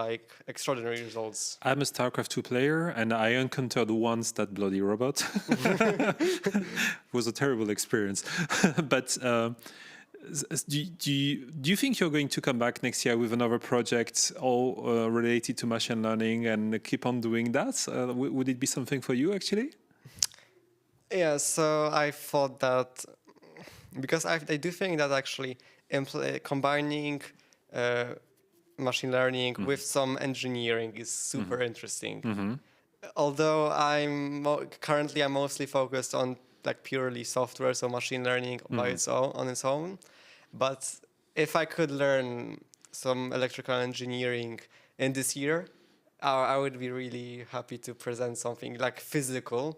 extraordinary results. I'm a StarCraft 2 player, and I encountered once that bloody robot. It was a terrible experience. But do you think you're going to come back next year with another project all related to machine learning and keep on doing that? Would it be something for you, actually? Yeah, so I thought that because I do think that actually combining machine learning with some engineering is super interesting. Although I'm mostly focused on purely software, so machine learning by its own. But if I could learn some electrical engineering in this year, I would be really happy to present something physical.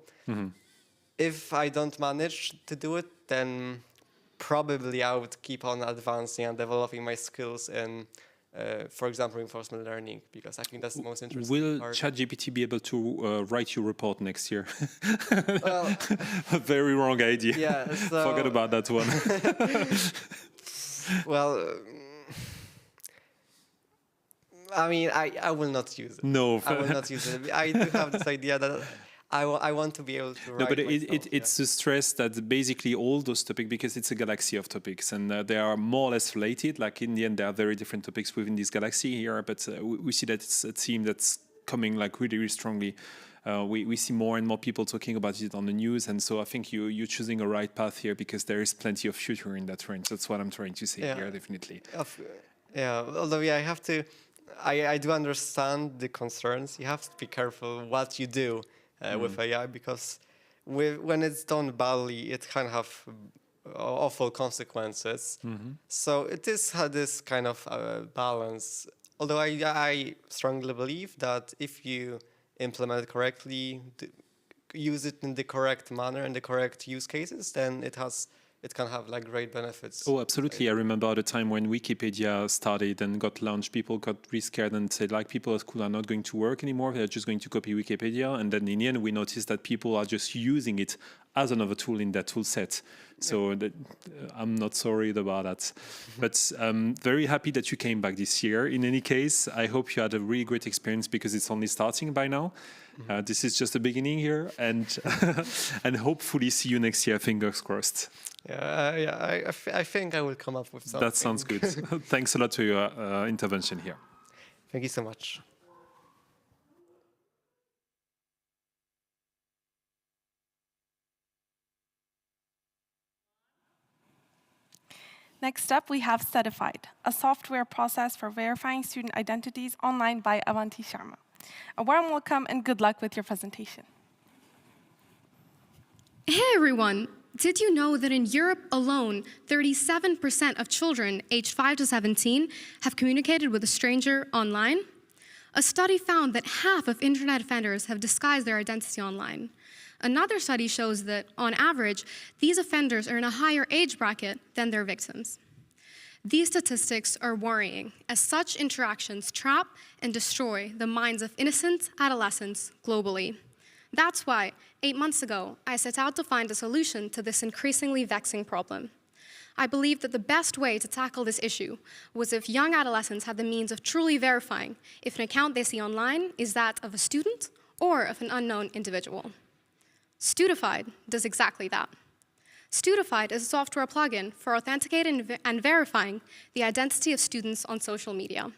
If I don't manage to do it, then probably I would keep on advancing and developing my skills in, for example, reinforcement learning, because I think that's the most interesting Will part. ChatGPT be able to write your report next year? Well, a very wrong idea. Yeah, so forget about that one. Well, I mean, I will not use it. No. I will not use it. I do have this idea that I want to be able to write. No, but it's the stress that basically all those topics, because it's a galaxy of topics, and they are more or less related. In the end, there are very different topics within this galaxy here, but we see that it's a theme that's coming really, really strongly. We see more and more people talking about it on the news, and so I think you're choosing a right path here, because there is plenty of future in that range. That's what I'm trying to say here, definitely. Although I have to, I do understand the concerns. You have to be careful what you do with AI, because when it's done badly, it can have awful consequences. So it is this kind of balance. Although I strongly believe that if you implement it correctly, use it in the correct manner and the correct use cases, then it can have great benefits. Oh, absolutely. I remember at the time when Wikipedia started and got launched, people got really scared and said people at school are not going to work anymore. They're just going to copy Wikipedia. And then in the end, we noticed that people are just using it as another tool in their tool set. So I'm not sorry about that. But I'm very happy that you came back this year. In any case, I hope you had a really great experience because it's only starting by now. This is just the beginning here, and and hopefully see you next year, fingers crossed. I think I will come up with something. That sounds good. Thanks a lot for your intervention here. Thank you so much. Next up, we have Certified, a software process for verifying student identities online by Avanti Sharma. A warm welcome and good luck with your presentation. Hey everyone! Did you know that in Europe alone, 37% of children aged 5 to 17 have communicated with a stranger online? A study found that half of internet offenders have disguised their identity online. Another study shows that, on average, these offenders are in a higher age bracket than their victims. These statistics are worrying, as such interactions trap and destroy the minds of innocent adolescents globally. That's why, 8 months ago, I set out to find a solution to this increasingly vexing problem. I believed that the best way to tackle this issue was if young adolescents had the means of truly verifying if an account they see online is that of a student or of an unknown individual. Studified does exactly that. Studified is a software plugin for authenticating and verifying the identity of students on social media.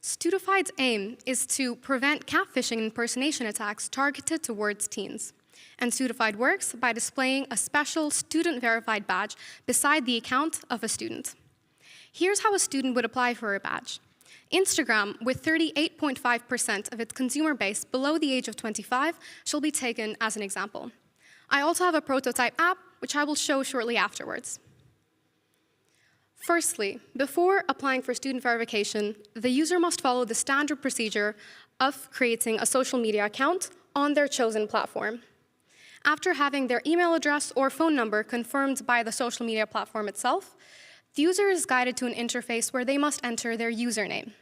Studified's aim is to prevent catfishing and impersonation attacks targeted towards teens. And Studified works by displaying a special student-verified badge beside the account of a student. Here's how a student would apply for a badge. Instagram, with 38.5% of its consumer base below the age of 25, shall be taken as an example. I also have a prototype app, which I will show shortly afterwards. Firstly, before applying for student verification, the user must follow the standard procedure of creating a social media account on their chosen platform. After having their email address or phone number confirmed by the social media platform itself, the user is guided to an interface where they must enter their username.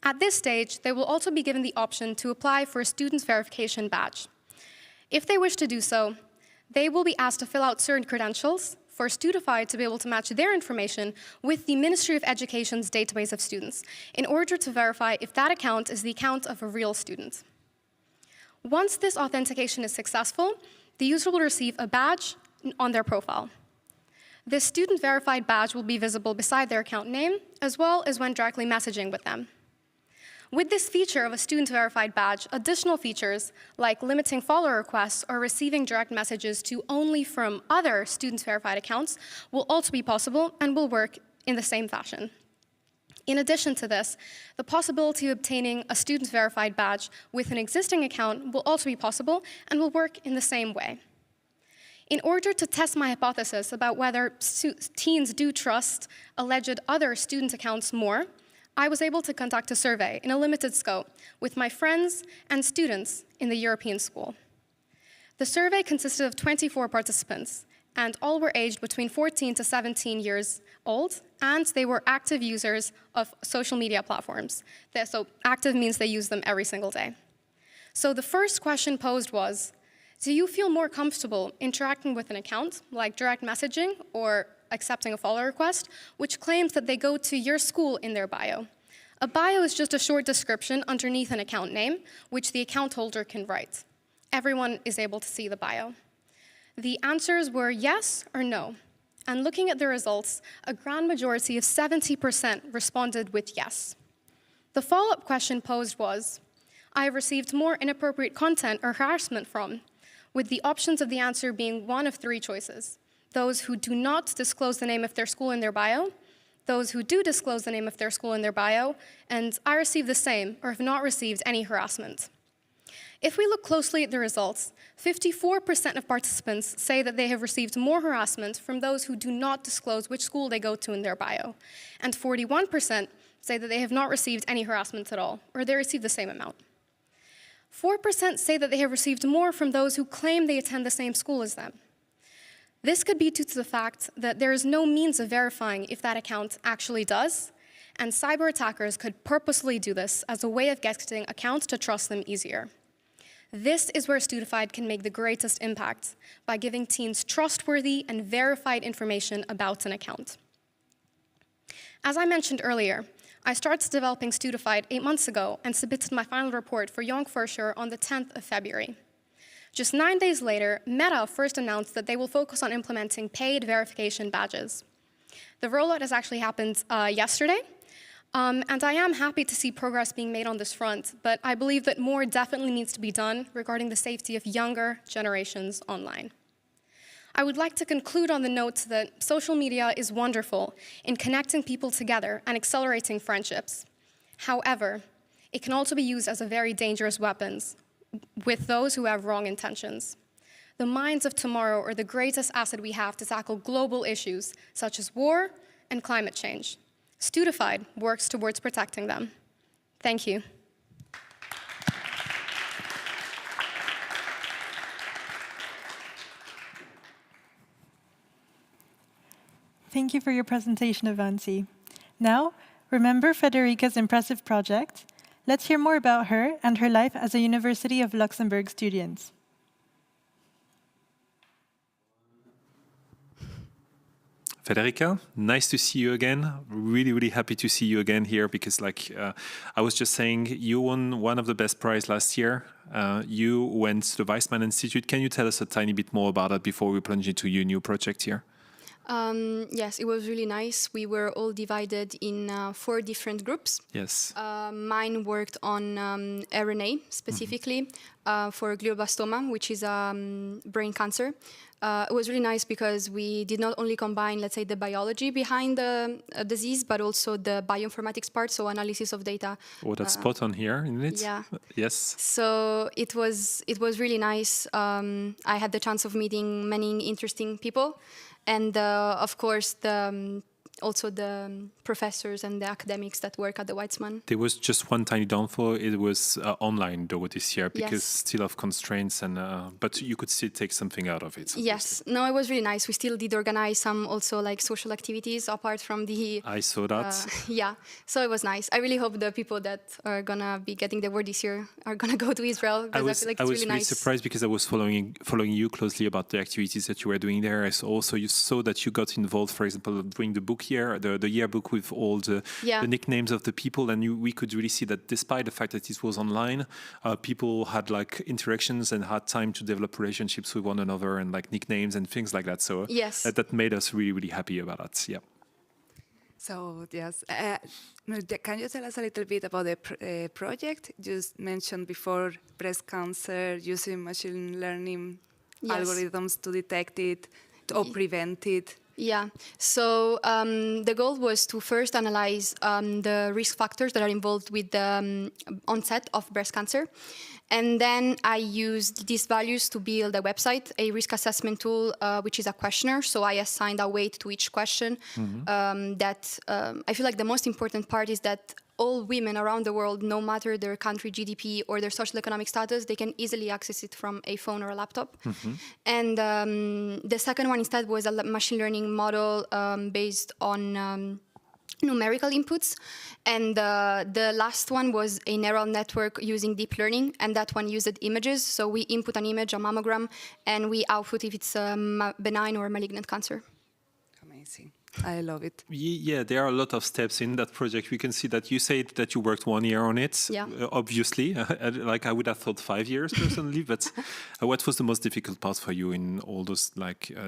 At this stage, they will also be given the option to apply for a student's verification badge. If they wish to do so, they will be asked to fill out certain credentials for Studified to be able to match their information with the Ministry of Education's database of students in order to verify if that account is the account of a real student. Once this authentication is successful, the user will receive a badge on their profile. This student-verified badge will be visible beside their account name, as well as when directly messaging with them. With this feature of a student-verified badge, additional features like limiting follower requests or receiving direct messages to only from other student-verified accounts will also be possible and will work in the same fashion. In addition to this, the possibility of obtaining a student-verified badge with an existing account will also be possible and will work in the same way. In order to test my hypothesis about whether teens do trust alleged other student accounts more, I was able to conduct a survey in a limited scope with my friends and students in the European school. The survey consisted of 24 participants, and all were aged between 14 to 17 years old, and they were active users of social media platforms. So active means they use them every single day. So the first question posed was, do you feel more comfortable interacting with an account, like direct messaging or accepting a follow request, which claims that they go to your school in their bio? A bio is just a short description underneath an account name, which the account holder can write. Everyone is able to see the bio. The answers were yes or no. And looking at the results, a grand majority of 70% responded with yes. The follow-up question posed was, I have received more inappropriate content or harassment from, with the options of the answer being one of three choices. Those who do not disclose the name of their school in their bio, those who do disclose the name of their school in their bio, and I received the same or have not received any harassment. If we look closely at the results, 54% of participants say that they have received more harassment from those who do not disclose which school they go to in their bio, and 41% say that they have not received any harassment at all, or they receive the same amount. 4% say that they have received more from those who claim they attend the same school as them. This could be due to the fact that there is no means of verifying if that account actually does, and cyber attackers could purposely do this as a way of getting accounts to trust them easier. This is where Studified can make the greatest impact, by giving teens trustworthy and verified information about an account. As I mentioned earlier, I started developing Studified 8 months ago and submitted my final report for Jonk Fuerscher on the 10th of February. Just 9 days later, Meta first announced that they will focus on implementing paid verification badges. The rollout has actually happened yesterday, and I am happy to see progress being made on this front, but I believe that more definitely needs to be done regarding the safety of younger generations online. I would like to conclude on the note that social media is wonderful in connecting people together and accelerating friendships. However, it can also be used as a very dangerous weapon with those who have wrong intentions. The minds of tomorrow are the greatest asset we have to tackle global issues such as war and climate change. Studified works towards protecting them. Thank you. Thank you for your presentation, Avanti. Now, remember Federica's impressive project? Let's hear more about her and her life as a University of Luxembourg student. Federica, nice to see you again. Really, really happy to see you again here because, I was just saying, you won one of the best prizes last year. You went to the Weizmann Institute. Can you tell us a tiny bit more about that before we plunge into your new project here? Yes, it was really nice. We were all divided in 4 different groups. Yes. Mine worked on RNA specifically for glioblastoma, which is brain cancer. It was really nice because we did not only combine, let's say, the biology behind the disease, but also the bioinformatics part, so analysis of data. Oh, that's spot on here, isn't it? Yeah. Yes. So it was really nice. I had the chance of meeting many interesting people. And of course, also the professors and the academics that work at the Weizmann. There was just one tiny downfall. It was online though this year because Yes. still of constraints, and but you could still take something out of it. Yes, no, it was really nice. We still did organize some also like social activities apart from the. I saw that. Yeah, so it was nice. I really hope the people that are gonna be getting the award this year are gonna go to Israel because I feel like I it's was really nice. surprised because I was following you closely about the activities that you were doing there. I also you saw that you got involved, for example, doing the book year, the yearbook with all the nicknames of the people, and we could really see that despite the fact that it was online, people had like interactions and had time to develop relationships with one another and like nicknames and things like that. So Yes. that made us really, really happy about that. Yeah. So, yes, can you tell us a little bit about the project? You mentioned before breast cancer, using machine learning algorithms to detect it or prevent it. Yeah, so the goal was to first analyze the risk factors that are involved with the onset of breast cancer. And then I used these values to build a website, a risk assessment tool, which is a questionnaire. So I assigned a weight to each question. I feel like the most important part is that all women around the world, no matter their country GDP or their social economic status, they can easily access it from a phone or a laptop. And the second one instead was a machine learning model based on numerical inputs. And the last one was a neural network using deep learning, and that one used images. So we input an image, a mammogram, and we output if it's a benign or malignant cancer. Amazing. I love it. Yeah, there are a lot of steps in that project. We can see that you said that you worked 1 year on it. Yeah. Obviously, like I would have thought 5 years personally. But what was the most difficult part for you in all those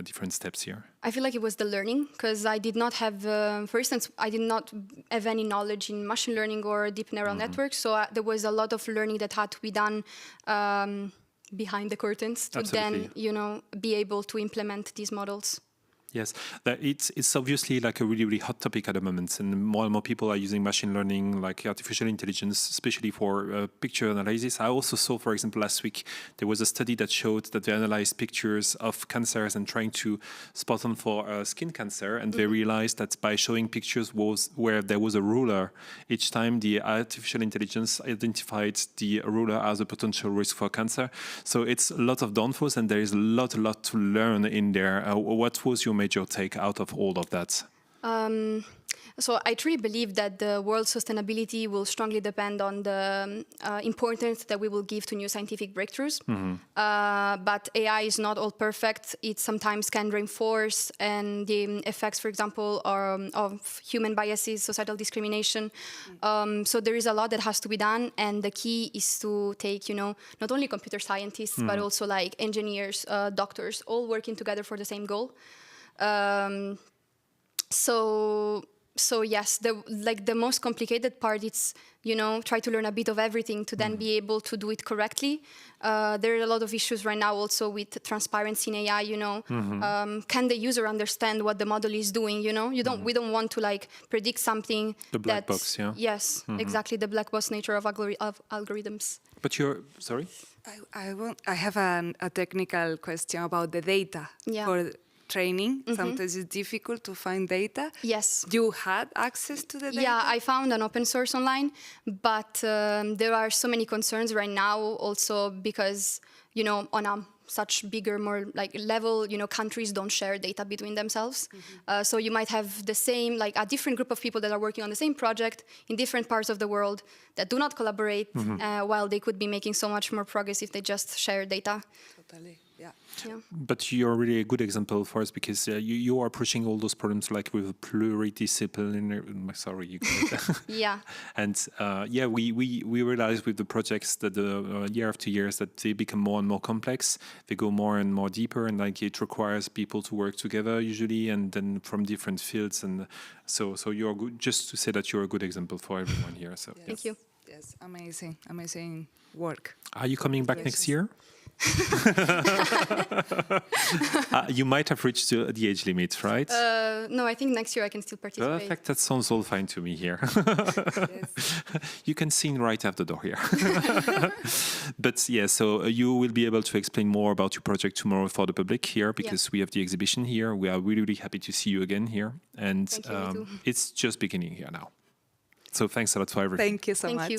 different steps here? I feel like it was the learning, because I did not have, for instance, I did not have any knowledge in machine learning or deep neural networks. So there was a lot of learning that had to be done behind the curtains to then, be able to implement these models. Yes, it's obviously like a really, really hot topic at the moment, and more people are using machine learning, like artificial intelligence, especially for picture analysis. I also saw, for example, last week, there was a study that showed that they analyzed pictures of cancers and trying to spot on for skin cancer, and they realized that by showing pictures where there was a ruler, each time the artificial intelligence identified the ruler as a potential risk for cancer. So it's a lot of downfalls, and there is a lot to learn in there. What was your major take out of all of that? So I truly believe that the world's sustainability will strongly depend on the importance that we will give to new scientific breakthroughs. But AI is not all perfect. It sometimes can reinforce and the effects, for example, of human biases, societal discrimination. So there is a lot that has to be done, and the key is to take, not only computer scientists, but also like engineers, doctors, all working together for the same goal. So yes, the most complicated part is, try to learn a bit of everything to then be able to do it correctly. There are a lot of issues right now also with transparency in AI, Can the user understand what the model is doing, We don't want to predict something. The black box, yeah? Yes, exactly, the black box nature of algorithms. But sorry? I have a technical question about the data for training. Sometimes it's difficult to find data. Yes. You had access to the data? Yeah, I found an open source online, but there are so many concerns right now also because, on a such bigger, more level, countries don't share data between themselves. So you might have the same, a different group of people that are working on the same project in different parts of the world that do not collaborate, while they could be making so much more progress if they just share data. Totally. Yeah. But you're really a good example for us because you are pushing all those problems with pluridisciplinary. Sorry, you got it. Yeah. And we realize with the projects that year after year that they become more and more complex. They go more and more deeper, and it requires people to work together usually, and then from different fields. And so you're good. Just to say that you're a good example for everyone here. So yes. Thank you. Yes, amazing work. Are you coming back next year? You might have reached the age limit, right? No, I think next year I can still participate. Perfect, that sounds all fine to me here. You can sing right out the door here. But yeah, so you will be able to explain more about your project tomorrow for the public here because we have the exhibition here. We are really, really happy to see you again here. And it's just beginning here now. So thanks a lot for everything. Thank you so much. You.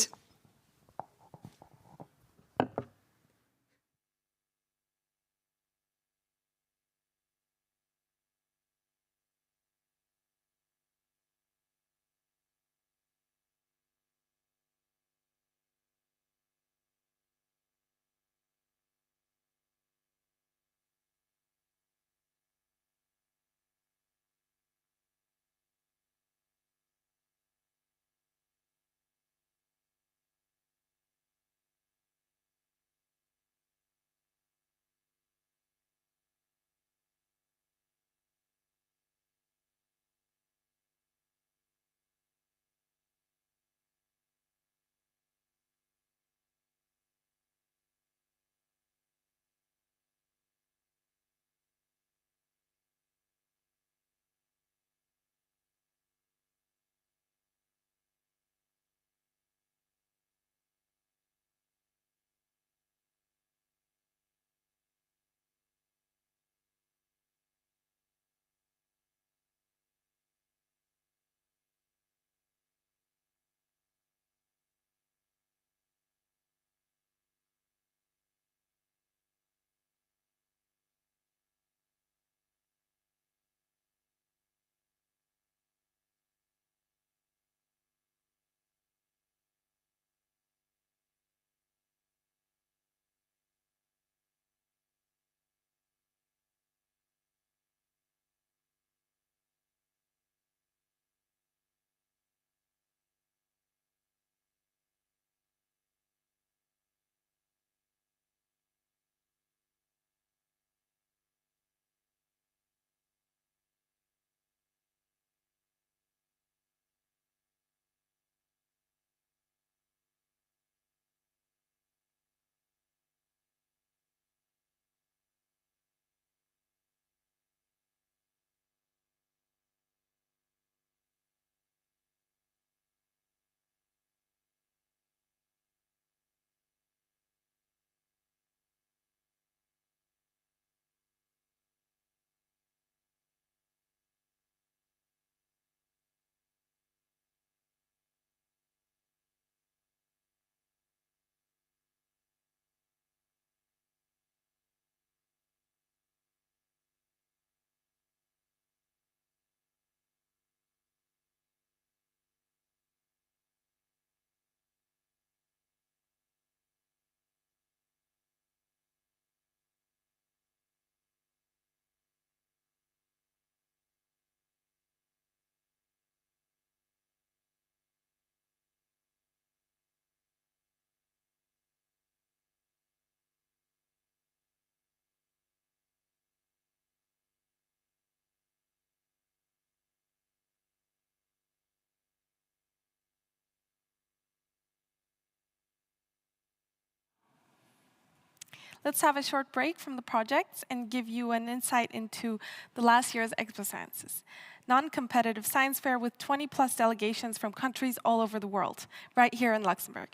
let's have a short break from the projects and give you an insight into the last year's Expo Sciences, non-competitive science fair with 20+ delegations from countries all over the world, right here in Luxembourg.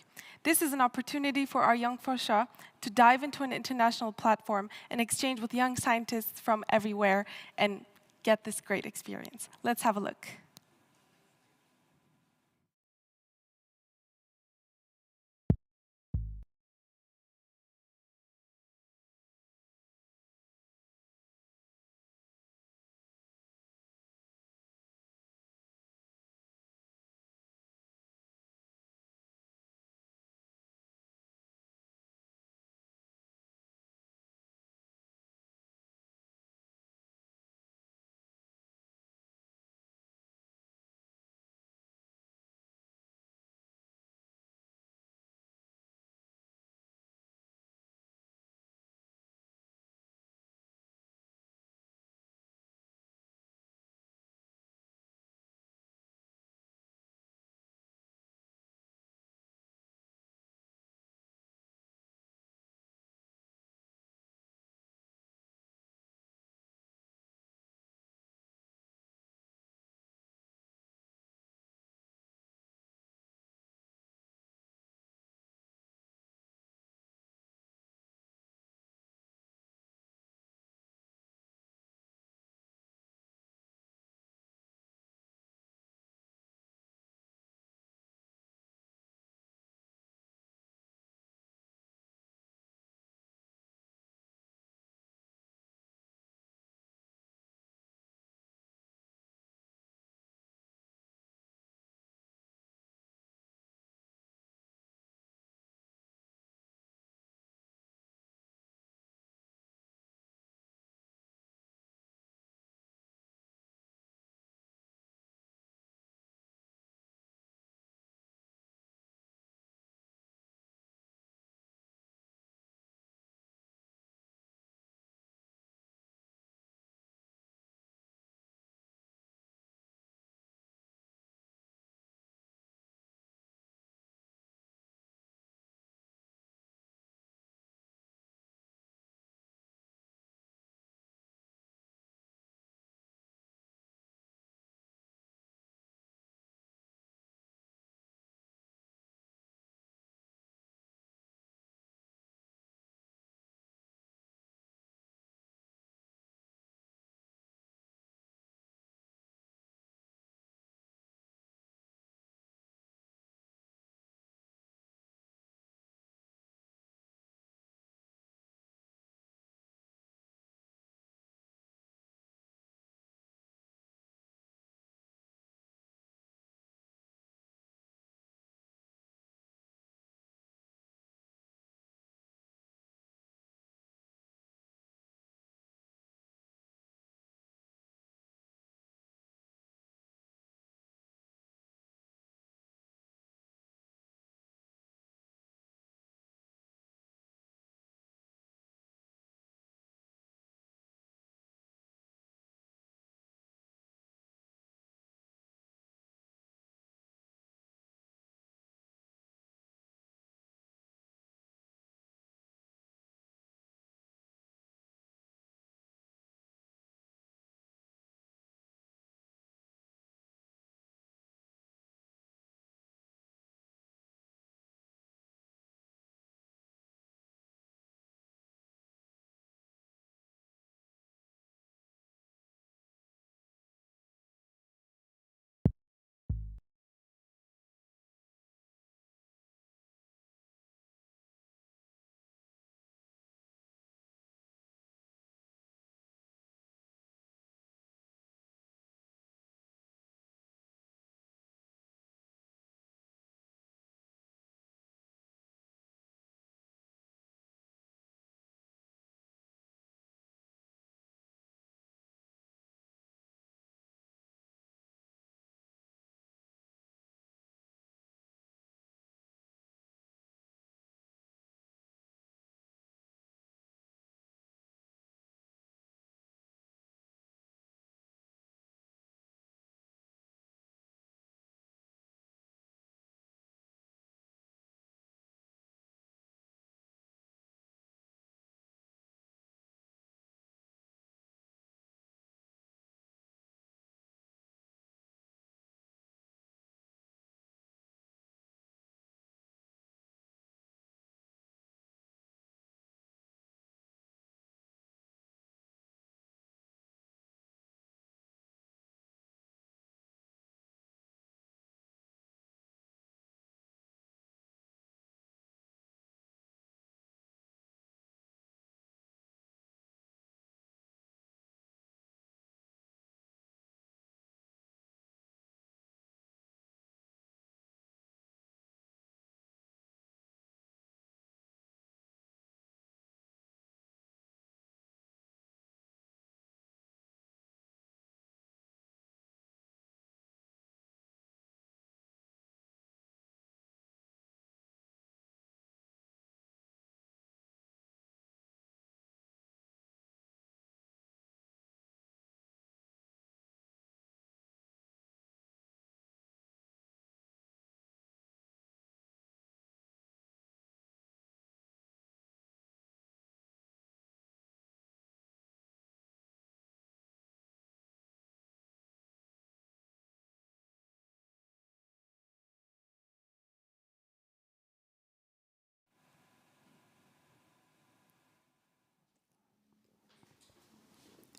This is an opportunity for our young Forscher to dive into an international platform and exchange with young scientists from everywhere and get this great experience. Let's have a look.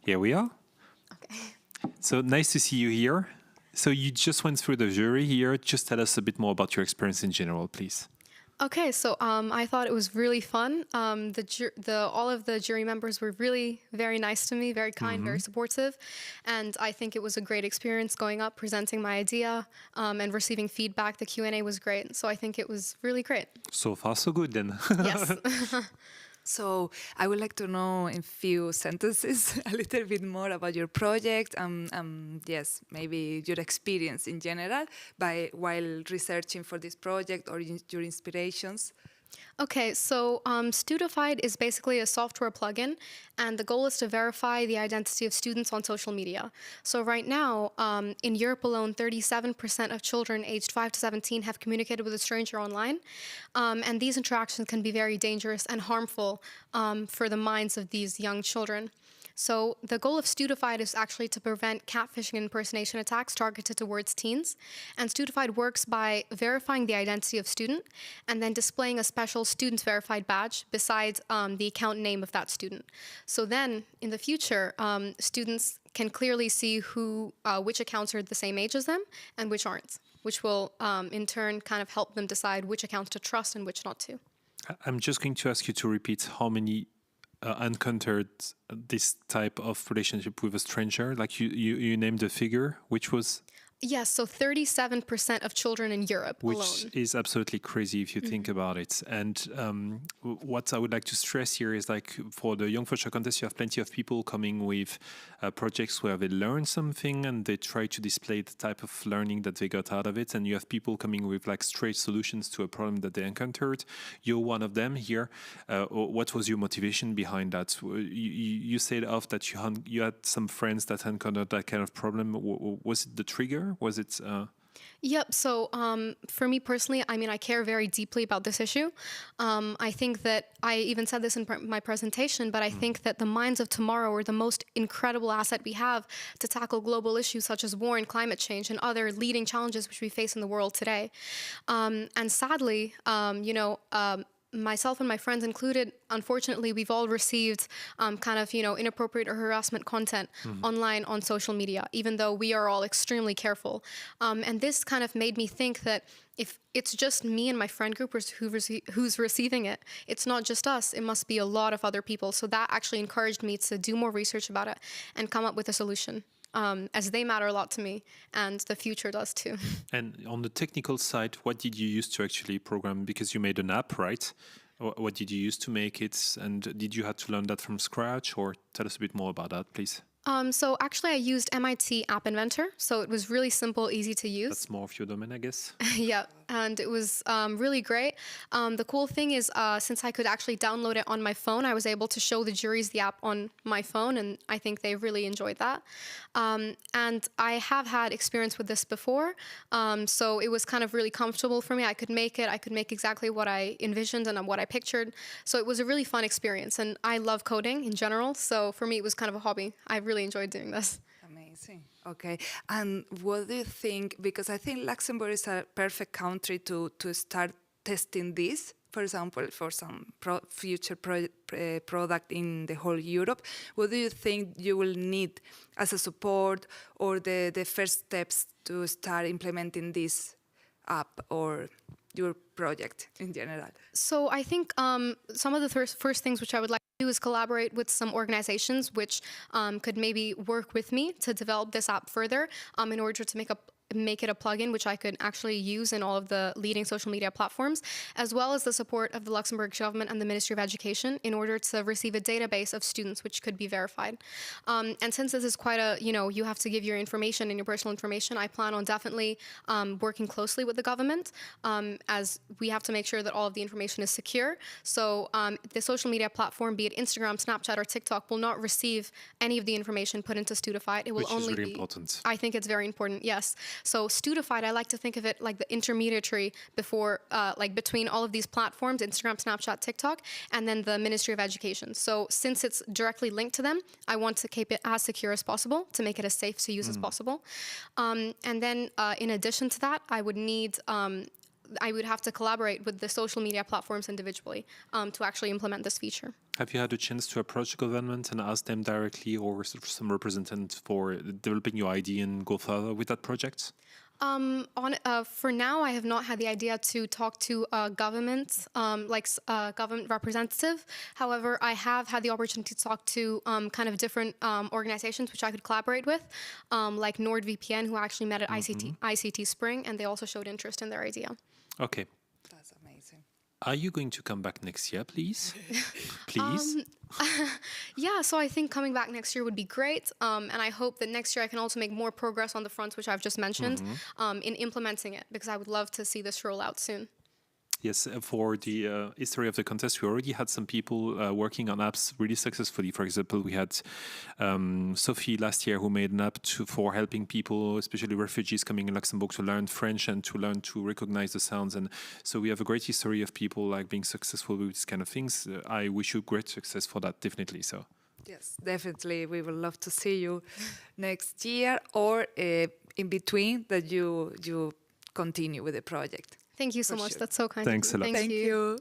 Here we are. Okay. So nice to see you here. So you just went through the jury here. Just tell us a bit more about your experience in general, please. Okay, so I thought it was really fun. All of the jury members were really very nice to me, very kind, very supportive, and I think it was a great experience going up, presenting my idea, and receiving feedback. The Q&A was great, so I think it was really great. So far, so good then. Yes. So I would like to know in few sentences a little bit more about your project and yes, maybe your experience in general while researching for this project or your inspirations. Okay, so Studified is basically a software plugin, and the goal is to verify the identity of students on social media. So right now, in Europe alone, 37% of children aged 5 to 17 have communicated with a stranger online, and these interactions can be very dangerous and harmful for the minds of these young children. So the goal of Studified is actually to prevent catfishing and impersonation attacks targeted towards teens. And Studified works by verifying the identity of student and then displaying a special student verified badge beside the account name of that student. So then in the future, students can clearly see which accounts are the same age as them and which aren't, which will in turn kind of help them decide which accounts to trust and which not to. I'm just going to ask you to repeat how many encountered this type of relationship with a stranger. Like you named a figure, which was? Yes, so 37% of children in Europe alone. Which is absolutely crazy if you think about it. And what I would like to stress here is like for the Jonk Fuerscher Contest, you have plenty of people coming with projects where they learn something and they try to display the type of learning that they got out of it. And you have people coming with like straight solutions to a problem that they encountered. You're one of them here. What was your motivation behind that? You said off that you had some friends that encountered that kind of problem. Was it the trigger? Was it? Yep. So for me personally, I mean, I care very deeply about this issue. I think that I even said this in my presentation, but I think that the minds of tomorrow are the most incredible asset we have to tackle global issues such as war and climate change and other leading challenges which we face in the world today. And sadly, myself and my friends included, unfortunately, we've all received inappropriate or harassment content online on social media, even though we are all extremely careful. And this kind of made me think that if it's just me and my friend group who's receiving it, it's not just us, it must be a lot of other people. So that actually encouraged me to do more research about it and come up with a solution. As they matter a lot to me, and the future does too. And on the technical side, what did you use to actually program? Because you made an app, right? What did you use to make it? And did you have to learn that from scratch? Or tell us a bit more about that, please. So actually, I used MIT App Inventor. So it was really simple, easy to use. That's more of your domain, I guess. Yeah, and it was really great. The cool thing is, since I could actually download it on my phone, I was able to show the juries the app on my phone, and I think they really enjoyed that. And I have had experience with this before, so it was kind of really comfortable for me. I could make exactly what I envisioned and what I pictured. So it was a really fun experience, and I love coding in general, so for me it was kind of a hobby. I really enjoyed doing this. Amazing. Okay. And what do you think, because I think Luxembourg is a perfect country to start testing this, for example, for some future product in the whole Europe. What do you think you will need as a support or the first steps to start implementing this app or your project in general? So I think some of the first things which I would like to do is collaborate with some organizations which could maybe work with me to develop this app further in order to make it a plugin which I could actually use in all of the leading social media platforms, as well as the support of the Luxembourg government and the Ministry of Education in order to receive a database of students which could be verified. And since this is quite you have to give your information and your personal information, I plan on definitely working closely with the government as we have to make sure that all of the information is secure. So the social media platform, be it Instagram, Snapchat, or TikTok, will not receive any of the information put into Studified. It will Which only is really be important. I think it's very important, yes. So Studified, I like to think of it like the intermediary between all of these platforms, Instagram, Snapchat, TikTok, and then the Ministry of Education. So since it's directly linked to them, I want to keep it as secure as possible to make it as safe to use as possible. And then in addition to that, I would need I would have to collaborate with the social media platforms individually to actually implement this feature. Have you had a chance to approach government and ask them directly, or some representative for developing your idea and go further with that project? For now, I have not had the idea to talk to a government, government representative. However, I have had the opportunity to talk to kind of different organizations which I could collaborate with, like NordVPN, who actually met at ICT Spring, and they also showed interest in their idea. Okay. That's amazing. Are you going to come back next year, please? Please? Yeah, so I think coming back next year would be great. And I hope that next year I can also make more progress on the fronts which I've just mentioned in implementing it, because I would love to see this roll out soon. Yes, for the history of the contest, we already had some people working on apps really successfully. For example, we had Sophie last year who made an app for helping people, especially refugees coming in Luxembourg, to learn French and to learn to recognize the sounds. And so we have a great history of people like being successful with these kind of things. I wish you great success for that, definitely. So. Yes, definitely. We would love to see you next year, or in between that you continue with the project. Thank you so much. Sure. That's so kind Thanks of you. a lot. Thank you.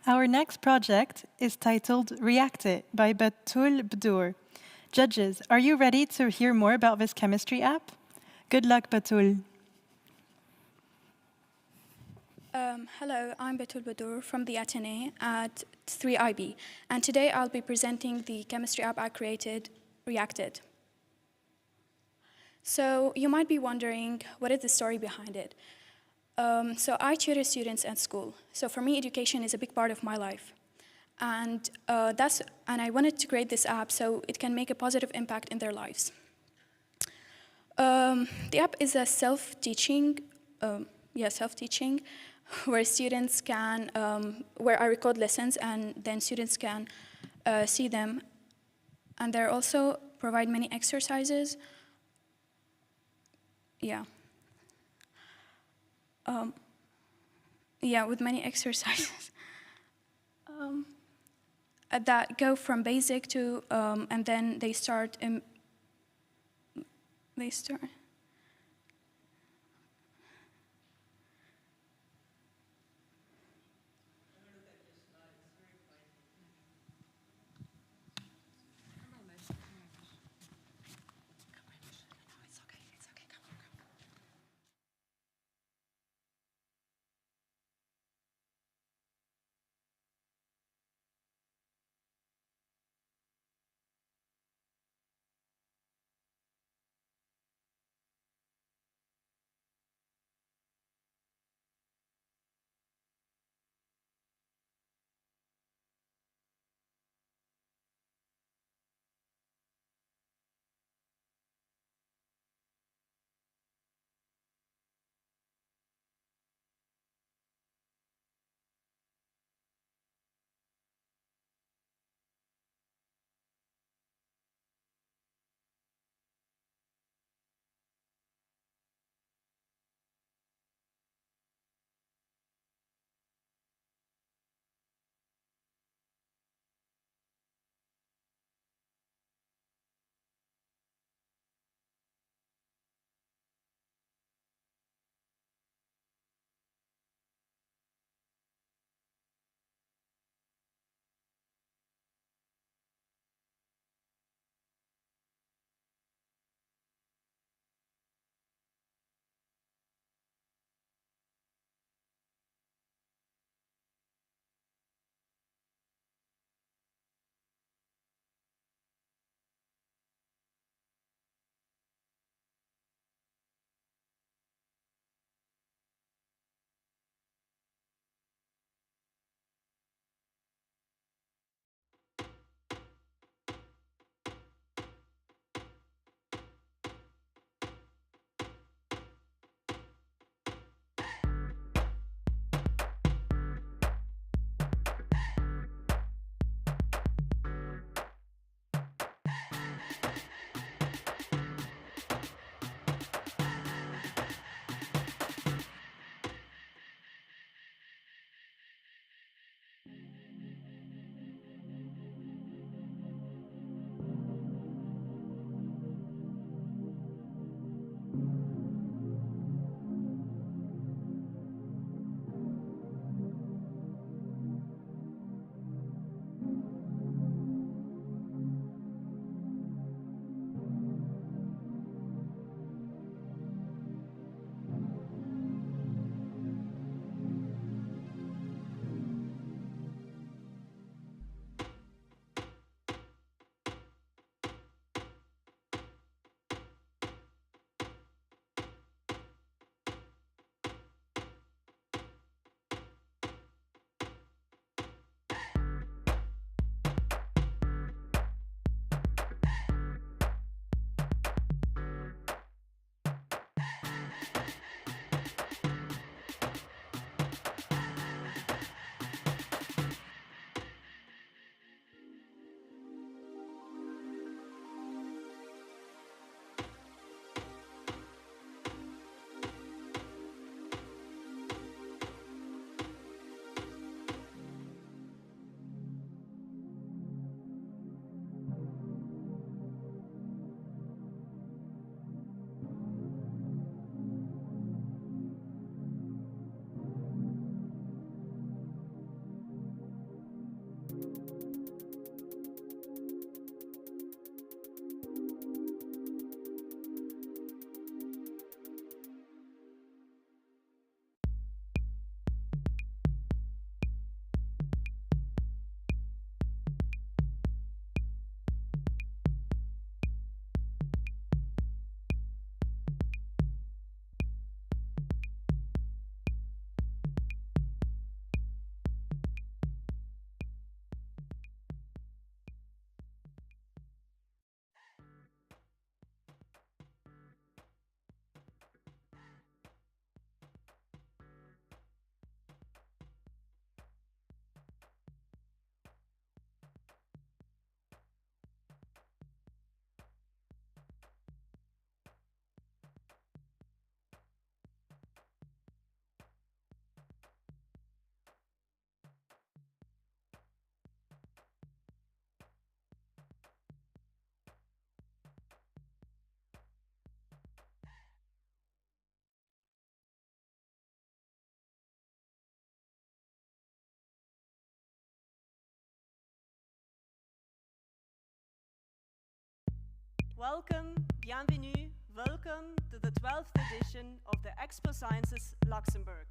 Our next project is titled React It by Batul Bdur. Judges, are you ready to hear more about this chemistry app? Good luck, Batul. Hello, I'm Betul Badur from the Athénée at 3IB, and today I'll be presenting the chemistry app I created, Reacted. So you might be wondering, what is the story behind it? So I tutor students at school. So for me, education is a big part of my life. And I wanted to create this app so it can make a positive impact in their lives. The app is a self-teaching, where students can, where I record lessons and then students can see them. And there also provide many exercises. With many exercises that go from basic to, and then they start. Welcome, bienvenue, welcome to the 12th edition of the Expo Sciences Luxembourg.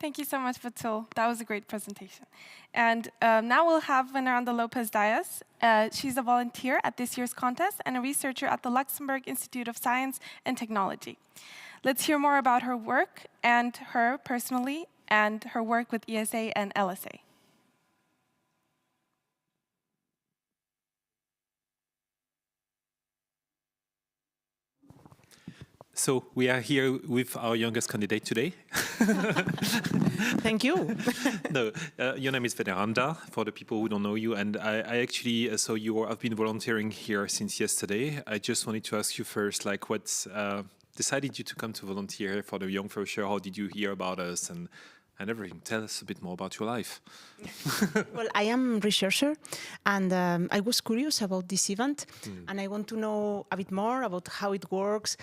Thank you so much, Batul. That was a great presentation. And now we'll have Veneranda Lopez-Diaz. She's a volunteer at this year's contest and a researcher at the Luxembourg Institute of Science and Technology. Let's hear more about her work and her personally and her work with ESA and LSA. So we are here with our youngest candidate today. Thank you. No, your name is Veneranda, for the people who don't know you. And I actually saw you have been volunteering here since yesterday. I just wanted to ask you first, like, what decided you to come to volunteer for the Jonk Fuerscher? How did you hear about us and everything? Tell us a bit more about your life. Well, I am a researcher, and I was curious about this event, and I want to know a bit more about how it works,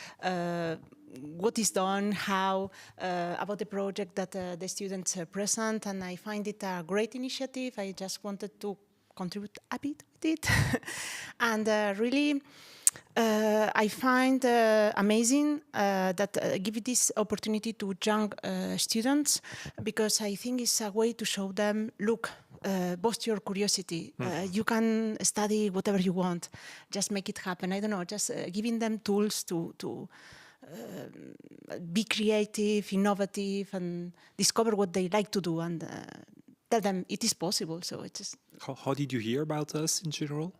what is done, how, about the project that the students present, and I find it a great initiative. I just wanted to contribute a bit with it. And really, I find amazing that give this opportunity to young students, because I think it's a way to show them, look, boost your curiosity. You can study whatever you want. Just make it happen. I don't know, just giving them tools to be creative, innovative, and discover what they like to do, and tell them it is possible. So it's just... How did you hear about us in general?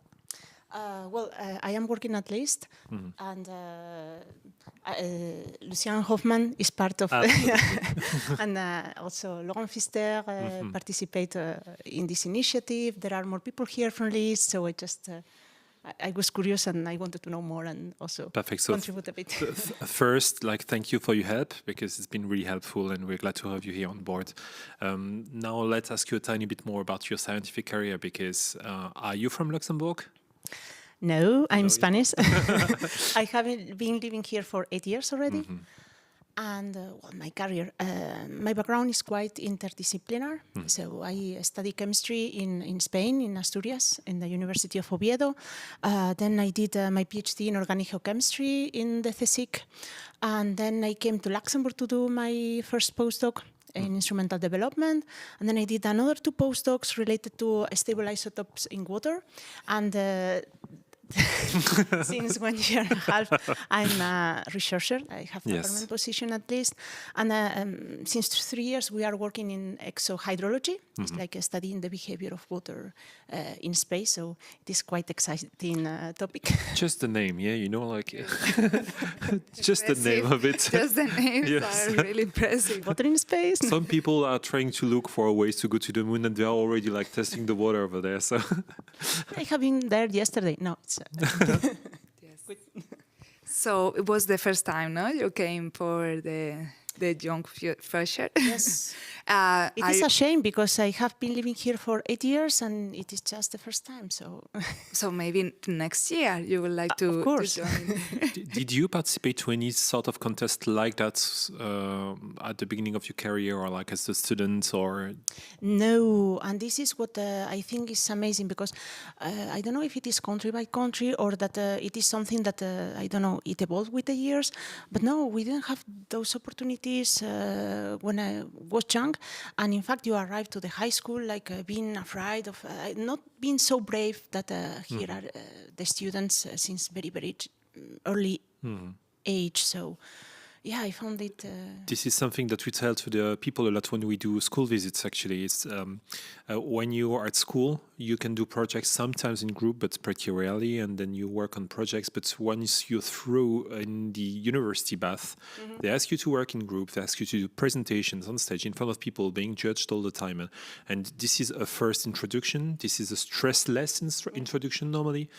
Well, I am working at LIST, and Lucien Hoffman is part of, and also Laurent Pfister participate in this initiative. There are more people here from LIST, so I was curious and I wanted to know more and also contribute a bit. First, thank you for your help, because it's been really helpful and we're glad to have you here on board. Now let's ask you a tiny bit more about your scientific career, because are you from Luxembourg? No, I'm Spanish. I have been living here for 8 years already. And well, my career, my background is quite interdisciplinary. So I studied chemistry in Spain, in Asturias, in the University of Oviedo. Then I did my PhD in organic geochemistry in the CSIC. And then I came to Luxembourg to do my first postdoc in instrumental development. And then I did another 2 postdocs related to stable isotopes in water. And since 1 year and a half, I'm a researcher. I have a permanent position at least. And since 3 years, we are working in exohydrology. It's like studying the behavior of water in space. So it is quite exciting topic. Just the name, yeah, you know, like just the name of it. Just the names are really impressive. Water in space. Some people are trying to look for ways to go to the moon, and they are already like testing the water over there. So I have been there yesterday. No, it's So it was the first time, no? You came for the Jonk Fuerscher. Yes. It is a shame because I have been living here for 8 years and it is just the first time. So maybe next year you would like to, of course. To join. Did you participate to any sort of contest like that at the beginning of your career, or like as a student, or? No, and this is what I think is amazing, because I don't know if it is country by country or that it is something that, I don't know, it evolved with the years. But no, we didn't have those opportunities when I was young. And in fact, you arrive to the high school like being afraid of not being so brave that here are the students since very, very early age. So yeah, I found it... This is something that we tell to the people a lot when we do school visits, actually. It's when you are at school, you can do projects sometimes in group, but pretty rarely, and then you work on projects. But once you're through in the university path, they ask you to work in group, they ask you to do presentations on stage in front of people, being judged all the time. And this is a first introduction. This is a stress-less introduction normally.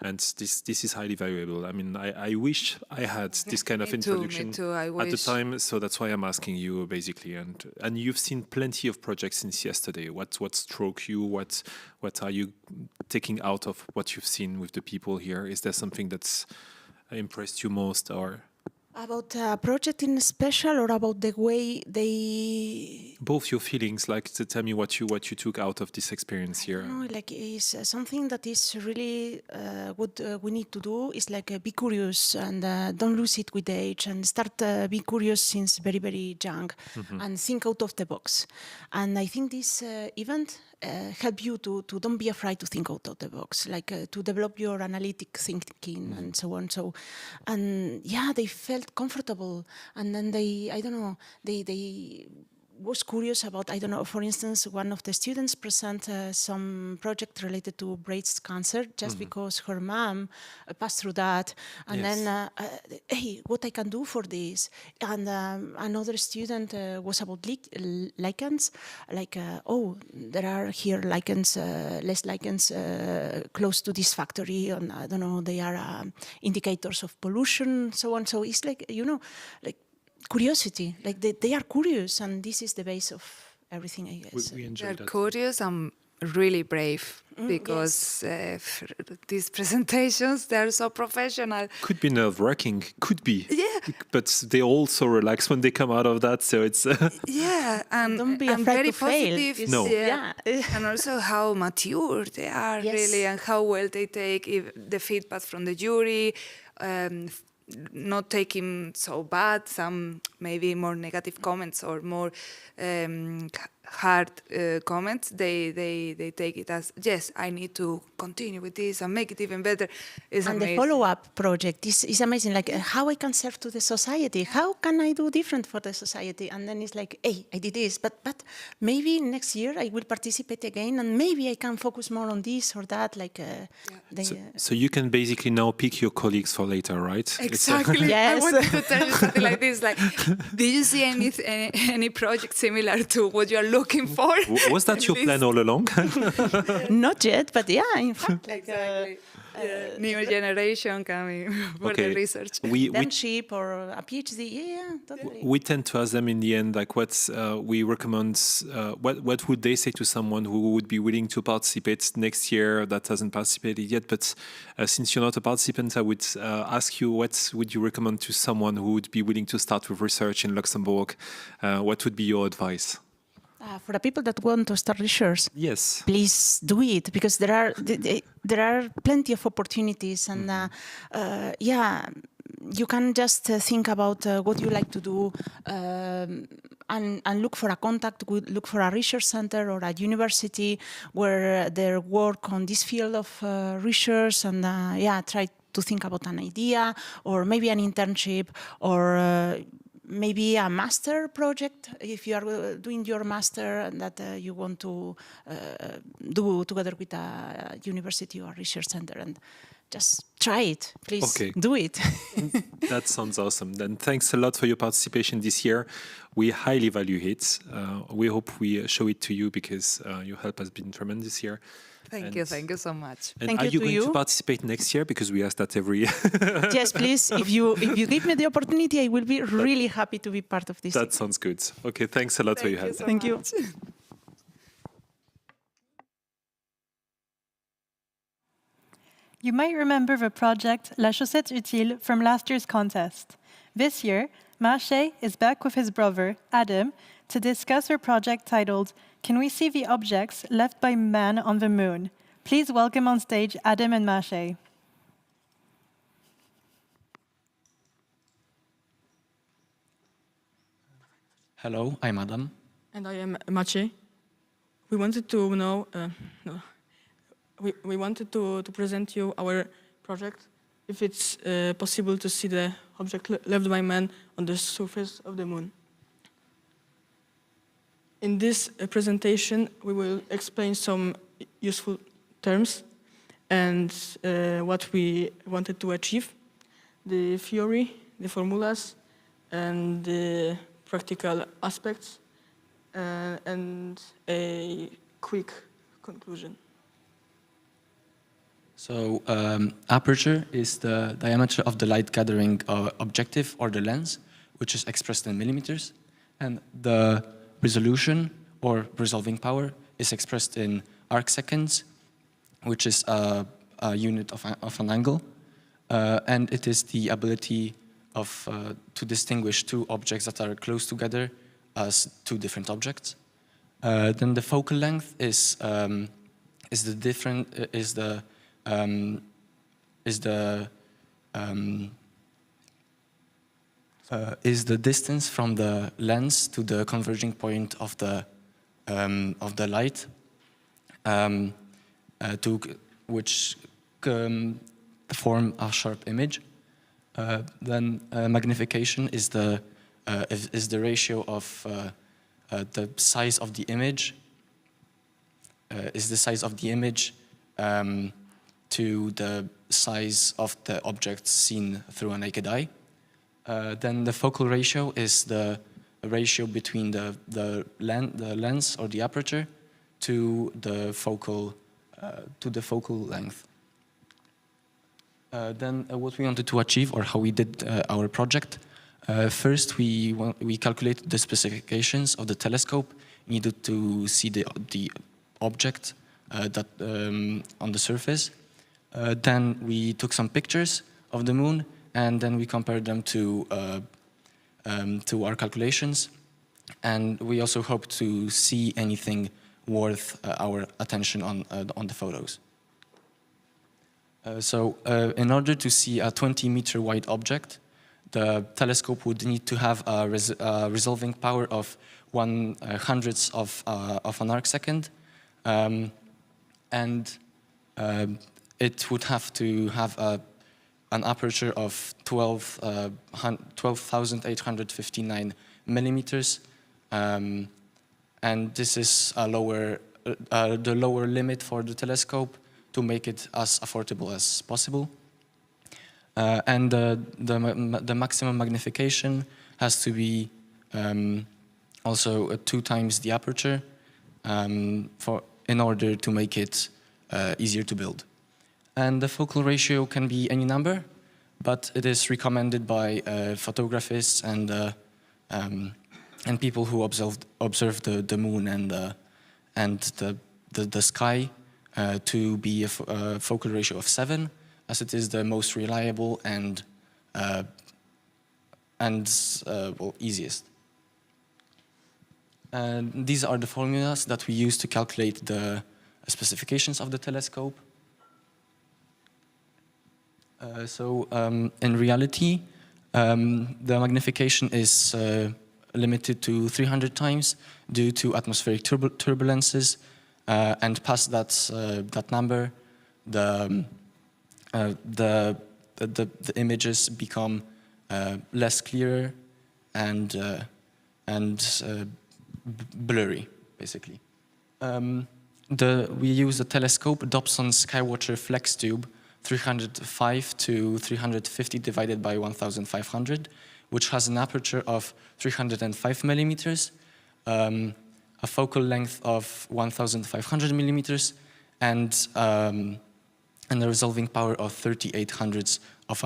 And this is highly valuable. I mean, I wish I had this kind of introduction at the time. So that's why I'm asking you, basically. And you've seen plenty of projects since yesterday. What struck you? What are you taking out of what you've seen with the people here? Is there something that's impressed you most, or? About a project in special, or about the way they... Both your feelings, like to tell me what you took out of this experience here. No, like is something that is really what we need to do is like be curious and don't lose it with age, and start be curious since very, very young, and think out of the box. And I think this event help you to don't be afraid to think out of the box, like to develop your analytic thinking and so on. So, and yeah, they felt comfortable, and then they, I don't know, they was curious about, I don't know, for instance, one of the students present some project related to breast cancer just because her mom passed through that. And then, hey, what I can do for this? And another student was about lichens, like, oh, there are here lichens, less lichens close to this factory, and I don't know, they are indicators of pollution, so on. So it's like, you know, like, curiosity, like they are curious, and this is the base of everything, I guess. We enjoy They're that. curious and really brave, because these presentations, they're so professional. Could be nerve-wracking, could be. Yeah. But they also relax when they come out of that, so it's... Yeah, and don't be afraid very to fail. positive. No. Yeah. And also how mature they are, really, and how well they take the feedback from the jury, not taking so bad, some maybe more negative comments or more hard comments. They take it as, yes, I need to continue with this and make it even better. It's and amazing. the follow-up project is amazing, like how I can serve to the society, how can I do different for the society? And then it's like, hey, I did this, but maybe next year I will participate again, and maybe I can focus more on this or that. Like, so you can basically now pick your colleagues for later, right? Exactly. Yes. I wanted to tell you something like this. Like, did you see any project similar to what you are looking for? Was that your plan all along? Not yet, but yeah, in fact, like, Exactly. new generation coming for the research. Internship or a PhD, yeah, totally. We tend to ask them in the end, like, what's we recommend. What would they say to someone who would be willing to participate next year that hasn't participated yet? But since you're not a participant, I would ask you, what would you recommend to someone who would be willing to start with research in Luxembourg? What would be your advice? For the people that want to start research, yes, please do it, because there are plenty of opportunities, and yeah, you can just think about what you like to do, and look for a contact, look for a research center or a university where they work on this field of research, and yeah, try to think about an idea, or maybe an internship, or maybe a master project, if you are doing your master that you want to do together with a university or research center, and just try it. Please do it. That sounds awesome. Then thanks a lot for your participation this year. We highly value it. We hope we show it to you, because your help has been tremendous here. Thank you so much. And are you going to participate next year? Because we ask that every year. Yes, please. If you give me the opportunity, I will be really happy to be part of this. That sounds good. Okay, thanks a lot for your help. Thank you. You might remember the project La Chaussette Utile from last year's contest. This year, Mache is back with his brother, Adam, to discuss her project titled Can We See the Objects Left by Man on the Moon? Please welcome on stage Adam and Mache. Hello, I'm Adam. And I am Mache. We wanted to know, we wanted to present you our project, if it's possible to see the object left by man on the surface of the moon. In this presentation, we will explain some useful terms and what we wanted to achieve, the theory, the formulas, and the practical aspects, and a quick conclusion. So aperture is the diameter of the light gathering objective or the lens, which is expressed in millimeters, and the resolution or resolving power is expressed in arc seconds, which is a unit of an angle, and it is the ability of to distinguish two objects that are close together as two different objects. Then the focal length is the distance from the lens to the converging point of the light, to which form a sharp image. Then magnification is the ratio of the size of the image. To the size of the object seen through a naked eye. Then the focal ratio is the ratio between the lens or the aperture to the focal length. Then what we wanted to achieve, or how we did our project, first we calculated the specifications of the telescope needed to see the object that on the surface. Then we took some pictures of the moon, and then we compared them to our calculations. And we also hope to see anything worth our attention on the photos. So in order to see a 20-meter wide object, the telescope would need to have a resolving power of 1/100th of an arc second, and it would have to have an aperture of 12,859 millimeters, and this is the lower limit for the telescope to make it as affordable as possible. And the maximum magnification has to be also 2 times the aperture in order to make it easier to build. And the focal ratio can be any number, but it is recommended by photographers and people who observe the moon and the sky to be a focal ratio of 7, as it is the most reliable and well, easiest. And these are the formulas that we use to calculate the specifications of the telescope. In reality, the magnification is limited to 300 times due to atmospheric turbulences, and past that number, the images become less clear and blurry, basically. We use a telescope, Dobson Skywatcher Flex Tube, 305 to 350 divided by 1,500, which has an aperture of 305 millimeters, a focal length of 1,500 millimeters, and a resolving power of 3/800 of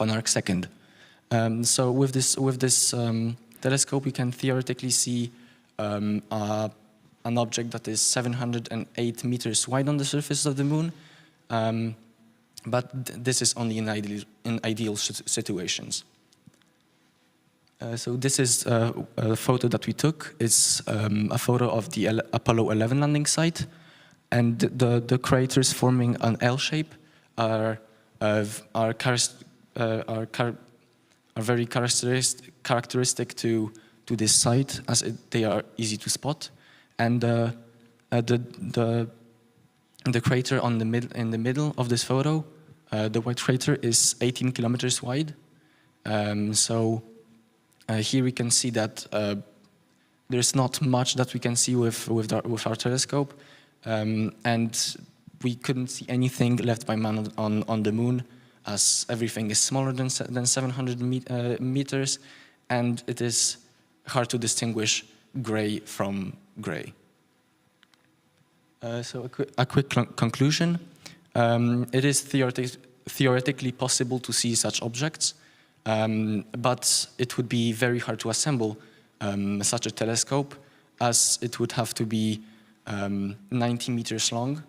an arc second. So with this telescope, we can theoretically see an object that is 708 meters wide on the surface of the moon, but this is only in ideal situations. So this is a photo that we took. It's a photo of the Apollo 11 landing site, and the craters forming an L shape are very characteristic to this site, as they are easy to spot. And the crater in the middle of this photo, the white crater, is 18 kilometers wide. Here we can see that there's not much that we can see with our telescope, and we couldn't see anything left by man on the moon, as everything is smaller than 700 meters, and it is hard to distinguish gray from gray. So a quick conclusion. It is theoretically possible to see such objects, but it would be very hard to assemble such a telescope, as it would have to be 90 meters long.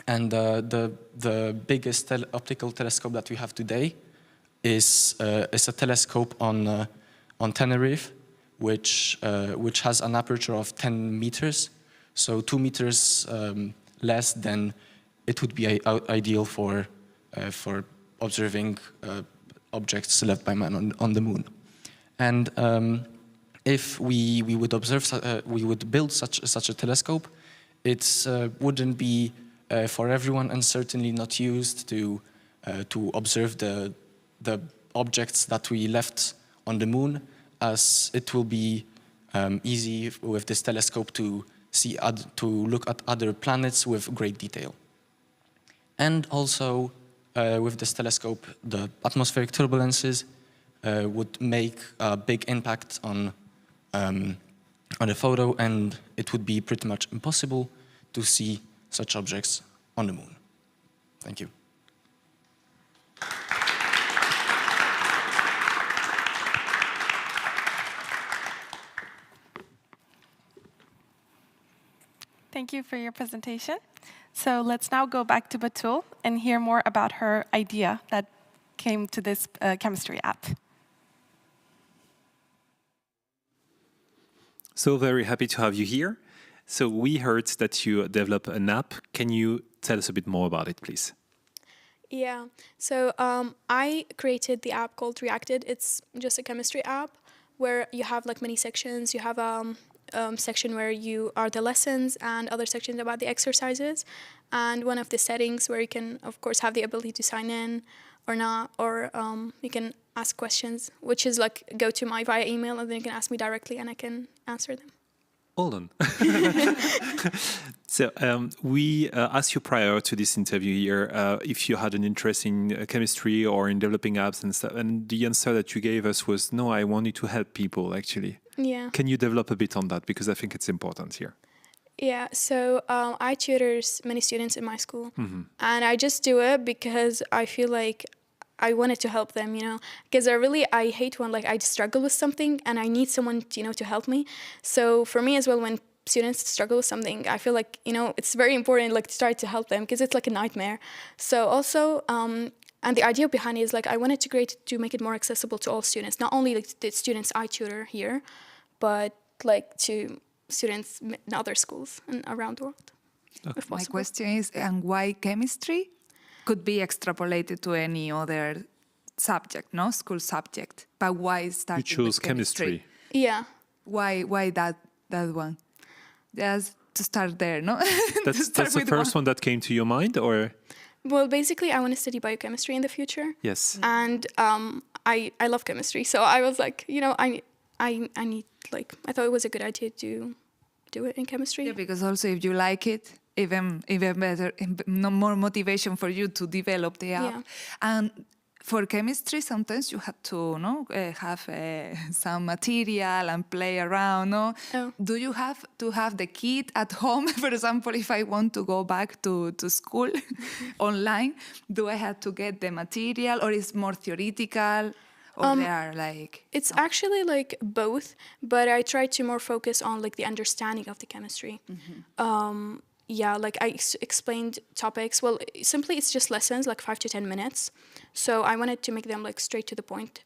And the biggest optical telescope that we have today is a telescope on Tenerife, which has an aperture of 10 meters, so 2 meters less than it would be ideal for observing objects left by man on the moon. And if we would build such a telescope, it wouldn't be for everyone, and certainly not used to observe the objects that we left on the moon, as it will be easy with this telescope to look at other planets with great detail. And also with this telescope, the atmospheric turbulences would make a big impact on the photo, and it would be pretty much impossible to see such objects on the moon. Thank you. Thank you for your presentation. So let's now go back to Batul and hear more about her idea that came to this chemistry app. So very happy to have you here. So we heard that you develop an app. Can you tell us a bit more about it, please? Yeah, so I created the app called Reacted. It's just a chemistry app where you have like many sections. You have section where you are the lessons and other sections about the exercises, and one of the settings where you can of course have the ability to sign in or not, or you can ask questions, which is like go to my via email and then you can ask me directly and I can answer them. Hold on. So we asked you prior to this interview here if you had an interest in chemistry or in developing apps and stuff, and the answer that you gave us was no, I wanted to help people actually. Yeah. Can you develop a bit on that, because I think it's important here? Yeah, so I tutors many students in my school, and I just do it because I feel like I wanted to help them, you know, because I hate when like I struggle with something and I need someone, you know, to help me. So for me as well, when students struggle with something, I feel like, you know, it's very important like to try to help them because it's like a nightmare. So also, and the idea behind it is like I wanted to make it more accessible to all students, not only like the students I tutor here, but like to students in other schools and around the world. If My possible. question is, and why chemistry? Could be extrapolated to any other subject, no school subject. But why start You chose with chemistry? Yeah. Why that one? Just to start there, no? That's the first one that came to your mind, or? Well, basically, I want to study biochemistry in the future. Yes. And I love chemistry, so I was like, you know, I need like I thought it was a good idea to do it in chemistry. Yeah, because also if you like it, even better, no more motivation for you to develop the app. Yeah. And for chemistry, sometimes you have to have some material and play around. No, do you have to have the kit at home? For example, if I want to go back to school online, do I have to get the material, or is more theoretical? Or they are like it's actually like both, but I try to more focus on like the understanding of the chemistry. Yeah, like I explained topics. Well, simply it's just lessons, like 5 to 10 minutes. So I wanted to make them like straight to the point.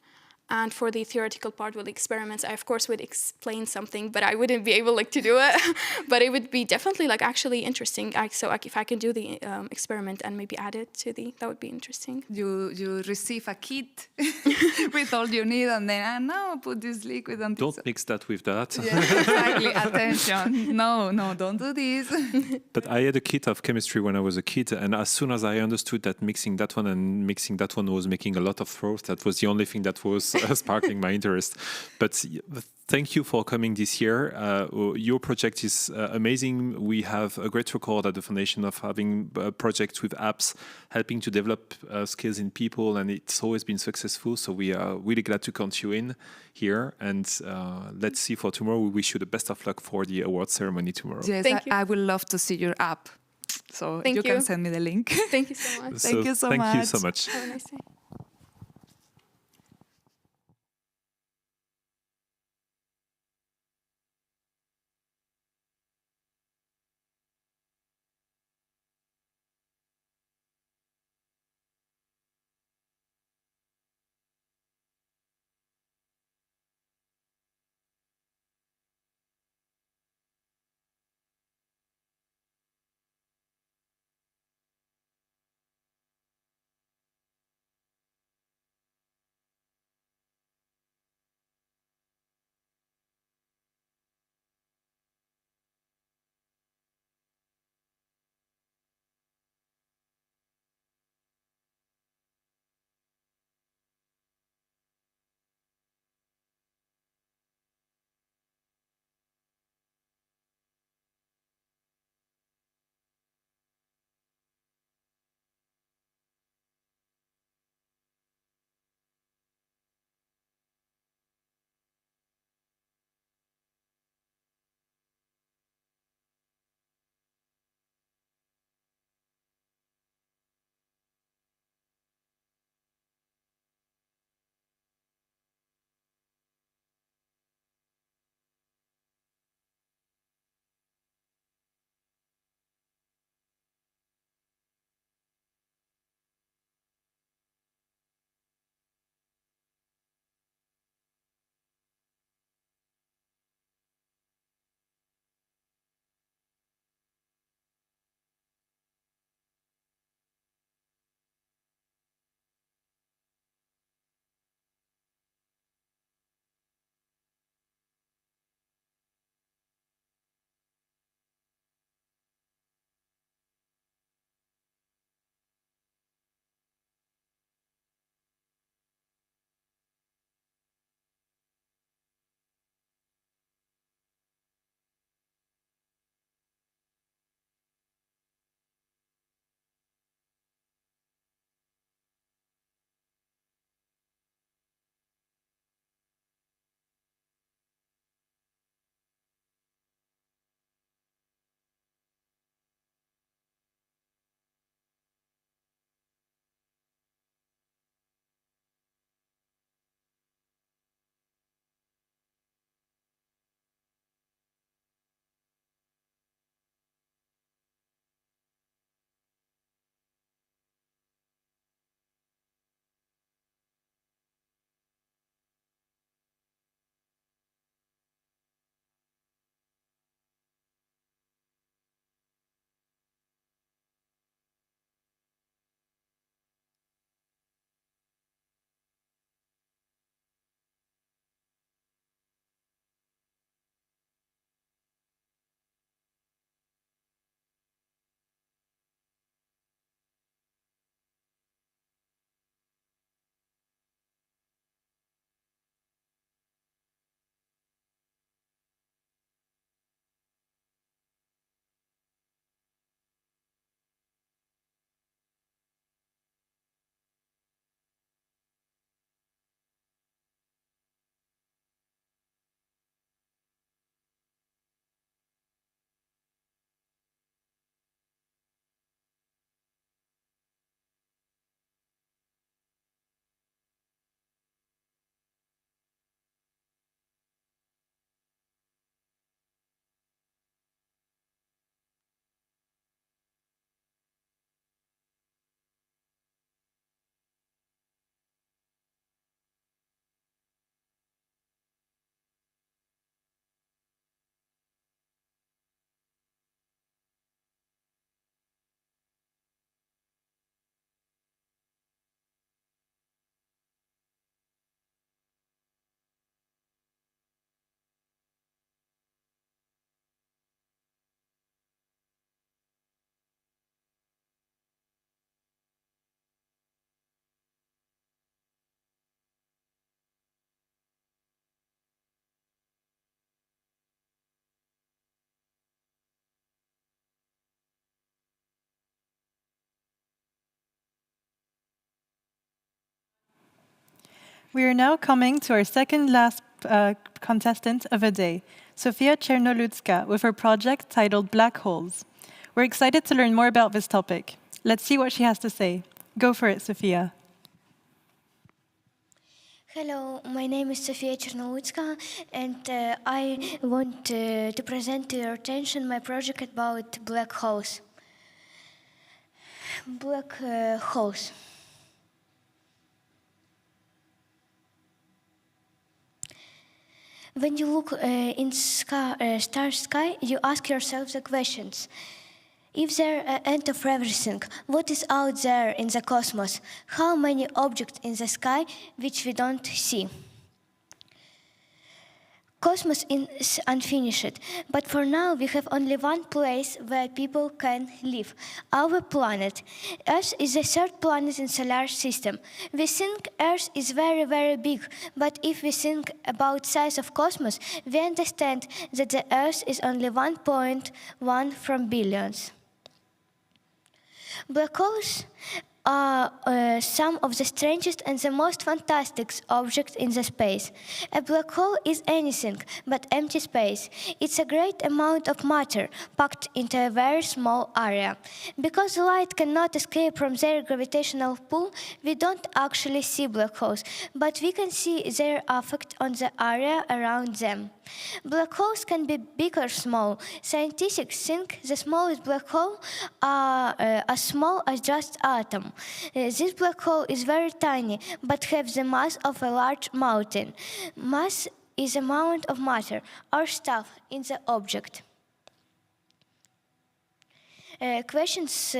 And for the theoretical part with the experiments, I of course would explain something, but I wouldn't be able like to do it. But it would be definitely like actually interesting. So if I can do the experiment and maybe add it to that would be interesting. You receive a kit with all you need, and then now put this liquid on. Don't mix that with that. Yeah, exactly. Attention. No, don't do this. But I had a kit of chemistry when I was a kid, and as soon as I understood that mixing that one and mixing that one was making a lot of throws, that was the only thing that was sparking my interest. But thank you for coming this year. Your project is amazing. We have a great record at the foundation of having projects with apps helping to develop skills in people, and it's always been successful. So we are really glad to count you in here. And let's see for tomorrow. We wish you the best of luck for the award ceremony tomorrow. Yes, I would love to see your app. So you can send me the link. Thank you so much. Thank you so much. Thank you so much. Have a nice day. We are now coming to our second last contestant of the day, Sofia Chernolutska, with her project titled Black Holes. We're excited to learn more about this topic. Let's see what she has to say. Go for it, Sofia. Hello, my name is Sofia Chernolutska, and I want to present to your attention my project about black holes. Black holes. When you look in star sky, you ask yourself the questions. If there are end of everything, what is out there in the cosmos? How many objects in the sky which we don't see? Cosmos is unfinished, but for now we have only one place where people can live, our planet. Earth is the third planet in the solar system. We think Earth is very, very big, but if we think about size of cosmos, we understand that the Earth is only 1.1 from billions. Black holes are some of the strangest and the most fantastic objects in the space. A black hole is anything but empty space. It's a great amount of matter packed into a very small area. Because light cannot escape from their gravitational pull, we don't actually see black holes, but we can see their effect on the area around them. Black holes can be big or small. Scientists think the smallest black hole are as small as just atom. This black hole is very tiny, but has the mass of a large mountain. Mass is the amount of matter or stuff in the object. Questions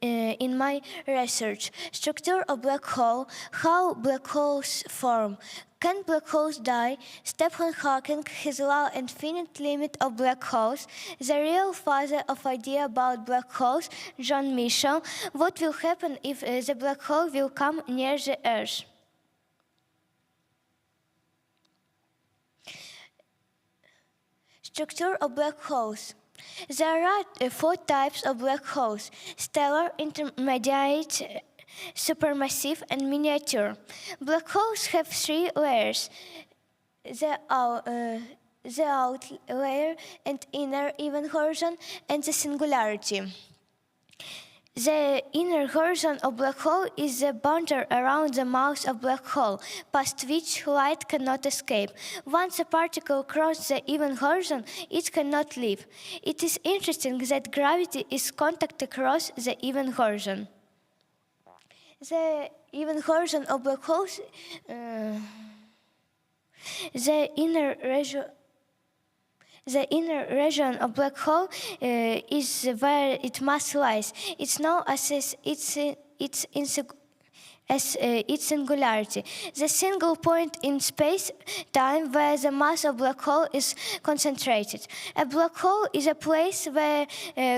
in my research: structure of black hole, how black holes form, can black holes die, Stephen Hawking, his law and finite limit of black holes, the real father of idea about black holes, John Michell, what will happen if the black hole will come near the Earth? Structure of black holes. There are 4 types of black holes: stellar, intermediate, supermassive, and miniature. Black holes have 3 layers: the outer layer and inner even horizon, and the singularity. The inner horizon of black hole is the boundary around the mouth of black hole, past which light cannot escape. Once a particle crosses the even horizon, it cannot leave. It is interesting that gravity is contact across the even horizon. The even horizon of black holes, the inner region of black hole is where its mass lies. It's known as its singularity, the single point in space-time where the mass of black hole is concentrated. A black hole is a place where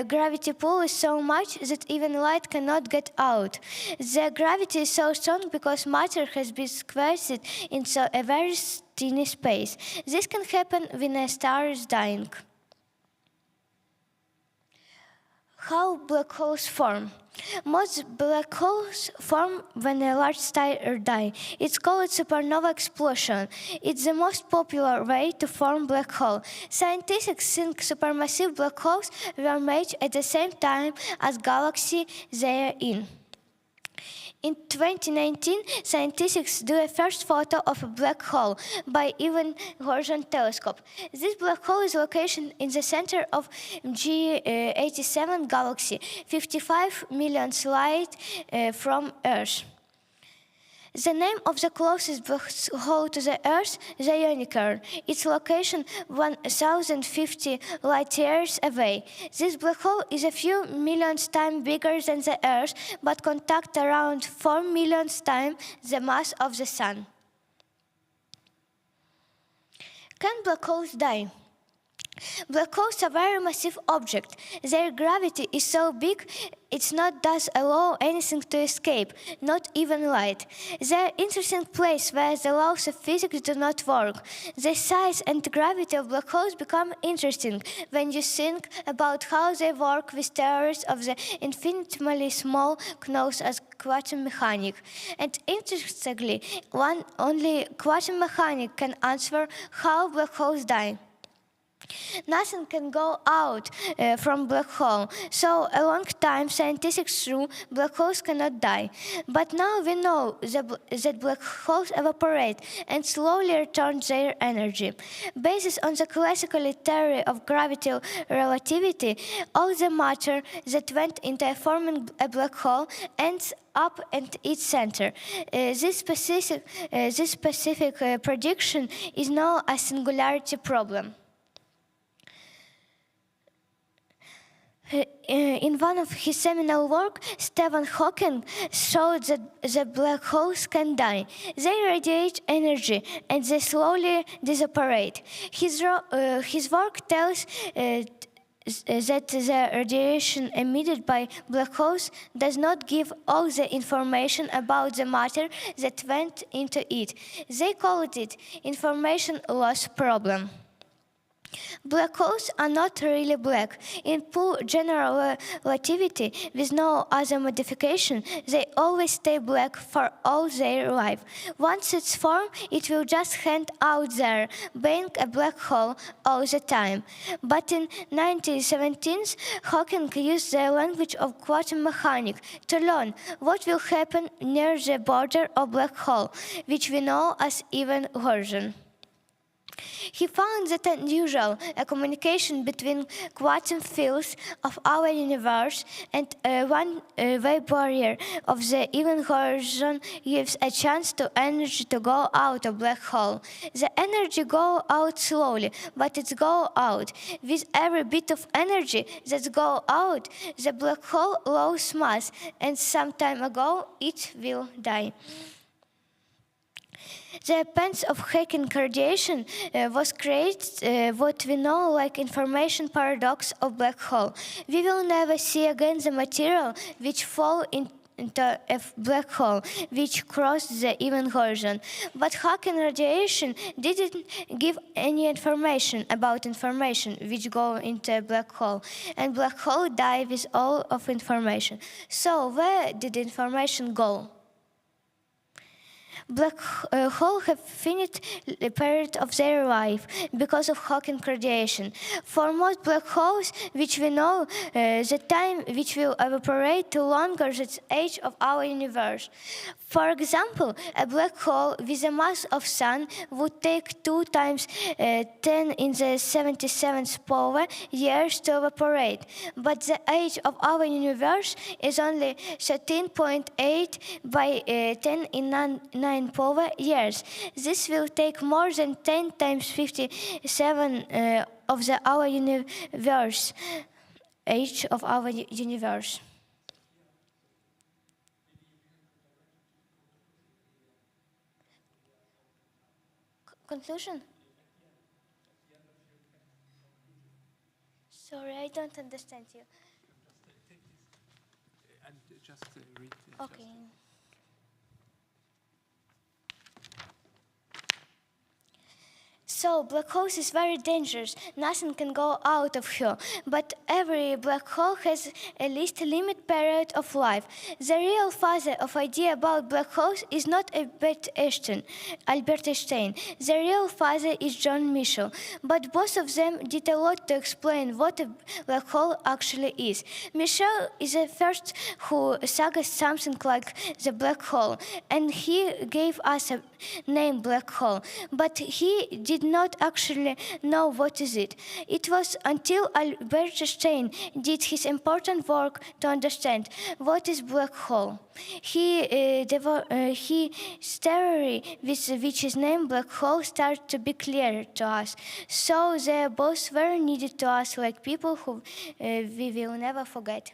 gravity pull is so much that even light cannot get out. The gravity is so strong because matter has been squeezed into a very tiny space. This can happen when a star is dying. How black holes form? Most black holes form when a large star dies. It's called supernova explosion. It's the most popular way to form black hole. Scientists think supermassive black holes were made at the same time as galaxies they are in. In 2019, scientists do a first photo of a black hole by Even Horizon telescope. This black hole is located in the center of G87 galaxy, 55 million light from Earth. The name of the closest black hole to the Earth is the unicorn. Its location 1,050 light years away. This black hole is a few million times bigger than the Earth, but contains around 4 million times the mass of the Sun. Can black holes die? Black holes are very massive objects. Their gravity is so big, it's not does allow anything to escape, not even light. They're interesting place where the laws of physics do not work. The size and gravity of black holes become interesting when you think about how they work with theories of the infinitesimally small known as quantum mechanics. And interestingly, only quantum mechanics can answer how black holes die. Nothing can go out from black hole, so a long time scientists through black holes cannot die. But now we know that black holes evaporate and slowly return their energy. Based on the classical theory of gravitational relativity, all the matter that went into forming a black hole ends up at its center. This specific prediction is known as singularity problem. In one of his seminal work, Stephen Hawking showed that the black holes can die. They radiate energy and they slowly disappear. His work tells that the radiation emitted by black holes does not give all the information about the matter that went into it. They called it information loss problem. Black holes are not really black. In pure general relativity, with no other modification, they always stay black for all their life. Once it's formed, it will just hang out there, being a black hole all the time. But in 1917, Hawking used the language of quantum mechanics to learn what will happen near the border of black hole, which we know as even version. He found that unusual a communication between quantum fields of our universe and one wave barrier of the even horizon gives a chance to energy to go out of black hole. The energy go out slowly, but it go out. With every bit of energy that go out, the black hole loses mass, and some time ago it will die. The appearance of Hawking radiation was created what we know like information paradox of black hole. We will never see again the material which fall into a black hole, which crossed the even horizon. But Hawking radiation didn't give any information about information which go into a black hole, and black hole die with all of information. So where did information go? Black holes have finite period of their life because of Hawking radiation. For most black holes, which we know, the time which will evaporate longer than the age of our universe. For example, a black hole with a mass of Sun would take 2 times 10 in the 77th power years to evaporate, but the age of our universe is only 13.8 by 10 in 9 power years. This will take more than 10 times 57 of our universe, age of our universe. Conclusion? Sorry, I don't understand you. And just read. Okay. So, black holes is very dangerous. Nothing can go out of here. But every black hole has at least a limit period of life. The real father of idea about black holes is not Albert Einstein. The real father is John Michell. But both of them did a lot to explain what a black hole actually is. Michell is the first who suggested something like the black hole, and he gave us a name black hole. But he did not actually know what is it. It was until Albert Einstein did his important work to understand what is black hole. His theory, which is named black hole, started to be clear to us. So they are both very needed to us, like people who we will never forget.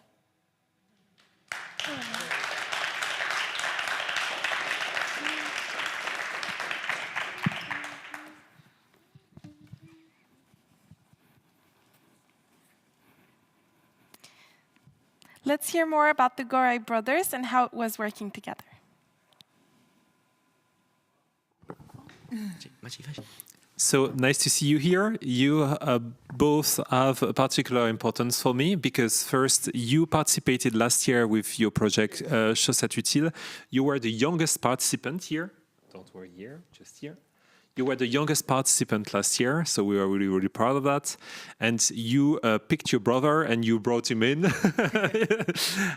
Let's hear more about the Gorai brothers and how it was working together. So nice to see you here. You both have a particular importance for me because first, you participated last year with your project Chaussette Utile. You were the youngest participant here. Don't worry here, just here. You were the youngest participant last year, so we are really, really proud of that. And you picked your brother and you brought him in.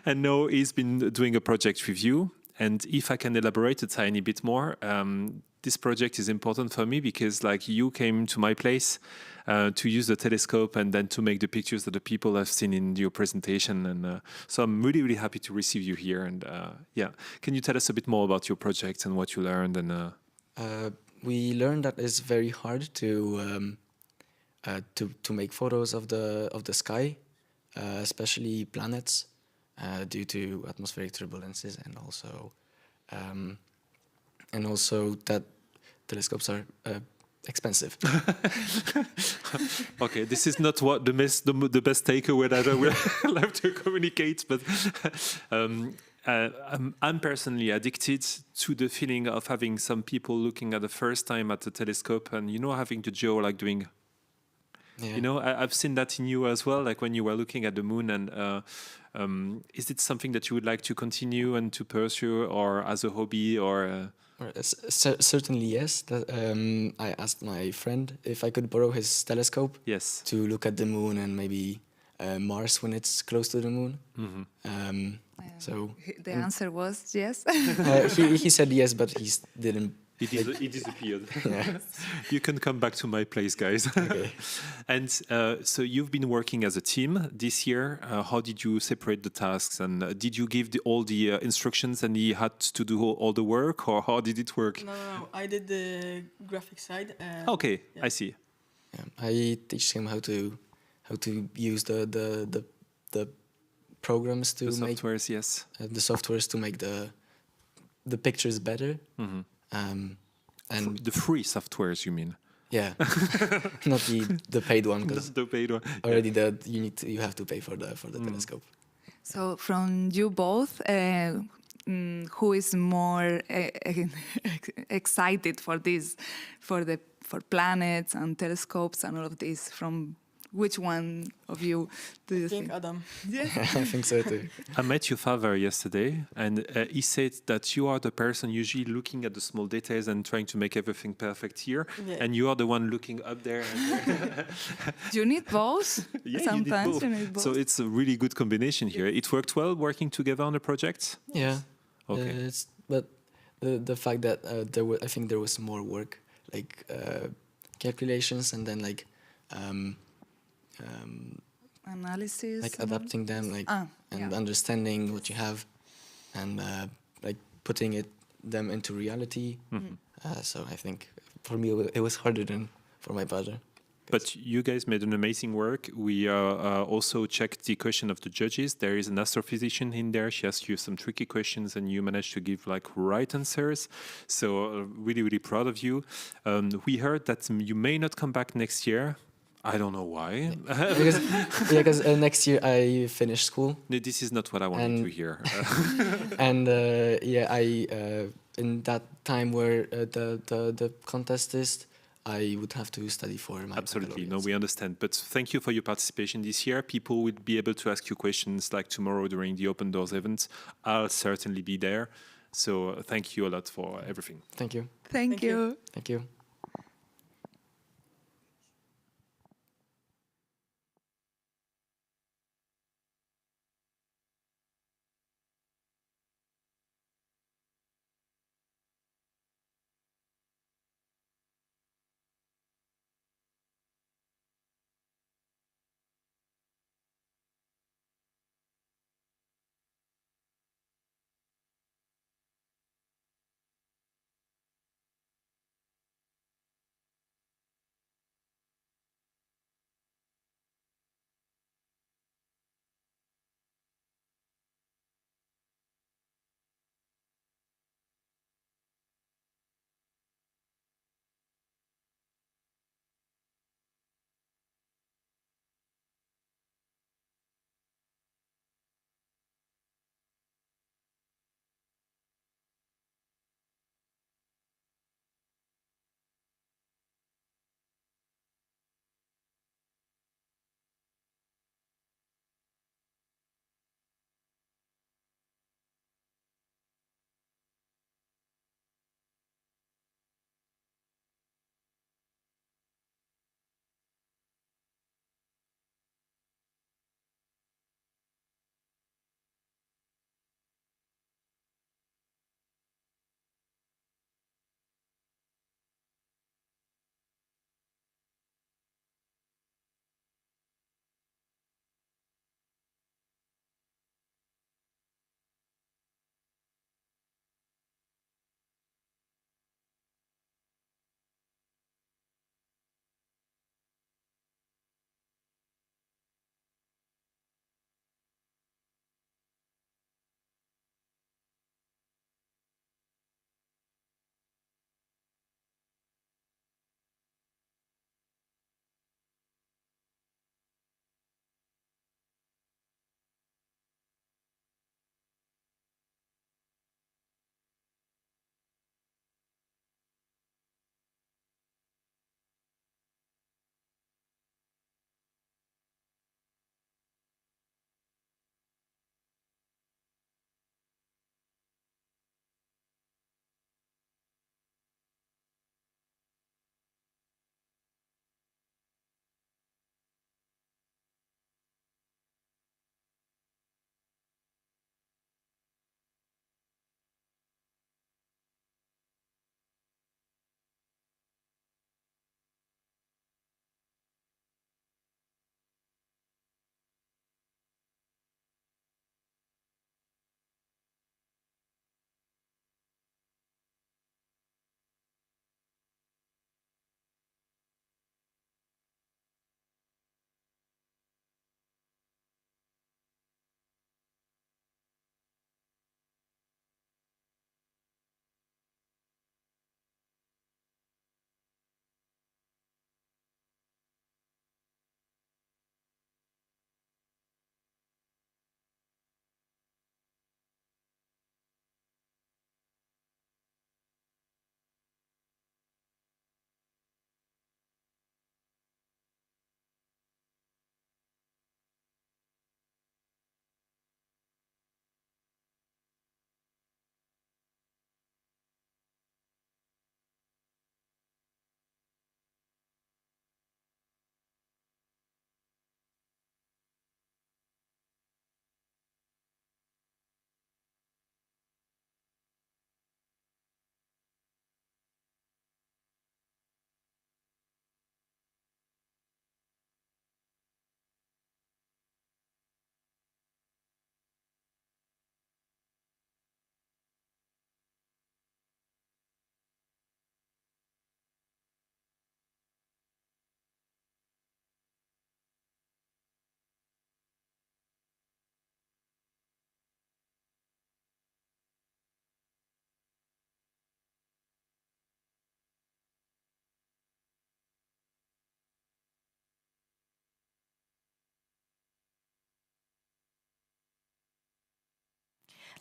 And now he's been doing a project with you. And if I can elaborate a tiny bit more, this project is important for me because like you came to my place to use the telescope and then to make the pictures that the people have seen in your presentation. And so I'm really, really happy to receive you here. And yeah, can you tell us a bit more about your project and what you learned? And we learned that it's very hard to make photos of the sky, especially planets, due to atmospheric turbulences, and also that telescopes are expensive. Okay, this is not what the best takeaway that I will love to communicate, but I'm personally addicted to the feeling of having some people looking at the first time at the telescope and, you know, having the jaw like doing... Yeah. You know, I've seen that in you as well, like when you were looking at the moon. And is it something that you would like to continue and to pursue, or as a hobby, or? Certainly yes. I asked my friend if I could borrow his telescope. Yes. To look at the moon and maybe Mars when it's close to the moon. Mm-hmm. So the answer was yes. He said yes, but he didn't. He disappeared. Yeah. You can come back to my place, guys. Okay. And so you've been working as a team this year. How did you separate the tasks? And did you give all the instructions and he had to do all the work? Or how did it work? No. I did the graphic side. Okay, yeah. I see. Yeah, I teach him how to use the programs to the make softwares. Yes. The softwares to make the pictures better. Mm-hmm. And the free softwares, you mean? Yeah, not the paid one. Not the paid one. Already you have to pay for the telescope. So from you both, who is more excited for this, for planets and telescopes and all of this? From which one of you do you think? Adam. Yeah, I think so too. I met your father yesterday, and he said that you are the person usually looking at the small details and trying to make everything perfect here, and you are the one looking up there. You need both. Yeah, sometimes you need both. So it's a really good combination here. It worked well working together on the project. Yeah. Okay. But the fact that I think there was more work, like calculations, and then like. Analysis, like adapting them, and understanding what you have, and like putting them into reality. Mm-hmm. So I think for me it was harder than for my brother. But you guys made an amazing work. We also checked the question of the judges. There is an astrophysician in there. She asked you some tricky questions, and you managed to give like right answers. So really, really proud of you. We heard that you may not come back next year. I don't know why. because next year I finish school. No, this is not what I wanted to hear. And I in that time where the contest is, I would have to study for my Absolutely. No, we understand. But thank you for your participation this year. People will be able to ask you questions like tomorrow during the Open Doors event. I'll certainly be there. So thank you a lot for everything. Thank you. Thank you. Thank you.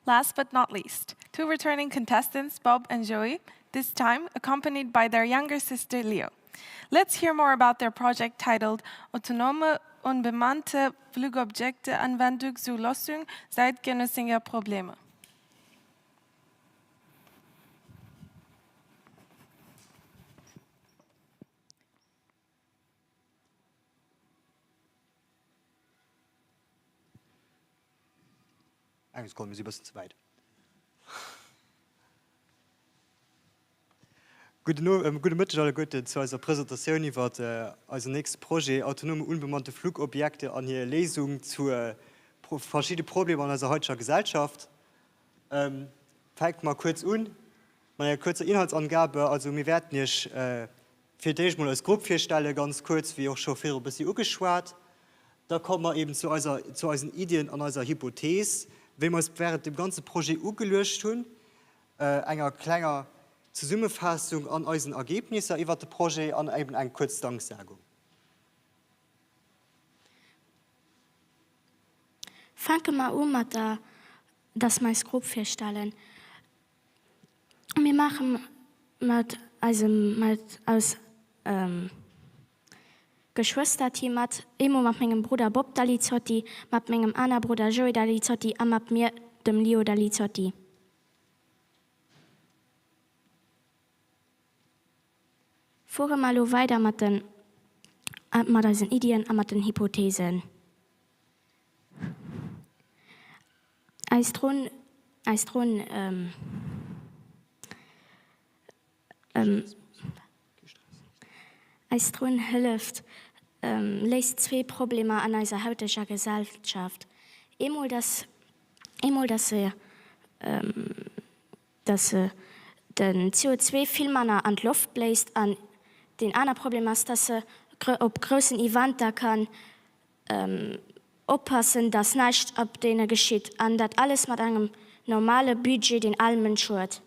Last but not least, 2 returning contestants, Bob and Joey, this time accompanied by their younger sister Leo. Let's hear more about their project titled Autonome unbemannte Flugobjekte-Anwendung zur Lösung zeitgenössischer Probleme. Eigentlich kommen Sie ein bisschen zu weit. Guten Mittag alle Gute zu unserer Präsentation über unser nächstes Projekt autonome unbemannte Flugobjekte an hier Lesung zu verschiedenen Problemen in unserer heutigen Gesellschaft. Fangt mal kurz an. Meine kurze Inhaltsangabe, also wir werden nicht für dich mal als Gruppe vorstellen, ganz kurz, wie auch schon viel ein bisschen angeschwärzt. Da kommen wir eben zu unseren Ideen und unserer Hypothese, wenn wir es während dem ganzen Projekt angelöst haben, einer kleinen Zusammenfassung an unseren Ergebnissen über das Projekt und eben eine kurze Danksagung. Fangen wir an mit das meine Gruppe vorstellen. Wir machen aus Geschwisterteam immer mit meinem Bruder Bob Dalizzotti, mit meinem anderen Bruder Joey Dalizzotti und mit mir, dem Leo Dalizzotti. Fahren wir weiter mit unseren Ideen und mit den Hypothesen. Eistron hilft, löst 2 Probleme an unserer heutigen Gesellschaft. Einmal, dass den CO2 viel mehr an die Luft bläst, und den anderen Problem ist, dass auf großen Events kann aufpassen, dass nichts ab denen geschieht, und das alles mit einem normalen Budget den allen Menschen hat.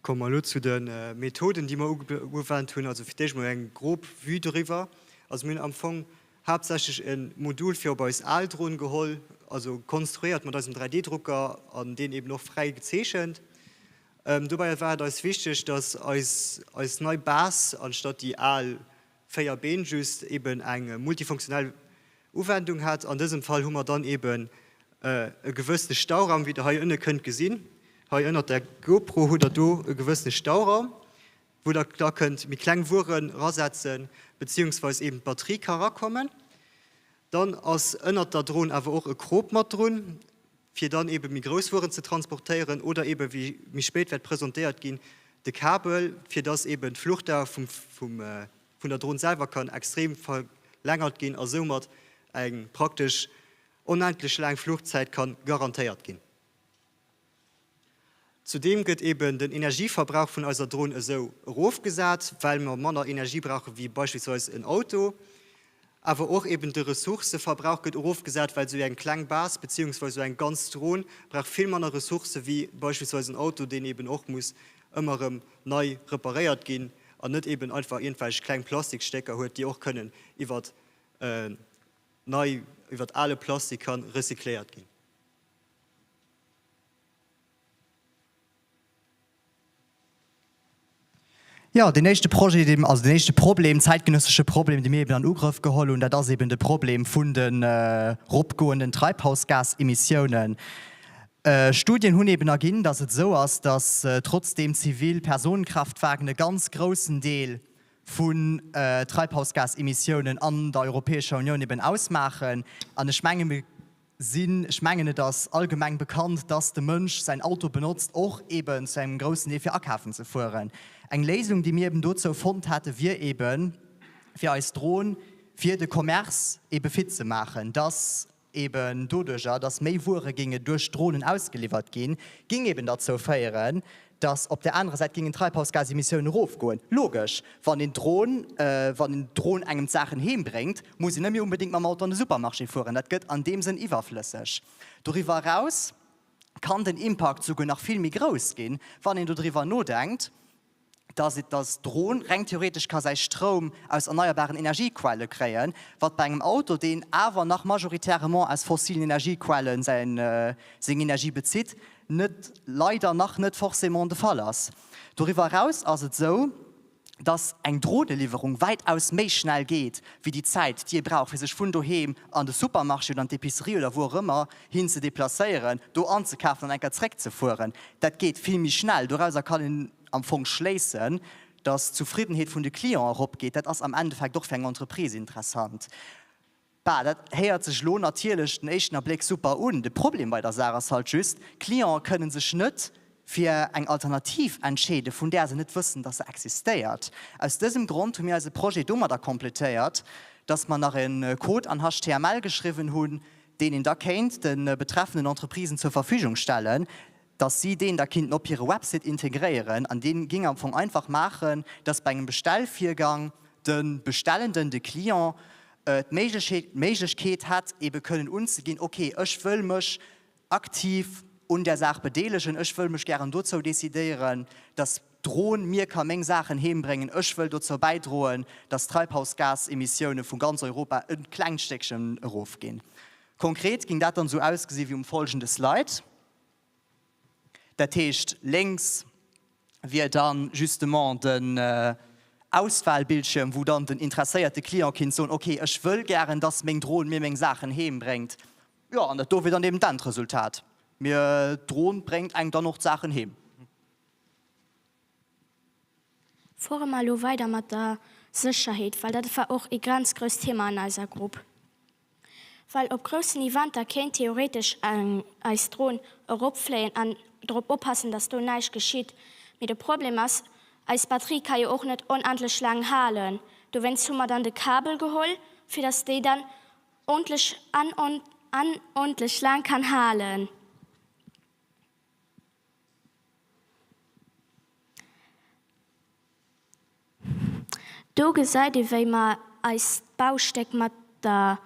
Kommen wir zu den Methoden, die wir angewandt haben. Also für dich mal ein grob Vue darüber. Also wir haben am Anfang hauptsächlich ein Modul für bei uns Aldron geholt, also konstruiert mit diesem 3D-Drucker, an den eben noch frei gezeichnet. Dabei war es wichtig, dass als neue Basis, anstatt die Al 4 Beine just eben eine multifunktionale Anwendung hat. In diesem Fall haben wir dann eben einen gewissen Stauraum, wie ihr hier unten könnt sehen. Hier unter der GoPro hat hier einen gewissen Stauraum, wo ihr da könnt mit kleinen Wuren ransetzen, beziehungsweise eben Batterie kann rankommen. Dann ist unter der Drohne aber auch ein Grobmat drin, für dann eben mit Großwuren zu transportieren oder eben, wie mich später wird präsentiert gehen, die Kabel, für das eben die Fluchtdauer von der Drohne selber kann extrem verlängert gehen, also somit eine praktisch unendlich lange Fluchtzeit kann garantiert gehen. Zudem geht eben der Energieverbrauch von unserer Drohne so raufgesagt, weil wir mehr Energie brauchen wie beispielsweise ein Auto. Aber auch eben der Ressourcenverbrauch geht raufgesagt, weil so ein Klangbass bzw. so ein ganz Drohne braucht viel mehr Ressourcen wie beispielsweise ein Auto, den eben auch muss immer neu repariert gehen und nicht eben einfach irgendwelche kleinen Plastikstecker hat, die auch können über alle Plastik recycelt gehen. Ja, das nächste Projekt, also das nächste Problem, zeitgenössische Problem, die wir eben an Angriff geholt haben, das ist eben das Problem von den abgehenden Treibhausgasemissionen. Studien haben eben ergeben, dass es so ist, dass trotzdem Zivilpersonenkraftwerke einen ganz großen Teil von Treibhausgasemissionen an der Europäischen Union eben ausmachen. Und ich meine, das allgemein bekannt, dass der Mensch sein Auto benutzt, auch eben zu einem großen Teil für Ackhäfen zu fahren. Eine Lösung, die wir eben dazu gefunden hatten, wir eben für als Drohnen für den Kommerz eben fit zu machen, dass eben dadurch, dass mehr Waren durch Drohnen ausgeliefert gehen, ging eben dazu führen, dass auf der anderen Seite gegen Treibhausgasemissionen raufgehen. Logisch, wenn den Drohnen einem Sachen hinbringt, muss ich nicht mehr unbedingt mit dem Auto an den Supermarkt fahren. Das geht an dem Sinn überflüssig. Darüber hinaus kann der Impact sogar noch viel mehr groß gehen, wenn ihr darüber nachdenkt, dass das Drohnen rein theoretisch kann sein Strom aus erneuerbaren Energiequellen kreieren, was bei einem Auto, den aber nach majoritärement aus fossilen Energiequellen seine Energie bezieht, leider noch nicht forcément der Fall ist. Darüber hinaus ist es so, dass eine Drohnenlieferung weitaus mehr schnell geht, wie die Zeit, die ihr braucht, für sich von daheim an den Supermarkt oder an die Epicerie oder wo auch immer hin zu deplacieren, da anzukaufen und einfach zurückzufahren. Das geht viel mehr schnell. Daraus kann ich am Anfang schließen, dass die Zufriedenheit von den Klienten hochgeht. Das ist am Endeffekt doch für eine Entreprise interessant. Das hört sich natürlich den ersten Blick super an. Das Problem bei der Sache ist halt just, Klienten können sich nicht für eine Alternative entscheiden, von der sie nicht wissen, dass sie existiert. Aus diesem Grund haben wir ein Projekt da komplettiert, dass man nach einen Code an HTML geschrieben haben, den in der kennt, den betreffenden Entreprisen zur Verfügung stellen, dass sie den da Kind auf ihre Website integrieren, an den ging am Anfang einfach machen, dass bei einem Bestellvorgang den bestellenden, der Klient die Möglichkeit hat, eben können uns zu gehen, okay, ich will mich aktiv und der Sache beteiligen, ich will mich gerne dazu dezidieren, dass Drohnen mir kann Menge Sachen hinbringen, ich will dazu beitragen, dass Treibhausgasemissionen von ganz Europa ein kleines Stückchen raufgehen. Konkret ging das dann so ausgesehen wie folgende Slide. Der Tisch links wird dann justement den Auswahlbildschirm, wo dann den interessierten Klient kann sagen, okay, ich will gerne, dass meine Drohnen mir meine Sachen hinbringt. Ja, und da wird dann eben das Resultat. Mir Drohnen bringt eigentlich dann noch Sachen hin. Vor mal weiter mit der Sicherheit, weil das war auch ein ganz großes Thema in unserer Gruppe. Weil auf großen Events kann theoretisch als Drohnen herabfliegen und darauf aufpassen, dass da nichts geschieht. Mit dem Problem ist, als Batterie kann ja auch nicht unendlich lang halten. Du wenn du mal dann das Kabel geholt, für das die dann ordentlich ordentlich lang kann halten. Du gesagt, wie wir als Bausteck mit dem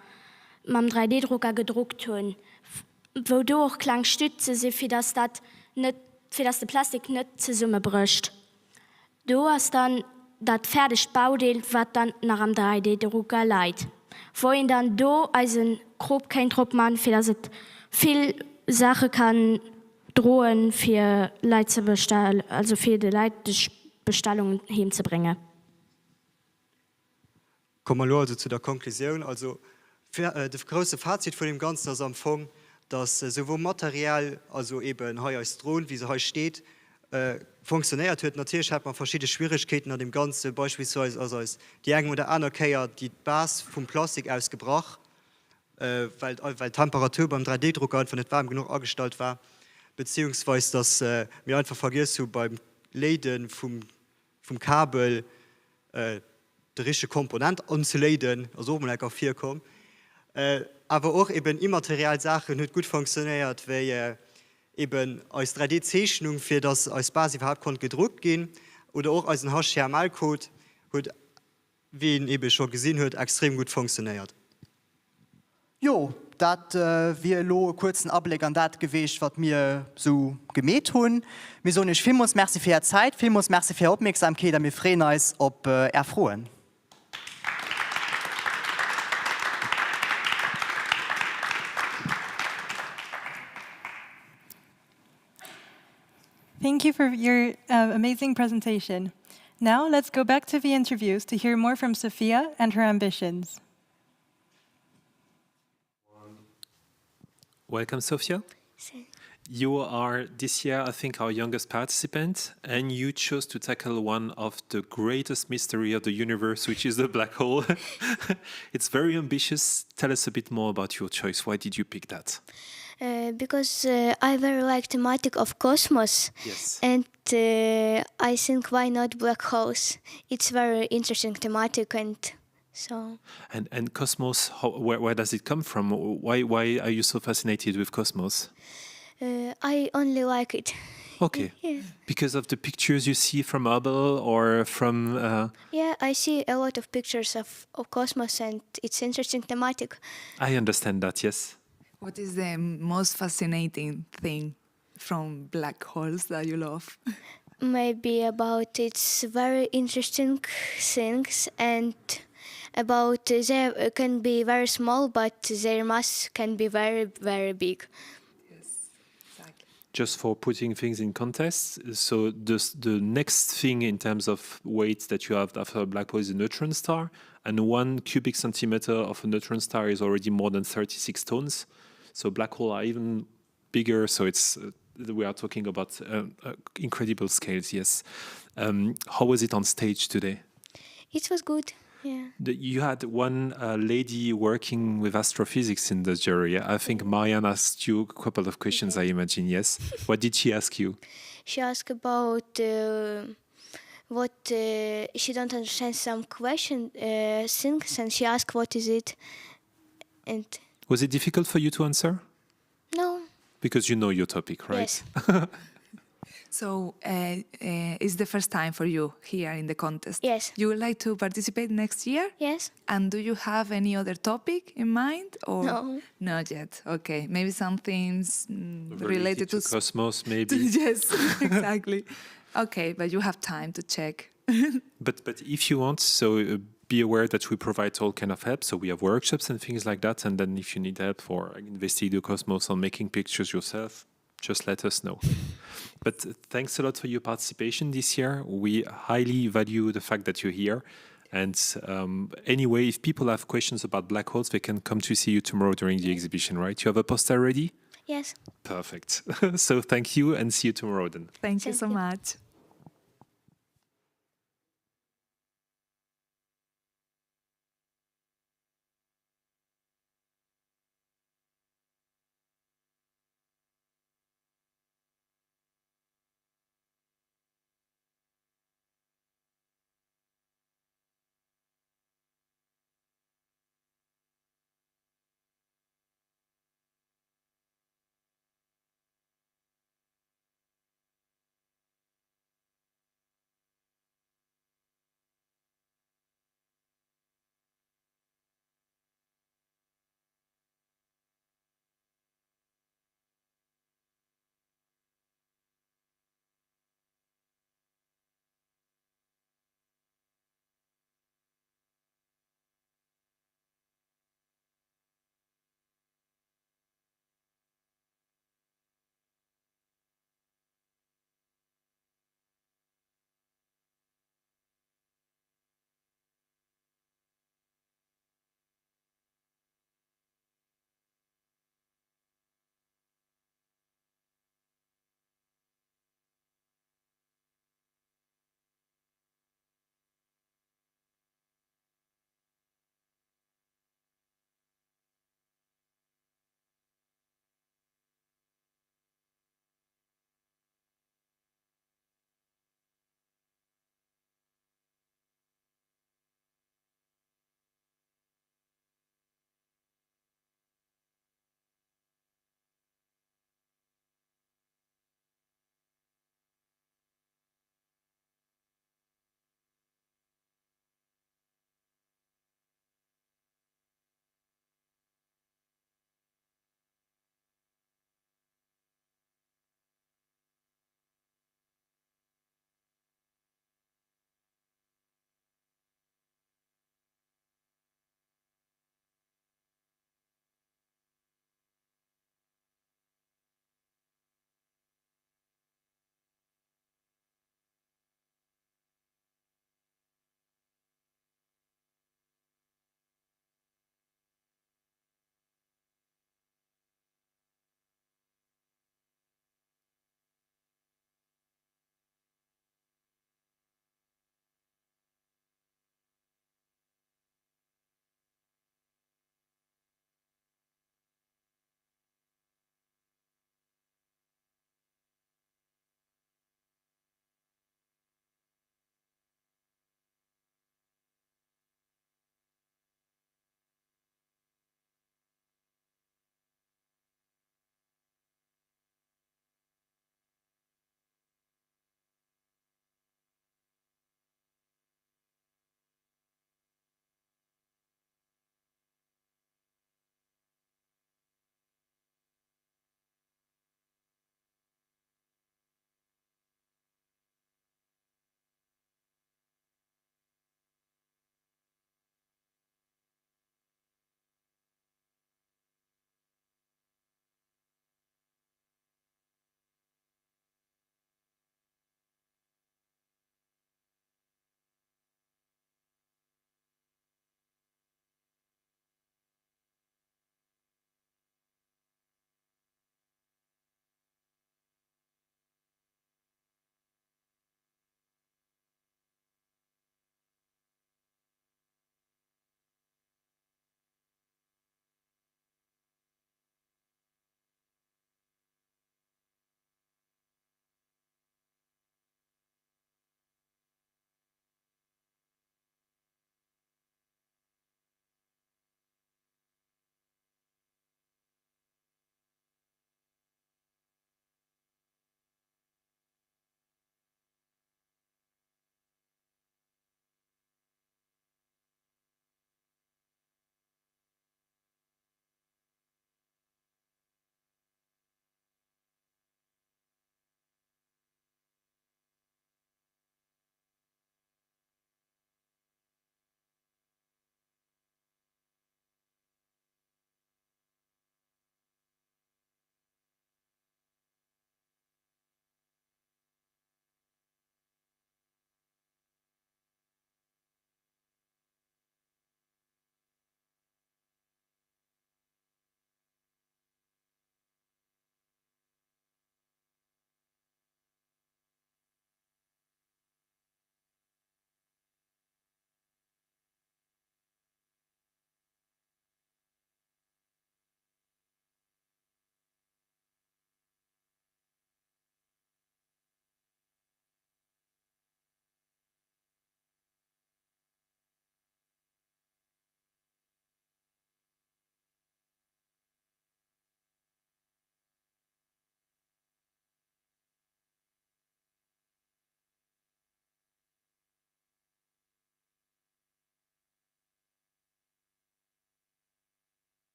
3D-Drucker gedruckt haben, wodurch kleine Stütze sind, für das der Plastik nicht zusammenbricht. Du hast dann das fertige Bauteil, was dann nach dem 3D-Drucker leitet. Wohin dann du als ein grob kein Druck machen, für das es viel Sachen kann drohen, für Leute zu bestellen, also für die Leute die Bestellungen hinzubringen. Kommen wir also zu der Konklusion. Also das große Fazit von dem Ganzen ist am Anfang, dass sowohl Material, also eben hier als Drohnen, wie es hier steht, funktioniert hat. Natürlich hat man verschiedene Schwierigkeiten an dem Ganzen, beispielsweise also die eine oder andere Kehr die Basis vom Plastik ausgebracht, weil die Temperatur beim 3D-Drucker einfach nicht warm genug angestellt war, beziehungsweise dass wir einfach vergessen beim Leiden vom Kabel die richtige Komponente anzuleiten, also man auf 4 kommt. Aber auch eben immaterielle Sachen nicht gut funktioniert, weil eben als 3D-Zeichnung für das als Basis überhaupt gedruckt gehen oder auch als ein HTML-Code, wie ihn eben schon gesehen hat, extrem gut funktioniert. Jo, das wir kurz einen Ableg an das gewesen, was wir so gemäht haben. Wir sagen nicht vielmals merci für Ihre Zeit, vielmals merci für Ihre Aufmerksamkeit, und wir freuen uns auf Erfreuen. Thank you for your amazing presentation. Now let's go back to the interviews to hear more from Sophia and her ambitions. Welcome, Sophia. You are this year, I think, our youngest participant, and you chose to tackle one of the greatest mystery of the universe, which is the black hole. It's very ambitious. Tell us a bit more about your choice. Why did you pick that? Because I very like thematic of cosmos. Yes. And I think why not black holes? It's very interesting thematic and so. And cosmos, where does it come from? Why are you so fascinated with cosmos? I only like it. Okay. Yeah. Because of the pictures you see from Hubble or from... Yeah, I see a lot of pictures of cosmos and it's interesting thematic. I understand that, yes. What is the most fascinating thing from black holes that you love? maybe about its very interesting things and about they can be very small, but their mass can be very, very big. Just for putting things in context, so the next thing in terms of weight that you have after a black hole is a neutron star, and 1 cubic centimeter of a neutron star is already more than 36 tons. So black holes are even bigger, so it's we are talking about incredible scales, yes. How was it on stage today? It was good. Yeah. You had one lady working with astrophysics in the jury. I think Marianne asked you a couple of questions, I imagine, yes? What did she ask you? She asked about what she don't understand some things, and she asked what is it. And Was it difficult for you to answer? no. Because you know your topic, right? Yes. So it's the first time for you here in the contest. Yes. You would like to participate next year? Yes. And do you have any other topic in mind? Or No. Not yet. Okay. Maybe some things related to cosmos, maybe. Yes, exactly. Okay, but you have time to check. But if you want, so be aware that we provide all kind of help. So we have workshops and things like that. And then if you need help for investigating the cosmos or making pictures yourself, just let us know. But thanks a lot for your participation this year. We highly value the fact that you're here. And anyway, if people have questions about black holes, they can come to see you tomorrow during the exhibition, right? You have a poster ready? Yes. Perfect. So thank you and see you tomorrow then. Thank you so much.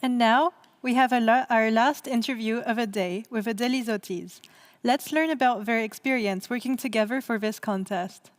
And now we have our last interview of a day with Adeli Zotiz. Let's learn about their experience working together for this contest.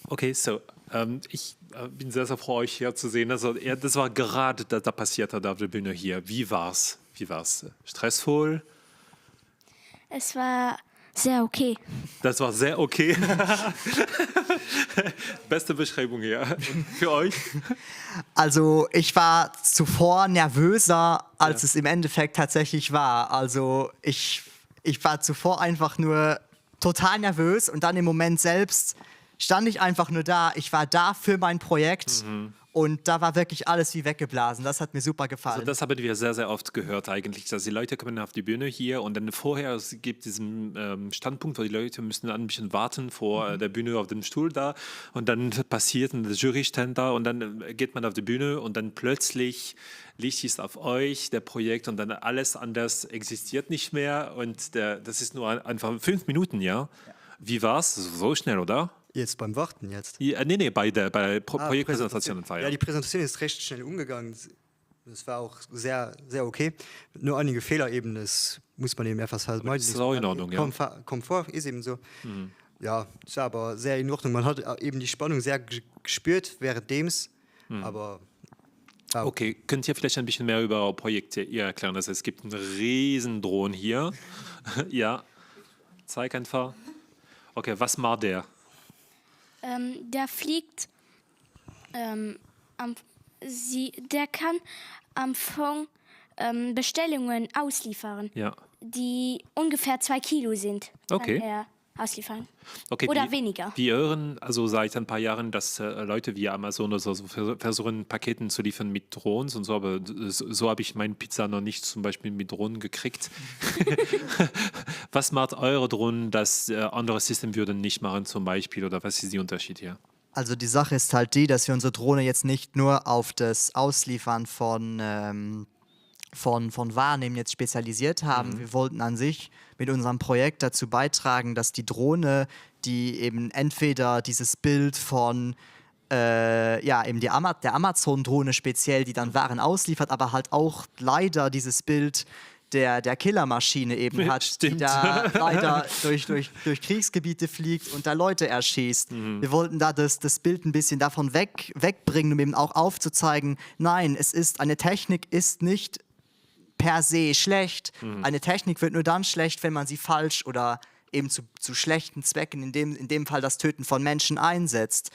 Okay, so ich bin sehr, sehr froh, euch hier zu sehen. Also, das war gerade, da passiert hat auf der Bühne hier. Wie war's? Stressvoll? Es war sehr okay. Das war sehr okay. Beste Beschreibung hier. Und für euch? Also ich war zuvor nervöser, als es im Endeffekt tatsächlich war. Also ich war zuvor einfach nur total nervös und dann im Moment selbst stand ich einfach nur da. Ich war da für mein Projekt und da war wirklich alles wie weggeblasen. Das hat mir super gefallen. Also das haben wir sehr, sehr oft gehört eigentlich, dass die Leute kommen auf die Bühne hier und dann vorher, es gibt diesen Standpunkt, wo die Leute müssen ein bisschen warten vor der Bühne auf dem Stuhl da und dann passiert und der Jury steht da und dann geht man auf die Bühne und dann plötzlich Licht ist auf euch, der Projekt und dann alles anders existiert nicht mehr und das ist nur einfach 5 Minuten, ja? Wie war's? So schnell, oder? Jetzt beim Warten jetzt? Ja, nee, bei Projektpräsentation. Ja, die Präsentation ist recht schnell umgegangen. Das war auch sehr, sehr okay. Nur einige Fehler eben, das muss man eben etwas halt meinen. Das ist auch in Ordnung, ja. Komfort ist eben so. Ja, es war aber sehr in Ordnung. Man hat eben die Spannung sehr gespürt währenddem's, aber... Okay, könnt ihr vielleicht ein bisschen mehr über eure Projekte erklären? Also es gibt einen riesen Drohnen hier. Ja, zeig einfach. Okay, was macht der? Der fliegt, der kann am Anfang Bestellungen ausliefern, die ungefähr 2 Kilo sind. Okay. Kann er ausliefern. Okay, Oder weniger. Wir hören also seit ein paar Jahren, dass Leute wie Amazon oder so versuchen, Paketen zu liefern mit Drohnen und so, aber so habe ich meine Pizza noch nicht zum Beispiel mit Drohnen gekriegt. Was macht eure Drohnen, das andere Systeme würden nicht machen zum Beispiel oder was ist der Unterschied hier? Also die Sache ist halt die, dass wir unsere Drohne jetzt nicht nur auf das Ausliefern von Wahrnehmen jetzt spezialisiert haben. Wir wollten an sich mit unserem Projekt dazu beitragen, dass die Drohne, die eben entweder dieses Bild von eben der Amazon-Drohne speziell, die dann Waren ausliefert, aber halt auch leider dieses Bild der Killermaschine eben hat, die da leider durch Kriegsgebiete fliegt und da Leute erschießt. Wir wollten da das Bild ein bisschen davon wegbringen, um eben auch aufzuzeigen, nein, eine Technik ist nicht per se schlecht. Eine Technik wird nur dann schlecht, wenn man sie falsch oder eben zu schlechten Zwecken, in dem Fall das Töten von Menschen, einsetzt.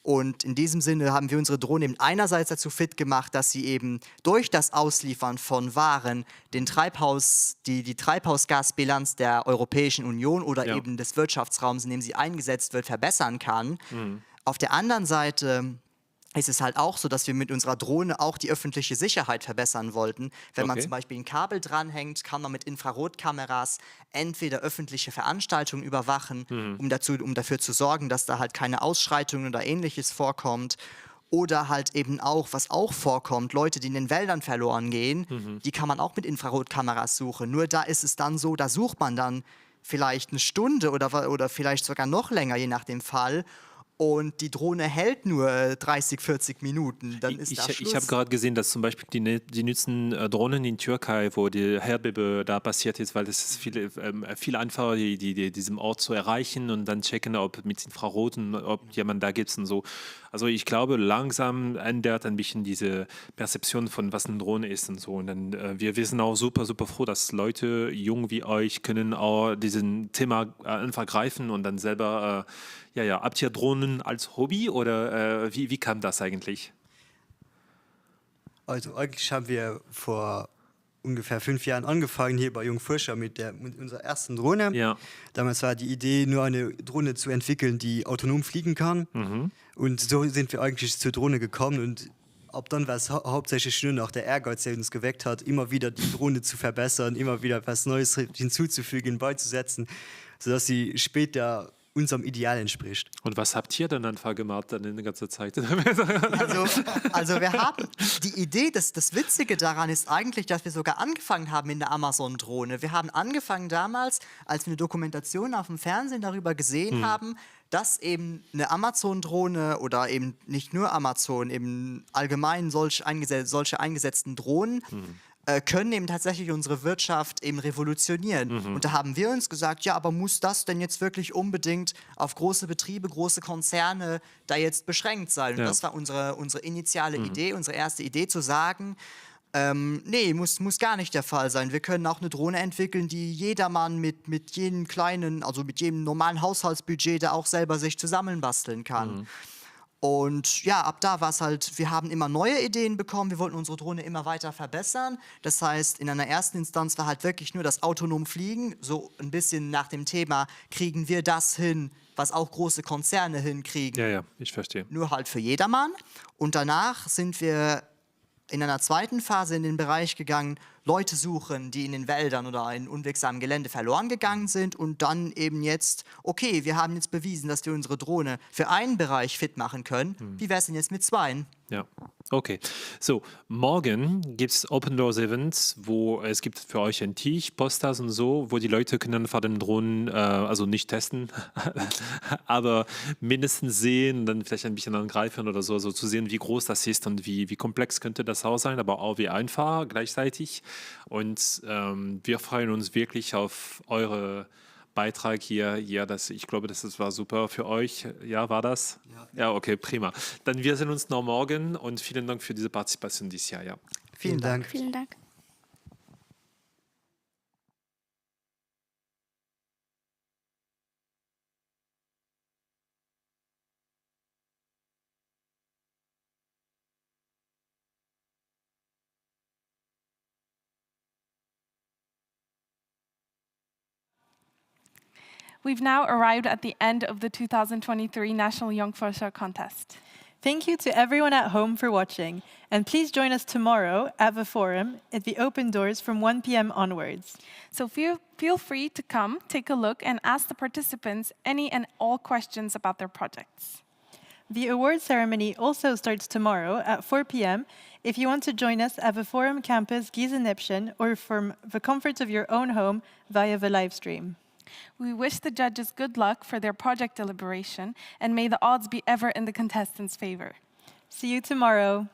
Und in diesem Sinne haben wir unsere Drohne eben einerseits dazu fit gemacht, dass sie eben durch das Ausliefern von Waren die Treibhausgasbilanz der Europäischen Union oder eben des Wirtschaftsraums, in dem sie eingesetzt wird, verbessern kann. Auf der anderen Seite ist es halt auch so, dass wir mit unserer Drohne auch die öffentliche Sicherheit verbessern wollten. Wenn man zum Beispiel ein Kabel dranhängt, kann man mit Infrarotkameras entweder öffentliche Veranstaltungen überwachen, um dafür zu sorgen, dass da halt keine Ausschreitungen oder Ähnliches vorkommt. Oder halt eben auch, was auch vorkommt, Leute, die in den Wäldern verloren gehen, die kann man auch mit Infrarotkameras suchen. Nur da ist es dann so, da sucht man dann vielleicht eine Stunde oder vielleicht sogar noch länger, je nach dem Fall. Und die Drohne hält nur 30, 40 Minuten, dann ist das Schluss. Ich habe gerade gesehen, dass zum Beispiel die nutzen Drohnen in Türkei, wo die Erdbeben da passiert ist, weil es ist viel einfacher, diesem Ort zu erreichen und dann checken, ob mit Infraroten, ob jemand da gibt und so. Also ich glaube, langsam ändert ein bisschen diese Perzeption von was eine Drohne ist und so. Und dann wir sind auch super, super froh, dass Leute, jung wie euch, können auch diesen Thema einfach greifen und dann selber habt ihr Drohnen als Hobby oder wie kam das eigentlich? Also eigentlich haben wir vor ungefähr 5 Jahren angefangen hier bei Jonk Fuerscher mit unserer ersten Drohne. Ja. Damals war die Idee, nur eine Drohne zu entwickeln, die autonom fliegen kann. Und so sind wir eigentlich zur Drohne gekommen und ab dann war es hauptsächlich nur noch der Ehrgeiz, der uns geweckt hat, immer wieder die Drohne zu verbessern, immer wieder was Neues hinzuzufügen, beizusetzen, sodass sie später unserem Ideal entspricht. Und was habt ihr dann einfach gemacht dann in der ganzen Zeit? Also wir haben die Idee, das Witzige daran ist eigentlich, dass wir sogar angefangen haben in der Amazon-Drohne. Wir haben angefangen damals, als wir eine Dokumentation auf dem Fernsehen darüber gesehen haben, dass eben eine Amazon-Drohne oder eben nicht nur Amazon, eben allgemein solche eingesetzten Drohnen können eben tatsächlich unsere Wirtschaft eben revolutionieren. Und da haben wir uns gesagt, ja, aber muss das denn jetzt wirklich unbedingt auf große Betriebe, große Konzerne da jetzt beschränkt sein? Und das war unsere initiale Idee, unsere erste Idee zu sagen, nee, muss gar nicht der Fall sein. Wir können auch eine Drohne entwickeln, die jedermann mit jedem kleinen, also mit jedem normalen Haushaltsbudget da auch selber sich zusammenbasteln kann. Und ja, ab da war es halt, wir haben immer neue Ideen bekommen, wir wollten unsere Drohne immer weiter verbessern. Das heißt, in einer ersten Instanz war halt wirklich nur das autonom Fliegen, so ein bisschen nach dem Thema, kriegen wir das hin, was auch große Konzerne hinkriegen. Ja, ich verstehe. Nur halt für jedermann. Und danach sind wir in einer zweiten Phase in den Bereich gegangen, Leute suchen, die in den Wäldern oder in unwegsamem Gelände verloren gegangen sind und dann eben jetzt, okay, wir haben jetzt bewiesen, dass wir unsere Drohne für einen Bereich fit machen können. Wie wäre es denn jetzt mit zweien? Ja, okay. So, morgen gibt es Open Doors Events, wo es gibt für euch ein Tisch, Posters und so, wo die Leute können einfach den Drohnen, also nicht testen, aber mindestens sehen, dann vielleicht ein bisschen angreifen oder so, zu sehen, wie groß das ist und wie komplex könnte das auch sein, aber auch wie einfach gleichzeitig. Und wir freuen uns wirklich auf eure Beitrag hier. Ja, ich glaube, das war super für euch. Ja, war das? Ja, okay, prima. Dann wir sehen uns noch morgen und vielen Dank für diese Partizipation dieses Jahr. Ja. Vielen Dank. Vielen Dank. We've now arrived at the end of the 2023 National Jonk Fuerscher Contest. Thank you to everyone at home for watching, and please join us tomorrow at the forum at the open doors from 1 p.m. onwards. So feel free to come, take a look, and ask the participants any and all questions about their projects. The award ceremony also starts tomorrow at 4 p.m. if you want to join us at the Forum Campus Gießen-Ipchen or from the comfort of your own home via the live stream. We wish the judges good luck for their project deliberation, and may the odds be ever in the contestants' favor. See you tomorrow.